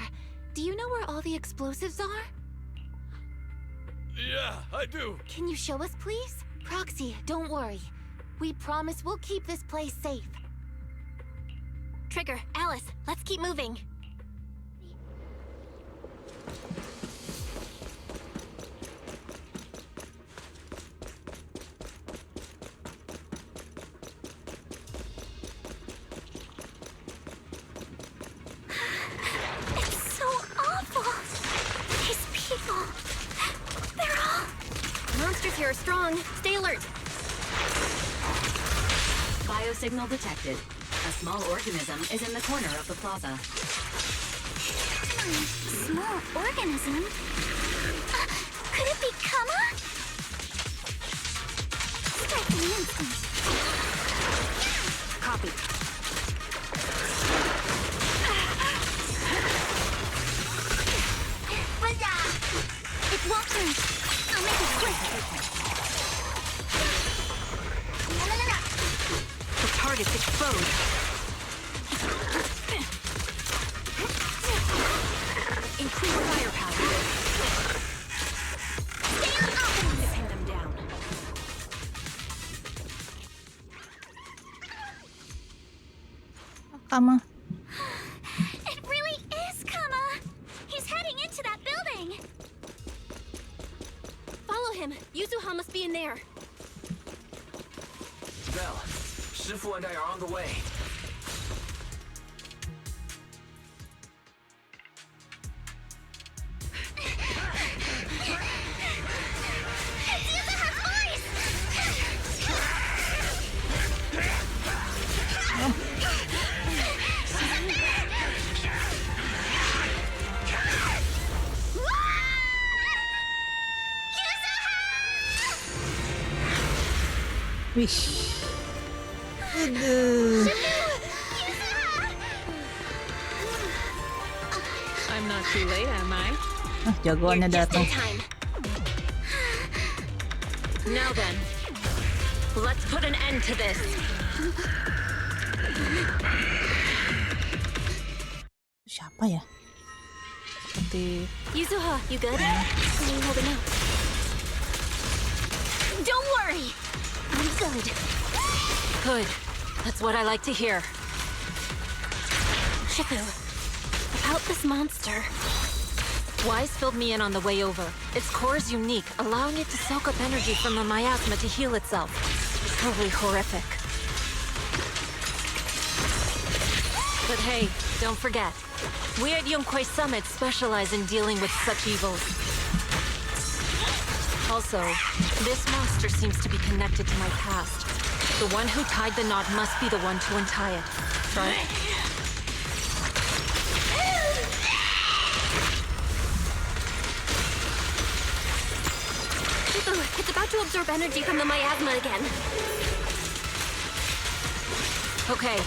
do you know where all the explosives are? Yeah, I do. Can you show us, please? Proxy, don't worry. We promise we'll keep this place safe. Trigger, Alice, let's keep moving. It's so awful. These people. They're all... Monsters here are strong. Stay alert. Biosignal detected. A small organism is in the corner of the plaza. Small organism? Could it be Kama? instant. Copy. It won't turn. I'll make it quick. The target's exposed. Increase firepower. Stay on offense. Pin them down. Kama. It really is Kama. He's heading into that building. Follow him. Yuzuha must be in there. Belle, Shifu and I are on the way. It's Yuzuha's voice! Wish. Aduh. I'm not too late, am I? Ah, jagoannya datang. Now then, let's put an end to this. Siapa ya? Seperti Yuzuha, you good? How are you holding up? Don't worry. I'm good. Good. That's what I like to hear. Shifu, about this monster. Wise filled me in on the way over. Its core is unique, allowing it to soak up energy from the miasma to heal itself. Totally horrific. But hey, don't forget, we at Yongquei Summit specialize in dealing with such evils. Also, this monster seems to be connected to my past. The one who tied the knot must be the one to untie it. Right? It's about to absorb energy from the miasma again. Okay,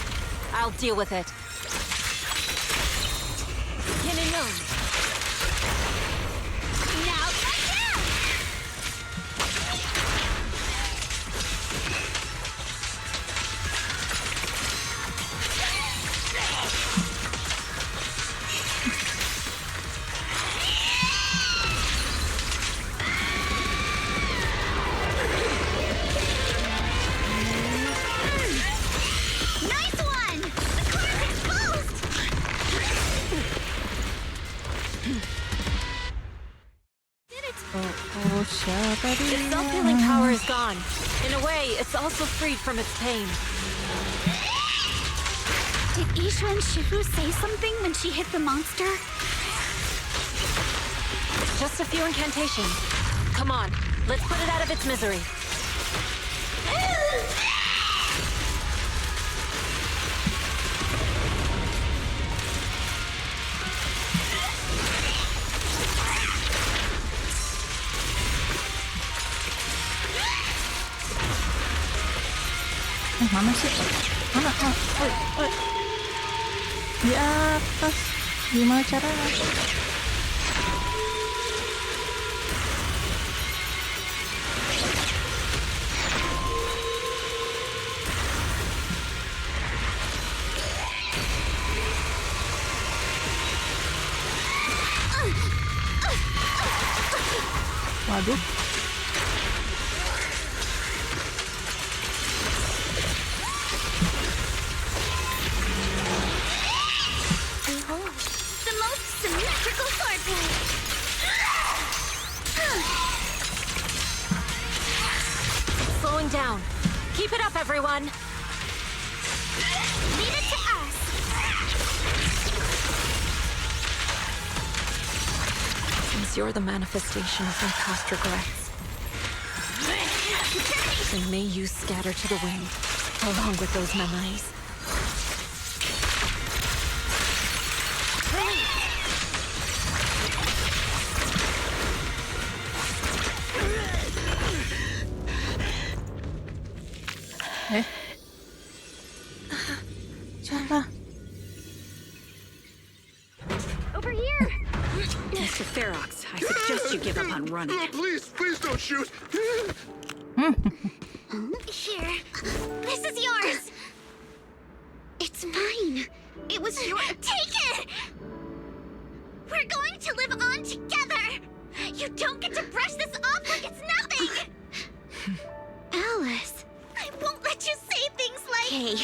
I'll deal with it. Pinning on. Now back down! Nice one! The core is exposed! oh siapa dia? Its self-healing power is gone. In a way, it's also freed from its pain. Did Isha and Shifu say something when she hit the monster? Just a few incantations. Come on, let's put it out of its misery. Mana sih? Mana? Oi. Di atas. Gimana caranya? Waduh. The most symmetrical swordplay! Slowing down. Keep it up, everyone. Leave it to us! Since you're the manifestation of my past regrets, then may you scatter to the wind, along with those memories. Siapa? Over here! Mr. Ferox, I suggest you give up on running. Please don't shoot! Here. This is yours! It's mine. It was your— Take it! We're going to live on together! You don't get to brush this off like it's nothing! Alice, I won't let you say things like— Hey.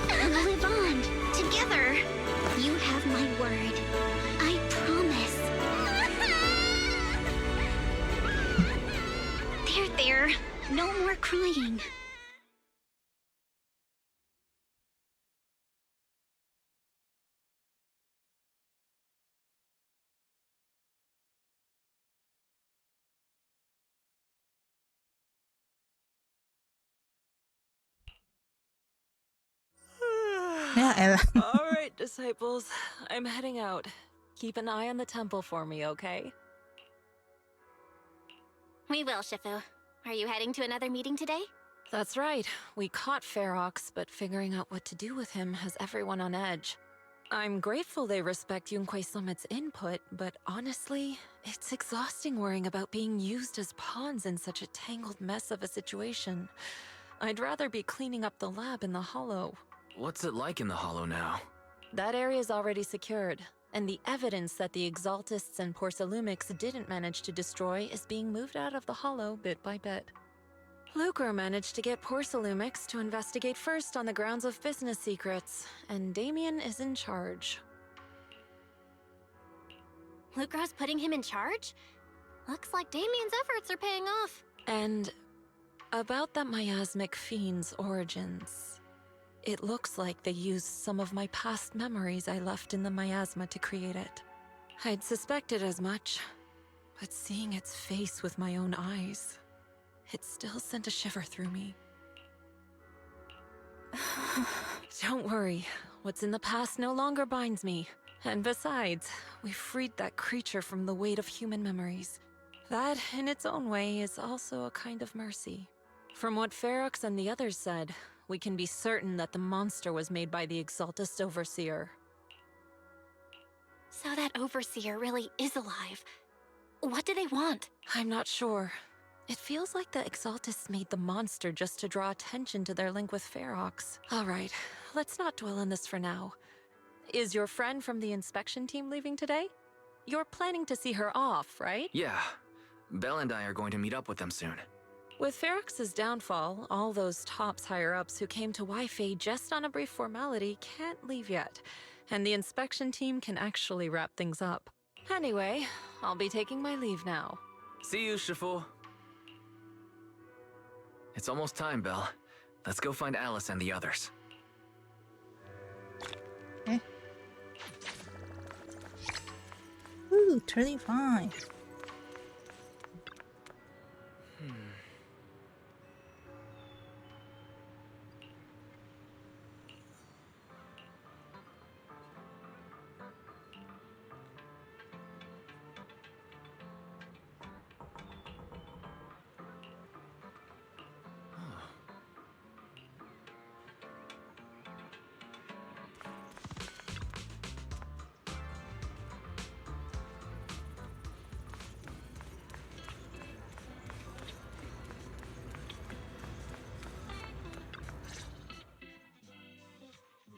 We'll live on, together. You have my word. I promise. There. No more crying. Ya elah. All right, disciples. I'm heading out. Keep an eye on the temple for me, okay? We will, Shifu. Are you heading to another meeting today? That's right. We caught Ferox, but figuring out what to do with him has everyone on edge. I'm grateful they respect Yunquei Summit's input, but honestly, it's exhausting worrying about being used as pawns in such a tangled mess of a situation. I'd rather be cleaning up the lab in the Hollow. What's it like in the Hollow now? That area's already secured, and the evidence that the Exaltists and Porcelumics didn't manage to destroy is being moved out of the Hollow bit by bit. Lucre managed to get Porcelumix to investigate first on the grounds of business secrets, and Damien is in charge. Lucre's putting him in charge? Looks like Damien's efforts are paying off. And about that miasmic fiend's origins. It looks like they used some of my past memories I left in the miasma to create it. I'd suspected as much, but seeing its face with my own eyes, it still sent a shiver through me. Don't worry, what's in the past no longer binds me. And besides, we freed that creature from the weight of human memories. That, in its own way, is also a kind of mercy. From what Ferox and the others said, we can be certain that the monster was made by the Exaltist Overseer. So that Overseer really is alive. What do they want? I'm not sure. It feels like the Exaltists made the monster just to draw attention to their link with Ferox. Alright, let's not dwell on this for now. Is your friend from the inspection team leaving today? You're planning to see her off, right? Yeah. Belle and I are going to meet up with them soon. With Ferox's downfall, all those tops higher-ups who came to Wi-Fi just on a brief formality can't leave yet, and the inspection team can actually wrap things up. Anyway, I'll be taking my leave now. See you, Shifu. It's almost time, Belle. Let's go find Alice and the others. Okay. Ooh, 35.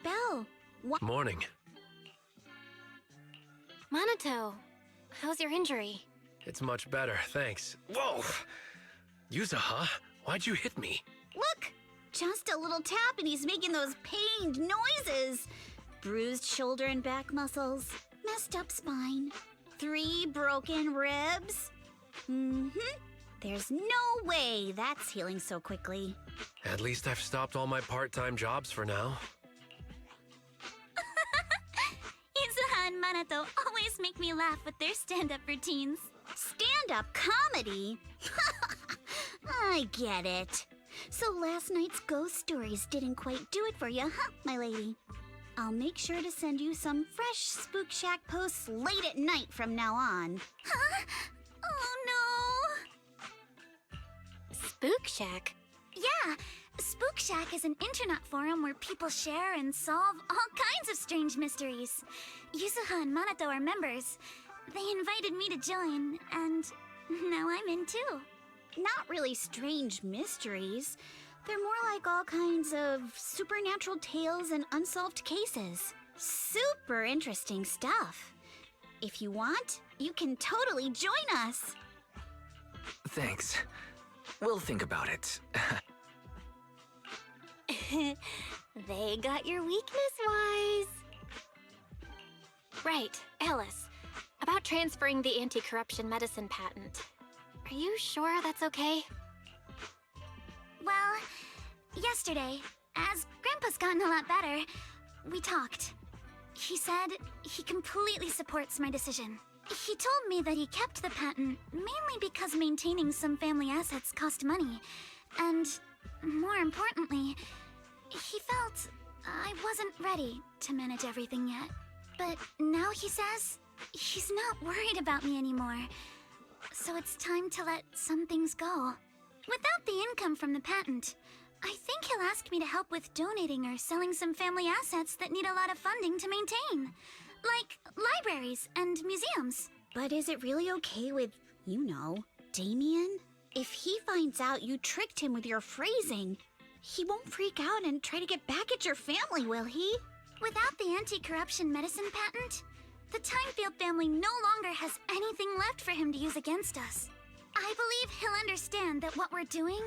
Belle, what? Morning. Minato, how's your injury? It's much better, thanks. Whoa! Yuza, huh? Why'd you hit me? Look! Just a little tap and he's making those pained noises. Bruised shoulder and back muscles. Messed up spine. 3 broken ribs. There's no way that's healing so quickly. At least I've stopped all my part-time jobs for now. Yuzuha and Minato always make me laugh with their stand-up routines. Stand-up comedy? I get it. So last night's ghost stories didn't quite do it for you, huh, my lady? I'll make sure to send you some fresh Spook Shack posts late at night from now on. Huh? Oh no! Spook Shack? Yeah, Spook Shack is an internet forum where people share and solve all kinds of strange mysteries. Yuzuha and Manato are members. They invited me to join, and now I'm in too. Not really strange mysteries. They're more like all kinds of supernatural tales and unsolved cases. Super interesting stuff. If you want, you can totally join us. Thanks. We'll think about it. They got your weakness, Wise. Right, Alice. About transferring the anti-corruption medicine patent. Are you sure that's okay? Well, yesterday, as Grandpa's gotten a lot better, we talked. He said he completely supports my decision. He told me that he kept the patent mainly because maintaining some family assets cost money. And, more importantly, he felt I wasn't ready to manage everything yet. But now he says he's not worried about me anymore. So it's time to let some things go. Without the income from the patent, I think he'll ask me to help with donating or selling some family assets that need a lot of funding to maintain. Like libraries and museums. But is it really okay with, Damien? If he finds out you tricked him with your phrasing, he won't freak out and try to get back at your family, will he? Without the anti-corruption medicine patent, the Timefield family no longer has anything left for him to use against us. I believe he'll understand that what we're doing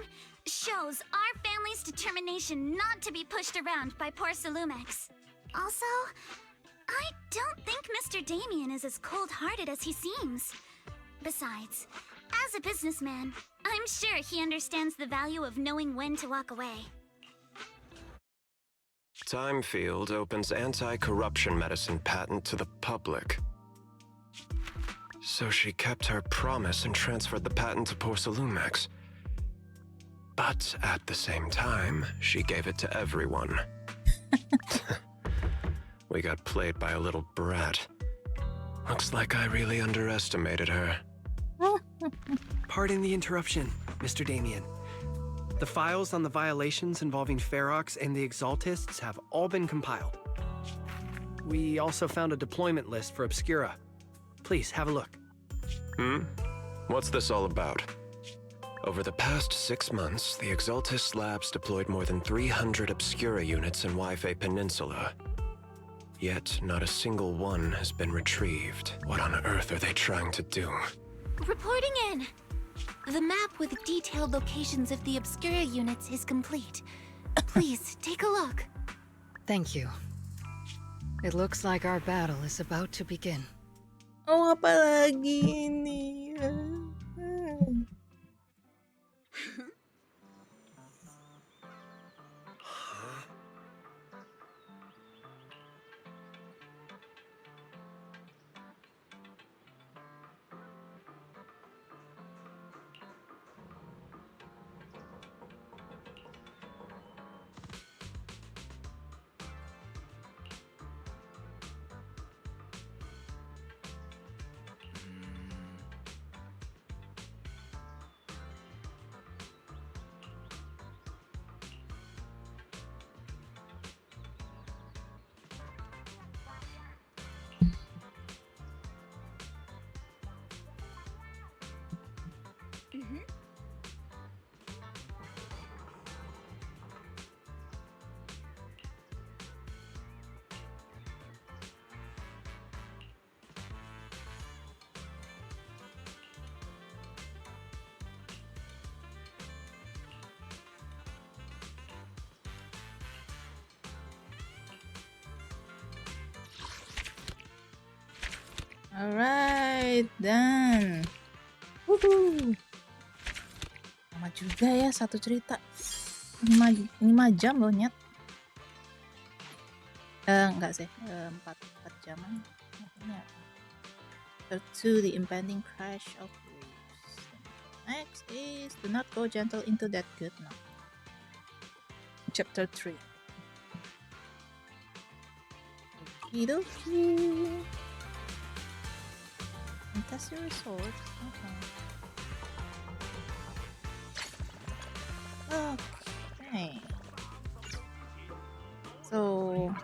shows our family's determination not to be pushed around by poor Salumex. Also, I don't think Mr. Damien is as cold-hearted as he seems. Besides, as a businessman, I'm sure he understands the value of knowing when to walk away. Timefield opens anti-corruption medicine patent to the public. So she kept her promise and transferred the patent to Porcelumex. But at the same time, she gave it to everyone. We got played by a little brat. Looks like I really underestimated her. Pardon the interruption, Mr. Damien. The files on the violations involving Ferox and the Exaltists have all been compiled. We also found a deployment list for Obscura. Please, have a look. What's this all about? Over the past 6 months, the Exaltist Labs deployed more than 300 Obscura units in Waifei Peninsula. Yet, not a single one has been retrieved. What on earth are they trying to do? Reporting in! The map with detailed locations of the Obscura units is complete. Please, take a look. Thank you. It looks like our battle is about to begin. Oh, apa lagi ini? Alright, done. Woohoo. Lama juga ya satu cerita. 5 jam loh, Nyet. Enggak sih, 4 jaman. Ini apa? Part 2, the impending crash of waves. Next is do not go gentle into that good now. Chapter 3. Okidoki. Test your results. Okay. Okay.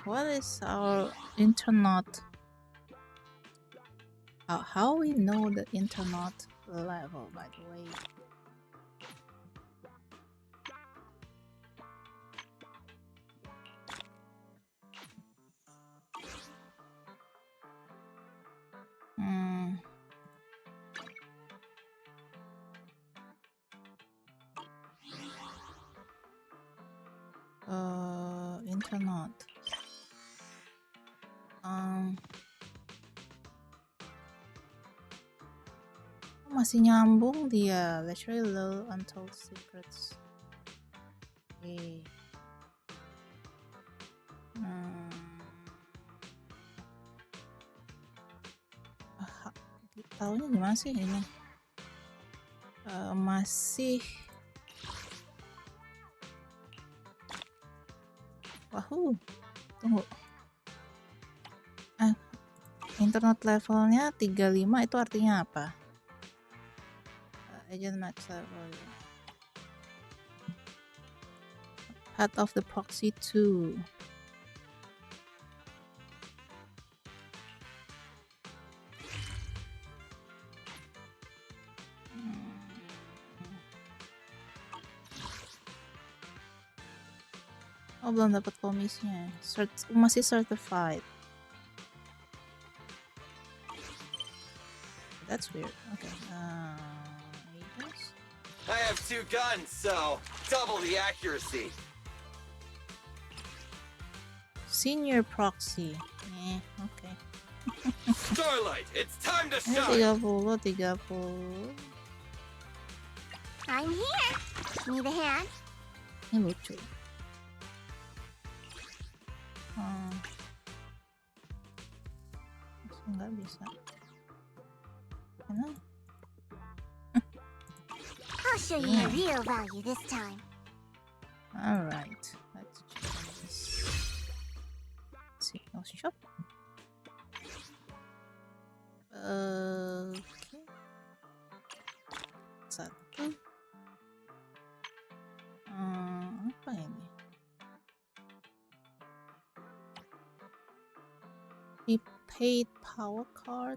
What is our internet? How we know the internet level, by the way? Internet. Masih nyambung dia. Literally low untold secrets. Oke. Tahunya gimana sih ini? Masih. Wahoo. Tunggu. Internet levelnya 35 itu artinya apa? Agent max level. Head of the proxy 2. Oh, belum dapat komisnya. Masih certified. That's weird. Okay. Agents? I have 2 guns, so double the accuracy. Senior proxy. Okay. Starlight, it's time to Ini shine. 30. I'm here. Need a hand? Ini lucu. Nggak bisa. Kenapa? I'll show you my real value this time. Alright, let's try this. Signal shop. Okay. 1. Apa ini? Prepaid power card.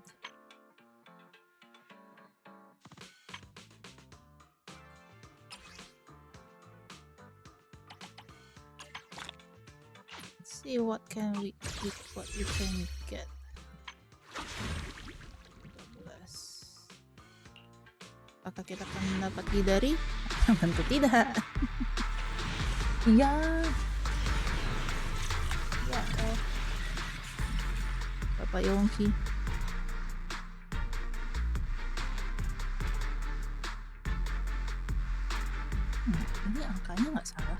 Let's see what can we get. 12. Apakah kita akan mendapat dari? Tentu tidak. Iya. Ya, Bapak Yongki. Ini angkanya nggak salah.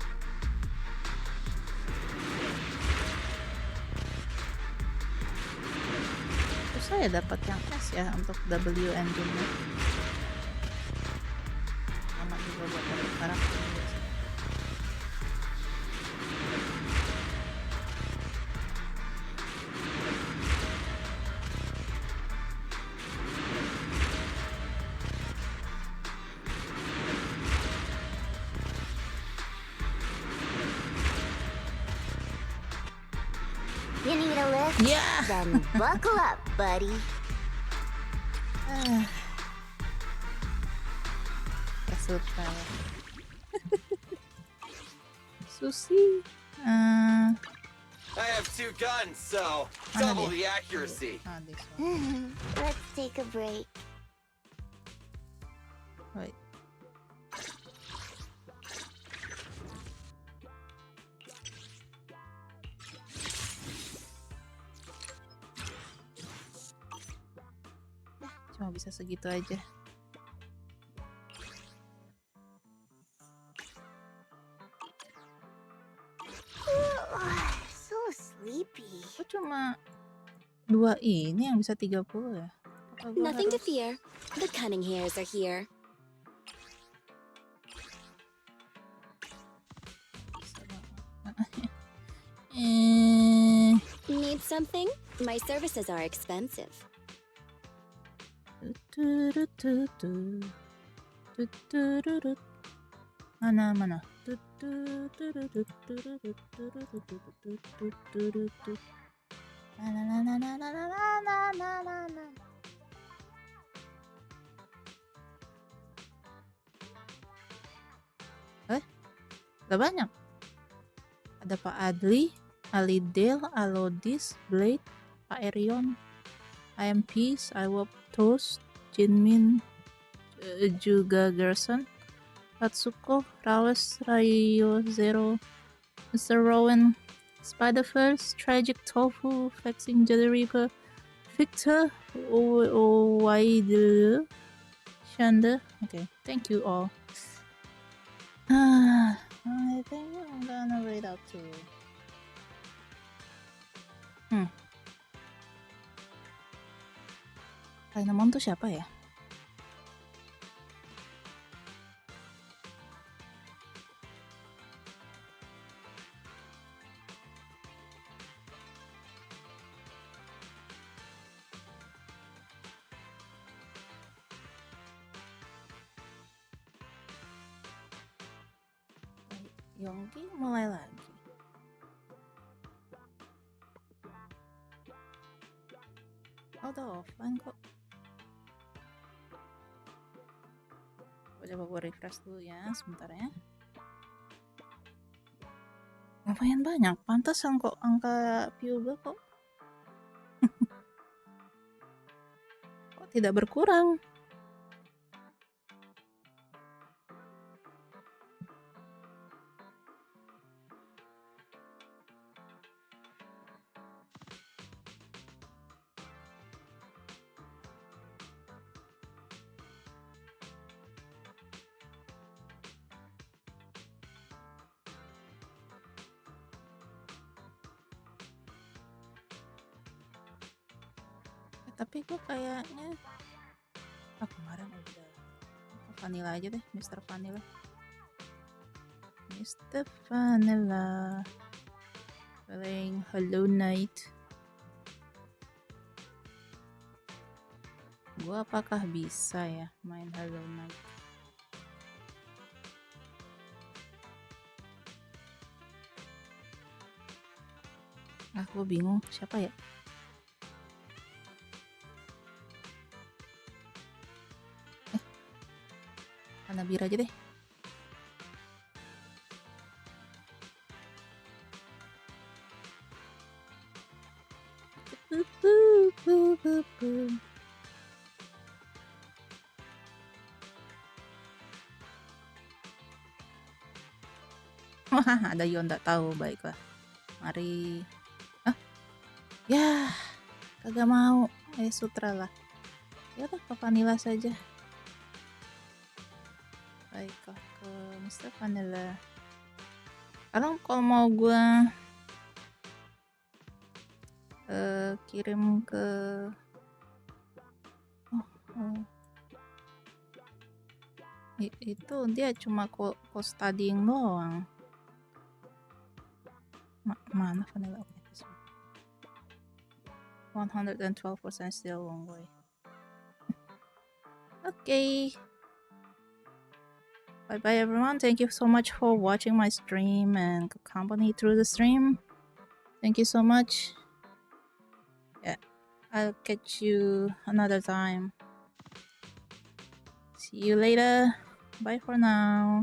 Terus saya dapat yang S ya untuk W engine-nya. Sama juga buat dapat karakter. You need a lift? Yeah. Then buckle up, buddy. Suka. Susi. I have 2 guns, so double the accuracy. Let's take a break. Wait. Cuma bisa segitu aja. So sleepy. Kok cuma 2 ini yang bisa 30 ya? Nothing to fear. The cunning hairs are here. Need something? My services are expensive. Mana? Gak banyak. Ada Pak Adli, Alidel, Alodis, Blade, Pak Erion, I am Peace, I Wop Toast, Jinmin, juga Gerson, Katsuko, Rawes, Rayo Zero, Mr. Rowan, Spider-First, Tragic Tofu, Flexing Jelly Reaper, Victor, Waidel, Shanda. Okay, thank you all. I think I'm gonna read out to Painamon tuh siapa ya? Yongki mulai lagi. Udah offline kok. Coba gue refresh dulu ya, sebentar ya. Lumayan banyak, pantasan kok angka view gue kok kok tidak berkurang. Tapi gue kayaknya kemarin udah Vanilla aja deh, Mr. Vanilla. Mr. Vanilla playing Hollow Knight. Gue apakah bisa ya main Hollow Knight? Aku bingung siapa ya? Bir aja deh. Wah, ada Yonda tahu, baiklah. Mari. Ya, kagak mau. Sutra lah. Ya udah ke Vanilla saja. Baiklah ke Mr. Vanilla. Kalau mau gue kirim ke itu dia cuma studying doang. Mana Vanilla? 112% still long way. Okay. Bye bye everyone. Thank you so much for watching my stream and company through the stream. Thank you so much. Yeah, I'll catch you another time. See you later. Bye for now.